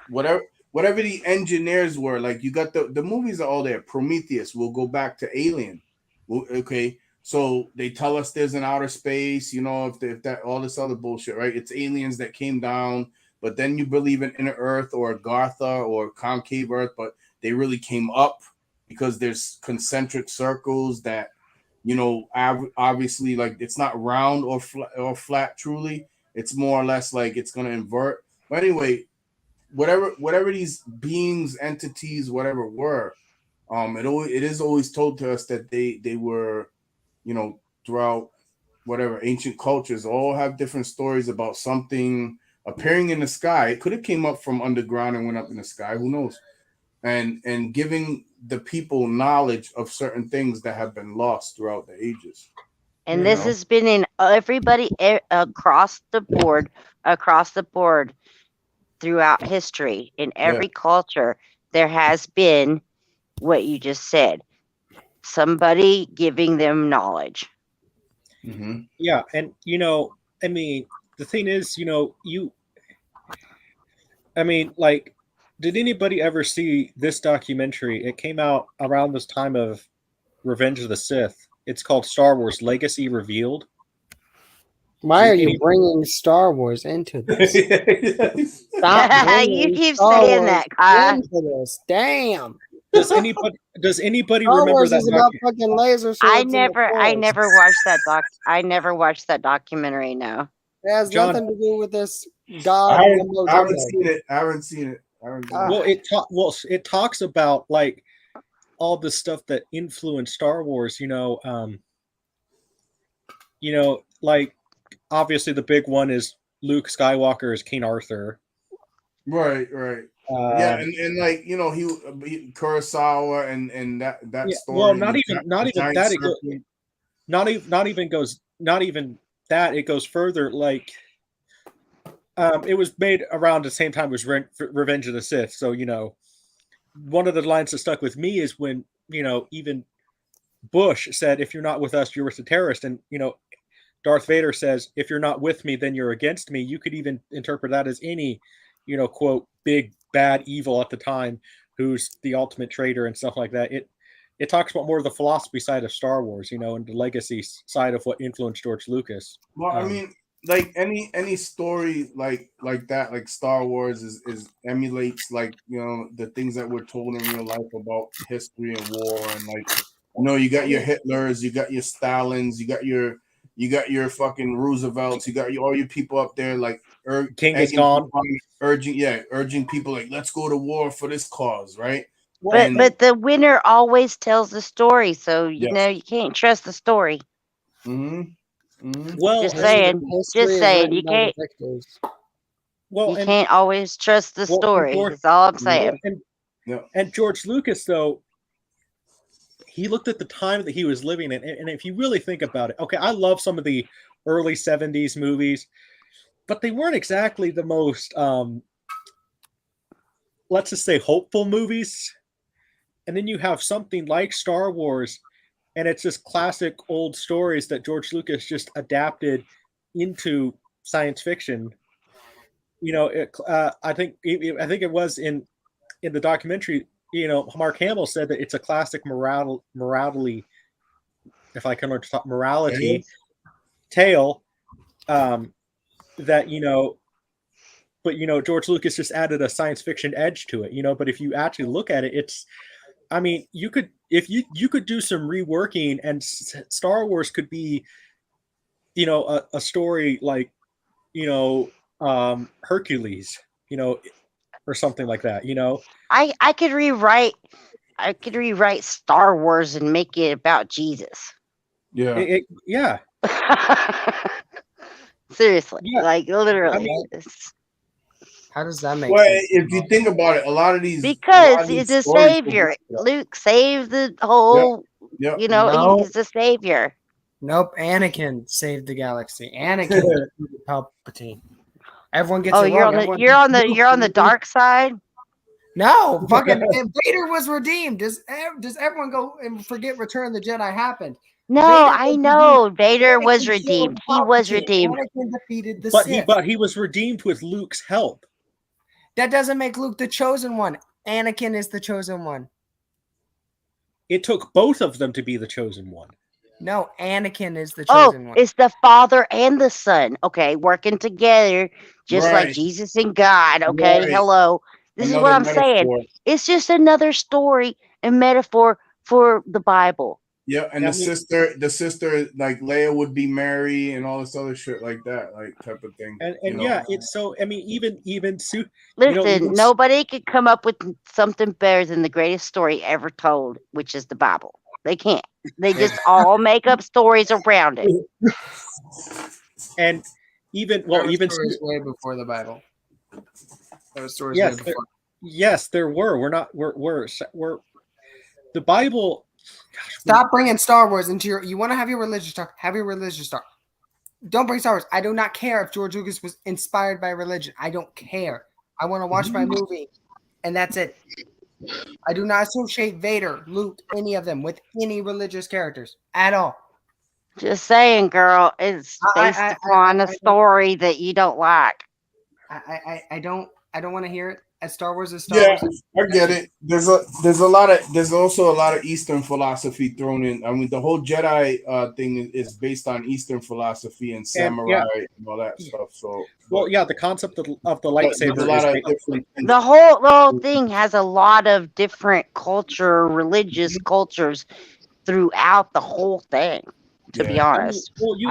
whatever the engineers were, like you got the movies are all there. Prometheus, we'll go back to Alien. Okay. So they tell us there's an outer space, if that all this other bullshit, right? It's aliens that came down. but then you believe in inner Earth or Gartha or concave Earth, but they really came up because there's concentric circles that, you know, obviously, like, it's not round or flat truly. It's more or less like it's gonna invert. But anyway, whatever these beings, entities, whatever were, it is always told to us that they were, you know, throughout whatever ancient cultures, all have different stories about something appearing in the sky. It could have came up from underground and went up in the sky. Who knows? And giving the people knowledge of certain things that have been lost throughout the ages. And this has been in everybody across the board throughout history. In every culture, there has been what you just said. Somebody giving them knowledge. Mm-hmm. Yeah, and you know, I mean, the thing is, you know, like, did anybody ever see this documentary? It came out around this time of Revenge of the Sith. It's called Star Wars Legacy Revealed. Why are you bringing Star Wars into this? Stop You keep Star saying Wars that, Kyle. into this. Damn. Does anybody Star remember Wars that? is about fucking laser swords. I never watched that doc. I never watched that documentary. No. It has John, nothing to do with this God. I haven't seen it. Well, it talks about, like, all the stuff that influenced Star Wars. You know, like, obviously the big one is Luke Skywalker as King Arthur. Right. Yeah, and like, you know, he Kurosawa and that story. Well, not even that. It goes further. Like, it was made around the same time as Revenge of the Sith. So, you know, one of the lines that stuck with me is when, you know, even Bush said, "If you're not with us, you're with the terrorist," and, you know, Darth Vader says, "If you're not with me, then you're against me." You could even interpret that as any, you know, quote, big bad evil at the time who's the ultimate traitor and stuff like that. It talks about more of the philosophy side of Star Wars, you know, and the legacy side of what influenced George Lucas. Well, I mean, like any story like that, like Star Wars is emulates, like, you know, the things that we're told in real life about history and war, and, like, you know, you got your Hitlers, you got your Stalins, you got your fucking Roosevelts, you got all your people up there, like, Genghis Khan, urging people, like, let's go to war for this cause, right? But the winner always tells the story, so you know you can't trust the story. Well, just saying, you can't. Well, you can't always trust the story. That's all I'm saying. And George Lucas, though, he looked at the time that he was living in, and if you really think about it, okay, I love some of the early 70s movies, but they weren't exactly the most, let's just say, hopeful movies. And then you have something like Star Wars, and it's just classic old stories that George Lucas just adapted into science fiction. You know, I think it was in the documentary. You know, Mark Hamill said that it's a classic morality, if I can talk morality tale. That, you know, but, you know, George Lucas just added a science fiction edge to it. You know, but if you actually look at it, it's, I mean, you could, if you could do some reworking, and Star Wars could be, you know, a story like, you know, Hercules, you know, or something like that, you know. I could rewrite Star Wars and make it about Jesus. Yeah. Yeah. Seriously, like literally. I mean, how does that make well, sense? if you think about it, a lot of these, because he's a savior. Luke saved the whole. Yep. You know, No. he's a savior. Nope, Anakin saved the galaxy. Anakin defeated Palpatine. Everyone gets it you're wrong. on the dark side. No, fucking Vader was redeemed. Does everyone go and forget Return of the Jedi happened? No, I know Vader was redeemed. He was redeemed. Anakin defeated the But Sith. he was redeemed with Luke's help. That doesn't make Luke the chosen one. Anakin is the chosen one. It took both of them to be the chosen one. No, Anakin is the Oh, chosen one. it's the Father and the Son. Okay, working together, just like Right. Jesus and God. Okay, Right. hello. This is what Another I'm saying. metaphor. It's just another story and metaphor for the Bible. Yeah, and Yeah, the sister, like Leia would be Mary and all this other shit like that, like type of thing. and yeah, it's so. I mean, even Sue. Listen, nobody could come up with something better than the greatest story ever told, which is the Bible. They can't. They just all make up stories around it. And even stories way before the Bible. There were stories way before. Yes, there were. We're the Bible. Gosh, Stop bringing Star Wars into your. You want to have your religious talk? Have your religious talk. Don't bring Star Wars. I do not care if George Lucas was inspired by religion. I don't care. I want to watch my movie, and that's it. I do not associate Vader, Luke, any of them with any religious characters at all. Just saying, girl, it's based upon a story that you don't like. I don't want to hear it. As Star Wars is Star Wars. I get it. There's also a lot of Eastern philosophy thrown in. I mean, the whole Jedi thing is based on Eastern philosophy and samurai and all that stuff. So, the concept of the lightsaber. There's a lot of different things. The whole thing has a lot of different religious cultures throughout the whole thing. To be honest, You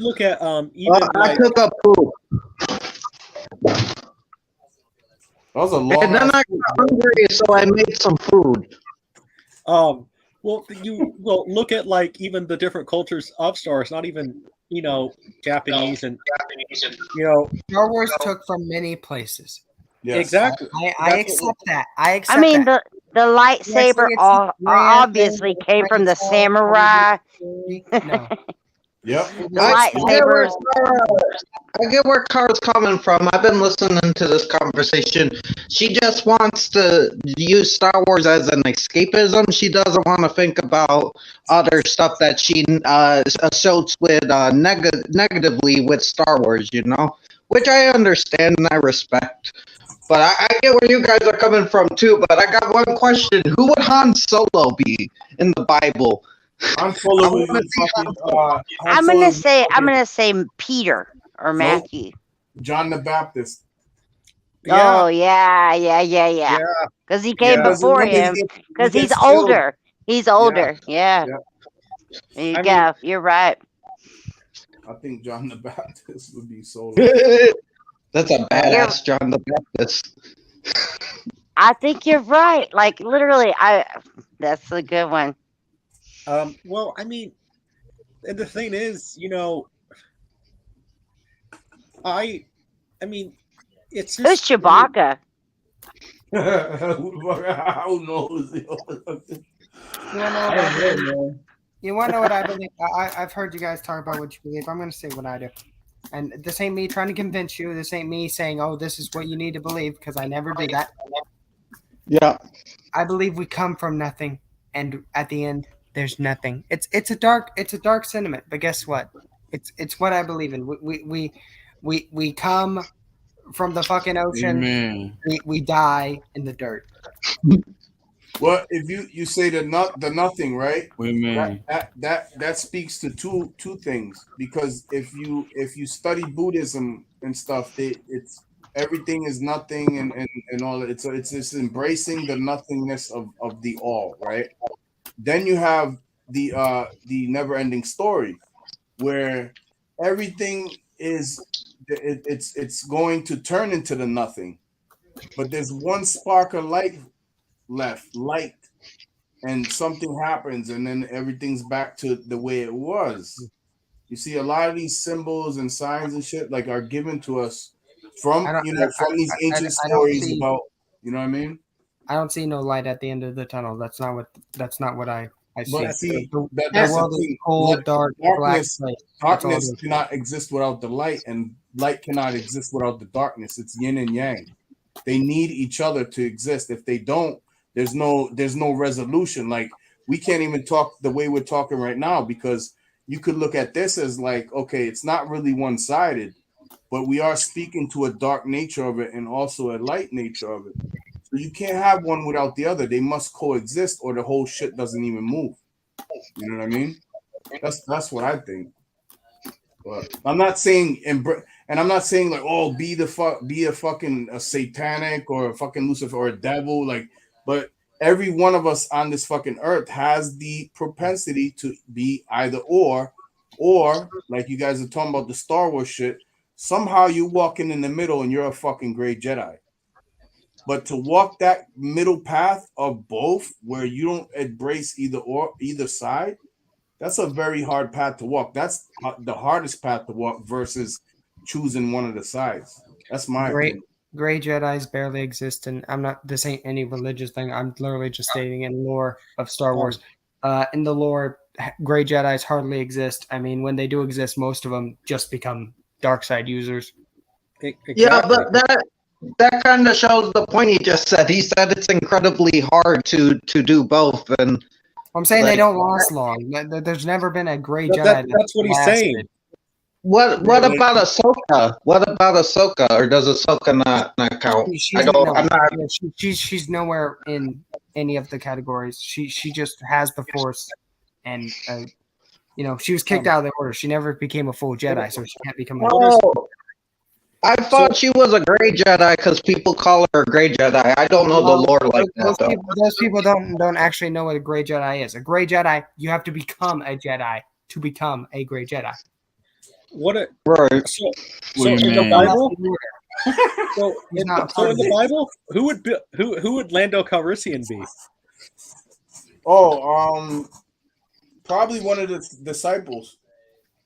look at even I took a poop. That was a long. And then I got hungry, so I made some food. Look at like even the different cultures of Star Wars. Not even Japanese and Star Wars took from many places. Yes. Exactly. I accept that. I mean the lightsaber obviously came from the samurai. No. Yep. I get where Carl's coming from. I've been listening to this conversation. She just wants to use Star Wars as an escapism. She doesn't want to think about other stuff that she associates with negatively with Star Wars, which I understand and I respect. But I get where you guys are coming from too. But I got one question: who would Han Solo be in the Bible? Han Solo I'm gonna say Peter or Matthew. John the Baptist. Oh yeah. Because he came before him. Because he's older. He's older. Yeah. There you go. You're right. I think John the Baptist would be Solo. That's a badass John the Baptist. I think you're right. Like literally, that's a good one. Well, I mean, and the thing is, I mean, it's just who's Chewbacca? Who knows? You want to know what I believe? I've heard you guys talk about what you believe. I'm going to say what I do. And this ain't me trying to convince you. This ain't me saying, oh, this is what you need to believe, because I never do that. Yeah. I believe we come from nothing, and at the end, there's nothing. It's a dark sentiment, but guess what? It's what I believe in. We come from the fucking ocean. Amen. We die in the dirt. Well, if you say the nothing, right? Amen. That speaks to two things, because if you study Buddhism and stuff, it's everything is nothing and all that. It's just embracing the nothingness of the all, right? Then you have the never-ending story, where everything it's going to turn into the nothing, but there's one spark of light left, and something happens, and then everything's back to the way it was. You see, a lot of these symbols and signs and shit like are given to us from these ancient stories about, you know what I mean? I don't see no light at the end of the tunnel. That's not what I see. But see, the that's world the is thing. cold, dark, black. Darkness cannot exist without the light, and light cannot exist without the darkness. It's yin and yang. They need each other to exist. If they don't, there's no resolution. Like, we can't even talk the way we're talking right now, because you could look at this as like, okay, it's not really one-sided, but we are speaking to a dark nature of it and also a light nature of it. You can't have one without the other. They must coexist, or the whole shit doesn't even move. You know what I mean? That's what I think. But I'm not saying and I'm not saying like, oh, be a fucking a satanic or a fucking Lucifer or a devil, like, but every one of us on this fucking earth has the propensity to be either or like you guys are talking about the Star Wars shit. Somehow you walking in the middle and you're a fucking great Jedi. But to walk that middle path of both, where you don't embrace either side, that's a very hard path to walk. That's the hardest path to walk versus choosing one of the sides. That's my opinion. Gray Jedi's barely exist, and I'm not. This ain't any religious thing. I'm literally just stating in lore of Star Wars. In the lore, Gray Jedi's hardly exist. I mean, when they do exist, most of them just become dark side users. Exactly. Yeah, but that kind of shows the point he just said. He said it's incredibly hard to do both, and I'm saying they don't last long. There's never been a Gray Jedi. That's what he's saying. What about Ahsoka? What about Ahsoka? Or does Ahsoka not count? She's nowhere in any of the categories. She just has the Force, and she was kicked out of the Order. She never became a full Jedi, so she can't become. I thought she was a Gray Jedi because people call her a Gray Jedi. I don't know the lore like that though. Those people don't actually know what a Gray Jedi is. A Gray Jedi, you have to become a Jedi to become a Gray Jedi. What a right. So in the Bible, so in the Bible, who would Lando Calrissian be? Oh, probably one of the disciples.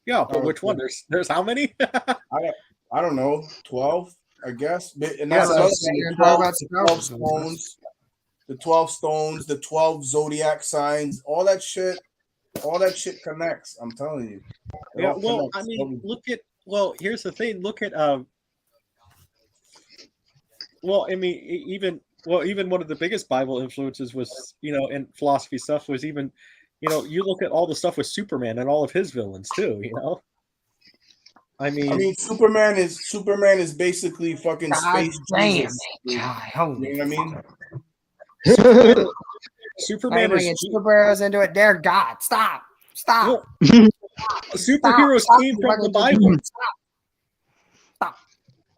Yeah, but which one? There's how many? I don't know, 12, I guess. And Yeah, that's the 12 stones, the 12 stones, the 12 zodiac signs, all that shit connects. I'm telling you. Yeah, well, I mean, here's the thing. Look at even one of the biggest Bible influences was, in philosophy stuff was even, you look at all the stuff with Superman and all of his villains too, I mean, Superman is basically fucking space Jesus. You know what I mean? Superman is superheroes into it. Dear God, stop. Well, superheroes came from the Bible. Stop.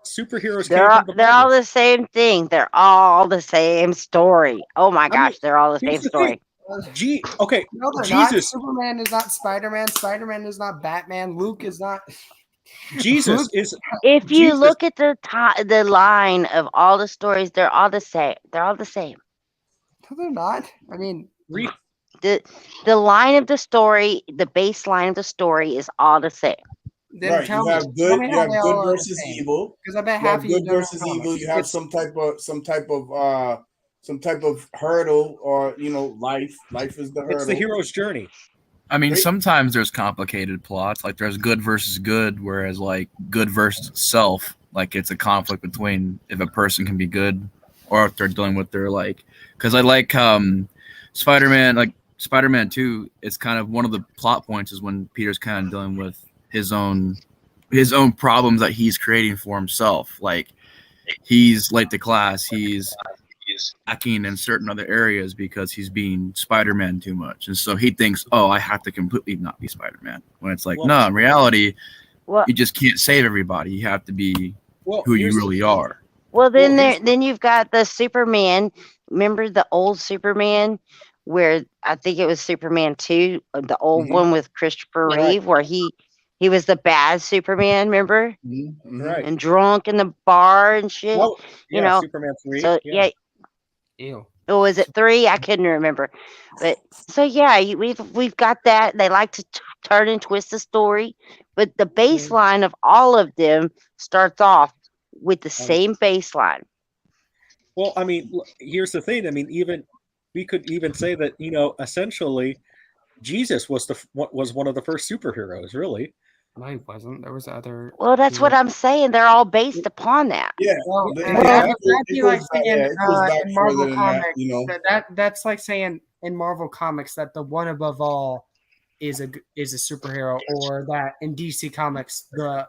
Superheroes They're all the same thing. They're all the same story. Oh my gosh, they're all the same story. Okay, no, they're Jesus. Not. Superman is not Spider-Man. Spider-Man is not Batman. Luke is not. Jesus is. If you look at the line of all the stories, they're all the same. They're all the same. No, they're not. I mean, the line of the story, the baseline of the story is all the same. Then right, you have good versus evil. Because I bet half of you good versus evil. You have some type of hurdle, or life. Life is the hurdle. It's the hero's journey. I mean, sometimes there's complicated plots, like there's good versus good, whereas like good versus itself, like it's a conflict between if a person can be good or if they're dealing with their because I like Spider-Man 2, it's kind of one of the plot points is when Peter's kind of dealing with his own problems that he's creating for himself. Like he's late to class, he's lacking in certain other areas because he's being Spider-Man too much, and so he thinks, oh, I have to completely not be Spider-Man, when it's like, no, in reality, you just can't save everybody. You have to be who you really are. Well, then you've got the Superman. Remember the old Superman, where I think it was Superman 2, the old one with Christopher Reeve, where he was the bad Superman, remember? Right. And drunk in the bar and shit. Well, Superman 3. So Ew. Oh, was it 3? I couldn't remember. But so we've got that. They like to turn and twist the story, but the baseline of all of them starts off with the same baseline. Well, I mean, here's the thing. I mean, we could even say that essentially, Jesus was one of the first superheroes, really. No, he wasn't. There was other. Well, that's what I'm saying. They're all based upon that. Yeah. In Marvel Comics, that's like saying in Marvel Comics that the one above all is a superhero, or that in DC Comics the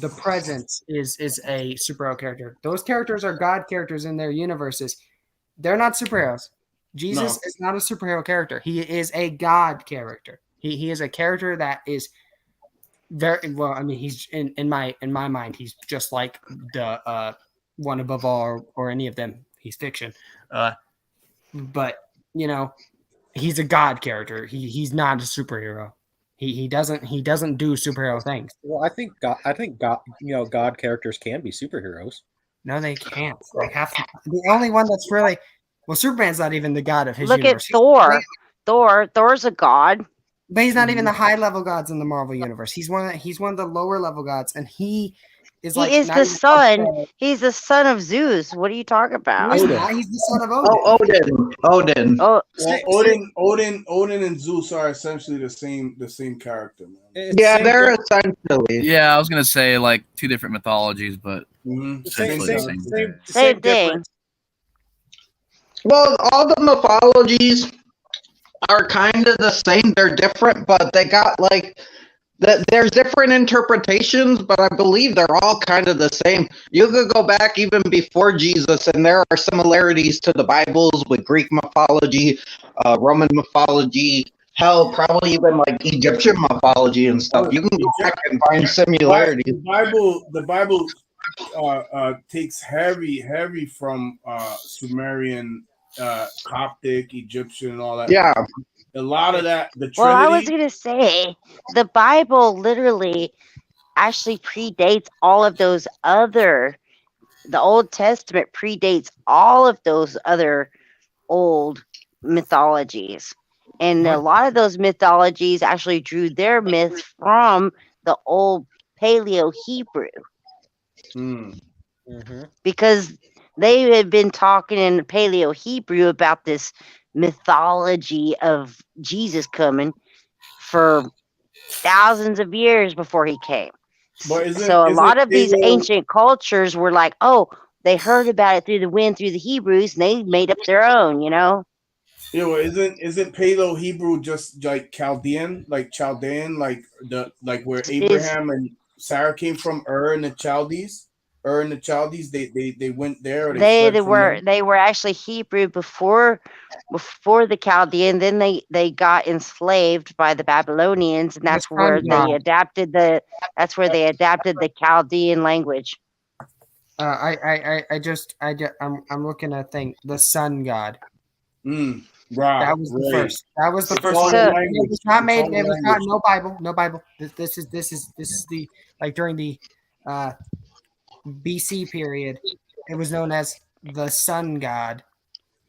the presence is a superhero character. Those characters are God characters in their universes. They're not superheroes. Jesus is not a superhero character. He is a God character. He is a character that is very well. I mean, he's in my mind, he's just like the one above all or any of them. He's fiction, but you know, he's a God character. He's not a superhero. He doesn't do superhero things. Well, I think God, God characters can be superheroes. No, they can't. They have to. The only one that's really Superman's not even the god of his Look universe. at Thor. Thor's a god. But he's not even the high level gods in the Marvel universe. He's one of the lower level gods, and he is He is the son. He's the son of Zeus. What are you talking about? He's the son of Odin. Odin. Oh, Odin and Zeus are essentially the same character, man. Yeah, they're essentially. Yeah, I was gonna say like two different mythologies, but same thing. Well, all the mythologies are kind of the same. They're different, but they got like there's different interpretations, but I believe they're all kind of the same. You could go back even before Jesus, and there are similarities to the Bibles with Greek mythology, Roman mythology, hell, probably even like Egyptian mythology and stuff. You can go back and find similarities. The Bible takes heavy from Sumerian, Coptic, Egyptian, and all that. Yeah. A lot of that, the Trinity. Well, I was going to say, the Bible literally actually predates all of those other, the Old Testament predates all of those other old mythologies. And a lot of those mythologies actually drew their myths from the old Paleo Hebrew. Because they had been talking in Paleo Hebrew about this mythology of Jesus coming for thousands of years before he came. So a lot of these ancient cultures were like, oh, they heard about it through the wind, through the Hebrews, and they made up their own, you know? Yeah, well, isn't Paleo Hebrew just like Chaldean, like where Abraham and Sarah came from, Ur and the Chaldees? Ur and the Chaldees, they went there. Or they were actually Hebrew before the Chaldean. Then they got enslaved by the Babylonians, and that's where they adapted the Chaldean language. I'm looking at the sun god. Right. That was the first. That was the first one. It was not made. It was not no Bible. This is the like during the BC period. It was known as the sun god.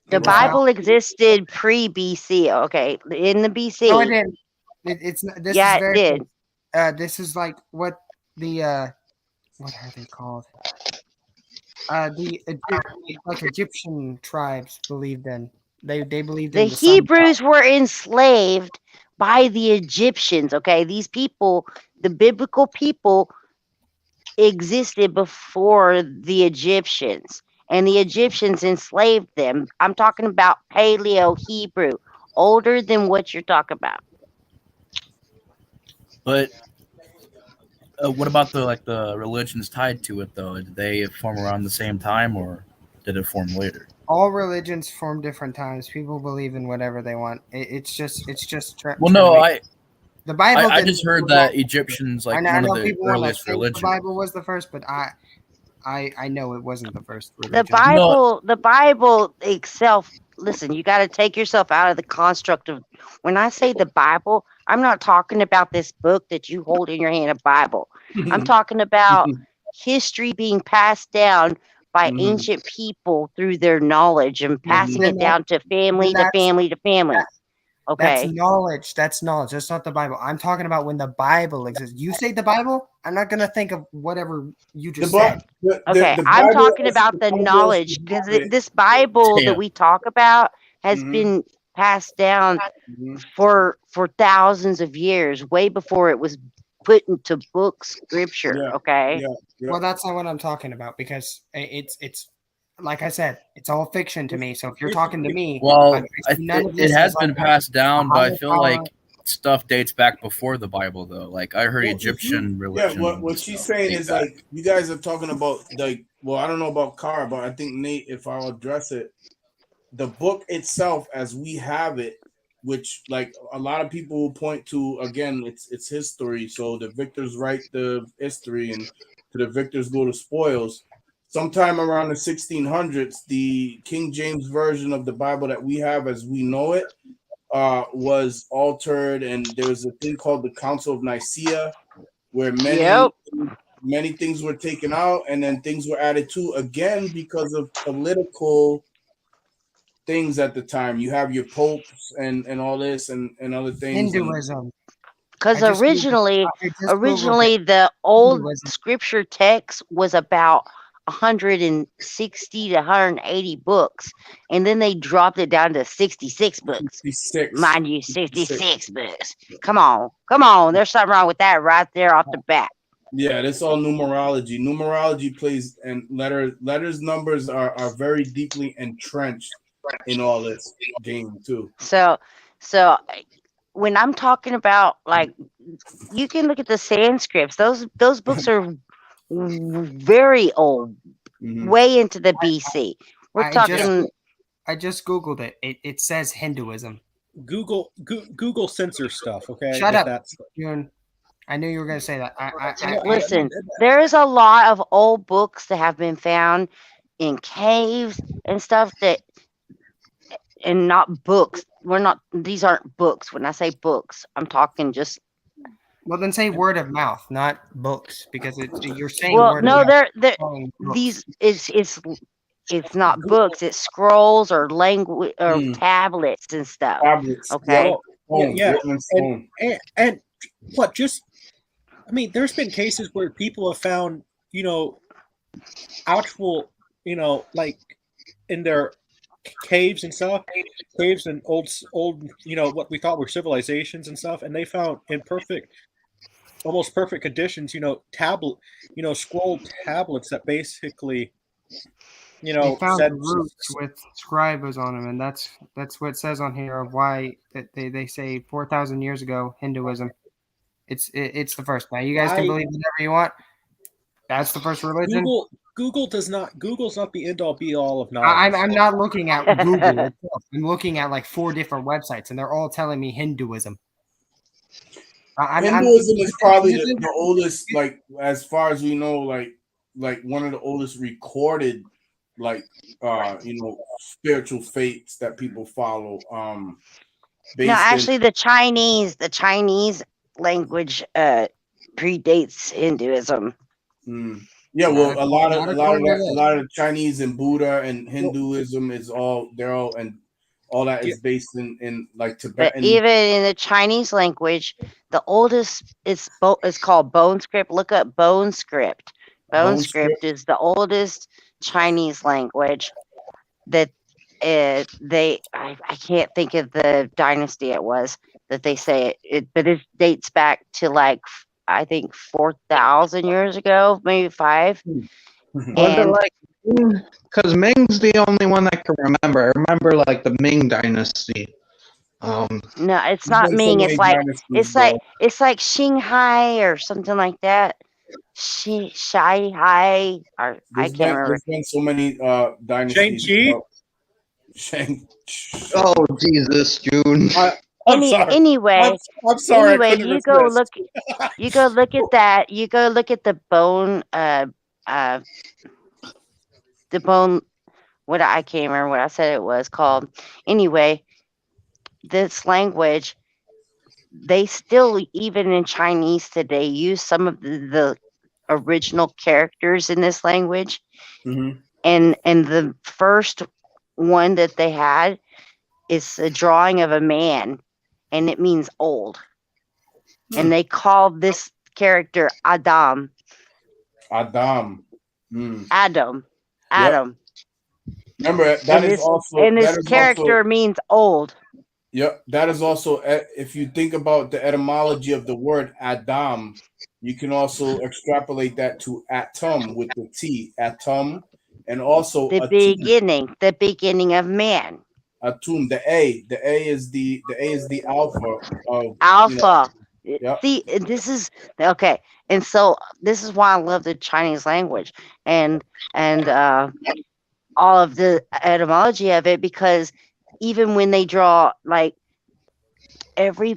The Bible existed pre-BC. Okay, in the BC. No, it didn't. It did. This is like what the what are they called? The Egyptian tribes believed in. They believed in the Hebrews were enslaved by the Egyptians. Okay, these people, the biblical people, existed before the Egyptians, and the Egyptians enslaved them. I'm talking about Paleo Hebrew, older than what you're talking about. But what about the religions tied to it though? Did they form around the same time, or did it form later? All religions form different times. People believe in whatever they want. It's just. Well, no, the Bible. I just heard that Egyptians one of the earliest religions. The Bible was the first, but I know it wasn't the first religion. The Bible itself. Listen, you got to take yourself out of the construct of. When I say the Bible, I'm not talking about this book that you hold in your hand, a Bible. I'm talking about history being passed down by ancient people through their knowledge and passing it down to family to family to family. Okay. That's knowledge. That's knowledge. That's not the Bible. I'm talking about when the Bible exists. You say the Bible, I'm not going to think of whatever you just said. I'm talking about the knowledge, because this Bible that we talk about has been passed down for thousands of years, way before it was put into book scripture. Well, that's not what I'm talking about, because it's like I said, it's all fiction to me. So if you're talking to me, well, it has been passed down, but I feel like stuff dates back before the Bible, though. Like I heard Egyptian religion. Yeah, what she's saying is like you guys are talking about like, well, I don't know about Kara, but I think Nate, if I'll address it, the book itself as we have it, which like a lot of people will point to, again, it's history. So the victors write the history, and to the victors go the spoils. Sometime around the 1600s, the King James version of the Bible that we have as we know it was altered, and there was a thing called the Council of Nicaea, where many things were taken out, and then things were added to again because of political things at the time. You have your popes and all this and other things. Hinduism. Because originally the old scripture text was about 160 to 180 books, and then they dropped it down to 66 books. 66. Mind you, 66 books. Come on. There's something wrong with that right there off the bat. Yeah, that's all numerology. Numerology plays, and letters, numbers are very deeply entrenched in all this game too. So when I'm talking about, like, you can look at the Sanskrits. Those books are very old, way into the BC. We're talking. I just googled it. It says Hinduism. Google censor stuff. Okay, shut up, June. I knew you were going to say that. Listen, there is a lot of old books that have been found in caves and stuff and not books. These aren't books. When I say books, I'm talking just. Well, then say word of mouth, not books, because you're saying. Well, word no, of mouth. these it's not books. It's scrolls or language or tablets and stuff. Tablets. Okay. Yeah. And what? Just, I mean, there's been cases where people have found, actual, like in their caves and stuff, caves and old, what we thought were civilizations and stuff, and they found in almost perfect conditions, scrolled tablets that basically, they found the roots with scribes on them, and that's what it says on here of why that they say 4,000 years ago Hinduism. It's the first. Now you guys can believe whatever you want. That's the first religion. Google's not the end all be all of knowledge. I'm not looking at Google itself. I'm looking at like 4 different websites, and they're all telling me Hinduism. Hinduism is probably the oldest, like as far as we know, like one of the oldest recorded, like spiritual faiths that people follow. No, actually, the Chinese language predates Hinduism. Yeah, well, a lot of the Chinese and Buddha and Hinduism is all that is based in like Tibet. But even in the Chinese language, the oldest is called Bone Script. Look up Bone Script. Bone Script is the oldest Chinese language that I can't think of the dynasty it was that they say it, but it dates back to like I think 4,000 years ago, maybe 5. And because Ming's the only one I can remember. I remember like the Ming Dynasty. No, it's not Ming. It's like Xinghai or something like that. Shanghai, or I can't remember. There's been so many dynasties. Oh Jesus, June. I'm sorry. Anyway, I'm sorry. Anyway, you go look at that. You go look at the bone. The bone. What I can't remember what I said it was called. Anyway, this language, they still, even in Chinese today, use some of the original characters in this language. Mm-hmm. And the first one that they had is a drawing of a man, and it means old. And they called this character Adam. Adam. Adam. Remember that is also. And this character means old. Yep, that is also. If you think about the etymology of the word Adam, you can also extrapolate that to atom with the T, atom, and also the beginning of man. Atum. The A is the alpha of Alpha. Yep. See, this is okay, and so this is why I love the Chinese language and all of the etymology of it, because even when they draw like every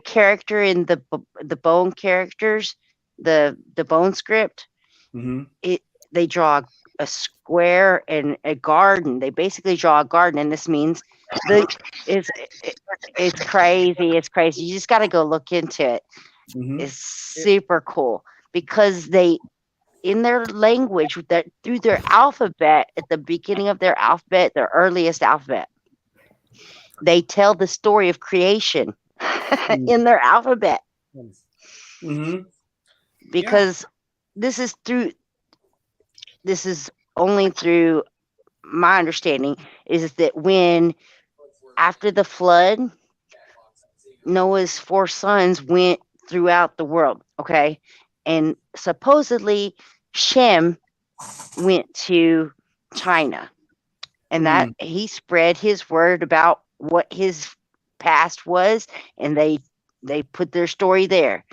character in the bone characters, the bone script, they draw a square and a garden. They basically draw a garden, and this means it's it's crazy. It's crazy. You just got to go look into it. It's super cool because they in their language that through their alphabet at the beginning of their alphabet, their earliest alphabet, they tell the story of creation in their alphabet. Because this is only through my understanding is that when after the flood, Noah's 4 sons went throughout the world, okay? And supposedly Shem went to China, and that he spread his word about what his past was, and they put their story there.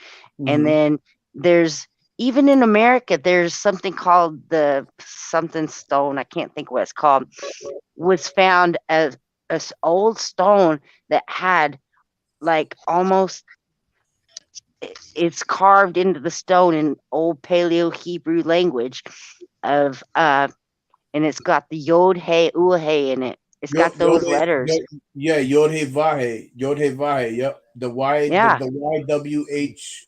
And then there's even in America, there's something called the something stone. I can't think what it's called. Was found as an old stone that had like almost it's carved into the stone in old Paleo Hebrew language of and it's got the Yod Hey Uhe in it. It's got those letters. Yod Hey Vahe. Yod Hey Vahe. Yep. The Y. Yeah. The YWHVH.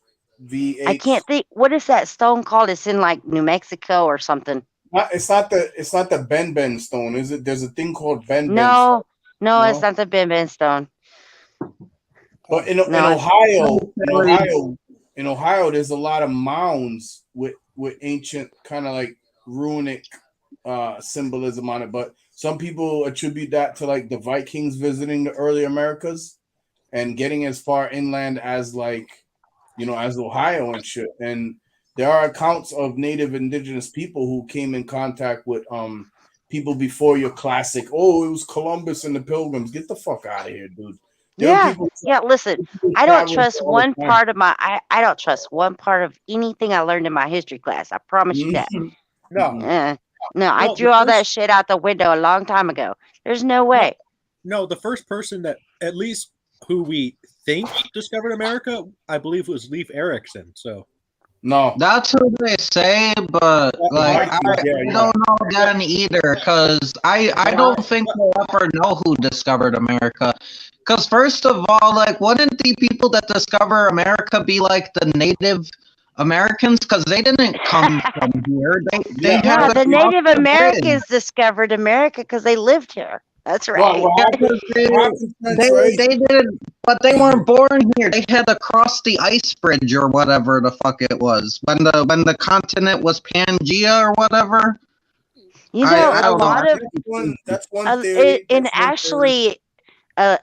I can't think. What is that stone called? It's in like New Mexico or something. It's not the Ben stone, is it? There's a thing called Ben. No, it's not the Ben stone. But in Ohio, there's a lot of mounds with ancient kind of like runic symbolism on it. But some people attribute that to like the Vikings visiting the early Americas and getting as far inland as like as Ohio and shit. And there are accounts of native indigenous people who came in contact with people before your classic. Oh, it was Columbus and the Pilgrims. Get the fuck out of here, dude. Yeah. Listen, I don't trust one part of I don't trust one part of anything I learned in my history class. I promise you that. No, I threw all that shit out the window a long time ago. There's no way. No, the first person that at least who we think discovered America, I believe, was Leif Erikson. So no, that's who they say, but like I don't know that either, because I don't think we'll ever know who discovered America. Because first of all, like, wouldn't the people that discover America be like the Native Americans? Because they didn't come from here. They had the Native Americans discovered America because they lived here. That's right. They did, but they weren't born here. They had to cross the ice bridge or whatever the fuck it was when the continent was Pangea or whatever. A lot of that's one theory. And actually, I've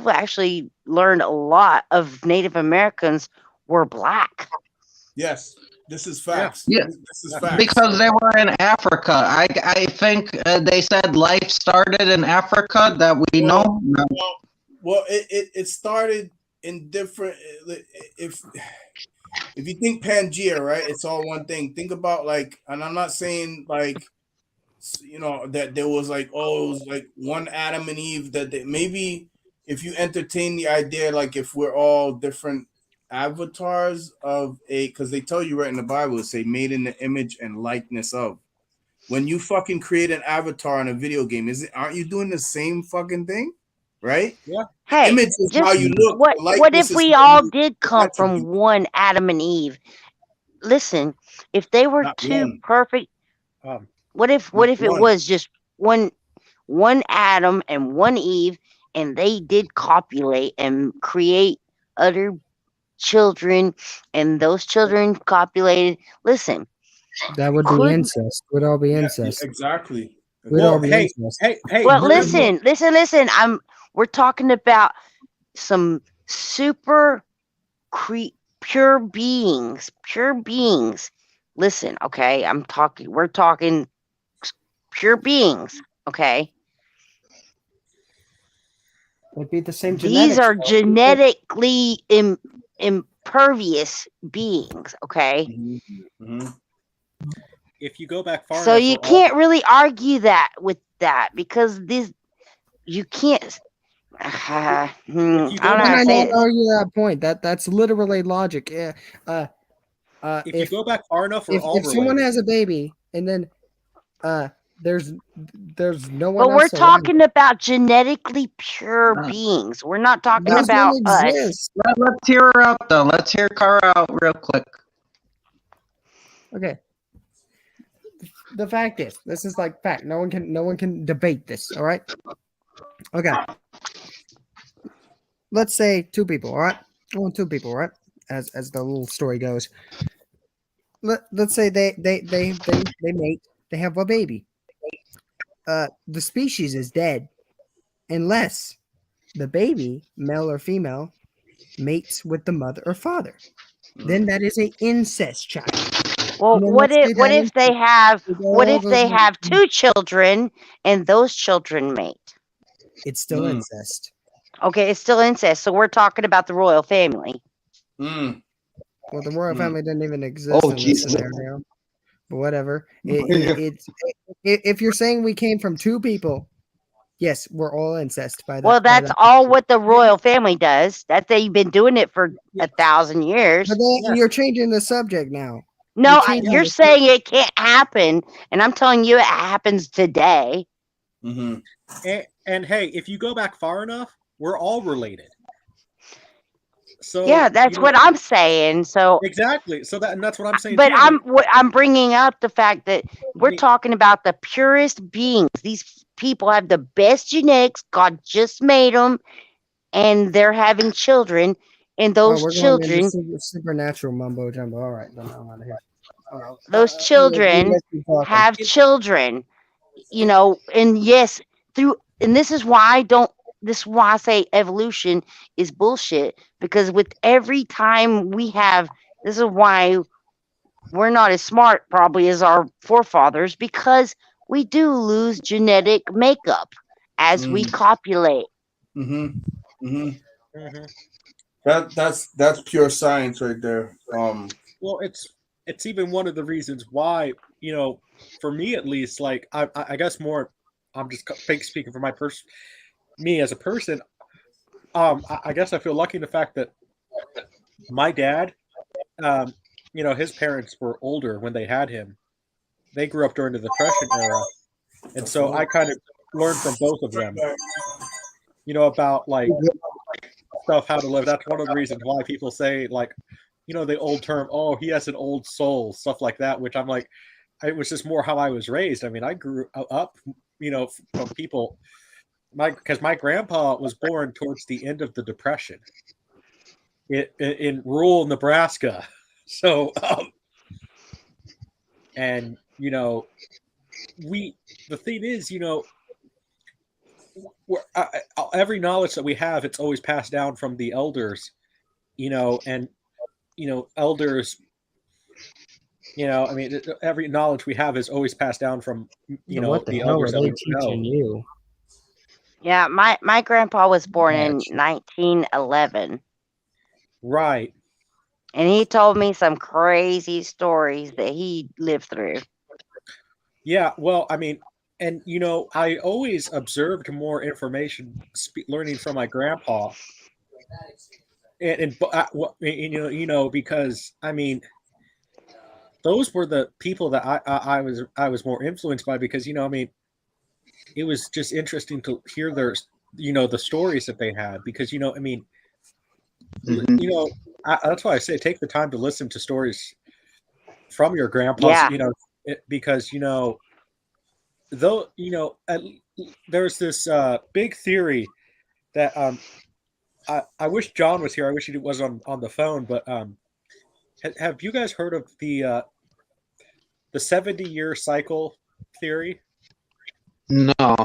actually learned a lot of Native Americans were black. Yes. This is facts. Yeah, this is facts. Because they were in Africa. I think they said life started in Africa that we know. Well, it started in different. If you think Pangea, right? It's all one thing. Think about like, and I'm not saying like, that there was like, it was like one Adam and Eve. That maybe if you entertain the idea, like if we're all different avatars of because they tell you right in the Bible, it say made in the image and likeness of. When you fucking create an avatar in a video game, aren't you doing the same fucking thing? Right? Yeah. Hey, image is how you look. What if we all did come from one Adam and Eve? Listen, if they were perfect, what if it was just one Adam and one Eve, and they did copulate and create other children, and those children copulated? Listen, that would be incest. Would all be incest. Exactly. Would all be incest. Hey. Well, listen. We're talking about some super pure beings. Listen, okay. We're talking pure beings. Okay. It'd be the same These genetics. are genetically impervious beings, okay? Mm-hmm. If you go back far So enough, you we're all- can't really argue that with that because you can't. I don't know how And to I say don't it. argue that point. That's literally logic. Yeah. if you go back far enough, we're all if someone related. has a baby and then there's no one But we're else around, talking about genetically pure beings. We're not talking those about don't us. exist. Let's hear her out though. Let's hear Kara out real quick. Okay. The fact is, this is like fact. No one can debate this. All right. Okay. Let's say two people. All right. I want two people. Right. As the little story goes. Let's say they mate. They have a baby. The species is dead unless the baby, male or female, mates with the mother or father. Then that is an incest child. Well, And then what let's say if that they have it what all if goes they like- have two children and those children mate? It's still incest. Okay, it's still incest. So we're talking about the royal family. Mm. Well, the royal family didn't even exist in this scenario. But whatever. If you're saying we came from two people, yes, we're all incest by that. Well, by that's that. all what the royal family does. That's they've been doing it for 1,000 years. But then you're changing the subject now. No, changing you're the saying it can't happen, and I'm telling you it happens today. Mm-hmm. And hey, if you go back far enough, we're all related. So Yeah, that's what I'm saying. So exactly. So that's what I'm saying. but too. I'm bringing up the fact that we're talking about the purest beings. These people have the best genetics. God just made them, and they're having children. And those we're going children, into supernatural mumbo jumbo. All right, then I'm out of here. those children have children. You know, and yes, and this is why I don't. This is why I say evolution is bullshit. Because with every time we have, this is why we're not as smart probably as our forefathers, because we do lose genetic makeup as we copulate. Mm-hmm. Mm-hmm. That's pure science right there. Well, it's even one of the reasons why, for me at least, like I guess more, I'm just speaking for me as a person. I guess I feel lucky in the fact that my dad, his parents were older when they had him. They grew up during the Depression era, and so I kind of learned from both of them. About like stuff, how to live. That's one of the reasons why people say, like, the old term, oh, he has an old soul, stuff like that, which I'm like, it was just more how I was raised. I mean, I grew up, from people, because my grandpa was born towards the end of the Depression in rural Nebraska. So, and, the thing is, every knowledge that we have, it's always passed down from the elders, and elders, I mean, every knowledge we have is always passed down from what the the hell elders are that they we know. teaching you? Yeah, my grandpa was born in 1911. Right. And he told me some crazy stories that he lived through. Yeah, well, I mean, and I always observed more information, learning from my grandpa, and because I mean, those were the people that I was more influenced by, because I mean, it was just interesting to hear their the stories that they had, because I mean, that's why I say take the time to listen to stories from your grandpas, because though there's this big theory that I wish John was here. I wish he was on the phone. But have you guys heard of the 70-year cycle theory? No.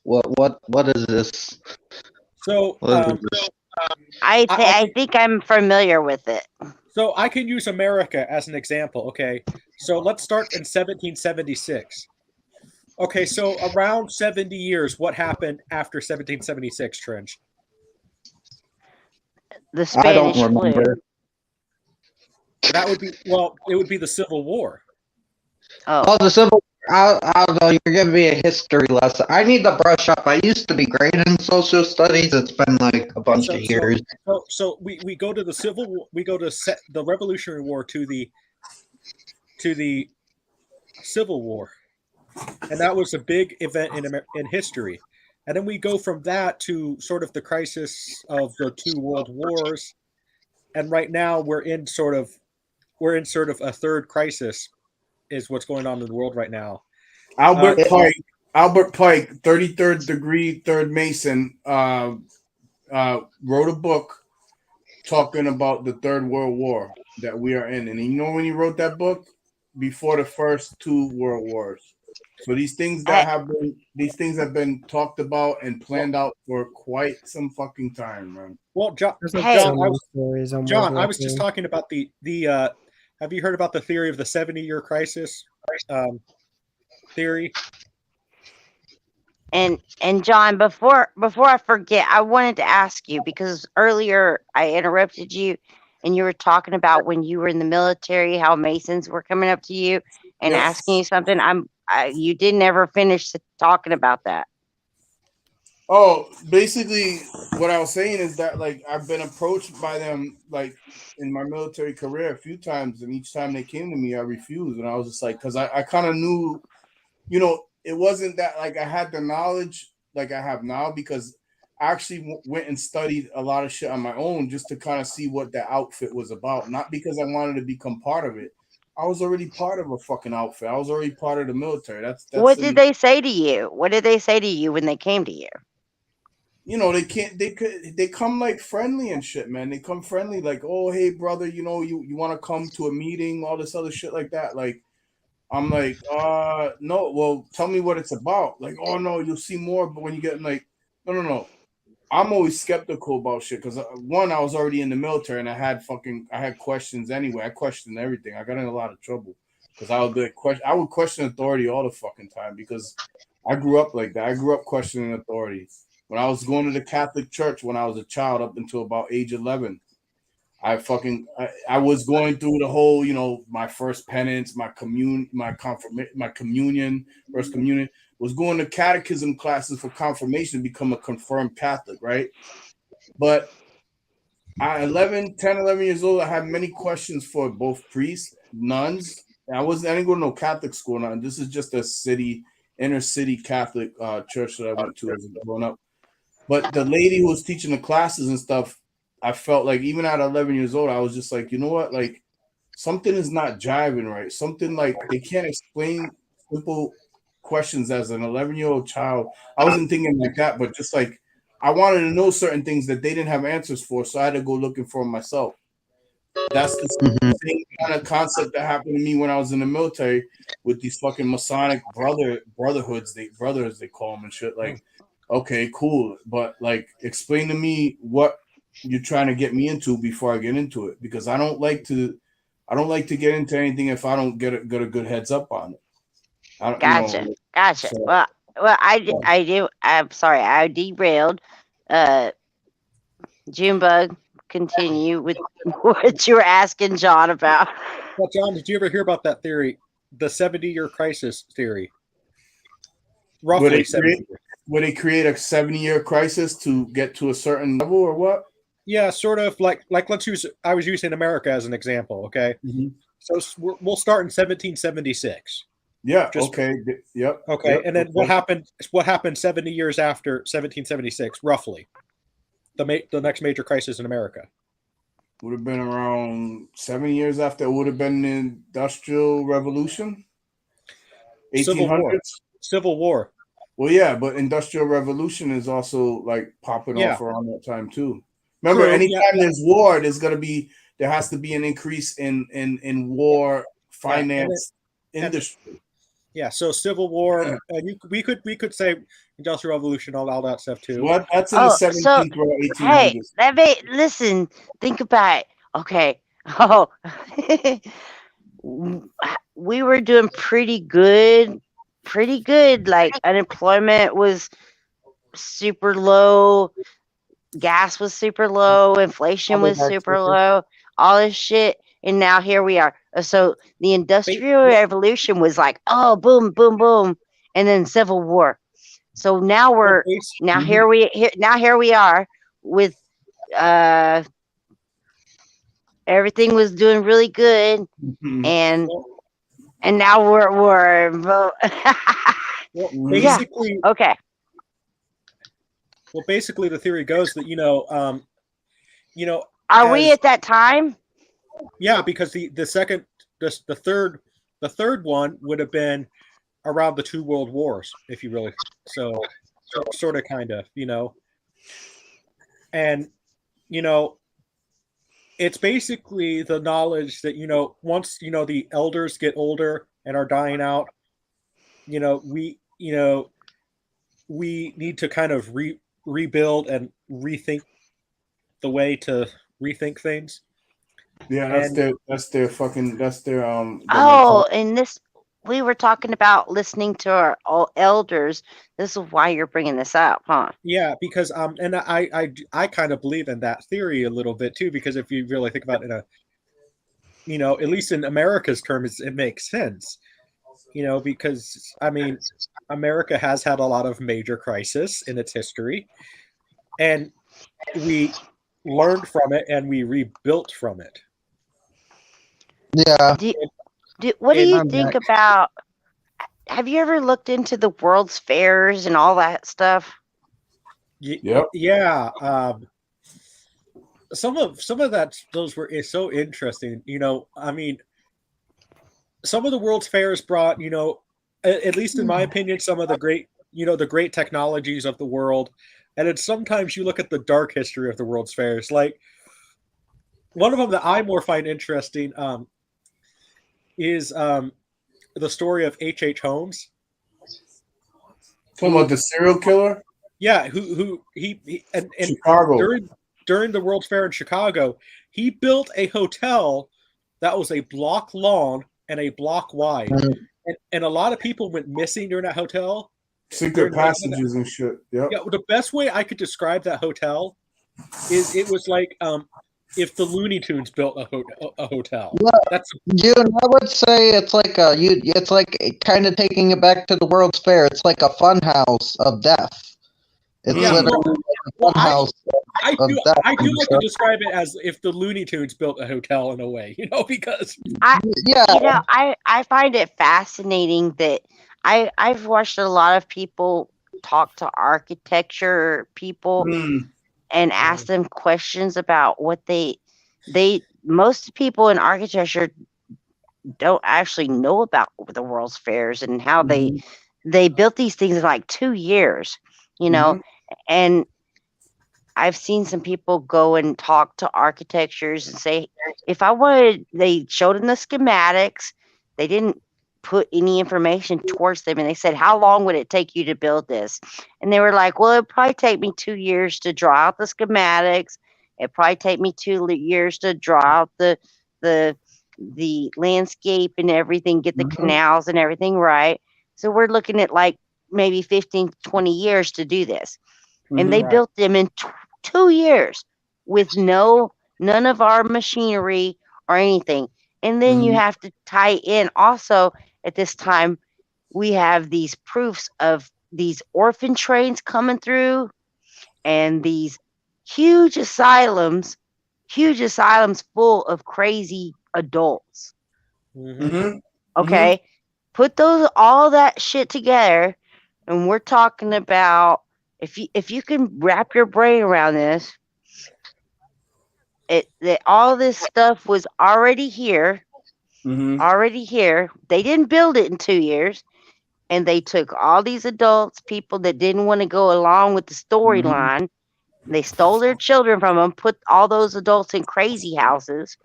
What is this? So I think I'm familiar with it. So I can use America as an example. Okay, so let's start in 1776. Okay, so around 70 years, what happened after 1776, Trench? The I don't Spanish flu. remember. That would be it would be the Civil War. Oh, the Civil. I don't know. You're giving me a history lesson. I need to brush up. I used to be great in social studies. It's been like a bunch of years. So we go to the Civil War. We go to the Revolutionary War to the Civil War, and that was a big event in history. And then we go from that to sort of the crisis of the two world wars, and right now we're in sort of a third crisis, is what's going on in the world right now. Albert Pike, 33rd degree, third Mason, wrote a book talking about the Third World War that we are in. And you know when he wrote that book? Before the first two world wars. So these things have been talked about and planned out for quite some fucking time, man. Well, John, I was just talking about the have you heard about the theory of the 70-year crisis theory? And John, before I forget, I wanted to ask you, because earlier I interrupted you and you were talking about when you were in the military, how Masons were coming up to you and asking you something. You didn't ever finish talking about that. Oh, basically what I was saying is that like I've been approached by them like in my military career a few times, and each time they came to me, I refused. And I was just like, because I kind of knew, you know, it wasn't that like I had the knowledge like I have now, because I actually went and studied a lot of shit on my own just to kind of see what the outfit was about. Not because I wanted to become part of it. I was already part of a fucking outfit. I was already part of the military. That's what did they say to you? What did they say to you when they came to you? You know, they come like friendly and shit, man. They come friendly, like, oh, hey, brother, you know, you want to come to a meeting, all this other shit like that. Like, I'm like, no, well, tell me what it's about. Like, oh, no, you'll see more. But when you get like, no. I'm always skeptical about shit because one, I was already in the military and I had questions anyway. I questioned everything. I got in a lot of trouble because I would question authority all the fucking time because I grew up like that. I grew up questioning authority. When I was going to the Catholic Church when I was a child up until about age 11, I was going through the whole, you know, my first penance, my communion, first communion, was going to catechism classes for confirmation to become a confirmed Catholic, right? But at 11 years old, I had many questions for both priests, nuns. I didn't go to no Catholic school. Now. This is just a inner city Catholic church that I went to as growing up. But the lady who was teaching the classes and stuff, I felt like even at 11 years old, I was just like, you know what? Like something is not jiving right. Something like they can't explain simple questions as an 11-year-old child. I wasn't thinking like that, but just like I wanted to know certain things that they didn't have answers for. So I had to go looking for them myself. That's the same kind of concept that happened to me when I was in the military with these fucking Masonic brotherhoods, brothers they call them and shit. Like, okay, cool, but like, explain to me what you're trying to get me into before I get into it, because I don't like to get into anything if I don't get a good heads up on it. Gotcha. So, well, I do. I'm sorry, I derailed. Junebug, continue with what you were asking John about. Well, John, did you ever hear about that theory, the 70-year crisis theory? Roughly 70 years. Would they create a 70-year crisis to get to a certain level, or what? Yeah, sort of like I was using America as an example. Okay, so we'll start in 1776. Yeah. Okay. Yep. Okay, yep, and then what happened? What happened 70 years after 1776, roughly? The next major crisis in America would have been around 7 years after. It would have been the Industrial Revolution, 1800s. Civil War. Well, yeah, but Industrial Revolution is also like popping off around that time too. Remember, anytime there's war, there has to be an increase in war finance industry. Yeah, so Civil War, we could say Industrial Revolution, all that stuff too. Well, that's in the 17th or 1800s. Hey, listen, think about it. Okay. Oh, we were doing pretty good. Like unemployment was super low. gas was super low, inflation was super low, all this shit, and now here we are. So the Industrial Revolution was like, oh, boom, boom, boom, and then Civil War. So now here we are with everything was doing really good, and now we're basically okay. Well, basically, the theory goes that are we at that time? Yeah, because the third one would have been around the 2 world wars, if you really sort of kind of, and it's basically the knowledge that once the elders get older and are dying out, we need to kind of rebuild and rethink the way to rethink things. Yeah, that's their and this we were talking about listening to our elders. This is why you're bringing this up, huh? Yeah, because and I kind of believe in that theory a little bit too, because if you really think about it in a at least in America's terms, it makes sense. Because I mean, America has had a lot of major crisis in its history, and we learned from it and we rebuilt from it. Yeah. What do you think about? Have you ever looked into the World's Fairs and all that stuff? Yep. Yeah. Some of those were so interesting. I mean, some of the World's Fairs brought, at least in my opinion, some of the great, the great technologies of the world. And it's sometimes you look at the dark history of the World's Fairs. Like one of them that I more find interesting is the story of H.H. Holmes. Talking about the serial killer? Yeah, who and Chicago. During the World's Fair in Chicago, he built a hotel that was a block long and a block wide. And a lot of people went missing during that hotel. Secret passages and shit. Yep. Yeah, the best way I could describe that hotel is it was like if the Looney Tunes built a hotel. Yeah, I would say it's like kind of taking it back to the World's Fair. It's like a fun house of death. It's literally like a fun house of death. I do like to describe it as if the Looney Tunes built a hotel in a way, because I find it fascinating that I've watched a lot of people talk to architecture people and ask them questions about what they most people in architecture don't actually know about the World's Fairs and how they built these things in like 2 years, and I've seen some people go and talk to architectures and say, if I wanted, they showed them the schematics, they didn't put any information towards them, and they said, how long would it take you to build this? And they were like, well, it'd probably take me 2 years to draw out the schematics. It'd probably take me 2 years to draw out the landscape and everything, get the canals and everything right. So we're looking at like maybe 15, 20 years to do this. And they built them in 2 years with none of our machinery or anything. And then you have to tie in also at this time, we have these proofs of these orphan trains coming through and these huge asylums full of crazy adults. Okay. Put all that shit together, and we're talking about if you can wrap your brain around this, that all this stuff was already here. They didn't build it in 2 years, and they took all these adults, people that didn't want to go along with the storyline. They stole their children from them, put all those adults in crazy houses,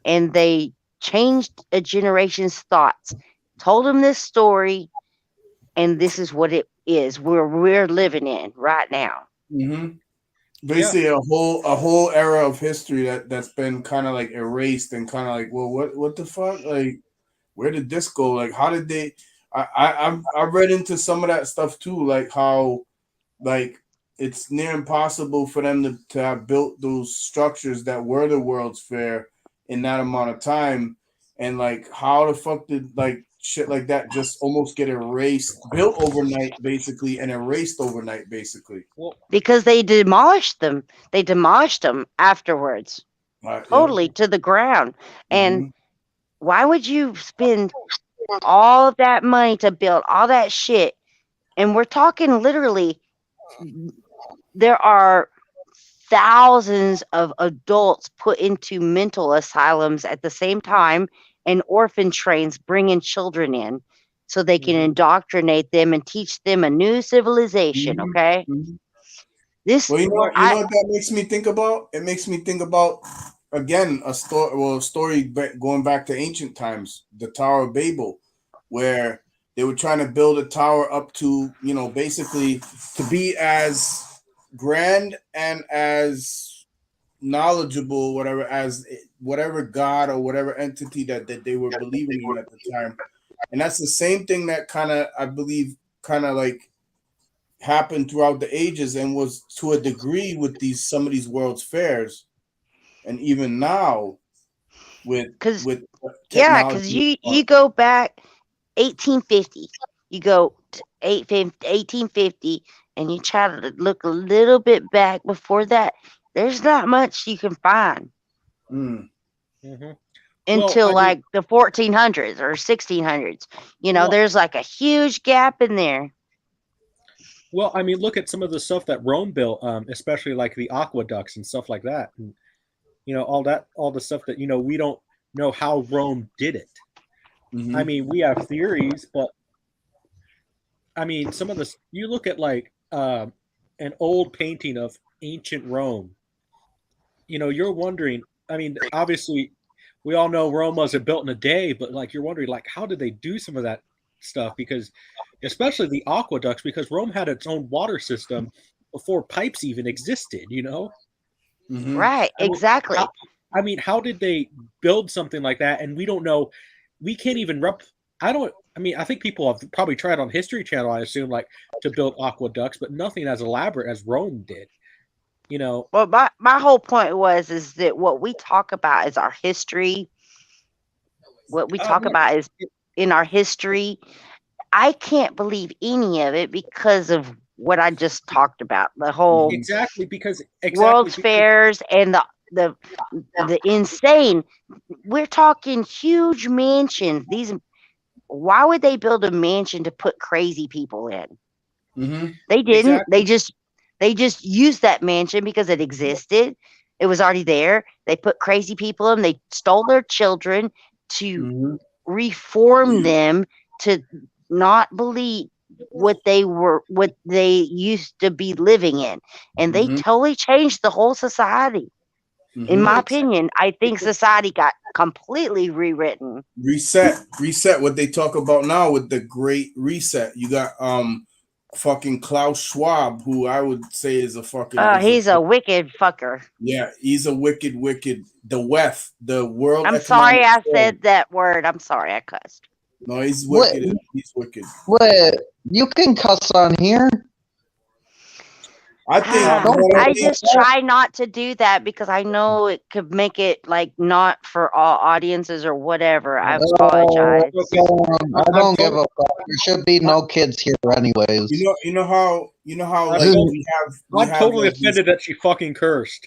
and they changed a generation's thoughts, told them this story, and this is what it is we're living in right now. Basically, a whole era of history that's been kind of like erased and kind of like, well, what the fuck? Like, where did this go? Like, how did they? I read into some of that stuff too, like how, like it's near impossible for them to have built those structures that were the World's Fair in that amount of time. And like, how the fuck did like shit like that just almost get erased, built overnight, basically, and erased overnight, basically? Well, Because they demolished them. They demolished them afterwards, totally to the ground. And why would you spend all of that money to build all that shit? And we're talking literally, there are thousands of adults put into mental asylums at the same time, and orphan trains bringing children in so they can indoctrinate them and teach them a new civilization. Okay. This, Well, you know what that makes me think about? It makes me think about, again, a story going back to ancient times, the Tower of Babel, where they were trying to build a tower up to, basically to be as grand and as knowledgeable, whatever god or whatever entity that they were believing in at the time. And that's the same thing that I believe like happened throughout the ages and was to a degree with some of these world's fairs, and even now with technology. you go back 1850, you go to 1850, and you try to look a little bit back before that. There's not much you can find until like the 1400s or 1600s. There's like a huge gap in there. Well, I mean, look at some of the stuff that Rome built, especially like the aqueducts and stuff like that. And, all the stuff that, we don't know how Rome did it. I mean, we have theories, but I mean, some of this, you look at like an old painting of ancient Rome, you're wondering, I mean, obviously we all know Rome wasn't built in a day, but like, you're wondering, like, how did they do some of that stuff? Because especially the aqueducts, because Rome had its own water system before pipes even existed, Right, exactly. I mean, how did they build something like that? And we don't know, we can't even I think people have probably tried on History Channel, I assume, like to build aqueducts, but nothing as elaborate as Rome did. Well, my whole point is that what we talk about is our history. What we talk about is in our history. I can't believe any of it because of what I just talked about. The whole World's Fairs and the insane. We're talking huge mansions. Why would they build a mansion to put crazy people in? They didn't. Exactly. They just used that mansion because it existed. It was already there. They put crazy people in. They stole their children to reform them to not believe what they used to be living in. And they totally changed the whole society. In my opinion, I think society got completely rewritten. Reset what they talk about now with the Great Reset. You got fucking Klaus Schwab, who I would say is a fucking he's a wicked fucker. Yeah, he's a wicked the WEF, the World I'm Economic sorry I Forum. said that word. I'm sorry I cussed. No, he's wicked. He's wicked. What? You can cuss on here. I think I just try not to do that because I know it could make it like not for all audiences or whatever. I apologize. I don't give a fuck. There should be no kids here, anyways. You know how like I'm totally offended that she fucking cursed.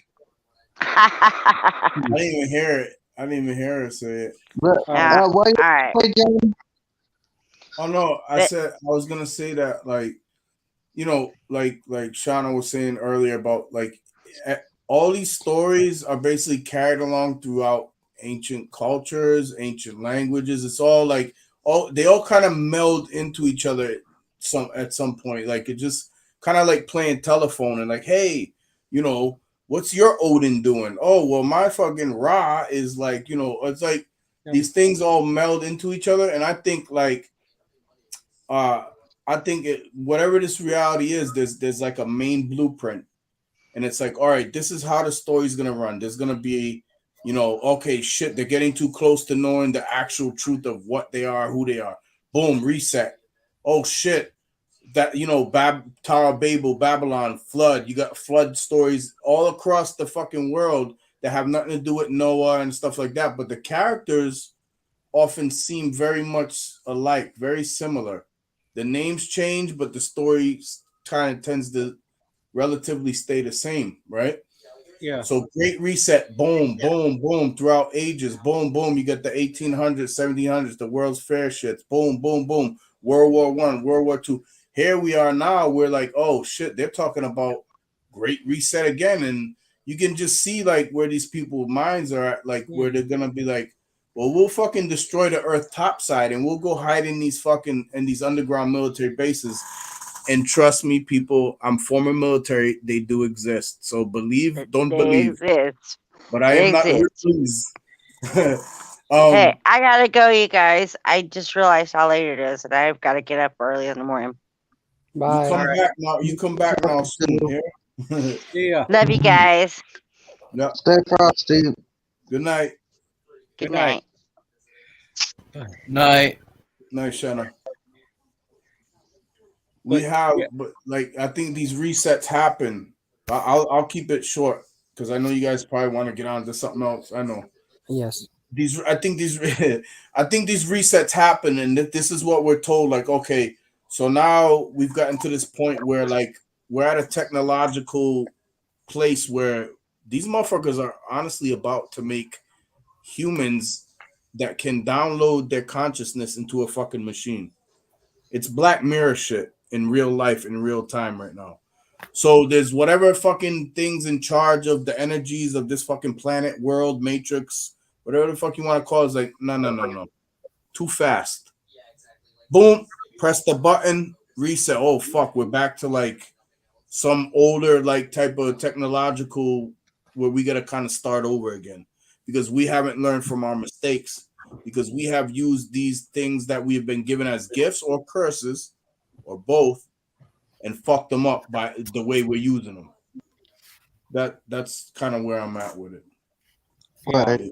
I didn't even hear it. I didn't even hear her say it. All right. Oh no, I was gonna say that, like, like Shauna was saying earlier about like all these stories are basically carried along throughout ancient cultures, ancient languages. It's all like they all kind of meld into each other at some point. Like it just kind of like playing telephone and like, hey, what's your Odin doing? Oh, well, my fucking Ra is like, it's like these things all meld into each other. And I think like, whatever this reality is, there's like a main blueprint, and it's like, all right, this is how the story's gonna run. There's gonna be, okay, shit, they're getting too close to knowing the actual truth of what they are, who they are. Boom, reset. Oh shit, that Tower of Babel, Babylon, flood. You got flood stories all across the fucking world that have nothing to do with Noah and stuff like that. But the characters often seem very much alike, very similar. The names change, but the story kind of tends to relatively stay the same, right? Yeah. So Great Reset, boom, boom, boom, throughout ages, boom, boom. You get the 1800s, 1700s, the World's Fair shits, boom, boom, boom. World War I, World War II. Here we are now. We're like, oh shit, they're talking about Great Reset again, and you can just see like where these people's minds are at, like where they're gonna be like, well, we'll fucking destroy the Earth topside, and we'll go hide in these underground military bases. And trust me, people, I'm former military. They do exist. So don't believe. Exist. But I am not pleased. Hey, I gotta go, you guys. I just realized how late it is, and I've got to get up early in the morning. Bye. You come back now soon. Yeah. Yeah. Love you guys. Yeah. Stay frosty. Good night. Good night. Night. Night, Shanna. But I think these resets happen. I'll keep it short because I know you guys probably want to get on to something else. I know. Yes. I think these resets happen, and this is what we're told. Like, okay, so now we've gotten to this point where like we're at a technological place where these motherfuckers are honestly about to make humans that can download their consciousness into a fucking machine. It's Black Mirror shit in real life, in real time right now. So there's whatever fucking things in charge of the energies of this fucking planet, world, matrix, whatever the fuck you want to call it. It's like, no. Too fast. Boom. Press the button. Reset. Oh, fuck. We're back to like some older like type of technological where we got to kind of start over again because we haven't learned from our mistakes. Because we have used these things that we have been given as gifts or curses or both and fucked them up by the way we're using them. That's kind of where I'm at with it. Right.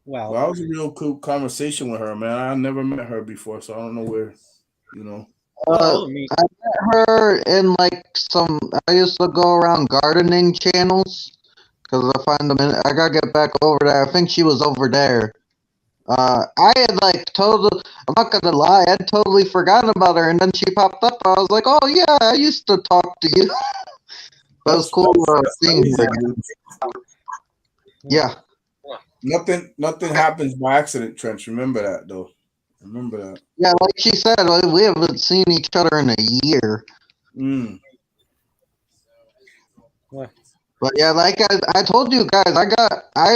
Well, that was a real cool conversation with her, man. I never met her before, so I don't know where, I met her in like I used to go around gardening channels because I find them I gotta get back over there. I think she was over there. I had like I'm not gonna lie, I had totally forgotten about her, and then she popped up. I was like, oh yeah, I used to talk to you. That was cool seeing her. Yeah. Nothing happens by accident, Trench. Remember that, though. Remember that. Yeah, like she said, we haven't seen each other in a year. What? But yeah, like I told you guys, I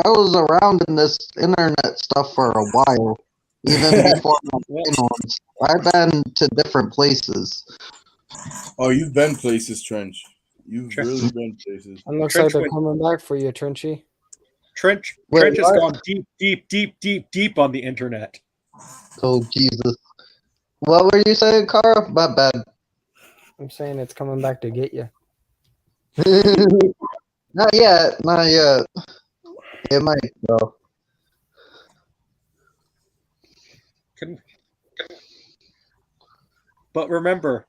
was around in this internet stuff for a while, even before my main ones. I've been to different places. Oh, you've been places, Trench. You've really been places. It looks like they're coming back for you, Trenchy. Trench has gone deep on the internet. Oh Jesus! What were you saying, Cara? My bad. I'm saying it's coming back to get you. Not yet. It might though. But remember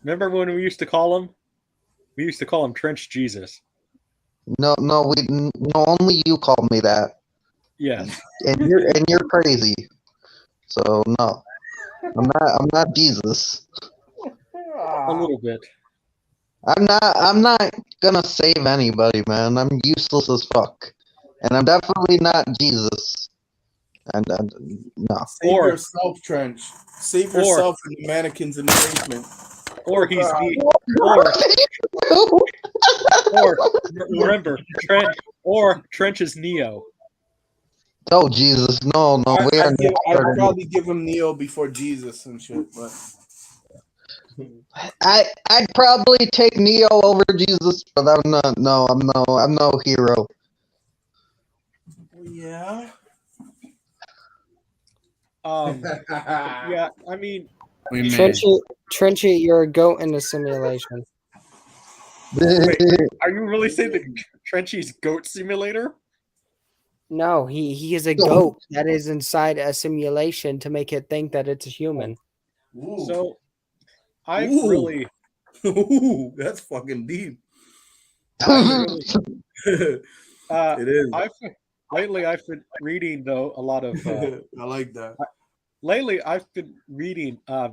when we used to call him? We used to call him Trench Jesus. No, only you call me that. Yeah. And you're crazy. So no. I'm not Jesus. A little bit. I'm not gonna save anybody, man. I'm useless as fuck. And I'm definitely not Jesus. And no. Save yourself, Trench. Save yourself from the mannequins in the basement. Or he's remember, Trench is Neo. Oh Jesus, no, we are not. I'd probably give him Neo before Jesus and shit, but I'd probably take Neo over Jesus, but I'm no hero. Yeah. Yeah, I mean, Trenchy, you're a goat in the simulation. Wait, are you really saying that Trenchy's Goat Simulator? No, he is a goat that is inside a simulation to make it think that it's a human. Ooh. So I've Ooh. really Ooh, that's fucking deep. I've really It is. lately I've been reading though a lot of I like that. lately I've been reading a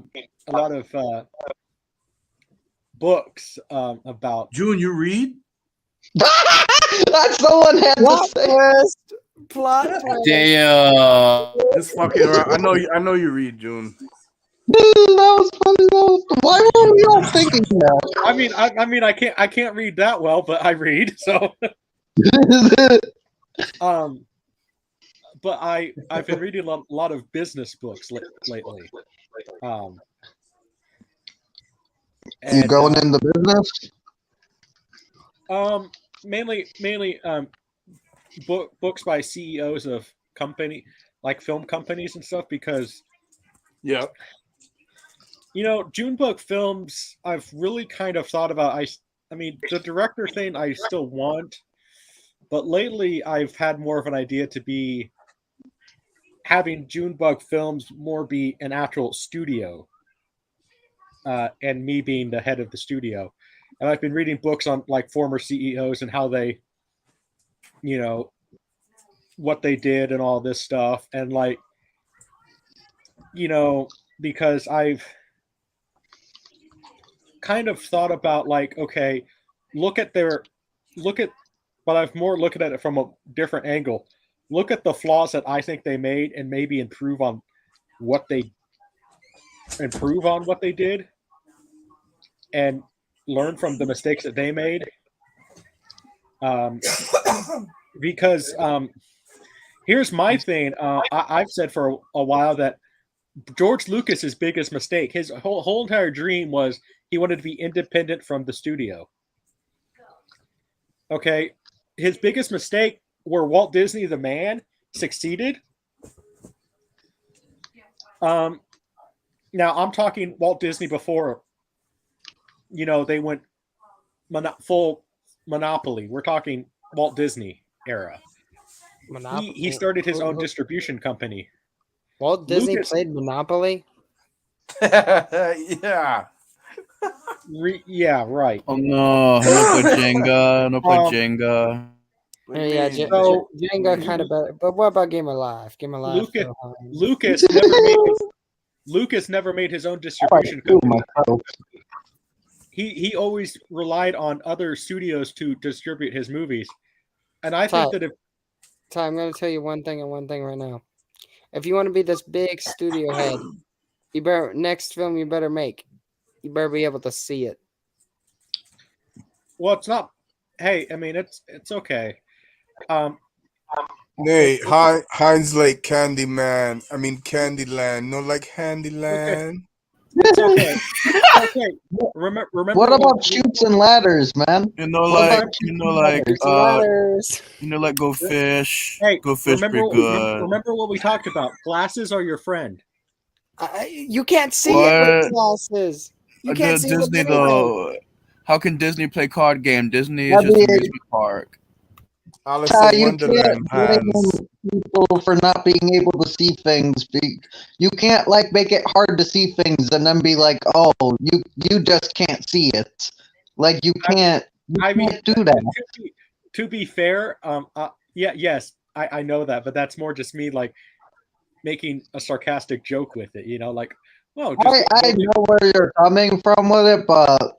lot of books about June, you read? That's someone had to Plot say. twist. Plot twist. Damn. This fucking I know you read, June. That was funny. Why were we all thinking that? I mean I can't read that well, but I read so but I've been reading a lot of business books lately. You going in the business? Mainly books by CEOs of like film companies and stuff because Yeah. you know, Junebug Films, I've really kind of thought about. I mean, the director thing I still want, but lately I've had more of an idea to be having Junebug Films more be an actual studio, and me being the head of the studio. And I've been reading books on like former CEOs and how they, you know, what they did and all this stuff, and like, you know, because I've kind of thought about like, okay, look at, but I've more looking at it from a different angle. Look at the flaws that I think they made and maybe improve on what they did and learn from the mistakes that they made. Because here's my thing. I've said for a while that George Lucas's biggest mistake, his whole entire dream was he wanted to be independent from the studio. Okay, his biggest mistake where Walt Disney the man succeeded. Now I'm talking Walt Disney before, you know, they went full monopoly. We're talking Walt Disney era. He started his own distribution company. Walt Disney played Monopoly? Yeah. Yeah, right. Oh no, no play Jenga, no play Jenga. Yeah, So- Jenga kind of better. But what about Game of Life? Game of Life. Lucas never made his own distribution company. He always relied on other studios to distribute his movies. And I think that Ty, I'm going to tell you one thing and one thing right now. If you want to be this big studio head, you better next film you better make. You better be able to see it. Well, it's not. Hey, I mean, it's okay. Nay, Heinz like Candyman. I mean Candyland. No, like Handyland. It's okay. Okay. Remember. What about Chutes and Ladders, man? You know, What like about you know, like Ladders. you know, like Go Fish. Hey, Go Fish remember, pretty good. remember what we talked about. Glasses are your friend. You can't see it with glasses. You can't see Disney it with though. How can Disney play card game? Disney is I just mean- an amusement park. Alice Ty, in you Wonderland, can't blame Hans. people for not being able to see things. You can't like make it hard to see things and then be like, "Oh, you just can't see it." Like you can't. You can't do that. To be fair, yes, I know that, but that's more just me like making a sarcastic joke with it. You know, like, well, I know where you're coming from with it, but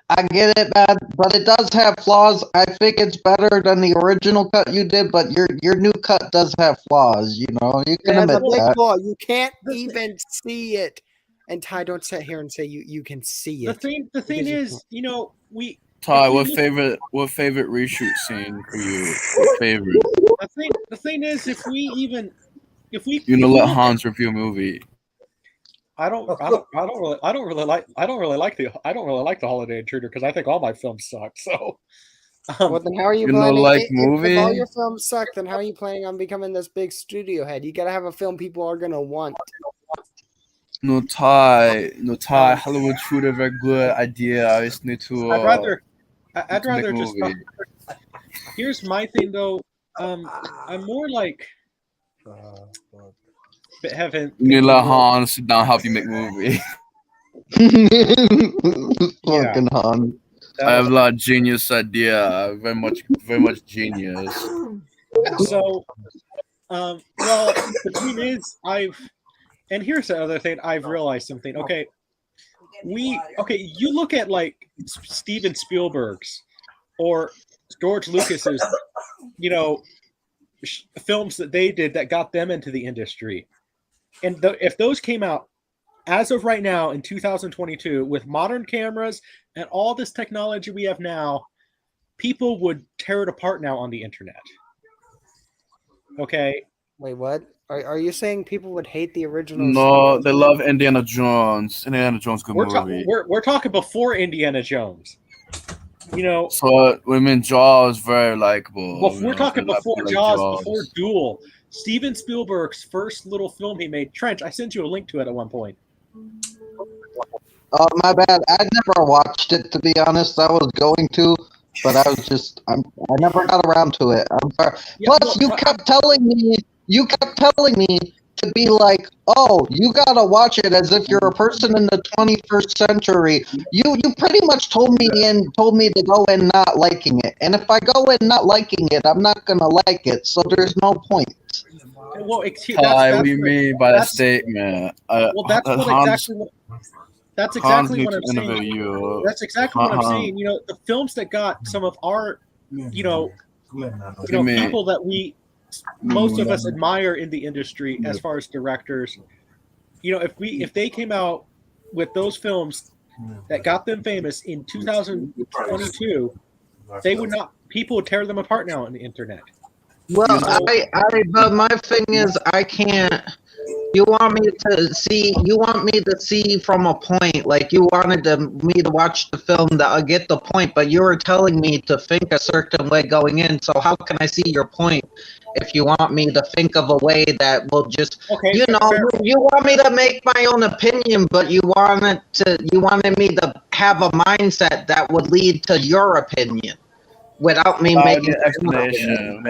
I get it, man. But it does have flaws. I think it's better than the original cut you did, but your new cut does have flaws. You know, you can That's a admit big that. flaw. You can't even see it. And Ty, don't sit here and say you can see it. the thing is, you know, Ty, what favorite reshoot scene for you? What favorite? The thing is, if we You know, let Hans review a movie. I don't really like the Holiday Intruder because I think all my films suck. So, well, then how are you You know, planning? like If movie? all your films suck, then how are you planning on becoming this big studio head? You gotta have a film people are gonna want. No Ty, Hollywood shoot a very good idea. I just need to. I'd rather just. Here's my thing though. I'm more like haven't. Nila Han, sit down, help you make movie. Fucking Han. I have a lot of genius idea. Very much genius. So, well, the thing is, and here's the other thing. I've realized something. Okay, you look at like Steven Spielberg's or George Lucas's, films that they did that got them into the industry, and if those came out as of right now in 2022 with modern cameras and all this technology we have now, people would tear it apart now on the internet. Okay. Wait, what? Are you saying people would hate the original? No, they love Indiana Jones. Indiana Jones, good movie. We're talking before Indiana Jones. So women Jaws very likable. Well, we're talking before Jaws, before Duel. Steven Spielberg's first little film he made, Trench. I sent you a link to it at one point. Oh, my bad. I never watched it, to be honest. I was going to, but I never got around to it. I'm sorry. Plus, you kept telling me to be like, oh, you gotta watch it as if you're a person in the 21st century. You pretty much told me to go in not liking it. And if I go in not liking it, I'm not gonna like it. So there's no point. Well, what do you mean by that statement? That's exactly what I'm saying. That's exactly what I'm saying. The films that got some of our, people that most of us admire in the industry as far as directors. If they came out with those films that got them famous in 2022, people would tear them apart now on the internet. Well, but my thing is, I can't. You want me to see from a point, like you wanted me to watch the film that I get the point, but you were telling me to think a certain way going in. So how can I see your point if you want me to think of a way that will just, you want me to make my own opinion, but you wanted me to have a mindset that would lead to your opinion. Without me making an explanation.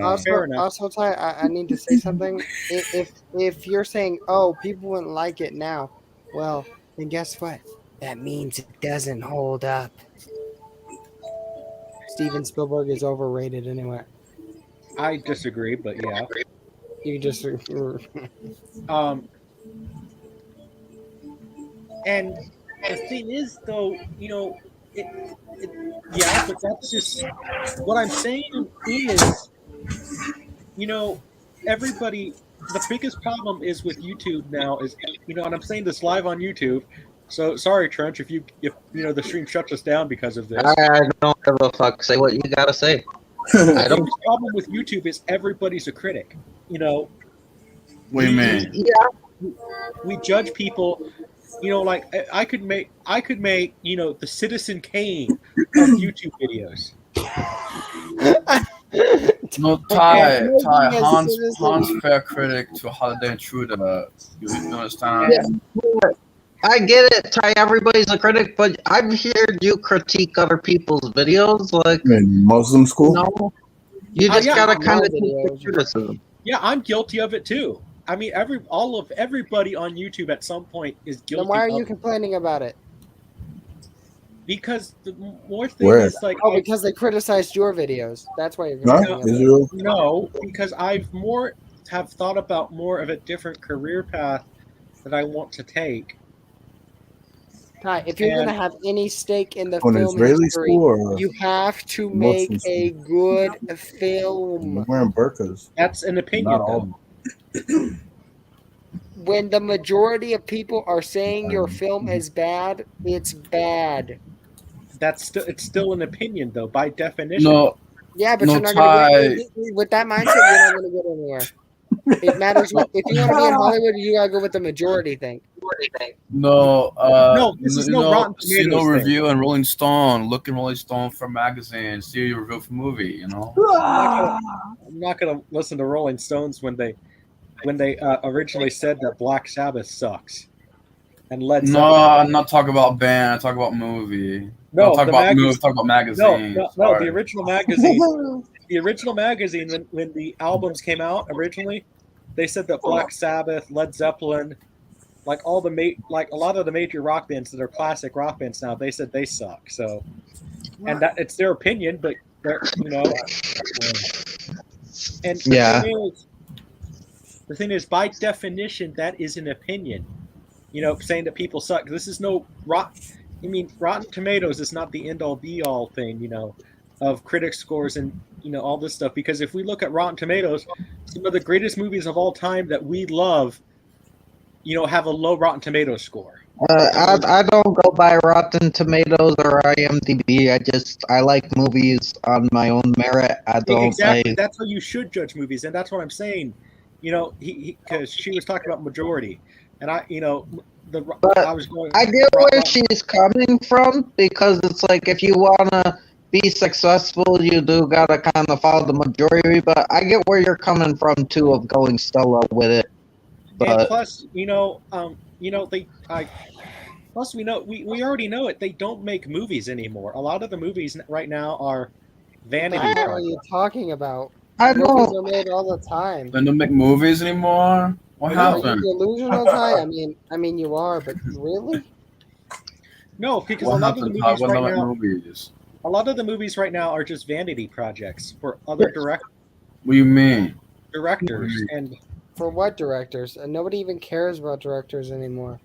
Also, Ty, I need to say something. If you're saying, oh, people wouldn't like it now, well, then guess what? That means it doesn't hold up. Steven Spielberg is overrated anyway. I disagree, but yeah. You disagree. And the thing is, though, but that's just what I'm saying is, everybody. The biggest problem is with YouTube now is, and I'm saying this live on YouTube. So sorry, Trench, if the stream shuts us down because of this. I don't give a fuck. Say what you gotta say. The problem with YouTube is everybody's a critic. What do you mean? Yeah, we judge people. Like I could make the Citizen Kane of YouTube videos. No, Ty, Han's fair critic to Holiday Intruder. You understand? Yeah, I get it, Ty. Everybody's a critic, but I've heard you critique other people's videos, like in Muslim school. No, you just gotta kind of take criticism. Yeah, I'm guilty of it too. I mean, everybody on YouTube at some point is guilty. Then why are you complaining about it? Because the more thing is like, because they criticized your videos. That's why you're complaining. No, because I've have thought about more of a different career path that I want to take. Ty, if you're going to have any stake in the film industry, you have to make a good film. Wearing burqas. That's an opinion, though. When the majority of people are saying your film is bad, it's bad. It's still an opinion, though, by definition. No. Yeah, but you're not going to get with that mindset. You're not going to get anywhere. It matters. If you want to be in Hollywood, you gotta go with the majority thing. No, this is no Rotten Tomatoes review and Rolling Stone. Look in Rolling Stone for magazine. See your review for movie. I'm not gonna listen to Rolling Stones when they originally said that Black Sabbath sucks. And Led Zeppelin. No, I'm not talking about band. I talk about movie. No, talk about movie. Talk about magazine. No, the original magazine. The original magazine when the albums came out originally, they said that Black Sabbath, Led Zeppelin, like all the like a lot of the major rock bands that are classic rock bands now, they said they suck. So, and that it's their opinion, but they're and Yeah. the thing is, by definition, that is an opinion. Saying that people suck. This is no rot. I mean, Rotten Tomatoes is not the end all be all thing, of critic scores and all this stuff. Because if we look at Rotten Tomatoes, some of the greatest movies of all time that we love, have a low Rotten Tomatoes score. I don't go by Rotten Tomatoes or IMDb. I like movies on my own merit. I don't. Exactly. That's how you should judge movies, and that's what I'm saying. Because she was talking about majority, and I was going. I get where she's coming from, because it's like if you wanna be successful, you do gotta kind of follow the majority. But I get where you're coming from too, of going solo with it. But and plus, plus we already know it. They don't make movies anymore. A lot of the movies right now are vanity. What are you talking about? I Movies know. are made all the time. They don't make movies anymore. What Are happened? you delusional, Ty? I mean, you are, but really? No, because What a lot of the happened? movies What right about now, movies? a lot of the movies right now are just vanity projects for other What do you mean? directors. And For what directors? And nobody even cares about directors anymore.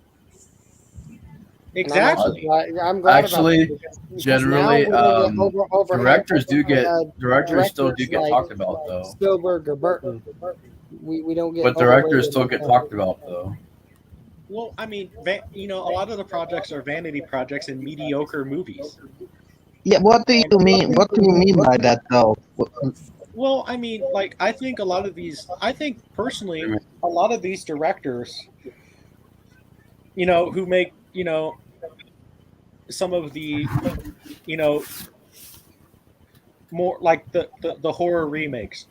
exactly. I'm glad Actually, about that, because generally, now we're gonna get directors do get directors still do get like talked about though. Spielberg or Burton. We don't get. But directors overrated still like get that. talked about though. Well, I mean, a lot of the projects are vanity projects and mediocre movies. Yeah, what do you mean? What do you mean by that, though? Well, I mean, like, I think personally, a lot of these directors, who make, some of the, more like the horror remakes,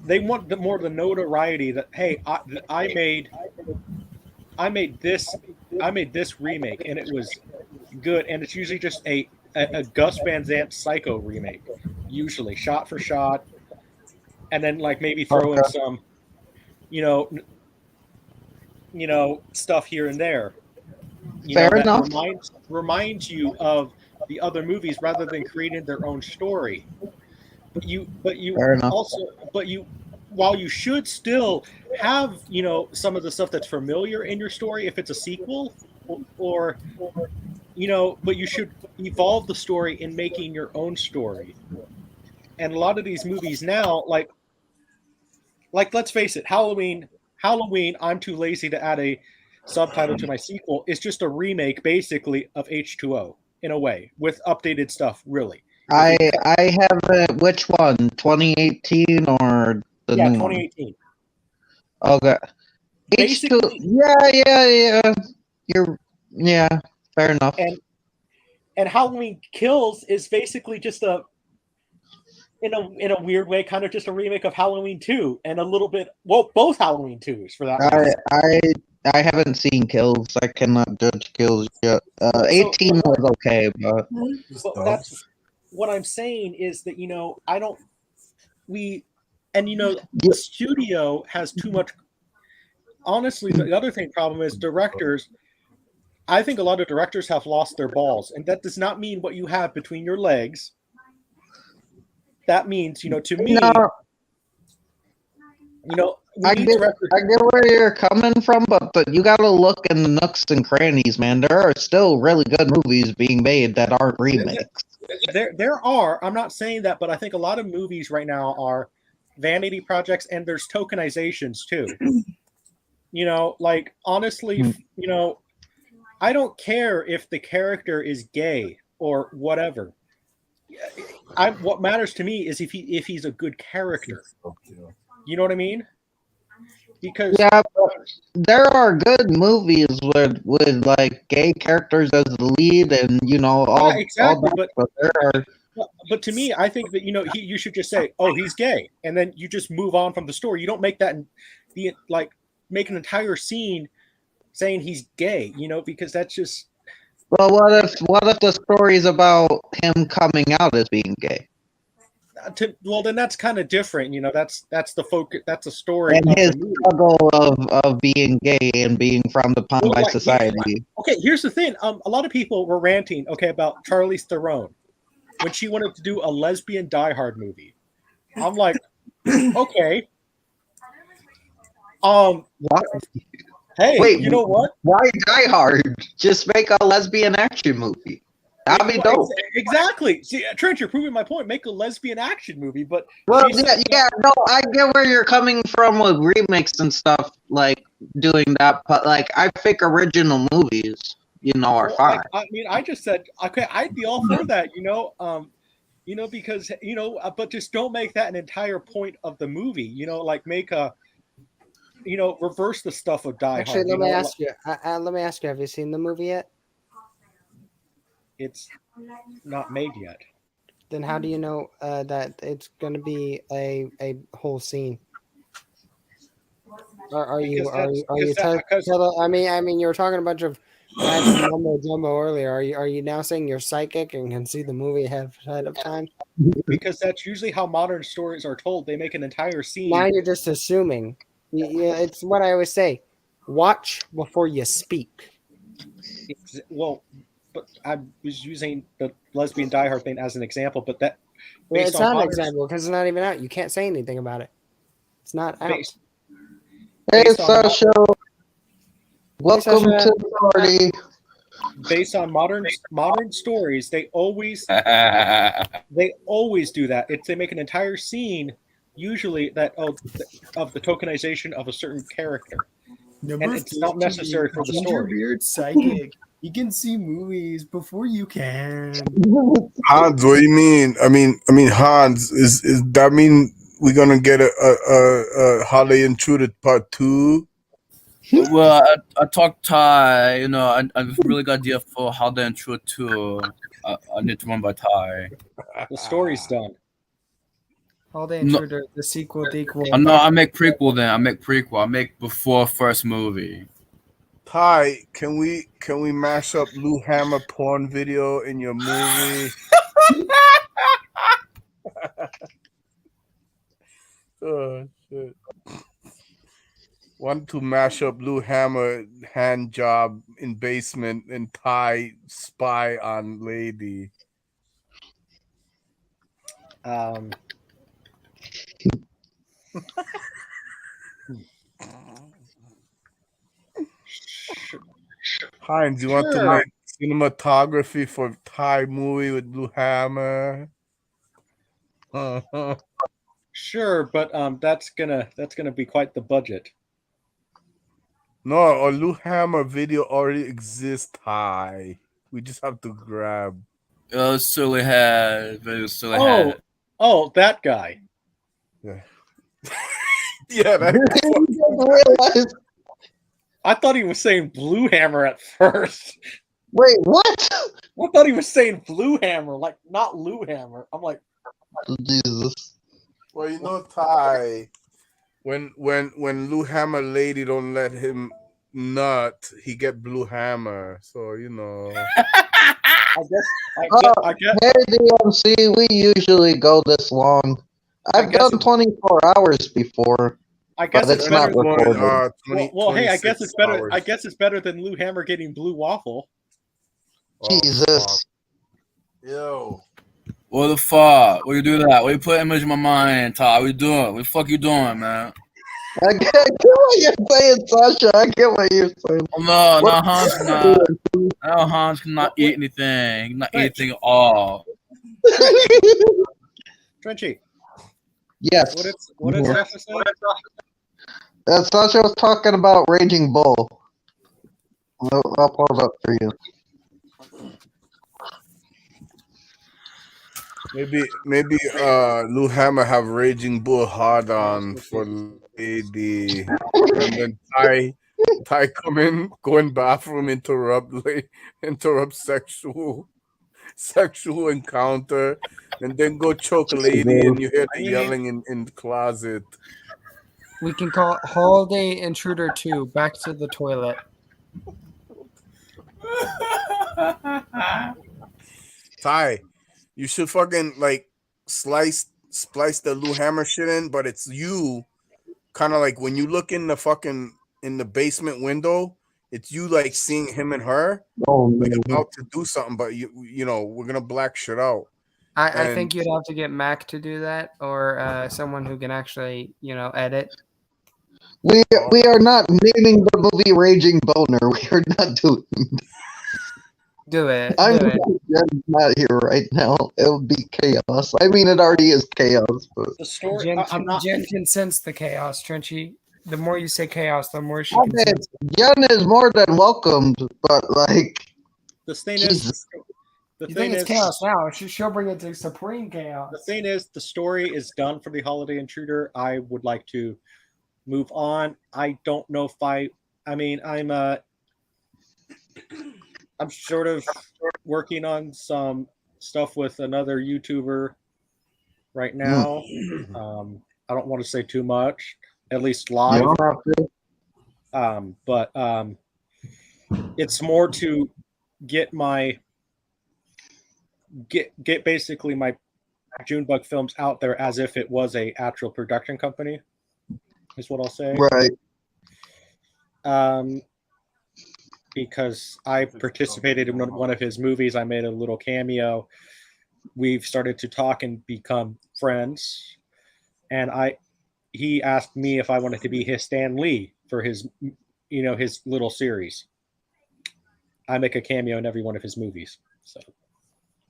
they want the notoriety that, hey, I made this remake and it was good, and it's usually just a Gus Van Sant Psycho remake, usually shot for shot, and then like maybe throw in some, stuff here and there, Fair that enough. reminds you of the other movies rather than creating their own story. But you Fair enough. also, while you should still have, some of the stuff that's familiar in your story if it's a sequel, or but you should evolve the story in making your own story. And a lot of these movies now, like let's face it, Halloween, I'm too lazy to add a subtitle to my sequel. It's just a remake, basically, of H2O in a way, with updated stuff. Really, I have which one? 2018 or the new 2018. One? Okay. H2. Yeah. Yeah. Fair enough. And Halloween Kills is basically just in a weird way, kind of just a remake of Halloween 2, and a little bit, both Halloween 2s for that matter. I haven't seen Kills. I cannot judge Kills yet. 18 was okay, but that's what I'm saying is that the studio has too much. Honestly, the other problem is directors. I think a lot of directors have lost their balls, and that does not mean what you have between your legs. That means, to me, I get where you're coming from, but you gotta look in the nooks and crannies, man. There are still really good movies being made that aren't remakes. There are. I'm not saying that, but I think a lot of movies right now are vanity projects, and there's tokenizations too. Like, honestly, I don't care if the character is gay or whatever. What matters to me is if he's a good character. You know what I mean? Because but there are good movies with like gay characters as the lead, and all exactly. all that, but there are. But to me, I think that you should just say, "Oh, he's gay," and then you just move on from the story. You don't make that make an entire scene saying he's gay, because that's just. Well, what if the story is about him coming out as being gay? well, then that's kind of different. That's the focus. That's a story And of his the movie. struggle of being gay and being frowned upon Well, by like, society. Okay, here's the thing. A lot of people were ranting, about Charlize Theron when she wanted to do a lesbian Die Hard movie. I'm like, okay. What? Hey, Wait, you know what? Why Die Hard? Just make a lesbian action movie. That'd be dope. Exactly. See, Trent, you're proving my point. Make a lesbian action movie, but Well, no, I get where you're coming from with remakes and stuff, like doing that, but like I think original movies, are fine. I just said, okay, I'd be all for that, because but just don't make that an entire point of the movie, like make a, reverse the stuff of Die Actually, Hard. let me ask you. Let me ask you. Have you seen the movie yet? It's not made yet. Then how do you know that it's going to be a whole scene? Are you I mean, you were talking a bunch of mumbo jumbo earlier. Are you now saying you're psychic and can see the movie ahead of time? Because that's usually how modern stories are told. They make an entire scene. Now you're just assuming. It's what I always say. Watch before you speak. Well, but I was using the lesbian Die Hard thing as an example, but that it's not an example because it's not even out. You can't say anything about it. It's not out. Hey, Sasha. Welcome to the party. Based on modern stories, they always do that. They make an entire scene, usually that of the tokenization of a certain character, and it's not necessary for the story. Gingerbeard psychic. You can see movies before you can. Hans, what do you mean? I mean, Hans, is that mean we're gonna get a Holiday Intruder Part 2? Well, I talked Thai. I really got idea for Holiday Intruder 2. I need to run by Thai. The story's done. Holiday Intruder, the sequel, dequel. No, I make prequel then. I make before first movie. Ty, can we mash up Lou Hammer porn video in your movie? Oh shit! Want to mash up Lou Hammer hand job in basement and Ty spy on lady. Heinz, you want to make cinematography for Thai movie with Blue Hammer? Sure, but that's gonna be quite the budget. No, a Blue Hammer video already exists. Thai, we just have to grab. Silly head, very silly head. Oh, that guy. Yeah, yeah. That I thought he was saying Blue Hammer at first. Wait, what? I thought he was saying Blue Hammer, like not Lou Hammer. I'm like, Jesus. Well, Ty, when Lou Hammer lady don't let him nut, he get Blue Hammer. So I guess. Hey, DMC, we usually go this long. I've done 24 hours before. I guess but it's not recorded. Well, hey, I guess it's better. Hours. I guess it's better than Lou Hammer getting Blue Waffle. Jesus. Yo. What the fuck? What you do that? What you put image in my mind, Todd? What you doing? What the fuck you doing, man? I get what you're saying, Sasha. I get what you're saying. No, Hans cannot. No, Hans cannot eat anything. He cannot eat anything at all. Trenchy. Yes. What did Sasha say? Sasha was talking about Raging Bull. I'll pull it up for you. Maybe Lou Hammer have Raging Bull hard on for lady, and then Ty go in bathroom, interrupt sexual encounter, and then go choke a lady, and you hear the yelling in the closet. We can call it Holiday Intruder 2, Back to the Toilet. Ty, you should fucking slice splice the Lou Hammer shit in, but it's you kind of like when you look in the fucking in the basement window, it's you like seeing him and her like about to do something, but you know, we're gonna black shit out. I And think you'd have to get Mac to do that, or someone who can actually, edit. We are not naming the movie Raging Boner. We are not doing. Do it. I'm Do it. not here right now. It would be chaos. I mean, it already is chaos. But The story. Jen, I'm not. Jen can sense the chaos, Trenchy. The more you say chaos, the more she I can mean, sense it. Jen is more than welcomed, but like, The thing Jesus. is. The You thing think it's is, chaos now? She'll bring it to supreme chaos. the thing is, the story is done for the Holiday Intruder. I would like to move on. I don't know if I mean, I'm sort of working on some stuff with another YouTuber right now. I don't want to say too much, at least live. You don't have to. But it's more to get get basically my Junebug films out there as if it was a actual production company, is what I'll say. Right. Because I participated in one of his movies. I made a little cameo. We've started to talk and become friends. And he asked me if I wanted to be his Stan Lee for his, his little series. I make a cameo in every one of his movies, so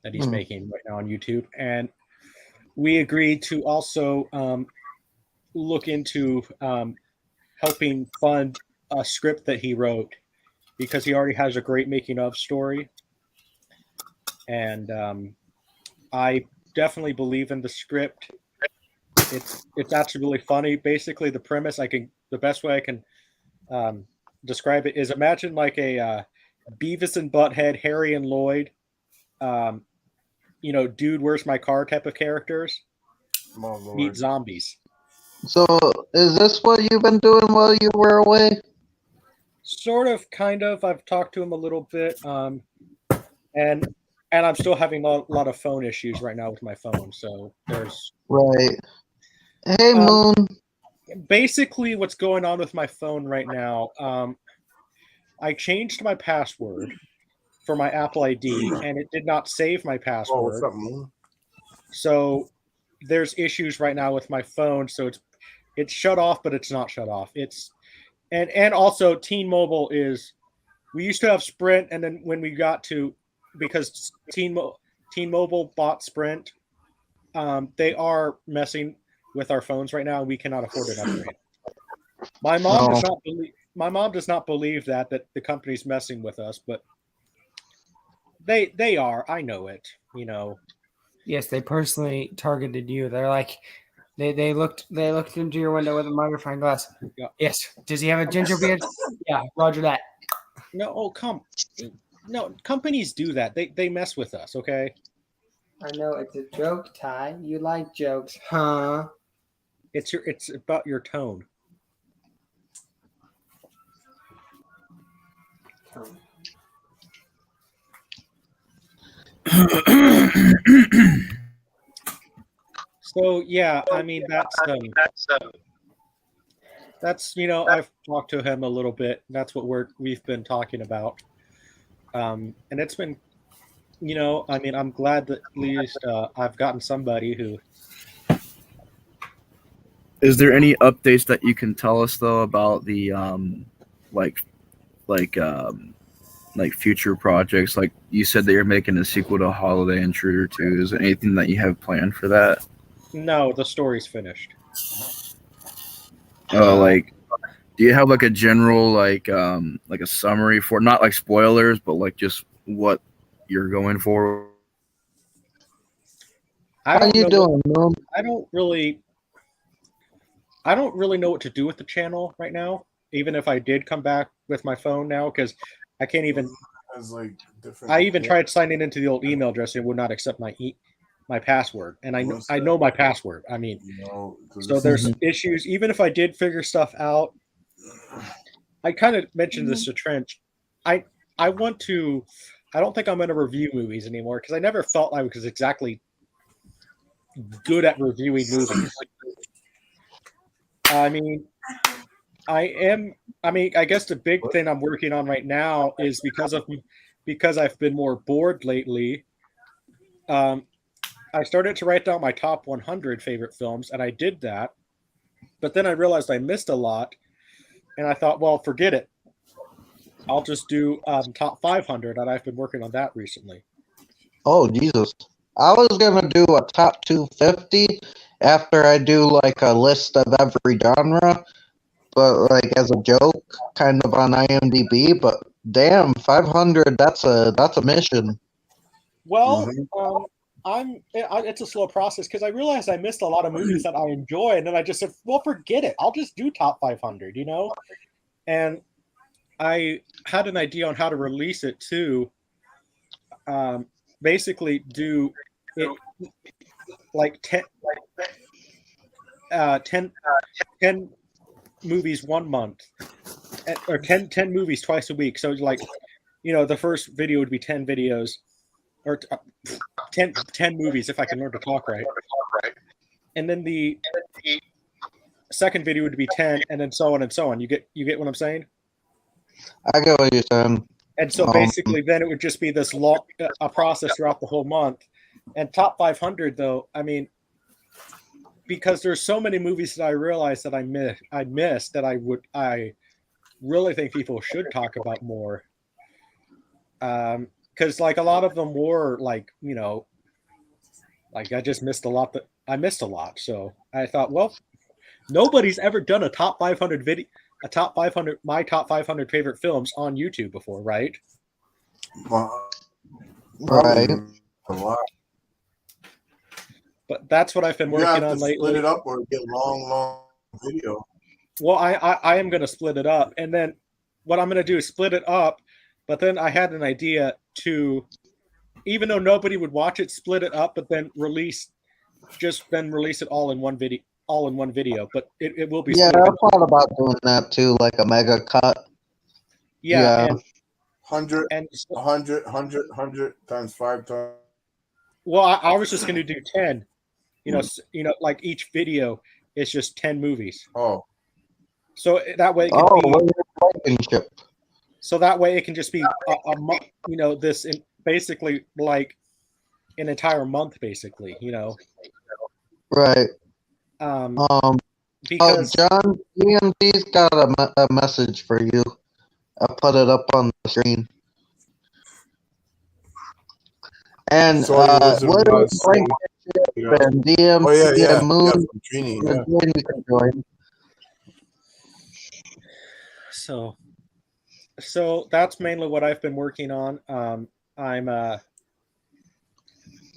that he's making right now on YouTube. And we agreed to also look into helping fund a script that he wrote, because he already has a great making of story. And I definitely believe in the script. It's actually really funny. Basically, the premise the best way I can describe it is, imagine like a Beavis and Butthead, Harry and Lloyd, Dude, Where's My Car type of characters meet zombies. So, is this what you've been doing while you were away? Sort of, kind of. I've talked to him a little bit, and I'm still having a lot of phone issues right now with my phone. So there's Right. Hey, Moon. Basically, what's going on with my phone right now? I changed my password for my Apple ID, and it did not save my password. Oh, what's up, Moon? So there's issues right now with my phone. So it's shut off, but it's not shut off. And also T-Mobile we used to have Sprint, and then when we got to, because T-Mobile bought Sprint, they are messing with our phones right now, and we cannot afford an upgrade. My mom does not believe that the company's messing with us, but they are. I know it. Yes, they personally targeted you. They're like, they looked into your window with a magnifying glass. Yeah. Yes. Does he have a ginger beard? Yeah. Roger that. No. Oh, no. Companies do that. They mess with us. Okay. I know it's a joke, Ty. You like jokes, huh? It's about your tone. So yeah, I mean that's I've talked to him a little bit. That's what we've been talking about, and it's been, I mean, I'm glad that at least I've gotten somebody who. Is there any updates that you can tell us though about the like future projects? Like you said that you're making a sequel to Holiday Intruder 2. Is there anything that you have planned for that? No, the story's finished. Like, do you have like a general like a summary for, not like spoilers, but like just what you're going for? How you doing, Moon? I don't really know what to do with the channel right now. Even if I did come back with my phone now, because I can't even. I even tried signing into the old email address, and it would not accept my password, and I know my password. I mean, so there's issues. Even if I did figure stuff out, I kind of mentioned this to Trench. I want to. I don't think I'm going to review movies anymore, because I never felt I was exactly good at reviewing movies. I mean, I guess the big thing I'm working on right now is because I've been more bored lately. I started to write down my top 100 favorite films, and I did that. But then I realized I missed a lot, and I thought, well, forget it. I'll just do top 500, and I've been working on that recently. Oh Jesus! I was gonna do a top 250 after I do like a list of every genre, but like as a joke, kind of on IMDb. But damn, 500. That's a mission. Well, it's a slow process because I realized I missed a lot of movies that I enjoy, and then I just said, well, forget it. I'll just do top 500, And I had an idea on how to release it too. Basically, do it like 10 movies 1 month, or 10 movies twice a week. So like, the first video would be 10 videos, or 10 movies if I can learn to talk right. And then the second video would be 10, and then so on and so on. You get what I'm saying? I get what you're saying. And so basically, then it would just be this long a process throughout the whole month. And top 500, though, I mean, because there's so many movies that I realized that I missed that I really think people should talk about more. Because like a lot of them were like, like I just missed a lot. I missed a lot. So I thought, well, nobody's ever done a top 500 video. My top 500 favorite films on YouTube before, right? Right. A lot. But that's what I've been working on lately. Split it up or get long video. Well, I am going to split it up, and then what I'm going to do is split it up. But then I had an idea to, even though nobody would watch it, split it up, but then release it all in one video. But it will be. Yeah, I thought about doing that too, like a mega cut. Yeah. And 100 times 5 times. Well, I was just going to do 10. Like each video is just 10 movies. Oh. So that way it can So that way it can just be a month. This basically like an entire month, basically. Right. Because John, EMT's got a message for you. I'll put it up on the screen. And William and DMT and Moon, you can join. So that's mainly what I've been working on.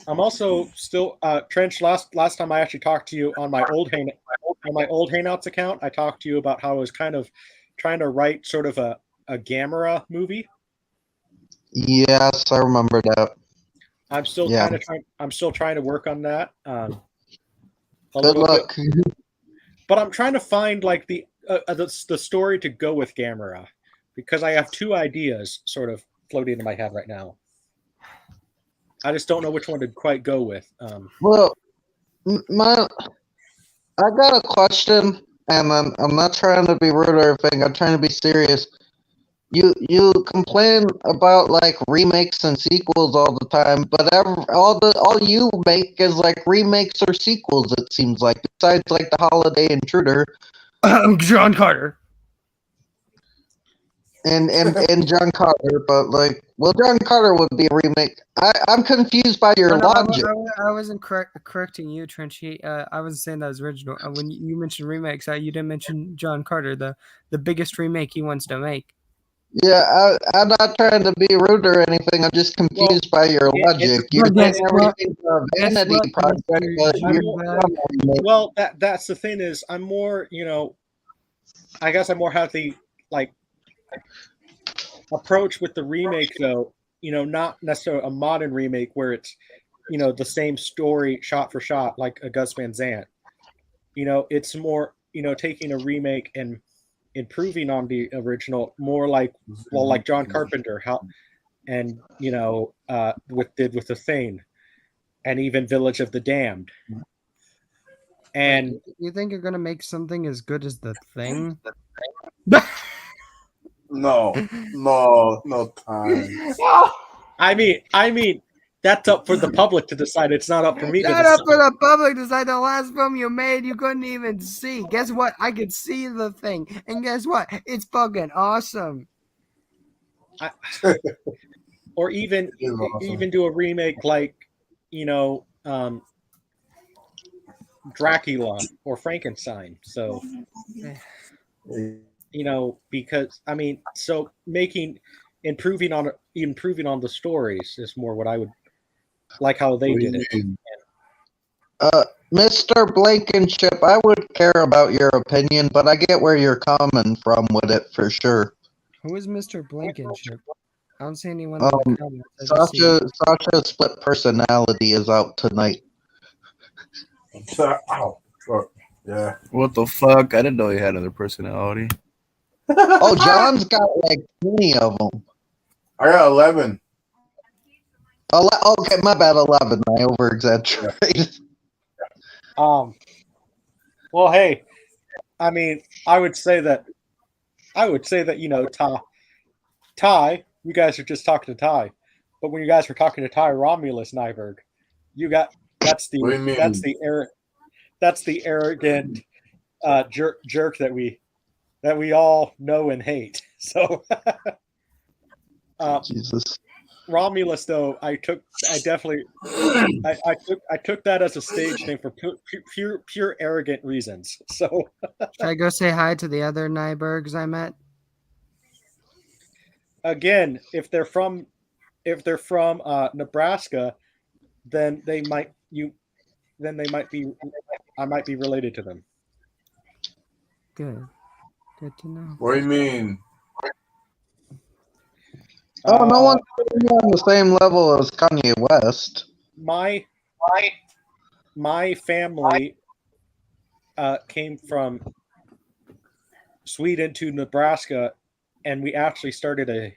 I'm also still Trench. Last time I actually talked to you on my old Hangouts account, I talked to you about how I was kind of trying to write sort of a Gamera movie. Yes, I remember that. I'm still trying to work on that. Good luck. But I'm trying to find like the story to go with Gamera, because I have two ideas sort of floating in my head right now. I just don't know which one to quite go with. Well, I got a question, and I'm not trying to be rude or anything. I'm trying to be serious. You complain about like remakes and sequels all the time, but all you make is like remakes or sequels. It seems like, besides like the Holiday Intruder, John Carter. and John Carter, but like, well, John Carter would be a remake. I'm confused by your logic. I wasn't correcting you, Trenchy. I wasn't saying that was original. When you mentioned remakes, you didn't mention John Carter, the biggest remake he wants to make. Yeah, I'm not trying to be rude or anything. I'm just confused by your logic. You're saying everything's a vanity project, but well, that's the thing is, I'm more, I guess I more have the like approach with the remake though. Not necessarily a modern remake where it's, the same story shot for shot like a Gus Van Sant. It's more, taking a remake and improving on the original, more like, well, like John Carpenter, did with The Thing. and even Village of the Damned. And Wait, you think you're gonna make something as good as The Thing? No time. I mean, that's up for the public to decide. It's not up for me to Shut decide. up for the public to decide. The last film you made, you couldn't even see. Guess what? I could see The Thing, and guess what? It's fucking awesome. Or even awesome. do a remake like, Dracula or Frankenstein. So, because so improving on the stories is more what I would like how they did it. Mr. Blankenship, I would care about your opinion, but I get where you're coming from with it for sure. Who is Mr. Blankenship? I don't see anyone in the comments. I just see- Sasha's split personality is out tonight. Ow. Fuck. Yeah. What the fuck? I didn't know he had another personality. Oh, John's got like 20 of them. I got 11. Okay, my bad, 11. I over-exaggerated. Well, hey, I would say that Ty, you guys are just talking to Ty, but when you guys were talking to Ty Romulus Nyberg, that's the arrogant jerk that we all know and hate. So, Jesus. Romulus, though, I took that as a stage name for pure arrogant reasons. So, Should I go say hi to the other Nybergs I met? again, if they're from Nebraska, then I might be related to them. Good to know. What do you mean? Oh, no one's on the same level as Kanye West. My family came from Sweden to Nebraska, and we actually started a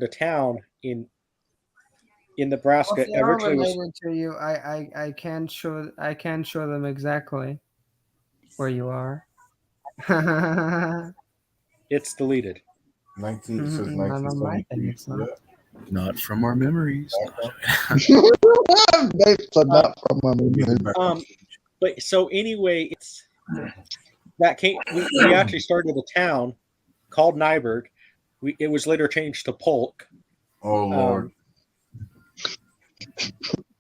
town in Nebraska. If they are Originally was related to you, I can show them exactly where you are. it's deleted. 19 says Not on my 1973. thing, it's not. Not from our memories. That's not from my memory. But so anyway, it's that came. We actually started a town called Nyberg. It was later changed to Polk. Oh Lord.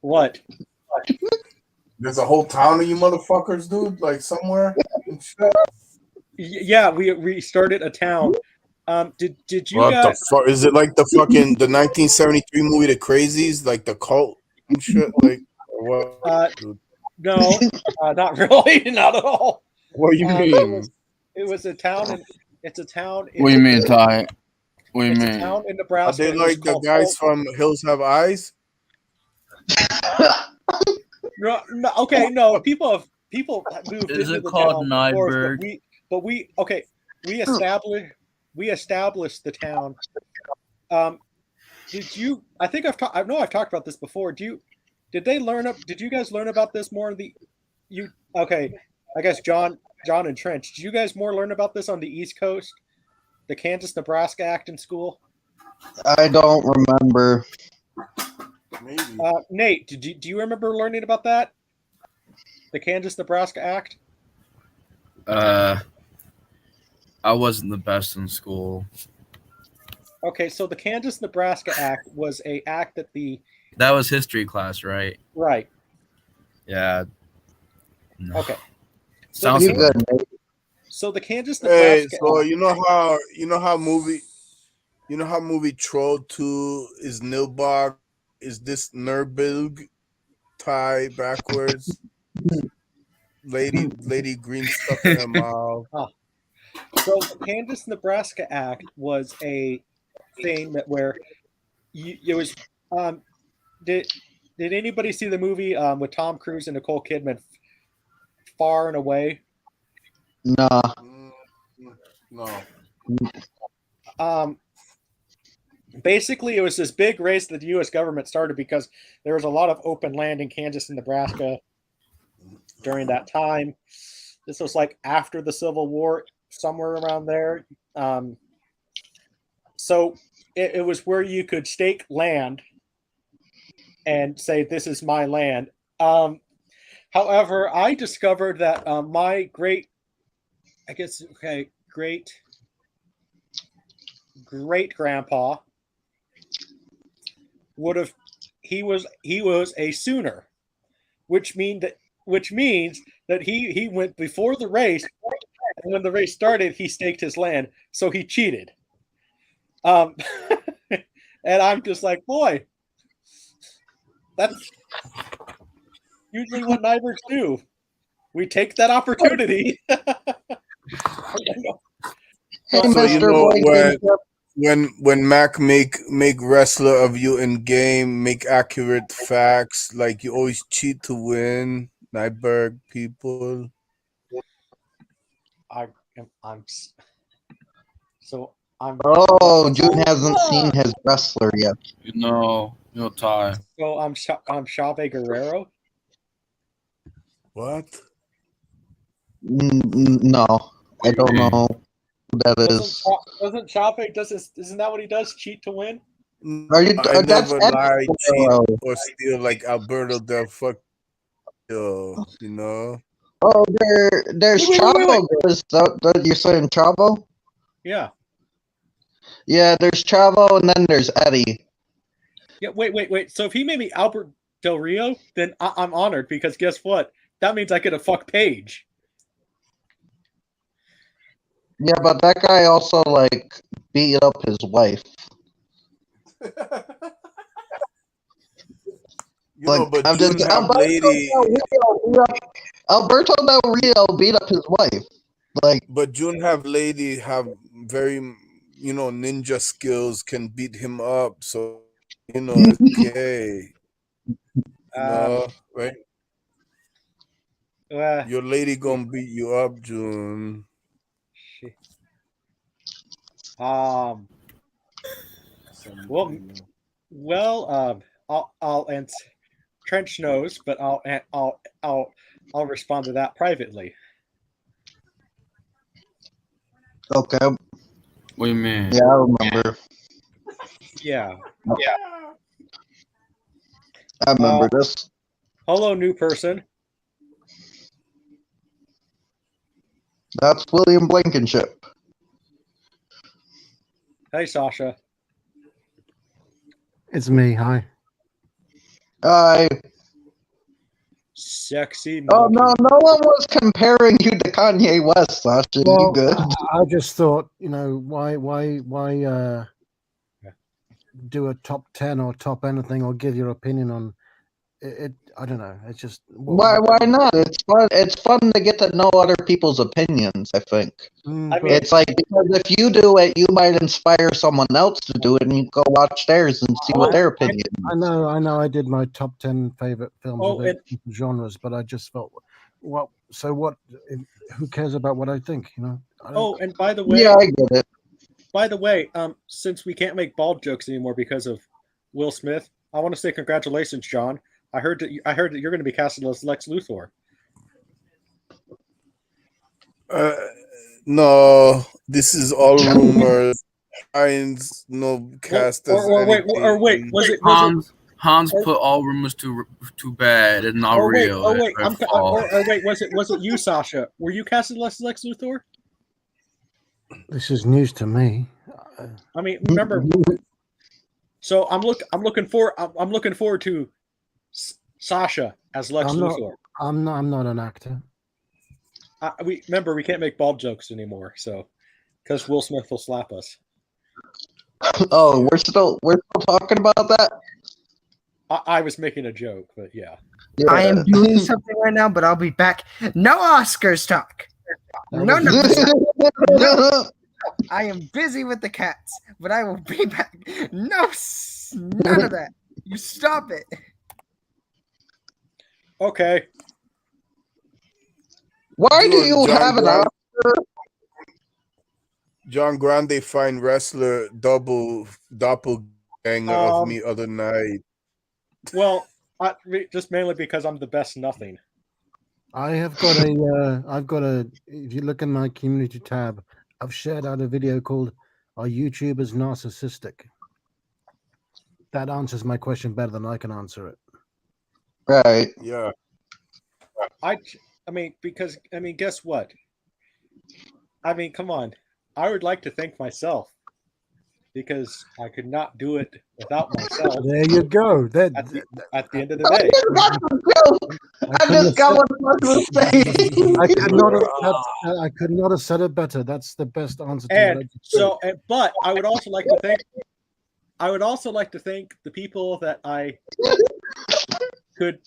What? There's a whole town of you motherfuckers, dude, like somewhere. Yeah, we started a town. Did you What guys? the fuck? Is it like the 1973 movie The Crazies, like the cult and shit? Like what? Dude? No, not really, not at all. What do you mean? It was a town. It's a town. What do you mean, Ty? What do you It's mean? a town in Are Nebraska. they like the guys from Hills Have Eyes? No, okay, no. People moved Is into it the called town before us, Nyberg? but we established the town. Did you? I think I've talked about this before. Did you guys learn about this more in the? Okay? I guess John and Trench. Did you guys more learn about this on the East Coast? The Kansas-Nebraska Act in school? I don't remember. Maybe. Nate, do you remember learning about that? The Kansas-Nebraska Act? I wasn't the best in school. Okay, so the Kansas-Nebraska Act was a act that was history class, right? Right. Yeah. No. Okay. Sounds You good, Nate? So the Kansas-Nebraska Hey, so Act, you know how movie Troll 2 is Nilbog? Is this Nurbilg tie backwards? Lady green stuff in her mouth. So the Kansas-Nebraska Act was a thing where it was. Did anybody see the movie with Tom Cruise and Nicole Kidman, Far and Away? Nah. No. basically, it was this big race that the U.S. government started because there was a lot of open land in Kansas and Nebraska during that time. This was like after the Civil War, somewhere around there. So it was where you could stake land and say, this is my land. However, I discovered that my great grandpa he was a Sooner, which means that he went before the race, and when the race started, he staked his land, so he cheated. And I'm just like, boy, that's usually what neighbors do. We take that opportunity. So you know when Mac make wrestler of you in game, make accurate facts, like you always cheat to win. Nyberg people. Oh, June hasn't seen his wrestler yet. No, Ty. So I'm Chave Guerrero. What? No, I don't know who that is. Doesn't Chave isn't that what he does? Cheat to win? Are you? I That's never lie, cheat, or steal like Alberto Del Fuck. You know. Oh, there's Chavo. You're saying Chavo? Yeah. Yeah, there's Chavo, and then there's Eddie. Yeah. Wait. So if he made me Albert Del Rio, then I'm honored because guess what? That means I get a fuck Paige. Yeah, but that guy also like beat up his wife. But June have lady. Alberto Del Rio beat up his wife. But June have lady have very ninja skills, can beat him up. So okay. Right? Your lady gonna beat you up, June. I'll and Trench knows, but I'll respond to that privately. Okay. What do you mean? Yeah, I remember. Yeah. I remember this. Hello, new person. That's William Blankenship. Hey, Sasha. It's me. Hi. Hi. Sexy monkey. Oh no one was comparing you to Kanye West, Sasha. Well, You good? I just thought, why do a top 10 or top anything or give your opinion on it? I don't know. It's just Why not? It's fun. It's fun to get to know other people's opinions. I think it's like because if you do it, you might inspire someone else to do it, and you go watch theirs and see what their opinion. I know. I did my top 10 favorite films of different genres, but I just felt, what? So what? Who cares about what I think? And by the way, yeah, I get it. By the way, since we can't make bald jokes anymore because of Will Smith, I want to say congratulations, John. I heard that you're going to be casted as Lex Luthor. No, this is all rumors. Cast as wait, was it Hans put all rumors to bed. It's not real. Was it you, Sasha? Were you casted as Lex Luthor? This is news to me. I mean, remember. So I'm looking forward to Sasha as Lex Luthor. I'm not an actor. We can't make bald jokes anymore, so because Will Smith will slap us. Oh, we're still talking about that. I was making a joke, but yeah. I am doing something right now, but I'll be back. No Oscars talk. No. I am busy with the cats, but I will be back. No, none of that. You stop it. Okay. Why do you have an Oscar? John Grande fine wrestler doppelganger of me other night. Well, just mainly because I'm the best nothing. I've got a. If you look in my community tab, I've shared out a video called "Are YouTubers Narcissistic?" That answers my question better than I can answer it. Right. Yeah. I mean, because guess what? I mean, come on. I would like to thank myself because I could not do it without myself. There you go. At the end of the day. I just got what I was saying. I could not have said it better. That's the best answer to And what I just so, but I would also like to thank. I would also like to thank the people that said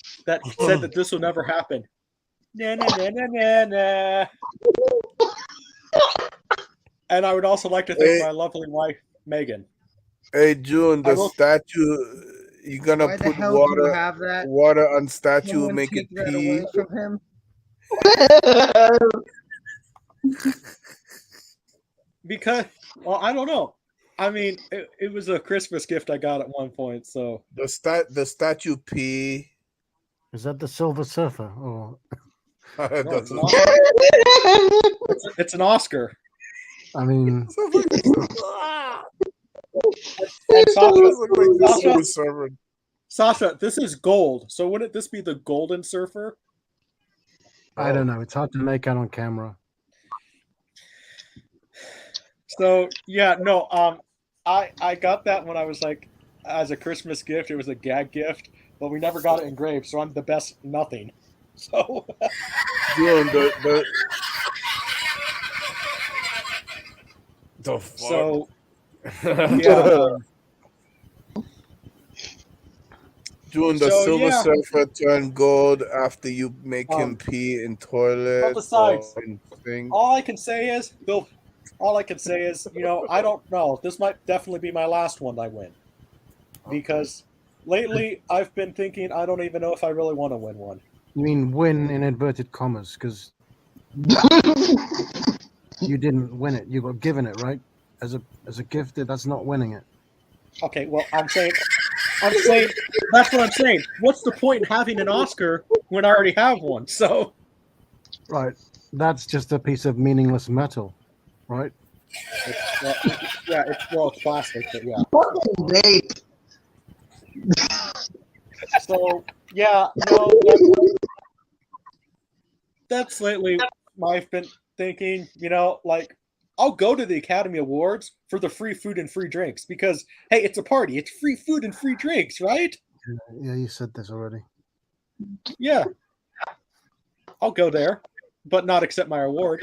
that this will never happen. Nah, nah, nah, nah, nah, nah. And I would also like to thank my lovely wife, Megan. Hey, June, the statue, you're gonna Why the put hell do you have that? water on statue, Someone make it take that pee. away from him. Because, well, I don't know. I mean, it was a Christmas gift I got at one point, so The statue pee. Is that the Silver Surfer? Or no, it's an Oscar. I mean, And Sasha, this is gold. So wouldn't this be the Golden Surfer? I don't know. It's hard to make out on camera. So yeah, no, I got that when I was like as a Christmas gift. It was a gag gift, but we never got it engraved. So I'm the best nothing. So June, the fuck? So yeah. June, the Silver Surfer turned gold after you make him pee in toilet. But besides, or in thing. all I can say is, Bill. All I can say is, I don't know. This might definitely be my last one I win, because lately I've been thinking I don't even know if I really want to win one. You mean win in inverted commas? Because you didn't win it. You got given it, right? As a gift. That's not winning it. Okay, well, I'm saying that's what I'm saying. What's the point in having an Oscar when I already have one? So, right, that's just a piece of meaningless metal, right? It's plastic, but yeah. Fucking date. So yeah, no, that's lately I've been thinking. Like I'll go to the Academy Awards for the free food and free drinks because hey, it's a party. It's free food and free drinks, right? Yeah, you said this already. Yeah, I'll go there, but not accept my award.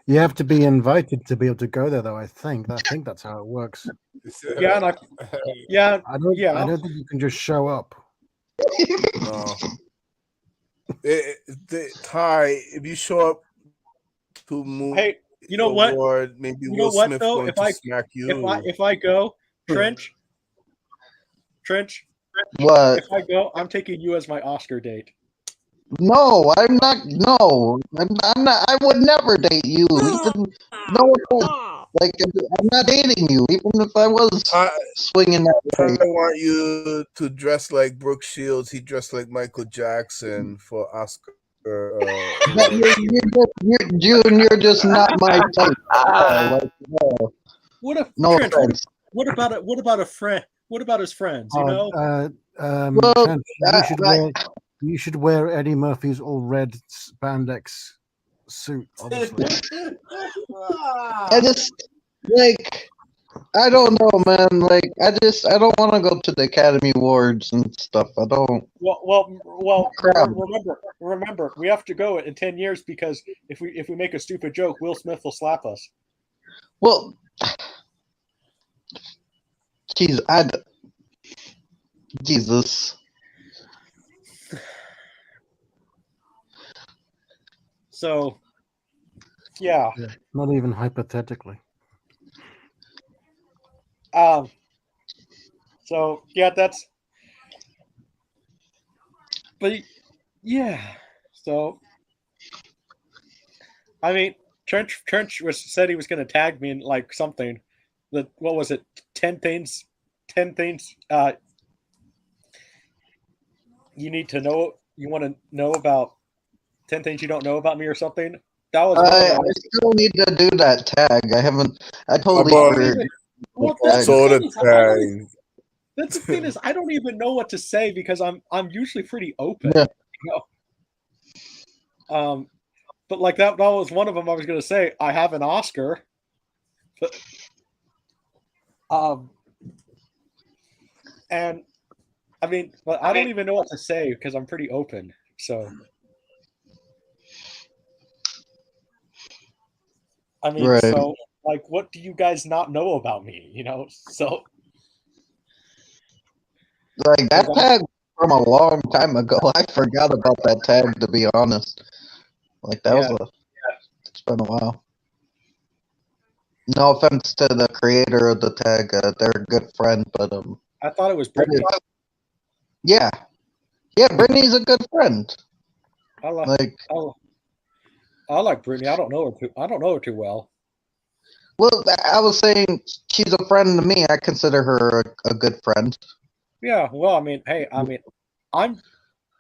You have to be invited to be able to go there, though. I think that's how it works. Yeah, and I don't think you can just show up. No. Ty, if you show up to move, hey, you know what? Award, maybe you Will know what Smith though? going to smack you. If I go, Trench. What? If I go, I'm taking you as my Oscar date. No, I'm not. No, I'm not. I would never date you. Even no offense. Like I'm not dating you, even if I was swinging that way. I want you to dress like Brooke Shields. He dressed like Michael Jackson for Oscar. June, you're just not my type. What if no Trent, offense. What about a friend? What about his friends? You should wear Eddie Murphy's all red spandex suit. Obviously, I just I don't know, man. Like I don't want to go to the Academy Awards and stuff. I don't. Well. Remember, we have to go in 10 years because if we make a stupid joke, Will Smith will slap us. Well, Jesus. So, yeah. Not even hypothetically. So yeah, that's. But yeah, so. I mean, Trench said he was going to tag me in like something. What was it? 10 things. 10 things. You need to know. You want to know about 10 things you don't know about me or something. That was one of I them. still need to do that tag. I haven't. I totally about forgot. Well, that's the the soda thing is, I don't- tag? that's the thing is, I don't even know what to say because I'm usually pretty open. Yeah. You know? But like that was one of them. I was going to say I have an Oscar. But, and I mean, but I don't even know what to say because I'm pretty open. So, I mean, Right. so like, what do you guys not know about me? You know, so Like that tag from a long time ago. I forgot about that tag, to be honest. Like that yeah. was it's been a while. No offense to the creator of the tag, they're a good friend, but I thought it was Brittany. yeah, Brittany's a good friend. I like Brittany. I don't know her too well. Well, I was saying she's a friend to me. I consider her a good friend. Yeah. Well, I mean, hey, I mean, I'm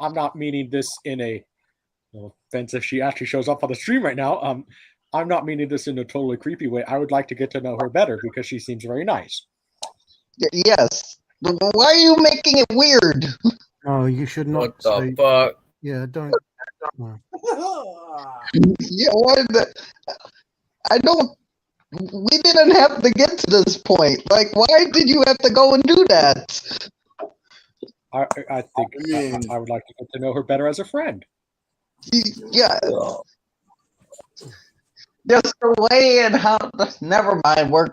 not meaning this in a no offense if she actually shows up on the stream right now. I'm not meaning this in a totally creepy way. I would like to get to know her better because she seems very nice. Yes. Why are you making it weird? Oh, you should not. What the fuck? Yeah, don't. No. Yeah, why did that? I don't. We didn't have to get to this point. Like, why did you have to go and do that? I think I would like to get to know her better as a friend. Yeah. Just the way and how. Never mind. We're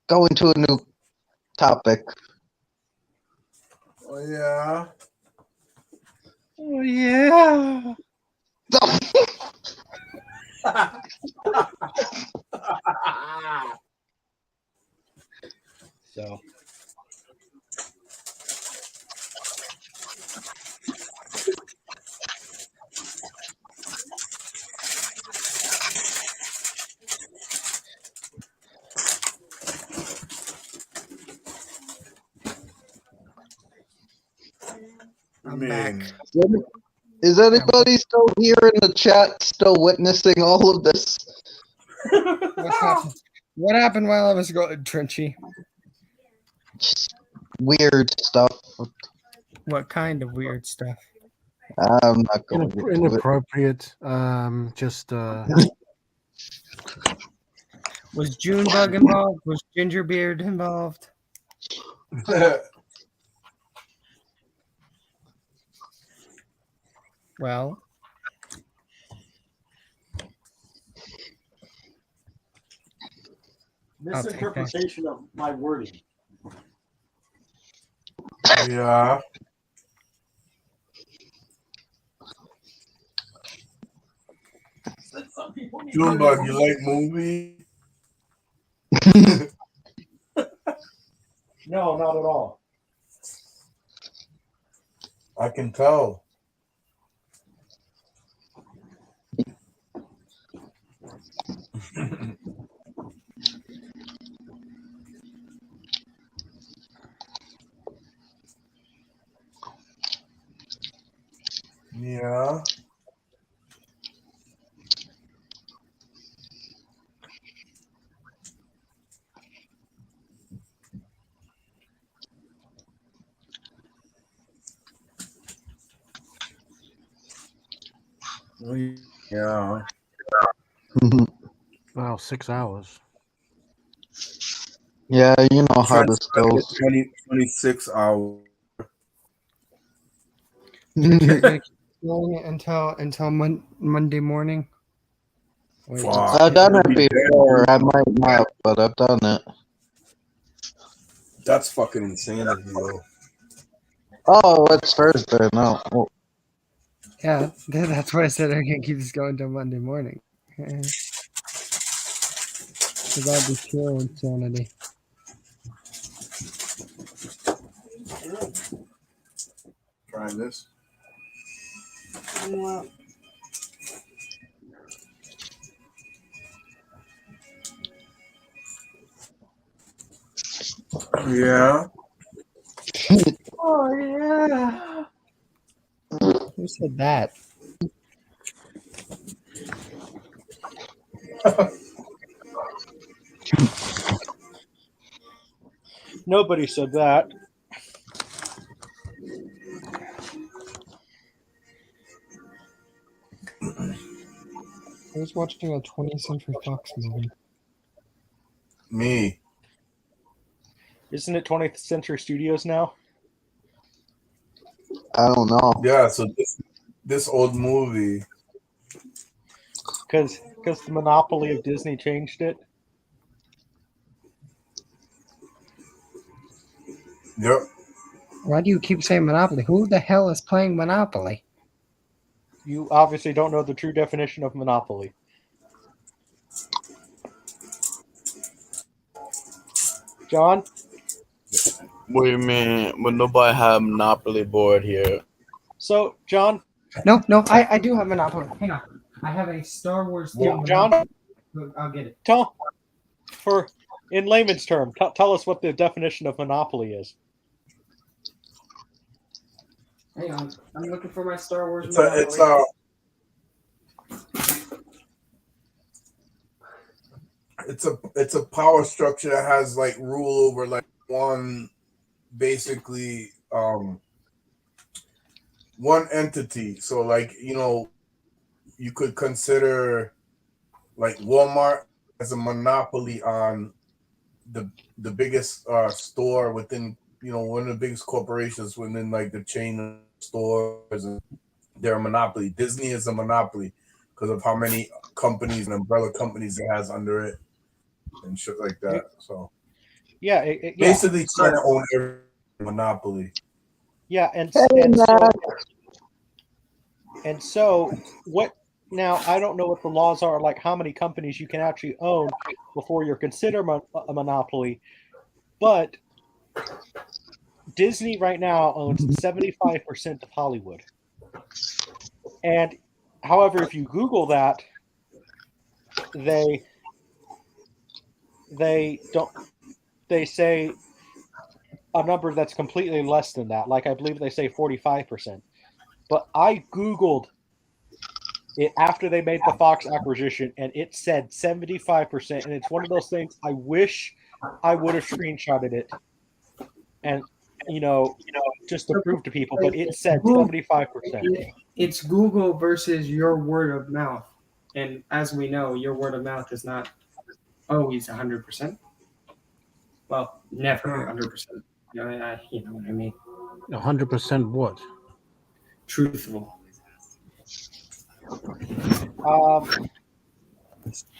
going to a new topic. Oh yeah. Oh yeah. So. I'm back. Is anybody still here in the chat, still witnessing all of this? What happened? What happened while I was going, Trenchy? Weird stuff. What kind of weird stuff? I'm not going to Inappropriate. Just. Was Junebug involved? Was Gingerbeard involved? Well, Misinterpretation of my wording. Yeah. Junebug, you like movie? No, not at all. I can tell. Yeah. Yeah. Wow, 6 hours. Yeah, you know how Trent this said it goes. 26 hours. Trenchy's gonna keep doing it until Monday morning. Wait, Fuck. I've done You'll it be before. dead, I dude. might not, but I've done it. That's fucking insanity, though. Oh, it's Thursday now. Oh, yeah, that's why I said I can't keep this going until Monday morning. So that'd be pure insanity. Trying this. Yeah. Oh yeah. Who said that? Nobody said that. Who's watching a 20th Century Fox movie? Me. Isn't it 20th Century Studios now? I don't know. Yeah, so this old movie. Because the monopoly of Disney changed it. Yep. Why do you keep saying Monopoly? Who the hell is playing Monopoly? You obviously don't know the true definition of monopoly. John? What do you mean? When nobody have Monopoly board here. So, John? No, I do have Monopoly. Hang on. I have a Star Wars themed John? Monopoly. I'll get it. In layman's term, tell us what the definition of monopoly is. Hang on. I'm looking for my Star Wars It's a power structure that has like rule over like one basically one entity. So like, you know, you could consider like Walmart as a monopoly on the biggest store within, you know, one of the biggest corporations within like the chain of stores. They're a monopoly. Disney is a monopoly because of how many companies and umbrella companies it has under it and shit like that. So yeah, basically trying to own every monopoly. Yeah, and so what? Now I don't know what the laws are, like how many companies you can actually own before you're considered a monopoly, but Disney right now owns 75% of Hollywood. And however, if you Google that, they say a number that's completely less than that. Like I believe they say 45%. But I Googled it after they made the Fox acquisition, and it said 75%. And it's one of those things I wish I would have screenshotted it and just to prove to people, but it said 75%. It's Google versus your word of mouth. And as we know, your word of mouth is not always 100%. Well, never 100%. You know what I mean? 100% what? Truthful.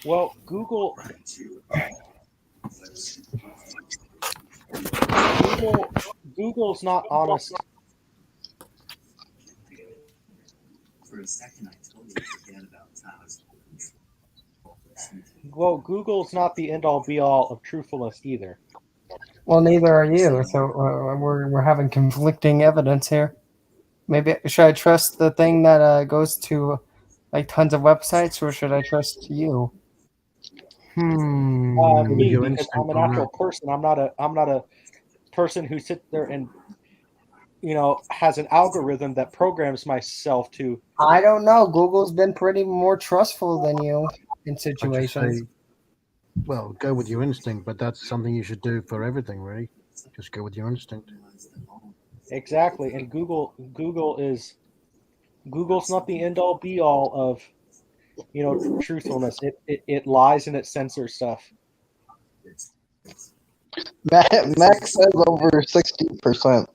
Well, Google's not honest. For a second, I totally forget about Taz. Well, Google's not the end-all be-all of truthfulness either. Well, neither are you. So we're having conflicting evidence here. Maybe should I trust the thing that goes to like tons of websites, or should I trust you? Me, because I'm a natural person. I'm not a person who sits there and has an algorithm that programs myself to. I don't know. Google's been pretty more trustful than you in situations. Well, go with your instinct, but that's something you should do for everything, really. Just go with your instinct. Exactly, and Google's not the end all be all of truthfulness. It lies and it censors stuff. Max says over 60%.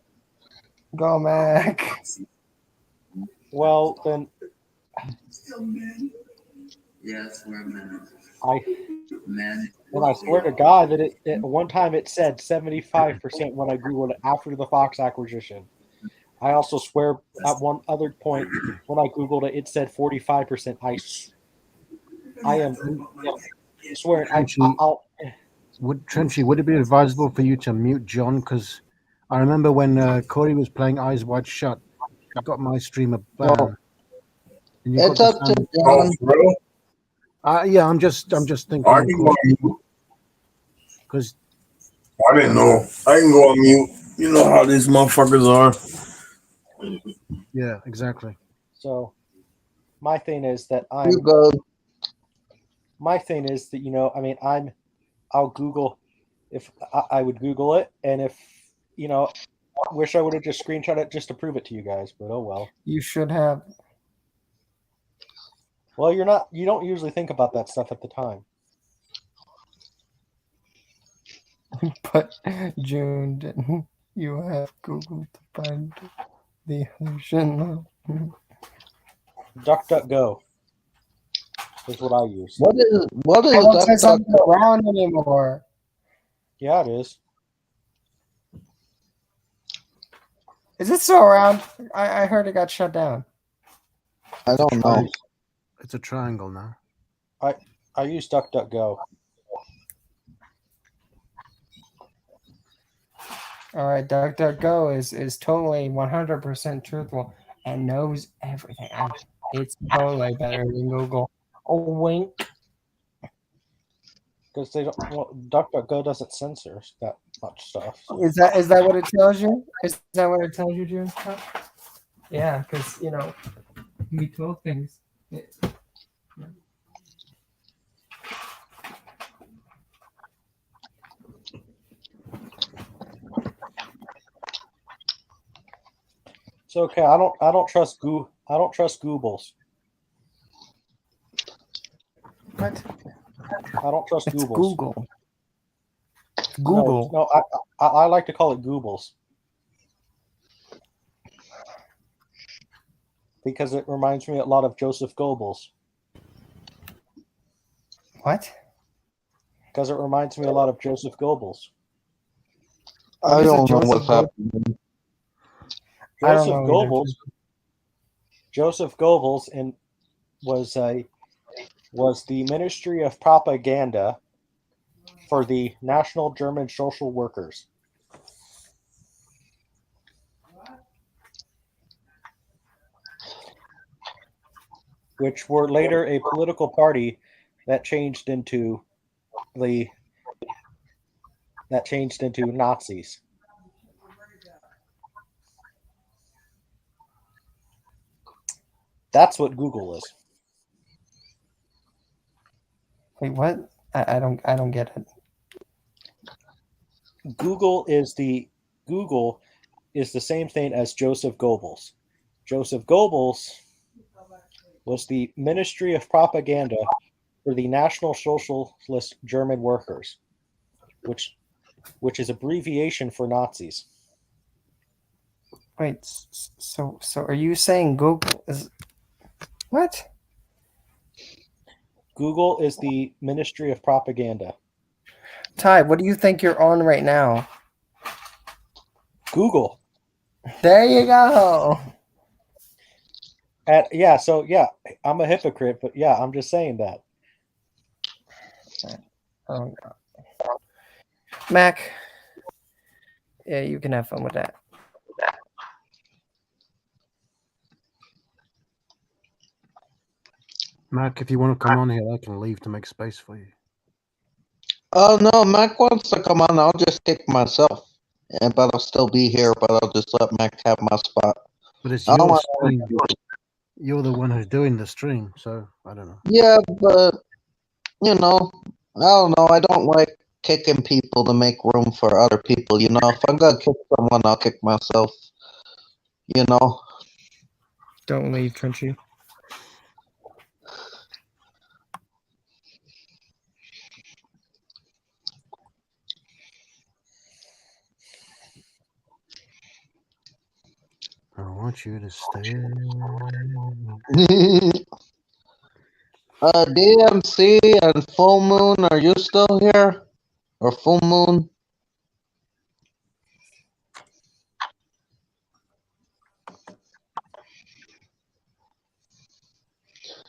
Go, Mac. Well, then. Yes, we're men. And I swear to God that at one time it said 75% when I Googled it after the Fox acquisition. I also swear at one other point when I Googled it, it said 45%. I am swearing. Trenchy, would it be advisable for you to mute John? Because I remember when Corey was playing Eyes Wide Shut, I got my stream banned. Well, it's up to John. Yeah, I'm just thinking. Because I didn't know. I can go on mute. You know how these motherfuckers are. Yeah, exactly. So my thing is that You go. my thing is that, I mean, I'll Google if I would Google it, and if wish I would have just screenshot it just to prove it to you guys, but oh well. You should have. Well, you don't usually think about that stuff at the time. But June, didn't you have Google to find the ocean? DuckDuckGo is what I use. What is It's not DuckDuckGo? around anymore. Yeah, it is. Is it still around? I heard it got shut down. I don't know. It's a triangle now. I use DuckDuckGo. All right, DuckDuckGo is totally 100% truthful and knows everything. It's totally better than Google. Oh, wink. Because DuckDuckGo doesn't censor that much stuff. So. Is that what it tells you? Is that what it tells you, June? Yeah, because we told things. So okay, I don't trust Googles. What? I don't trust It's Googles. Google. Google. No, I like to call it Googles because it reminds me a lot of Joseph Goebbels. What? Because it reminds me a lot of Joseph Goebbels. I don't know what's happening. I don't know either. Joseph Goebbels was the Ministry of Propaganda for the National German Social Workers. Which were later a political party that changed into Nazis. That's what Google is. Wait, what? I don't get it. Google is the same thing as Joseph Goebbels. Joseph Goebbels was the Ministry of Propaganda for the National Socialist German Workers, which is abbreviation for Nazis. Wait, so are you saying Google is what? Google is the Ministry of Propaganda. Ty, what do you think you're on right now? Google. There you go. I'm a hypocrite, but yeah, I'm just saying that. Oh, no. Mac, yeah, you can have fun with that. Mac, if you want to come on here, I can leave to make space for you. Oh no, Mac wants to come on. I'll just kick myself, but I'll still be here. But I'll just let Mac have my spot. But it's I don't your wanna- stream. You're the one who's doing the stream, so I don't know. Yeah, but I don't know. I don't like kicking people to make room for other people. If I'm gonna kick someone, I'll kick myself. Don't leave, Trenchy. I want you to stay. DMC and Full Moon, are you still here? Or Full Moon?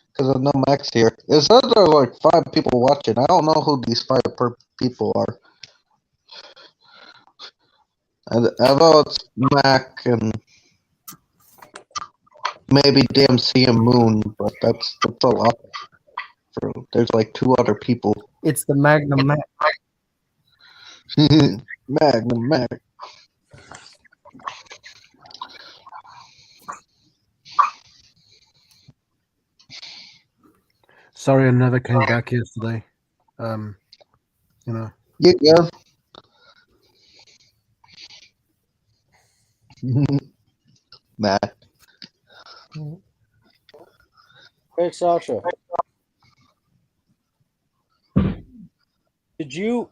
Because I know Mac's here. It says there are like 5 people watching. I don't know who these 5 people are. I know it's Mac and maybe DMC and Moon, but that's a lot. There's like 2 other people. It's the Magnum Mac. Magnum. Sorry, I never came back yesterday. You know. You go. Matt. Hey, Sasha. Did you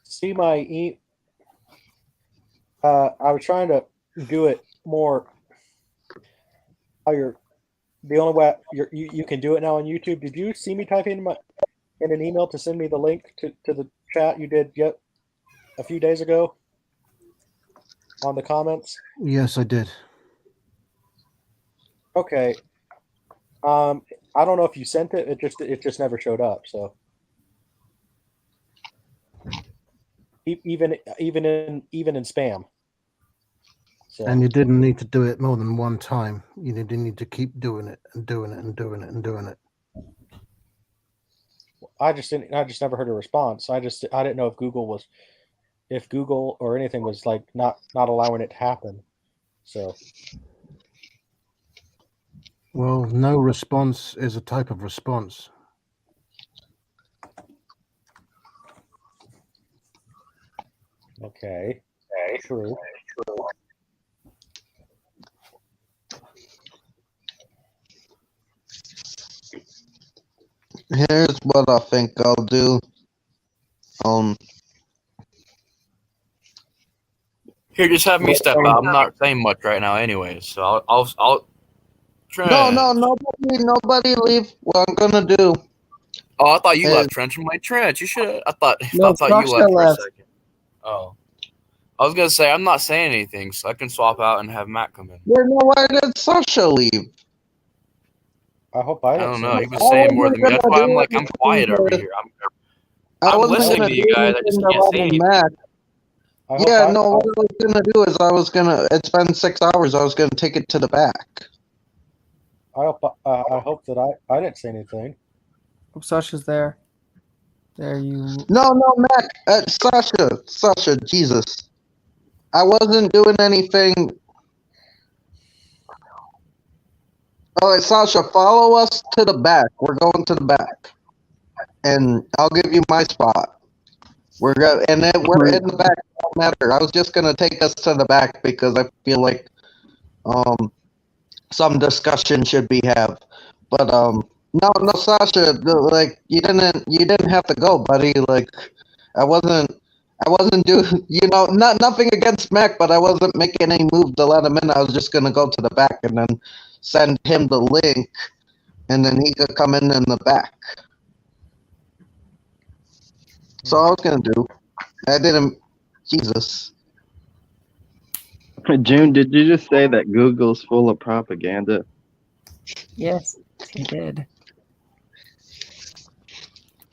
see my I was trying to do it more. How you're the only way you can do it now on YouTube. Did you see me type in an email to send me the link to the chat you did yet a few days ago on the comments? Yes, I did. Okay. I don't know if you sent it. It just never showed up. So even in spam. So. And you didn't need to do it more than one time. You didn't need to keep doing it and doing it and doing it and doing it. I just never heard a response. I didn't know if Google or anything was like not allowing it to happen. So. Well, no response is a type of response. Okay. True. Here's what I think I'll do. Here, just have me step out. I'm not saying much right now, anyways. So I'll. No, nobody leave. What I'm gonna do. Oh, I thought you left, Trench. I'm like, Trench, you should. I thought you left for a second. Oh, I was gonna say I'm not saying anything, so I can swap out and have Matt come in. Why did Sasha leave? I hope I don't know. He was saying more than me. That's why I'm quiet over here. I'm listening to you guys. I just can't say anything. Yeah, no. What I was gonna do is It's been 6 hours. I was gonna take it to the back. I hope that I didn't say anything. Hope Sasha's there. There you. No, Mac. Sasha. Jesus, I wasn't doing anything. All right, Sasha, follow us to the back. We're going to the back, and I'll give you my spot. We're in the back. It don't matter. I was just gonna take us to the back because I feel like some discussion should be had. But no, Sasha, like you didn't have to go, buddy. Like I wasn't doing, nothing against Mac, but I wasn't making any move to let him in. I was just gonna go to the back and then send him the link, and then he could come in the back. So I was gonna do. I didn't. Jesus. June, did you just say that Google's full of propaganda? Yes, he did.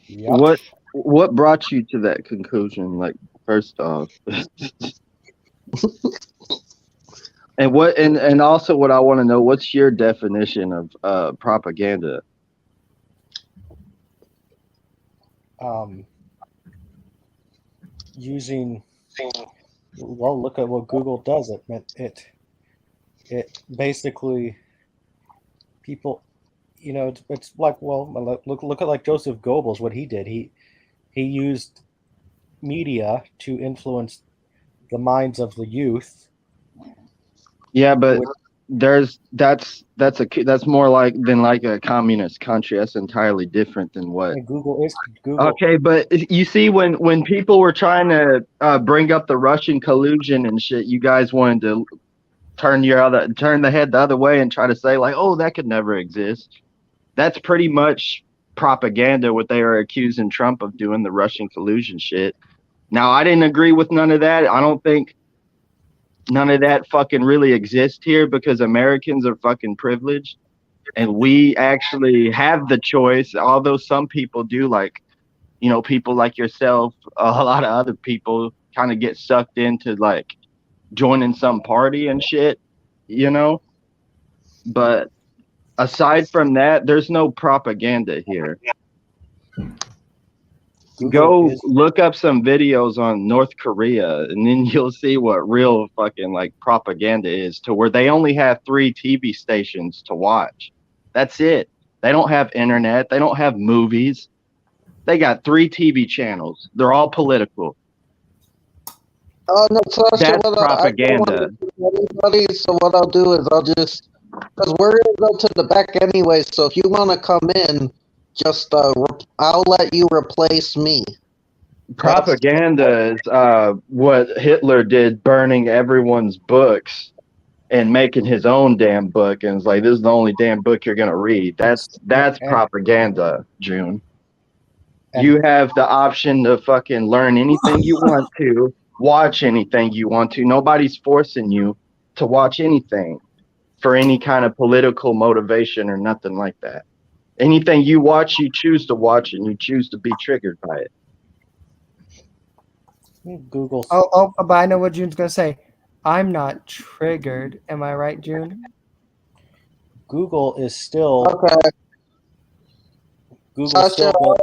Yep. What brought you to that conclusion? Like, first off, and also what I want to know, what's your definition of propaganda? Look at what Google does. It basically people, it's like, look at like Joseph Goebbels, what he did. He used media to influence the minds of the youth. Yeah, but that's more like than like a communist country. That's entirely different than what Google. Okay, but you see, when people were trying to bring up the Russian collusion and shit, you guys wanted to turn the head the other way and try to say like, oh, that could never exist. That's pretty much propaganda. What they are accusing Trump of doing, the Russian collusion shit. Now, I didn't agree with none of that. I don't think none of that fucking really exists here because Americans are fucking privileged and we actually have the choice, although some people do, like, people like yourself, a lot of other people kind of get sucked into like joining some party and shit, but aside from that, there's no propaganda here. Go look up some videos on North Korea, and then you'll see what real fucking like propaganda is. To where they only have 3 TV stations to watch. That's it. They don't have internet. They don't have movies. They got 3 TV channels. They're all political. Oh no, Sasha, That's what propaganda. I don't want to anybody, so what I'll do is I'll just, because we're gonna go to the back anyway. So if you want to come in, just I'll let you replace me. Propaganda is what Hitler did, burning everyone's books and making his own damn book, and it's like, this is the only damn book you're gonna read. That's propaganda, June. You have the option to fucking learn anything you want to, watch anything you want to. Nobody's forcing you to watch anything for any kind of political motivation or nothing like that. Anything you watch, you choose to watch, and you choose to be triggered by it. Google. But I know what June's gonna say. I'm not triggered. Am I right, June? Google is still okay. Google Sasha, still.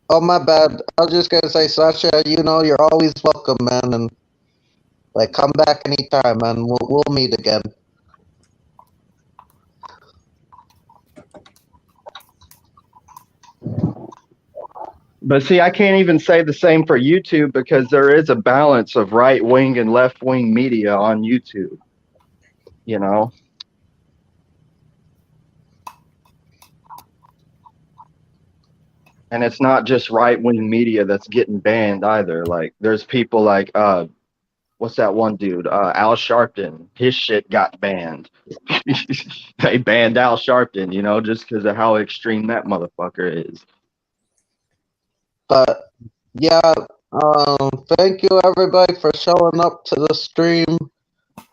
Oh my bad. I was just gonna say, Sasha, you know you're always welcome, man, and like come back anytime, man. We'll meet again. But see, I can't even say the same for YouTube because there is a balance of right wing and left wing media on YouTube. You know? And it's not just right wing media that's getting banned either. Like there's people like what's that one dude? Al Sharpton. His shit got banned. They banned Al Sharpton, you know, just because of how extreme that motherfucker is. But yeah, thank you everybody for showing up to the stream.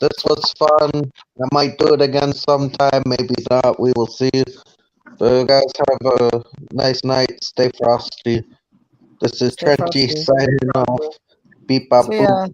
This was fun. I might do it again sometime, maybe not. We will see. So you guys have a nice night. Stay frosty. This is Stay Trenchy frosty. signing off. Beep bop See boop. ya.